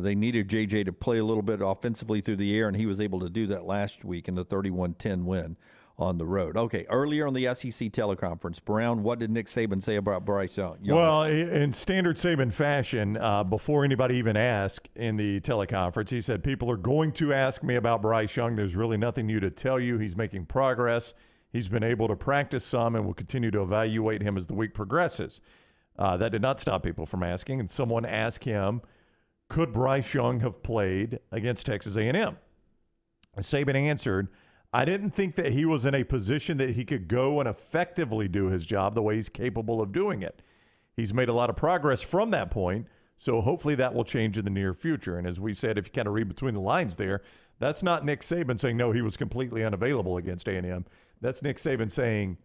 they needed J.J. to play a little bit offensively through the air, and he was able to do that last week in the 31-10 win on the road. Okay, earlier on the SEC teleconference, Brown, what did Nick Saban say about Bryce Young? Well, in standard Saban fashion, before anybody even asked in the teleconference, he said, people are going to ask me about Bryce Young. There's really nothing new to tell you. He's making progress. He's been able to practice some and will continue to evaluate him as the week progresses. That did not stop people from asking, and someone asked him, could Bryce Young have played against Texas A&M? Saban answered, I didn't think that he was in a position that he could go and effectively do his job the way he's capable of doing it. He's made a lot of progress from that point, so hopefully that will change in the near future. And as we said, if you kind of read between the lines there, that's not Nick Saban saying, no, he was completely unavailable against A&M. That's Nick Saban saying,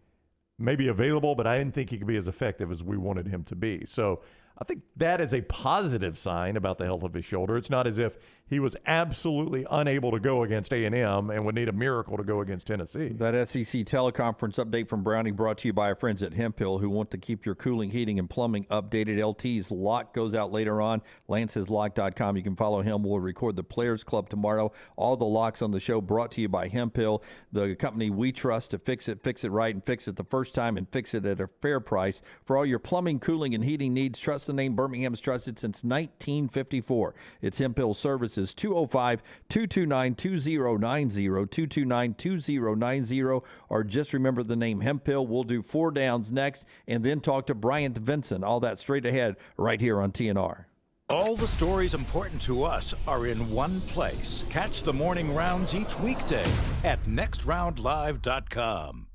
maybe available, but I didn't think he could be as effective as we wanted him to be. So I think that is a positive sign about the health of his shoulder. It's not as if he was absolutely unable to go against A&M and would need a miracle to go against Tennessee. That SEC teleconference update from Brownie brought to you by our friends at Hemphill who want to keep your cooling, heating, and plumbing updated. LT's lock goes out later on. Lance'sLock.com. You can follow him. We'll record the Players Club tomorrow. All the locks on the show brought to you by Hemphill, the company we trust to fix it right, and fix it the first time and fix it at a fair price. For all your plumbing, cooling, and heating needs, trust the name Birmingham's trusted since 1954. It's Hemphill Services, 205-229-2090, 229-2090, or just remember the name Hemphill. We'll do 4 Downs next and then talk to Bryant Vincent. All that straight ahead right here on TNR. All the stories important to us are in one place. Catch the morning rounds each weekday at nextroundlive.com.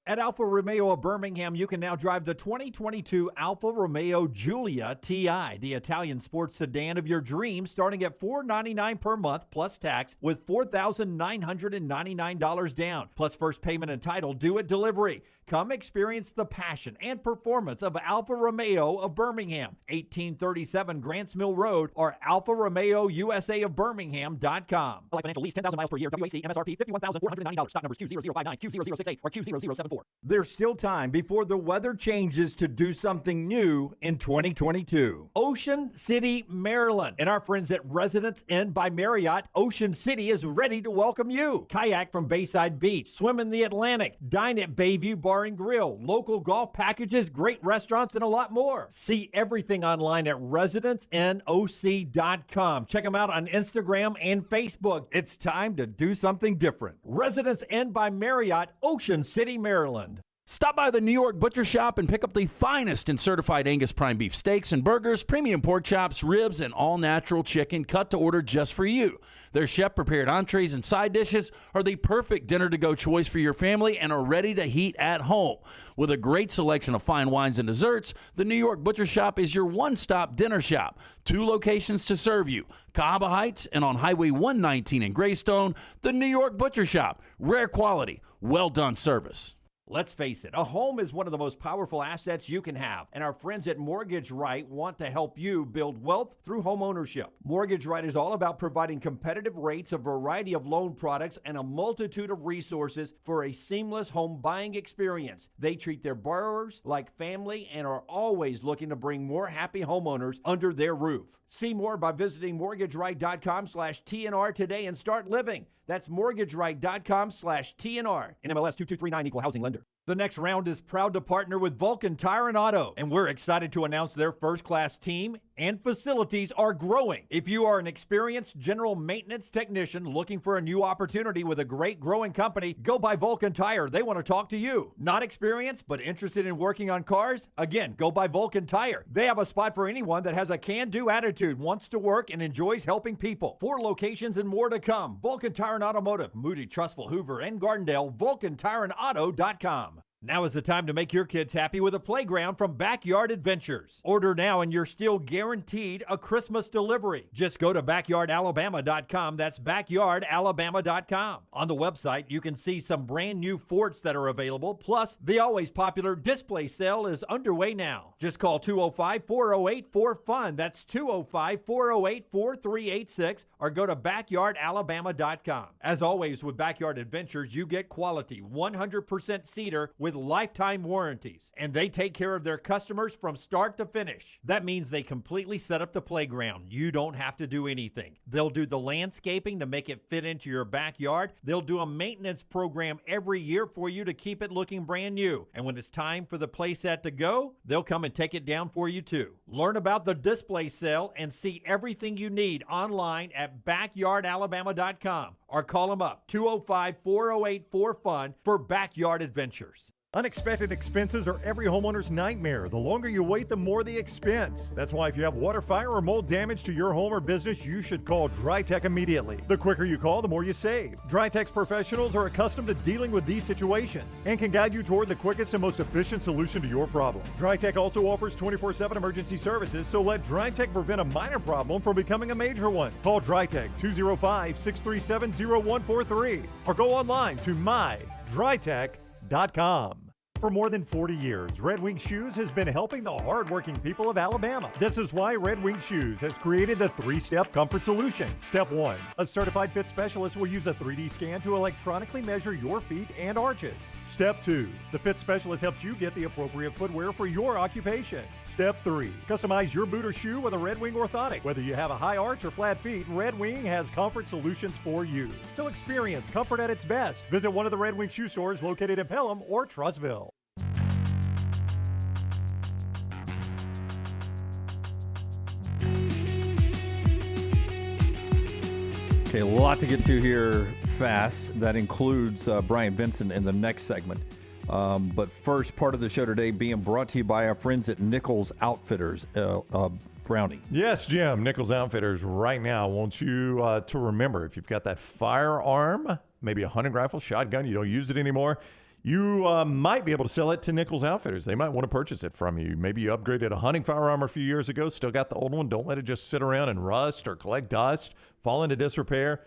At Alfa Romeo of Birmingham, you can now drive the 2022 Alfa Romeo Giulia TI, the Italian sports sedan of your dreams, starting at $499 per month plus tax with $4,999 down, plus first payment and title due at delivery. Come experience the passion and performance of Alfa Romeo of Birmingham, 1837 Grants Mill Road, or AlfaRomeoUSAofBirmingham.com. Like financial lease, 10,000 miles per year, WAC, MSRP, $51,499. Stock numbers Q0059, Q0068, or Q0074. There's still time before the weather changes to do something new in 2022. Ocean City, Maryland, and our friends at Residence Inn by Marriott, Ocean City is ready to welcome you. Kayak from Bayside Beach, swim in the Atlantic, dine at Bayview Bar and Grill, local golf packages, great restaurants, and a lot more. See everything online at residencenoc.com. Check them out on Instagram and Facebook. It's time to do something different. Residence Inn by Marriott, Ocean City, Maryland. Stop by the New York Butcher Shop and pick up the finest in certified Angus prime beef steaks and burgers, premium pork chops, ribs, and all-natural chicken cut to order just for you. Their chef-prepared entrees and side dishes are the perfect dinner-to-go choice for your family and are ready to heat at home. With a great selection of fine wines and desserts, the New York Butcher Shop is your one-stop dinner shop. 2 locations to serve you, Cahaba Heights and on Highway 119 in Greystone, the New York Butcher Shop. Rare quality, well-done service. Let's face it, a home is one of the most powerful assets you can have, and our friends at Mortgage Right want to help you build wealth through home ownership. Mortgage Right is all about providing competitive rates, a variety of loan products, and a multitude of resources for a seamless home buying experience. They treat their borrowers like family and are always looking to bring more happy homeowners under their roof. See more by visiting mortgageright.com/TNR today and start living. That's mortgageright.com/TNR. NMLS 2239, Equal Housing Lender. The Next Round is proud to partner with Vulcan Tire and Auto, and we're excited to announce their first-class team and facilities are growing. If you are an experienced general maintenance technician looking for a new opportunity with a great growing company, go by Vulcan Tire. They want to talk to you. Not experienced, but interested in working on cars? Again, go by Vulcan Tire. They have a spot for anyone that has a can-do attitude, wants to work, and enjoys helping people. 4 locations and more to come. Vulcan Tire and Automotive, Moody, Trustful, Hoover, and Gardendale, VulcanTireandAuto.com. Now is the time to make your kids happy with a playground from Backyard Adventures. Order now and you're still guaranteed a Christmas delivery. Just go to backyardalabama.com. That's backyardalabama.com. On the website, you can see some brand new forts that are available. Plus, the always popular display sale is underway now. Just call 205-408-4FUN. That's 205-408-4386 or go to backyardalabama.com. As always with Backyard Adventures, you get quality 100% cedar with lifetime warranties, and they take care of their customers from start to finish. That means they completely set up the playground. You don't have to do anything. They'll do the landscaping to make it fit into your backyard. They'll do a maintenance program every year for you to keep it looking brand new. And when it's time for the playset to go, they'll come and take it down for you too. Learn about the display sale and see everything you need online at backyardalabama.com or call them up 205-408-4FUN for Backyard Adventures. Unexpected expenses are every homeowner's nightmare. The longer you wait, the more the expense. That's why if you have water, fire, or mold damage to your home or business, you should call Drytech immediately. The quicker you call, the more you save. Drytech's professionals are accustomed to dealing with these situations and can guide you toward the quickest and most efficient solution to your problem. Drytech also offers 24/7 emergency services, so let Drytech prevent a minor problem from becoming a major one. Call Drytech 205-637-0143 or go online to mydrytech.com. For more than 40 years, Red Wing Shoes has been helping the hardworking people of Alabama. This is why Red Wing Shoes has created the 3-step comfort solution. Step 1, a certified fit specialist will use a 3D scan to electronically measure your feet and arches. Step 2, the fit specialist helps you get the appropriate footwear for your occupation. Step 3, customize your boot or shoe with a Red Wing orthotic. Whether you have a high arch or flat feet, Red Wing has comfort solutions for you. So experience comfort at its best. Visit one of the Red Wing shoe stores located in Pelham or Trussville. Okay, a lot to get to here fast. That includes Bryant Vincent in the next segment. But first, part of the show today being brought to you by our friends at Nichols Outfitters. Brownie. Yes, Jim. Nichols Outfitters right now wants you to remember, if you've got that firearm, maybe a hunting rifle, shotgun, you don't use it anymore, you might be able to sell it to Nichols Outfitters. They might want to purchase it from you. Maybe you upgraded a hunting firearm a few years ago, still got the old one. Don't let it just sit around and rust or collect dust, fall into disrepair.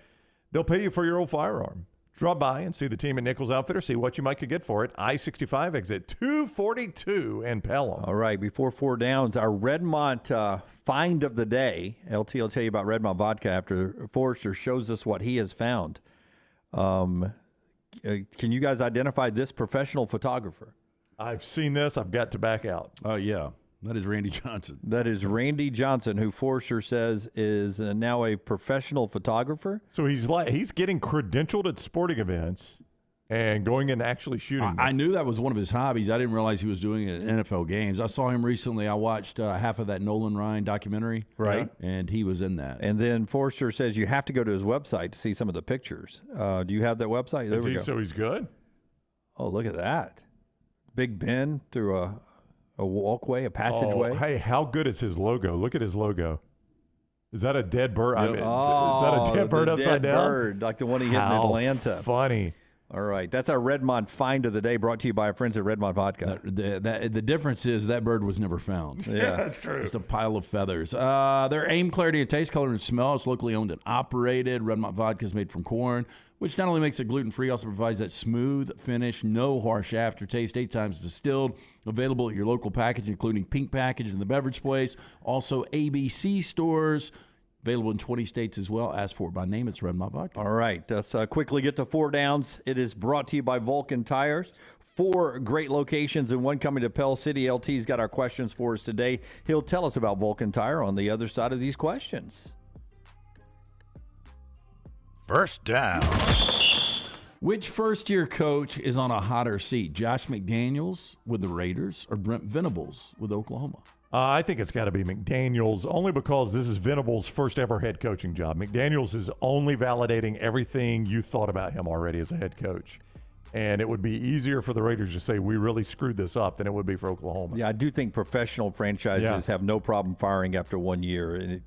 They'll pay you for your old firearm. Drop by and see the team at Nichols Outfitters, see what you might could get for it. I-65 exit 242 in Pelham. All right, before 4 downs, our Redmont find of the day. LT will tell you about Redmont vodka after Forrester shows us what he has found. Can you guys identify this professional photographer? I've seen this. I've got to back out. Oh, yeah. That is Randy Johnson. That is Randy Johnson, who Forrester says is now a professional photographer. So he's getting credentialed at sporting events and going and actually shooting. I knew that was one of his hobbies. I didn't realize he was doing it at NFL games. I saw him recently. I watched half of that Nolan Ryan documentary. Right. And he was in that. And then Forrester says you have to go to his website to see some of the pictures. Do you have that website? There we go. So he's good? Oh, look at that. Big bend through a walkway, a passageway. Oh, hey, how good is his logo? Look at his logo. Is that a dead bird? Yep. Is that a dead bird upside down? Bird, like the one he hit in Atlanta. Funny. All right. That's our Redmond find of the day, brought to you by our friends at Redmond Vodka. The difference is that bird was never found. Yeah, that's true. Just a pile of feathers. Their aim, clarity of taste, color, and smell. It's locally owned and operated. Redmond Vodka is made from corn, which not only makes it gluten-free, also provides that smooth finish, no harsh aftertaste, 8 times distilled. Available at your local package, including pink package in the beverage place. Also ABC stores. Available in 20 states as well. Ask for it by name. It's Redmond Vodka. All right. Let's quickly get to 4 downs. It is brought to you by Vulcan Tires. 4 great locations and one coming to Pell City. LT's got our questions for us today. He'll tell us about Vulcan Tire on the other side of these questions. First down. Which first-year coach is on a hotter seat? Josh McDaniels with the Raiders or Brent Venables with Oklahoma? I think it's got to be McDaniels, only because this is Venables' first ever head coaching job. McDaniels is only validating everything you thought about him already as a head coach. And it would be easier for the Raiders to say, we really screwed this up, than it would be for Oklahoma. Yeah, I do think professional franchises have no problem firing after 1 year. And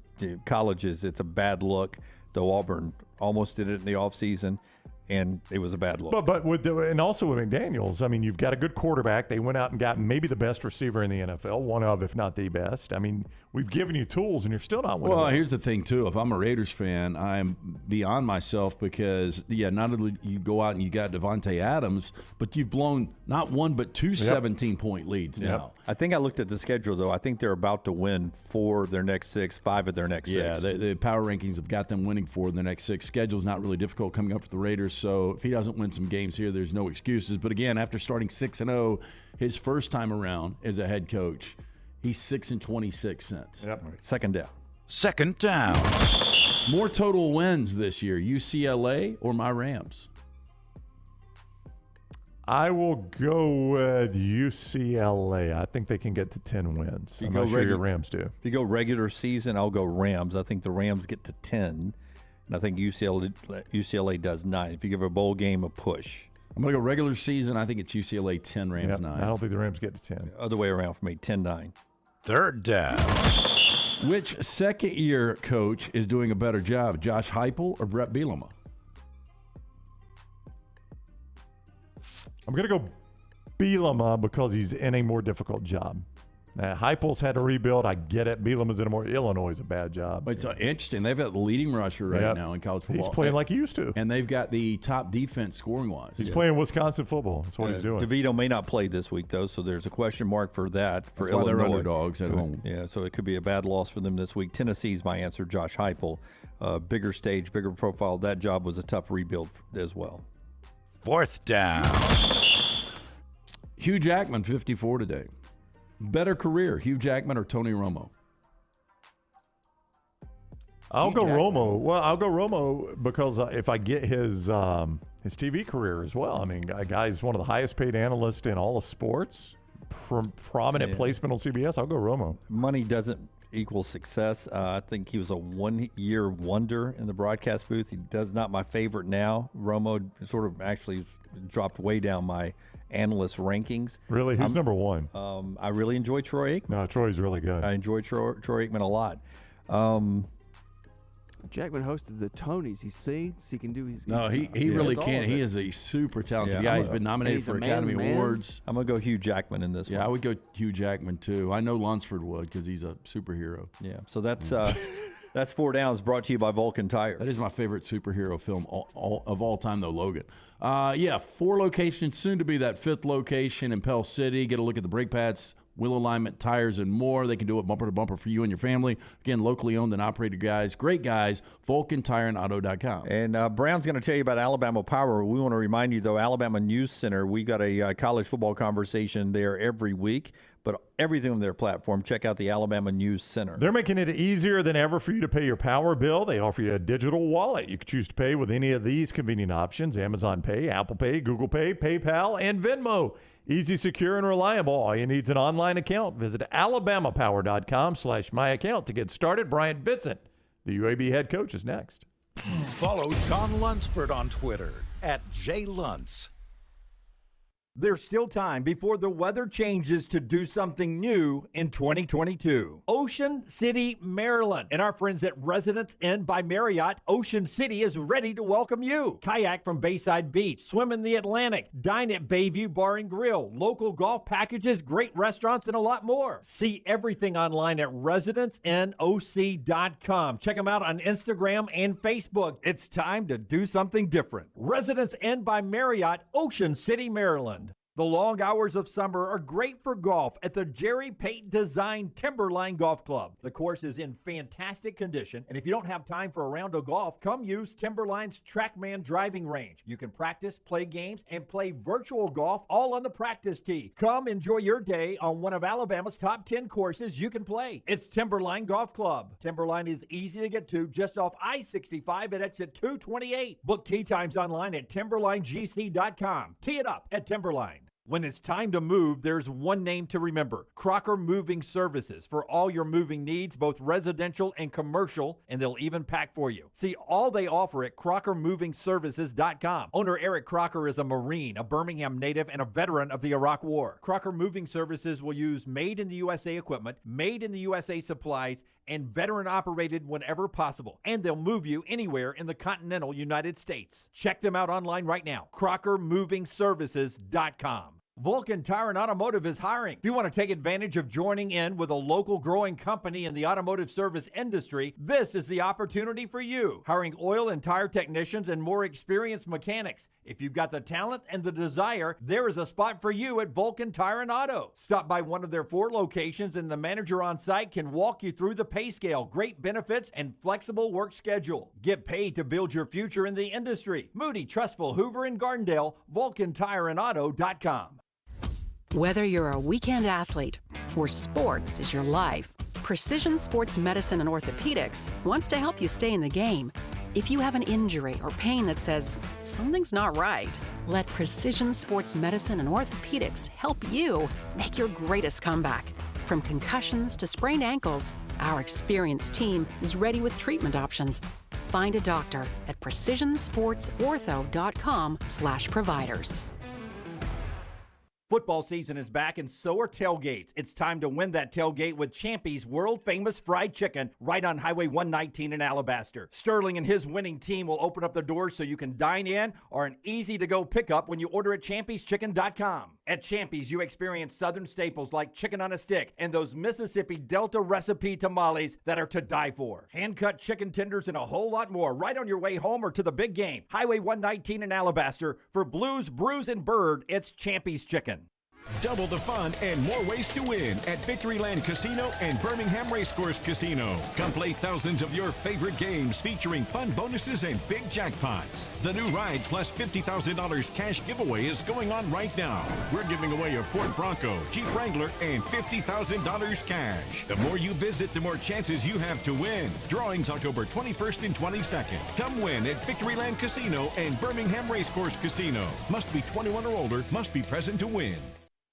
colleges, it's a bad look, though Auburn almost did it in the offseason. And it was a bad look. And also with McDaniels, I mean, you've got a good quarterback. They went out and got maybe the best receiver in the NFL, one of, if not the best. I mean, we've given you tools, and you're still not winning. Well, here's the thing, too. If I'm a Raiders fan, I'm beyond myself because, not only you go out and you got Devontae Adams, but you've blown not one but 2 17-point leads now. I think I looked at the schedule, though. I think they're about to win 4 of their next 6, 5 of their next 6. Yeah, the power rankings have got them winning 4 of their next 6. Schedule's not really difficult coming up for the Raiders, so if he doesn't win some games here, there's no excuses. But again, after starting 6-0 his first time around as a head coach, he's 6-26 since. Yep. Second down. Second down. More total wins this year, UCLA or my Rams? I will go with UCLA. I think they can get to 10 wins. I'm not sure your Rams do. If you go regular season, I'll go Rams. I think the Rams get to 10. And I think UCLA does 9. If you give a bowl game a push. I'm going to go regular season. I think it's UCLA 10, Rams 9. I don't think the Rams get to 10. Other way around for me, 10-9. Third down. Which second-year coach is doing a better job, Josh Heupel or Brett Bielema? I'm going to go Bielema because he's in a more difficult job. Heupel's had to rebuild. I get it. Bielema's in a more Illinois is a bad job. It's interesting. They've got the leading rusher right now in college football. He's playing like he used to. And they've got the top defense scoring-wise. He's playing Wisconsin football. That's what he's doing. DeVito may not play this week, though, so there's a question mark for that for That's why Illinois. they're underdogs at home. Yeah, so it could be a bad loss for them this week. Tennessee's my answer, Josh Heupel. Bigger stage, bigger profile. That job was a tough rebuild as well. Fourth down. Hugh Jackman, 54 today. Better career, Hugh Jackman or Tony Romo? I'll go Romo. Well, I'll go Romo because if I get his TV career as well. I mean, a guy's one of the highest paid analysts in all of sports, prominent placement on CBS. I'll go Romo. Money doesn't equal success. I think he was a one-year wonder in the broadcast booth. He does not my favorite now. Romo sort of actually dropped way down my analyst rankings. Really? Who's number one? I really enjoy Troy Aikman. No, Troy's really good. I enjoy Troy Aikman a lot. Jackman hosted the Tonys. He sings. He can do. He really can. He is a super talented guy. He's been nominated for Academy Awards. I'm going to go Hugh Jackman in this one. Yeah, I would go Hugh Jackman, too. I know Lunsford would because he's a superhero. Yeah, so that's that's 4 downs brought to you by Vulcan Tire. That is my favorite superhero film of all time, though, Logan. 4 locations, soon to be that 5th location in Pell City. Get a look at the brake pads, wheel alignment, tires, and more. They can do it bumper to bumper for you and your family. Again, locally owned and operated guys, great guys, VulcanTireandAuto.com. And Brown's going to tell you about Alabama Power. We want to remind you, though, Alabama News Center, we got a college football conversation there every week, but everything on their platform. Check out the Alabama News Center. They're making it easier than ever for you to pay your power bill. They offer you a digital wallet. You can choose to pay with any of these convenient options: Amazon Pay, Apple Pay, Google Pay, PayPal, and Venmo. Easy, secure, and reliable. All you need is an online account. Visit alabamapower.com/myaccount to get started. Bryant Vincent, the UAB head coach, is next. Follow John Lunsford on Twitter @JLuntz. There's still time before the weather changes to do something new in 2022. Ocean City, Maryland, and our friends at Residence Inn by Marriott, Ocean City is ready to welcome you. Kayak from Bayside Beach, swim in the Atlantic, dine at Bayview Bar and Grill, local golf packages, great restaurants, and a lot more. See everything online at residenceinnoc.com. Check them out on Instagram and Facebook. It's time to do something different. Residence Inn by Marriott, Ocean City, Maryland. The long hours of summer are great for golf at the Jerry Pate Design Timberline Golf Club. The course is in fantastic condition, and if you don't have time for a round of golf, come use Timberline's TrackMan driving range. You can practice, play games, and play virtual golf all on the practice tee. Come enjoy your day on one of Alabama's top 10 courses you can play. It's Timberline Golf Club. Timberline is easy to get to just off I-65 at exit 228. Book tee times online at timberlinegc.com. Tee it up at Timberline. When it's time to move, there's one name to remember: Crocker Moving Services, for all your moving needs, both residential and commercial, and they'll even pack for you. See all they offer at crockermovingservices.com. Owner Eric Crocker is a Marine, a Birmingham native, and a veteran of the Iraq War. Crocker Moving Services will use made-in-the-USA equipment, made-in-the-USA supplies, and veteran-operated whenever possible, and they'll move you anywhere in the continental United States. Check them out online right now, crockermovingservices.com. Vulcan Tire and Automotive is hiring. If you want to take advantage of joining in with a local growing company in the automotive service industry, this is the opportunity for you. Hiring oil and tire technicians and more experienced mechanics. If you've got the talent and the desire, there is a spot for you at Vulcan Tire and Auto. Stop by one of their 4 locations and the manager on site can walk you through the pay scale, great benefits, and flexible work schedule. Get paid to build your future in the industry. Moody, Trustful, Hoover, and Gardendale, VulcanTireandAuto.com. Whether you're a weekend athlete or sports is your life, Precision Sports Medicine and Orthopedics wants to help you stay in the game. If you have an injury or pain that says something's not right, let Precision Sports Medicine and Orthopedics help you make your greatest comeback. From concussions to sprained ankles, our experienced team is ready with treatment options. Find a doctor at precisionsportsortho.com/providers. Football season is back and so are tailgates. It's time to win that tailgate with Champy's world-famous fried chicken right on Highway 119 in Alabaster. Sterling and his winning team will open up the doors so you can dine in or an easy-to-go pickup when you order at champyschicken.com. At Champy's, you experience southern staples like chicken on a stick and those Mississippi Delta recipe tamales that are to die for. Hand-cut chicken tenders and a whole lot more right on your way home or to the big game. Highway 119 in Alabaster. For Blues, Brews, and Bird, it's Champy's Chicken. Double the fun and more ways to win at Victoryland Casino and Birmingham Racecourse Casino. Come play thousands of your favorite games featuring fun bonuses and big jackpots. The new Ride plus $50,000 cash giveaway is going on right now. We're giving away a Ford Bronco, Jeep Wrangler, and $50,000 cash. The more you visit, the more chances you have to win. Drawings October 21st and 22nd. Come win at Victoryland Casino and Birmingham Racecourse Casino. Must be 21 or older, must be present to win.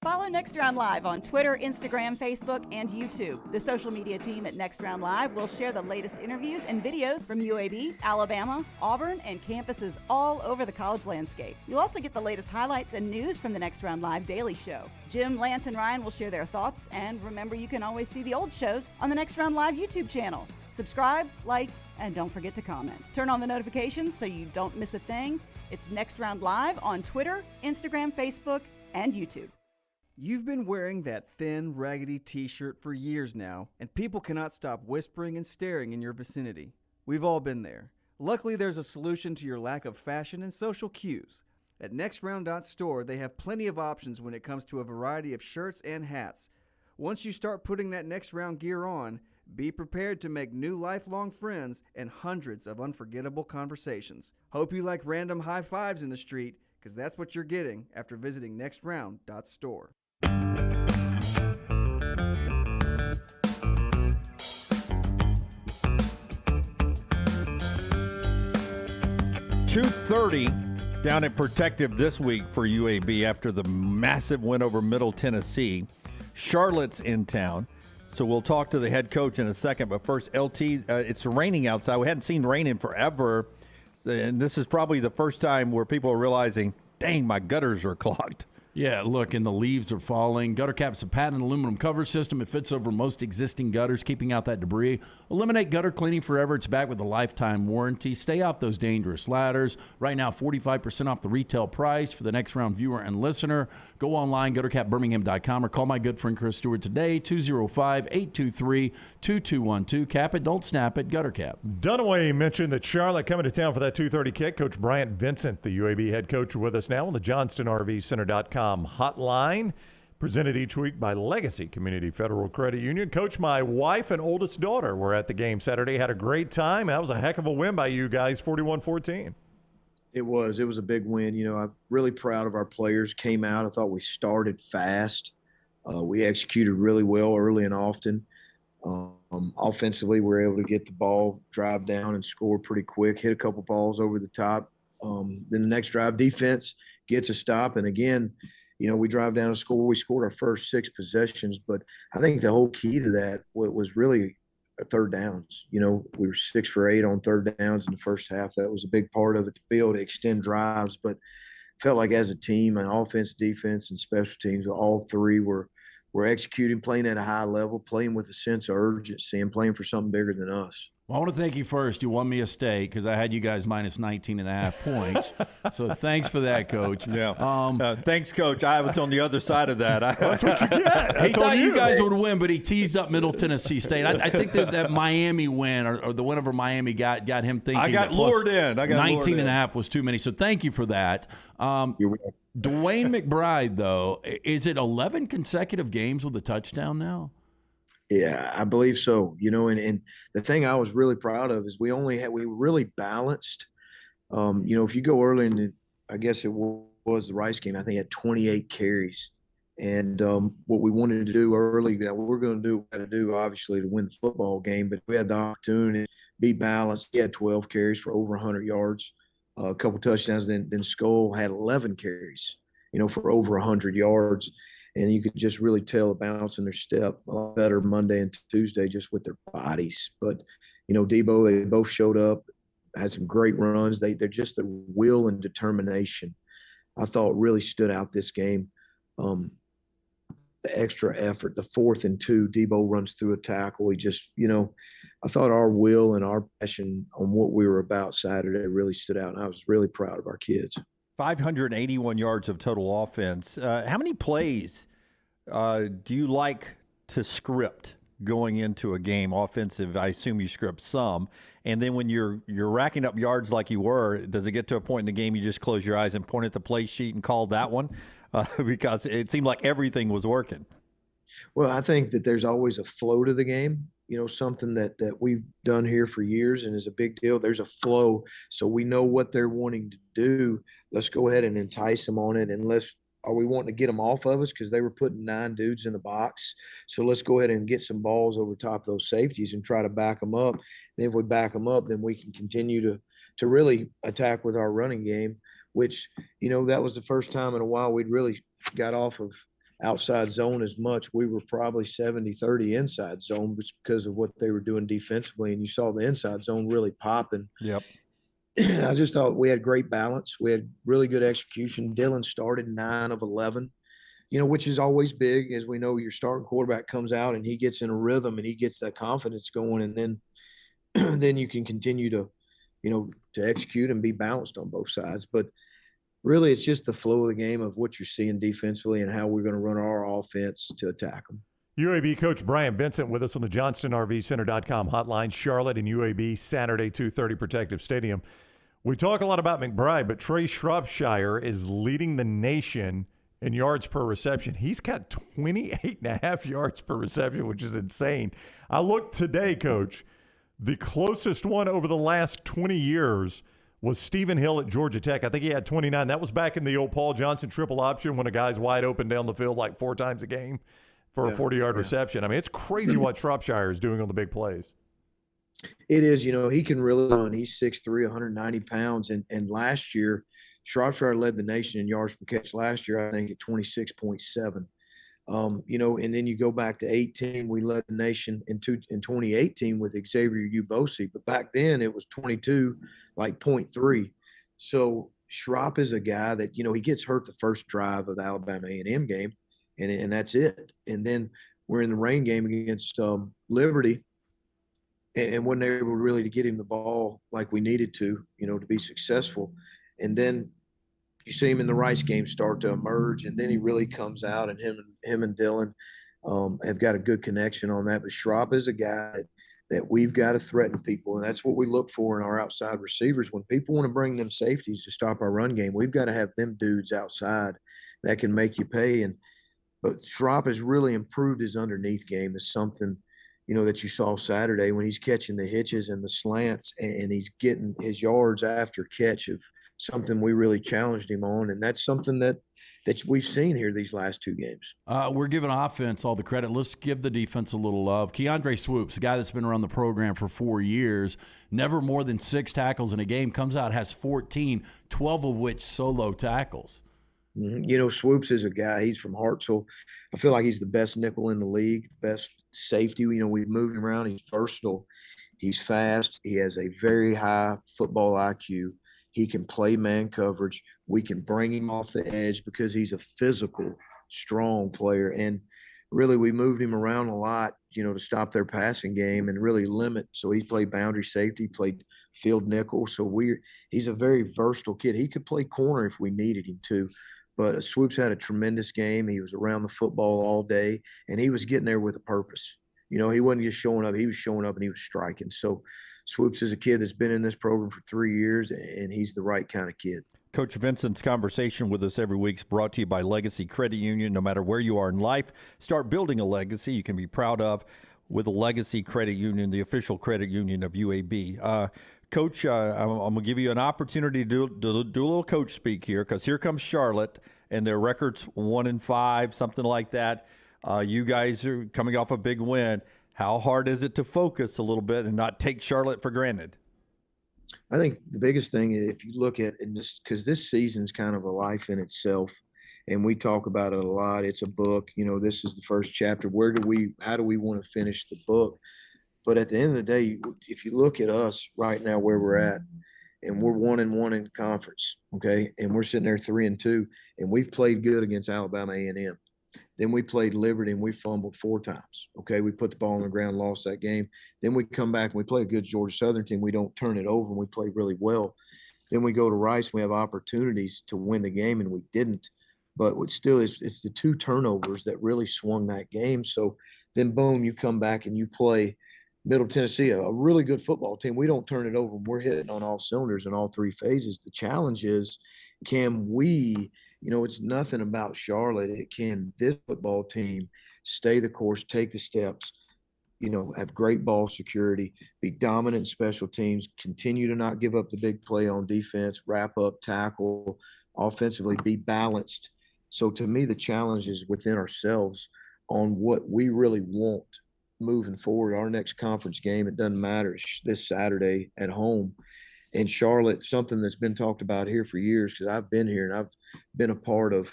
Follow Next Round Live on Twitter, Instagram, Facebook, and YouTube. The social media team at Next Round Live will share the latest interviews and videos from UAB, Alabama, Auburn, and campuses all over the college landscape. You'll also get the latest highlights and news from the Next Round Live Daily Show. Jim, Lance, and Ryan will share their thoughts, and remember, you can always see the old shows on the Next Round Live YouTube channel. Subscribe, like, and don't forget to comment. Turn on the notifications so you don't miss a thing. It's Next Round Live on Twitter, Instagram, Facebook, and YouTube. You've been wearing that thin, raggedy t-shirt for years now, and people cannot stop whispering and staring in your vicinity. We've all been there. Luckily, there's a solution to your lack of fashion and social cues. At NextRound.store, they have plenty of options when it comes to a variety of shirts and hats. Once you start putting that Next Round gear on, be prepared to make new lifelong friends and hundreds of unforgettable conversations. Hope you like random high fives in the street, because that's what you're getting after visiting NextRound.store. 2:30 down at Protective this week for UAB after the massive win over Middle Tennessee. Charlotte's in town, so we'll talk to the head coach in a second. But first, LT, it's raining outside. We hadn't seen rain in forever, and this is probably the first time where people are realizing, dang, my gutters are clogged. Yeah, look, and the leaves are falling. Gutter Cap's a patented aluminum cover system. It fits over most existing gutters, keeping out that debris. Eliminate gutter cleaning forever. It's back with a lifetime warranty. Stay off those dangerous ladders. Right now, 45% off the retail price for the next round viewer and listener. Go online, guttercapbirmingham.com, or call my good friend Chris Stewart today, 205-823-2212. Cap it, don't snap it, Gutter Cap. Dunaway mentioned that Charlotte coming to town for that 2:30 kick. Coach Bryant Vincent, the UAB head coach, with us now on the JohnstonRVCenter.com hotline, presented each week by Legacy Community Federal Credit Union. Coach, my wife and oldest daughter were at the game Saturday. Had a great time. That was a heck of a win by you guys, 41-14. It was a big win. You know, I'm really proud of our players. Came out. I thought we started fast. We executed really well early and often. Offensively, we were able to get the ball, drive down, and score pretty quick. Hit a couple balls over the top. Then the next drive, defense gets a stop, and again, you know, we drive down and score. We scored our first 6 possessions, but I think the whole key to that was really third downs. You know, we were 6 for 8 on third downs in the first half. That was a big part of it, to be able to extend drives. But felt like as a team, and offense, defense, and special teams, all three were executing, playing at a high level, playing with a sense of urgency, and playing for something bigger than us. Well, I want to thank you first. You won me a steak because I had you guys minus 19.5 points. So thanks for that, Coach. Yeah. Thanks, Coach. I was on the other side of that. That's what you get. He thought you guys would win, but he teased up Middle Tennessee State. I think that Miami win or the win over Miami got him thinking. I got lured in. 19.5 was too many. So thank you for that. Dwayne McBride, though, is it 11 consecutive games with a touchdown now? Yeah, I believe so. You know, and the thing I was really proud of is we really balanced. You know, if you go early in I guess it was the Rice game, I think he had 28 carries. And what we wanted to do early, you know, we're going to do what we got to do, obviously, to win the football game. But we had the opportunity to be balanced. He had 12 carries for over 100 yards, a couple touchdowns. Then Skoll had 11 carries, you know, for over 100 yards. And you could just really tell the bounce in their step a lot better Monday and Tuesday just with their bodies. But, you know, Debo, they both showed up, had some great runs. They're just the will and determination I thought really stood out this game. The extra effort, the 4th and 2, Debo runs through a tackle. He just, you know, I thought our will and our passion on what we were about Saturday really stood out. And I was really proud of our kids. 581 yards of total offense. How many plays do you like to script going into a game offensive? I assume you script some. And then when you're racking up yards like you were, does it get to a point in the game you just close your eyes and point at the play sheet and call that one? Because it seemed like everything was working. Well, I think that there's always a flow to the game. You know, something that we've done here for years and is a big deal. There's a flow, so we know what they're wanting to do. Let's go ahead and entice them on it, and are we wanting to get them off of us because they were putting 9 dudes in the box? So let's go ahead and get some balls over top of those safeties and try to back them up. And if we back them up, then we can continue to really attack with our running game, which, you know, that was the first time in a while we'd really got off of outside zone as much. We were probably 70-30 inside zone, which because of what they were doing defensively, and you saw the inside zone really popping. Yep. I just thought we had great balance. We had really good execution. Dylan started 9 of 11, you know, which is always big. As we know, your starting quarterback comes out and he gets in a rhythm and he gets that confidence going, and then you can continue to, you know, to execute and be balanced on both sides. But really, it's just the flow of the game of what you're seeing defensively and how we're going to run our offense to attack them. UAB coach Bryant Vincent with us on the JohnstonRVCenter.com hotline. Charlotte and UAB Saturday, 2:30 Protective Stadium. We talk a lot about McBride, but Trey Shropshire is leading the nation in yards per reception. He's got 28.5 yards per reception, which is insane. I looked today, Coach. The closest one over the last 20 years was Stephen Hill at Georgia Tech. I think he had 29. That was back in the old Paul Johnson triple option when a guy's wide open down the field like 4 times a game for a 40-yard reception. I mean, it's crazy what Shropshire is doing on the big plays. It is. You know, he can really run. He's 6'3", 190 pounds. And last year, Shropshire led the nation in yards per catch last year, I think, at 26.7. You know, and then you go back to 18, we led the nation in 2018 with Xavier Ubosi. But back then it was 22, like 0.3. So Schropp is a guy that, he gets hurt the first drive of the Alabama A&M game, and that's it. And then we're in the rain game against Liberty, and wasn't able really to get him the ball like we needed to be successful. And then you see him in the Rice game start to emerge, and then he really comes out, and him and Dylan have got a good connection on that. But Schropp is a guy that we've got to threaten people, and that's what we look for in our outside receivers. When people want to bring them safeties to stop our run game, we've got to have them dudes outside that can make you pay. But Schropp has really improved his underneath game. Is something that you saw Saturday when he's catching the hitches and the slants, and he's getting his yards after catch of something we really challenged him on. And that's something that we've seen here these last two games. We're giving offense all the credit. Let's give the defense a little love. Keandre Swoops, a guy that's been around the program for 4 years, never more than 6 tackles in a game, comes out, has 14, 12 of which solo tackles. Swoops is a guy, he's from Hartsville. I feel like he's the best nickel in the league, best safety. We've moved him around. He's versatile. He's fast. He has a very high football IQ. He can play man coverage. We can bring him off the edge because he's a physical, strong player. And really, we moved him around a lot, to stop their passing game and really limit. So he played boundary safety, played field nickel. So he's a very versatile kid. He could play corner if we needed him to. But Swoops had a tremendous game. He was around the football all day, and he was getting there with a purpose. He wasn't just showing up. He was showing up, and he was striking. So Swoops is a kid that's been in this program for 3 years, and he's the right kind of kid. Coach Vincent's conversation with us every week is brought to you by Legacy Credit Union. No matter where you are in life, start building a legacy you can be proud of with a Legacy Credit Union, the official credit union of UAB. Coach, I'm going to give you an opportunity to do a little coach speak here, because here comes Charlotte, and their record's 1-5, something like that. You guys are coming off a big win. How hard is it to focus a little bit and not take Charlotte for granted? I think the biggest thing, if you look at it, because this season's kind of a life in itself, and we talk about it a lot. It's a book. This is the first chapter. How do we want to finish the book? But at the end of the day, if you look at us right now where we're at, and we're 1-1 in conference, okay, and we're sitting there 3-2, and we've played good against Alabama A&M. Then we played Liberty, and we fumbled 4 times, okay. We put the ball on the ground, lost that game. Then we come back and we play a good Georgia Southern team. We don't turn it over, and we play really well. Then we go to Rice, and we have opportunities to win the game, and we didn't. But it's the 2 turnovers that really swung that game. So then, boom, you come back and you play Middle Tennessee, a really good football team. We don't turn it over. We're hitting on all cylinders in all 3 phases. The challenge is, can we, it's nothing about Charlotte. Can this football team stay the course, take the steps, have great ball security, be dominant in special teams, continue to not give up the big play on defense, wrap up, tackle, offensively, be balanced. So to me, the challenge is within ourselves on what we really want moving forward. Our next conference game, it doesn't matter, it's this Saturday at home. And Charlotte, something that's been talked about here for years, because I've been here and I've been a part of,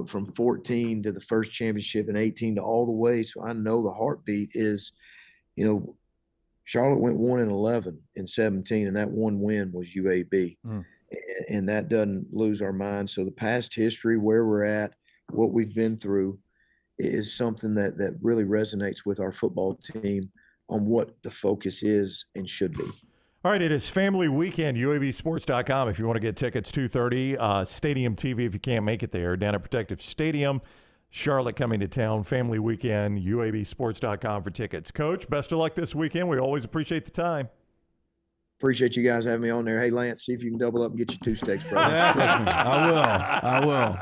from 14 to the first championship and 18 to all the way. So I know the heartbeat is, Charlotte went 1-11 in 17, and that one win was UAB. And that doesn't lose our mind. So the past history, where we're at, what we've been through, is something that really resonates with our football team on what the focus is and should be. All right, it is Family Weekend, UABsports.com. If you want to get tickets, 2:30. Stadium TV if you can't make it there. Down at Protective Stadium. Charlotte coming to town. Family Weekend, UABsports.com for tickets. Coach, best of luck this weekend. We always appreciate the time. Appreciate you guys having me on there. Hey, Lance, see if you can double up and get you 2 steaks, brother. Trust me, I will.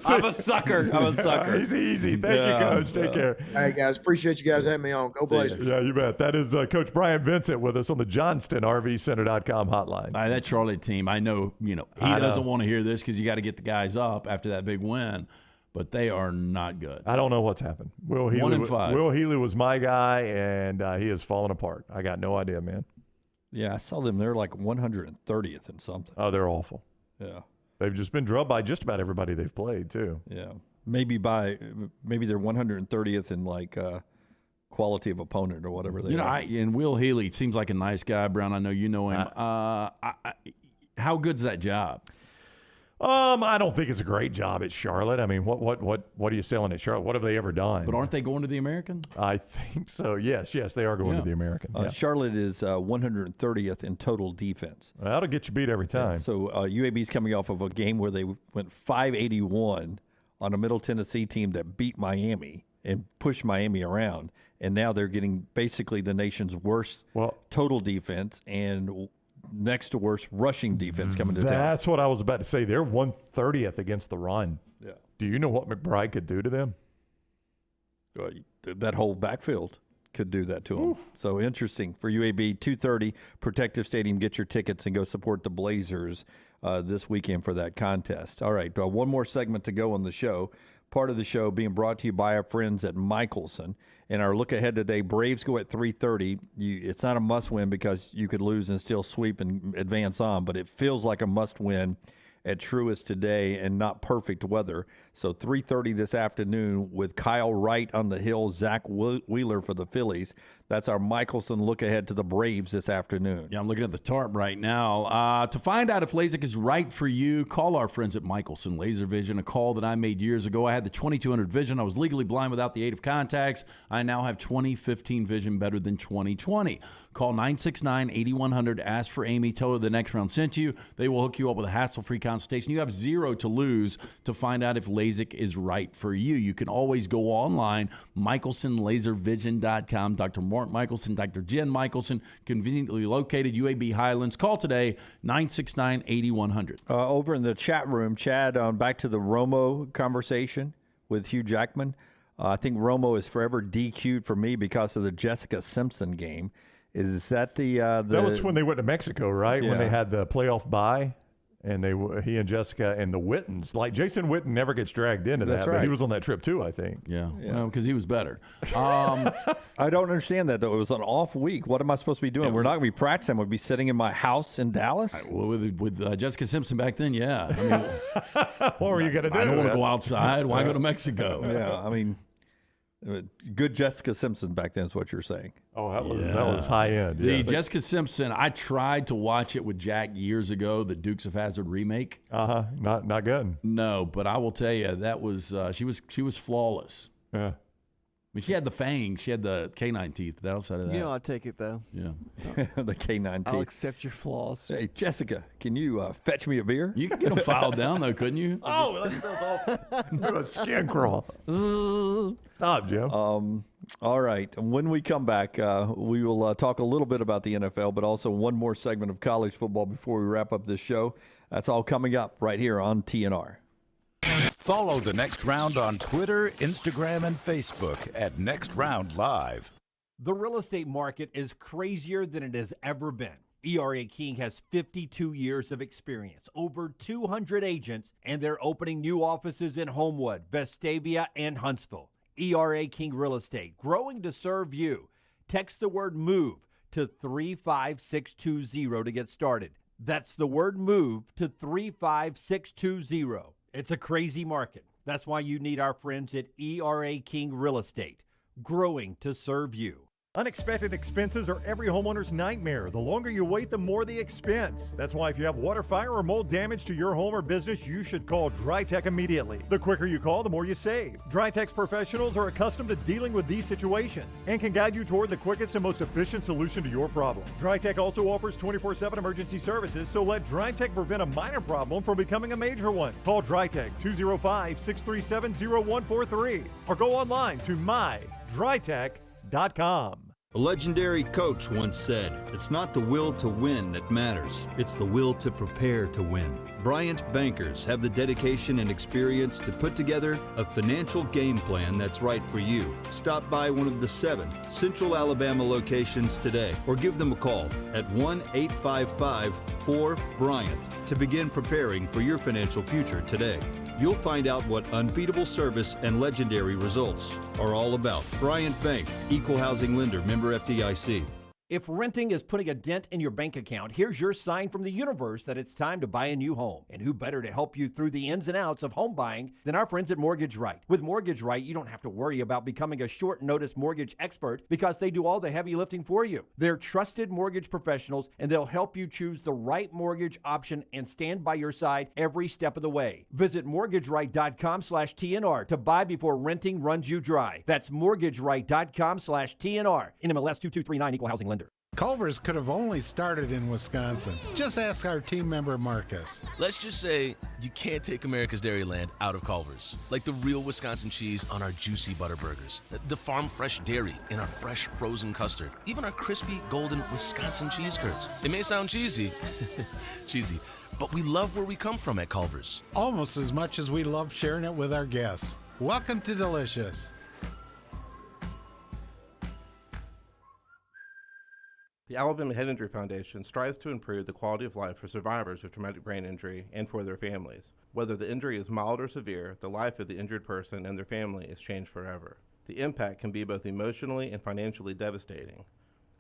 I'm a sucker. Easy. Thank you, Coach. Take care. All right, guys. Appreciate you guys having me on. Go Blazers. Yeah, you bet. That is Coach Bryant Vincent with us on the Johnston RV Center.com hotline. That Charlotte team, I know, he doesn't want to hear this because you got to get the guys up after that big win. But they are not good. I don't know what's happened. Will Healy 1-5. Will Healy was my guy, and he has fallen apart. I got no idea, man. Yeah, I saw them. They're like 130th and something. Oh, they're awful. Yeah. They've just been drubbed by just about everybody they've played, too. Yeah. Maybe they're 130th in like quality of opponent or whatever they are. And Will Healy seems like a nice guy, Brown. I know you know him. How good's that job? I don't think it's a great job at Charlotte. I mean, what are you selling at Charlotte? What have they ever done? But aren't they going to the American? I think so. Yes, they are going to the American. Yeah. Charlotte is 130th in total defense. That'll get you beat every time. Yeah, so UAB's coming off of a game where they went 581 on a Middle Tennessee team that beat Miami and pushed Miami around, and now they're getting basically the nation's worst total defense and next to worst rushing defense coming to town. That's what I was about to say. They're 130th against the run. Yeah. Do you know what McBride could do to them? That whole backfield could do that to them. So interesting for UAB. 2:30 Protective Stadium. Get your tickets and go support the Blazers this weekend for that contest. All right, one more segment to go on the show. Part of the show being brought to you by our friends at Michelson. And our look ahead today, Braves go at 3:30. It's not a must-win because you could lose and still sweep and advance on, but it feels like a must-win at Truist today and not perfect weather. So 3:30 this afternoon with Kyle Wright on the hill, Zach Wheeler for the Phillies. That's our Michelson look ahead to the Braves this afternoon. Yeah, I'm looking at the tarp right now. To find out if LASIK is right for you, call our friends at Michelson Laser Vision, a call that I made years ago. I had the 2200 vision. I was legally blind without the aid of contacts. I now have 2015 vision better than 2020. Call 969-8100. Ask for Amy. Tell her the next round sent you. They will hook you up with a hassle-free consultation. You have zero to lose to find out if LASIK is right for you. You can always go online, michelsonlaservision.com. Dr. Mark Michelson, Dr. Jen Michelson, conveniently located UAB Highlands. Call today, 969-8100. Over in the chat room, Chad, back to the Romo conversation with Hugh Jackman. I think Romo is forever DQ'd for me because of the Jessica Simpson game. Is that the that was when they went to Mexico, right? Yeah. When they had the playoff bye, and he and Jessica and the Wittens, like Jason Witten never gets dragged into that, but he was on that trip too, I think. Yeah. Well, because he was better. I don't understand that, though. It was an off week. What am I supposed to be doing? We're not going to be practicing. We'll be sitting in my house in Dallas? Well, with Jessica Simpson back then, yeah. I mean, what were you going to do? I don't want to go outside. Why go to Mexico? Yeah, I mean, good Jessica Simpson back then is what you're saying. Oh, that was high end. The Jessica Simpson, I tried to watch it with Jack years ago, the Dukes of Hazzard remake. Not good. No, but I will tell you, that was she was flawless. Yeah. I mean, she had the fangs, she had the canine teeth, but outside of that. You know, I'll take it, though. Yeah. The canine teeth. I'll accept your flaws. Hey, Jessica, can you fetch me a beer? You could get them filed down, though, couldn't you? Oh, that sounds awful. Do a skin crawl. Stop, Jim. All right. When we come back, we will talk a little bit about the NFL, but also one more segment of college football before we wrap up this show. That's all coming up right here on TNR. Follow The Next Round on Twitter, Instagram, and Facebook at Next Round Live. The real estate market is crazier than it has ever been. ERA King has 52 years of experience, over 200 agents, and they're opening new offices in Homewood, Vestavia, and Huntsville. ERA King Real Estate, growing to serve you. Text the word MOVE to 35620 to get started. That's the word MOVE to 35620. It's a crazy market. That's why you need our friends at ERA King Real Estate, growing to serve you. Unexpected expenses are every homeowner's nightmare. The longer you wait, the more the expense. That's why if you have water, fire, or mold damage to your home or business, you should call DryTech immediately. The quicker you call, the more you save. DryTech's professionals are accustomed to dealing with these situations and can guide you toward the quickest and most efficient solution to your problem. DryTech also offers 24/7 emergency services, so let DryTech prevent a minor problem from becoming a major one. Call DryTech 205-637-0143 or go online to mydrytech.com. A legendary coach once said, "It's not the will to win that matters, it's the will to prepare to win." Bryant bankers have the dedication and experience to put together a financial game plan that's right for you. Stop by one of the 7 Central Alabama locations today or give them a call at 1-855-4-BRYANT to begin preparing for your financial future today. You'll find out what unbeatable service and legendary results are all about. Bryant Bank, Equal Housing Lender, member FDIC. If renting is putting a dent in your bank account, here's your sign from the universe that it's time to buy a new home. And who better to help you through the ins and outs of home buying than our friends at Mortgage Right. With Mortgage Right, you don't have to worry about becoming a short-notice mortgage expert because they do all the heavy lifting for you. They're trusted mortgage professionals, and they'll help you choose the right mortgage option and stand by your side every step of the way. Visit mortgageright.com/TNR to buy before renting runs you dry. That's mortgageright.com/TNR. NMLS 2239, Equal Housing Lender. Culver's could have only started in Wisconsin. Just ask our team member Marcus. Let's just say you can't take America's Dairyland out of Culver's. Like the real Wisconsin cheese on our juicy butter burgers, the farm fresh dairy in our fresh frozen custard, even our crispy golden Wisconsin cheese curds. It may sound cheesy, but we love where we come from at Culver's. Almost as much as we love sharing it with our guests. Welcome to Delicious. The Alabama Head Injury Foundation strives to improve the quality of life for survivors of traumatic brain injury and for their families. Whether the injury is mild or severe, the life of the injured person and their family is changed forever. The impact can be both emotionally and financially devastating.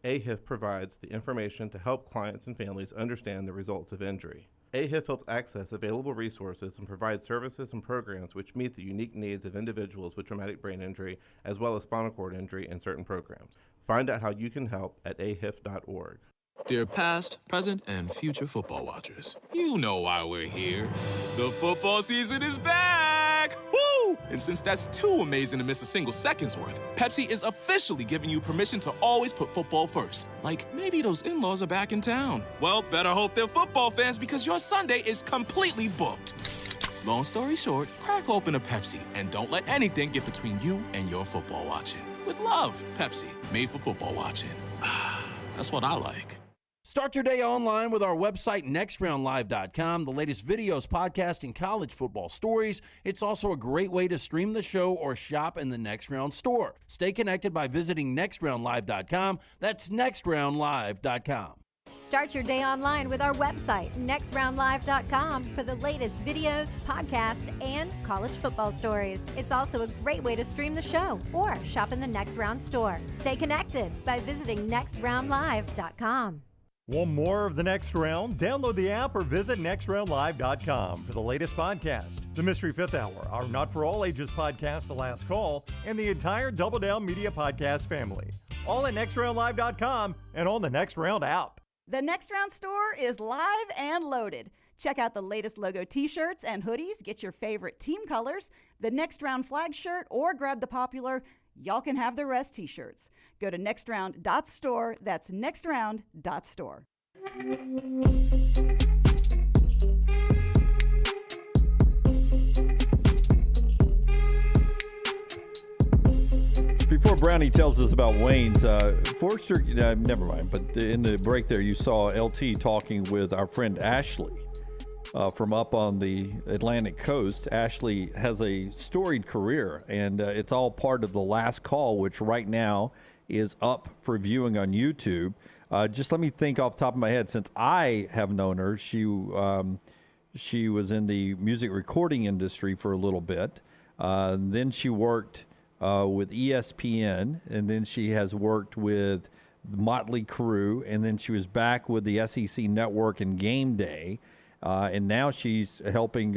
AHIF provides the information to help clients and families understand the results of injury. AHIF helps access available resources and provides services and programs which meet the unique needs of individuals with traumatic brain injury as well as spinal cord injury in certain programs. Find out how you can help at ahif.org. Dear past, present, and future football watchers, you know why we're here. The football season is back! Woo! And since that's too amazing to miss a single second's worth, Pepsi is officially giving you permission to always put football first. Like, maybe those in-laws are back in town. Well, better hope they're football fans because your Sunday is completely booked. Long story short, crack open a Pepsi and don't let anything get between you and your football watching. With love, Pepsi, made for football watching. That's what I like. Start your day online with our website, nextroundlive.com. The latest videos, podcasts, and college football stories. It's also a great way to stream the show or shop in the Next Round store. Stay connected by visiting nextroundlive.com. That's nextroundlive.com. Start your day online with our website, nextroundlive.com, for the latest videos, podcasts, and college football stories. It's also a great way to stream the show or shop in the Next Round store. Stay connected by visiting nextroundlive.com. Want more of the Next Round? Download the app or visit nextroundlive.com for the latest podcast, the Mystery Fifth Hour, our Not For All Ages podcast, The Last Call, and the entire Double Down Media podcast family. All at nextroundlive.com and on the Next Round app. The Next Round store is live and loaded. Check out the latest logo t-shirts and hoodies. Get your favorite team colors, the Next Round flag shirt, or grab the popular Y'all Can Have the Rest t-shirts. Go to nextround.store. That's nextround.store. Before Brownie tells us about Wayne's, Forrester, never mind, but in the break there, you saw LT talking with our friend Ashley from up on the Atlantic coast. Ashley has a storied career, and it's all part of The Last Call, which right now is up for viewing on YouTube. Just let me think off the top of my head, since I have known her, she was in the music recording industry for a little bit. Then she worked with ESPN, and then she has worked with Motley Crue, and then she was back with the SEC Network and Game Day, and now she's helping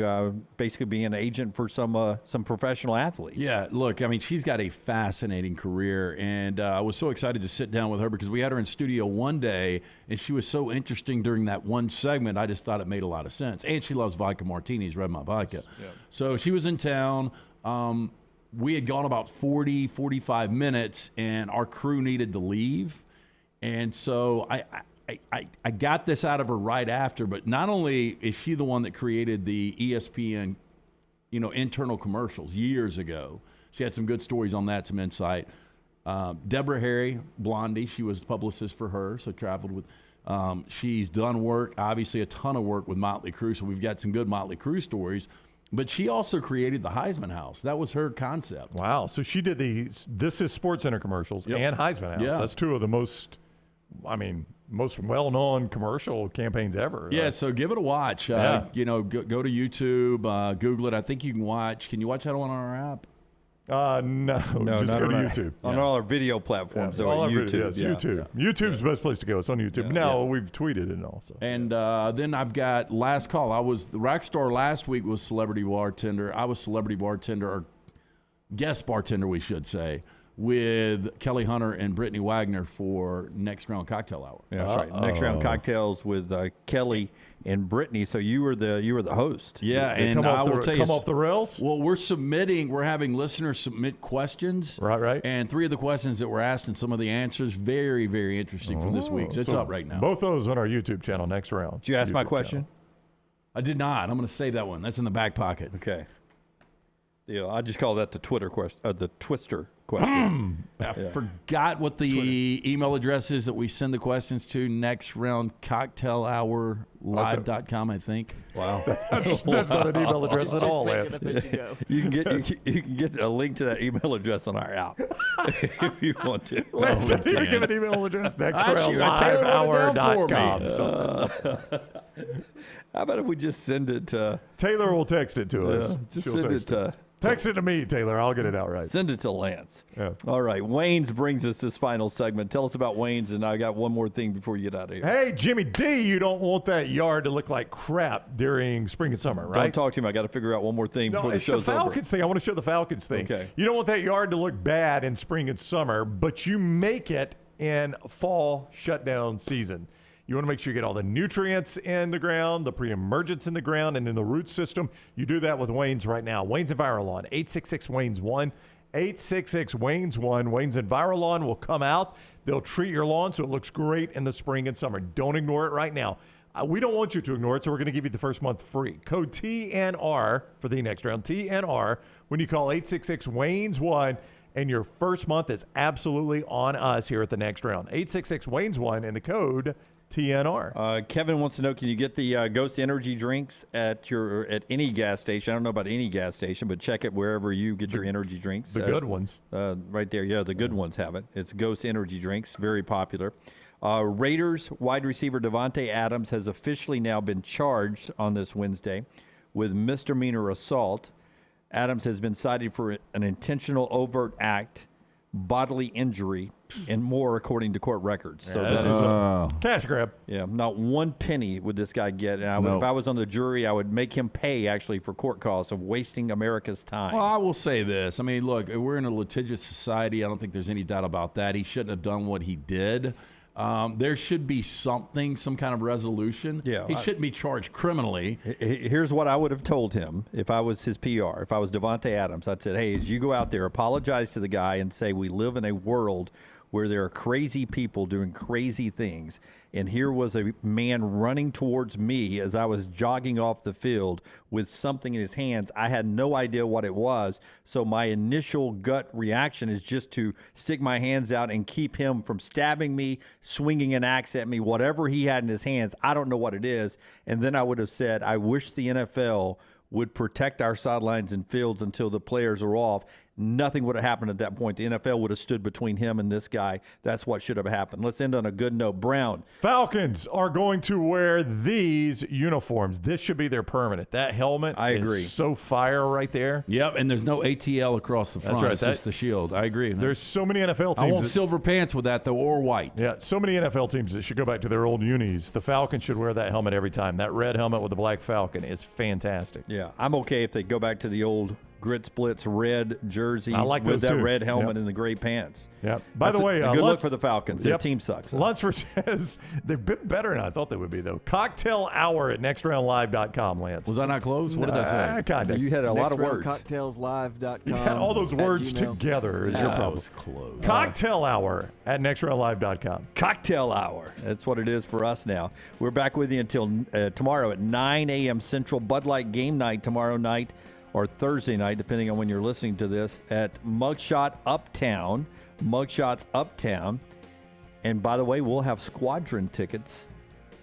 basically be an agent for some professional athletes. Yeah, look, I mean, she's got a fascinating career, and I was so excited to sit down with her because we had her in studio one day, and she was so interesting during that one segment, I just thought it made a lot of sense. And she loves vodka martinis, Red My Vodka. Yeah. So she was in town. We had gone about 40, 45 minutes, and our crew needed to leave. And so I got this out of her right after, but not only is she the one that created the ESPN, internal commercials years ago. She had some good stories on that, some insight. Deborah Harry, Blondie, she was the publicist for her, so traveled with. She's done work, obviously a ton of work with Motley Crue, so we've got some good Motley Crue stories. But she also created the Heisman House. That was her concept. Wow. So she did This Is Sports Center commercials and Heisman House. Yeah. That's two of the most well-known commercial campaigns ever. Yeah, so give it a watch. Go to YouTube, Google it. I think you can watch. Can you watch that one on our app? No, just not go to on our- YouTube. On all our video platforms, so all at our YouTube. videos, YouTube. YouTube's the best place to go. It's on YouTube. Now we've tweeted it also. And then I've got last call. The rock star last week was celebrity bartender. I was celebrity bartender, or guest bartender, we should say, with Kelly Hunter and Brittany Wagner for Next Round Cocktail Hour. Yeah, that's right. Next Round Cocktails with Kelly and Brittany. So you were the host. Yeah, They and I will tell you, come off the rails. Well, we're having listeners submit questions. Right. And 3 of the questions that were asked and some of the answers, very, very interesting from this week. So it's up right now. Both those on our YouTube channel. Next Round. Did you ask my YouTube question? channel. I did not. I'm going to save that one. That's in the back pocket. Okay. Yeah, I just call that the Twitter question, the Twister question. I forgot what the email address is that we send the questions to. Next Round Cocktail Hour live.com, I think. Wow. That's not an email address at all, Lance. You can get a link to that email address on our app if you want to. Let's not even give an email address. NextRoundLiveHour.com. How about if we just send it to Taylor will text it to us. Just She'll send text it to. Text it to me, Taylor. I'll get it out right. Send it to Lance. Yeah. All right. Wayne's brings us this final segment. Tell us about Wayne's, and I got one more thing before you get out of here. Hey, Jimmy D, you don't want that yard to look like crap during spring and summer, right? Don't talk to him. I got to figure out one more thing before the show's it's the Falcons thing. I want to show the Falcons thing. Okay. You don't want that yard to look bad in spring and summer, but you make it in fall shutdown season. You want to make sure you get all the nutrients in the ground, the pre-emergence in the ground, and in the root system. You do that with Wayne's right now. Wayne's Envirolawn, 866-WAYNES-1. 866-WAYNES-1. Wayne's Envirolawn will come out. They'll treat your lawn so it looks great in the spring and summer. Don't ignore it right now. We don't want you to ignore it, so we're going to give you the first month free. Code TNR for the next round, TNR, when you call 866-WAYNES-1. And your first month is absolutely on us here at the next round. 866-WAYNES-1 and the code TNR. Kevin wants to know, can you get the Ghost energy drinks at any gas station? I don't know about any gas station, but check it wherever you get your energy drinks. The good ones. Right there. Yeah, the good ones have it. It's Ghost energy drinks. Very popular. Raiders wide receiver Devontae Adams has officially now been charged on this Wednesday with misdemeanor assault. Adams has been cited for an intentional overt act, bodily injury, and more, according to court records. So this is a cash grab. Yeah, not one penny would this guy get. And if I was on the jury, I would make him pay, actually, for court costs of wasting America's time. Well, I will say this. I mean, look, we're in a litigious society. I don't think there's any doubt about that. He shouldn't have done what he did. There should be some kind of resolution. Yeah, he shouldn't be charged criminally. Here's what I would have told him if I was his PR. If I was Devontae Adams, I'd said, hey, as you go out there, apologize to the guy and say we live in a world where there are crazy people doing crazy things. And here was a man running towards me as I was jogging off the field with something in his hands. I had no idea what it was. So my initial gut reaction is just to stick my hands out and keep him from stabbing me, swinging an axe at me, whatever he had in his hands. I don't know what it is. And then I would have said, I wish the NFL would protect our sidelines and fields until the players are off. Nothing would have happened at that point. The NFL would have stood between him and this guy. That's what should have happened. Let's end on a good note. Brown. Falcons are going to wear these uniforms. This should be their permanent. That helmet is so fire right there. Yep, and there's no ATL across the front. That's right. It's just the shield. I agree. There's so many NFL teams. I want silver pants with that, though, or white. Yeah, so many NFL teams that should go back to their old unis. The Falcons should wear that helmet every time. That red helmet with the black Falcon is fantastic. Yeah, I'm okay if they go back to the old grit splits red jersey with that red helmet and the gray pants. Yeah. By the way, good look for the Falcons. Their team sucks. Lunsford says they've been better than I thought they would be, though. Cocktail hour at nextroundlive.com, Lance. Was I not close? What did I say? Kind of. You had a lot of words. Cocktailslive.com. You had all those words together is your problem. That was close. Cocktail hour at nextroundlive.com. Cocktail hour. That's what it is for us now. We're back with you until tomorrow at 9 a.m. Central. Bud Light game night tomorrow night, or Thursday night, depending on when you're listening to this, at Mugshot Uptown. Mugshots Uptown. And by the way, we'll have Squadron tickets.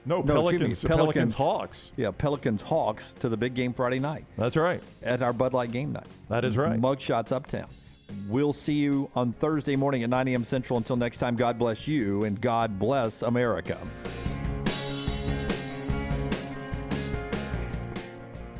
Pelicans Hawks. Yeah, Pelicans Hawks to the big game Friday night. That's right. At our Bud Light game night. That is right. Mugshots Uptown. We'll see you on Thursday morning at 9 a.m. Central. Until next time, God bless you and God bless America.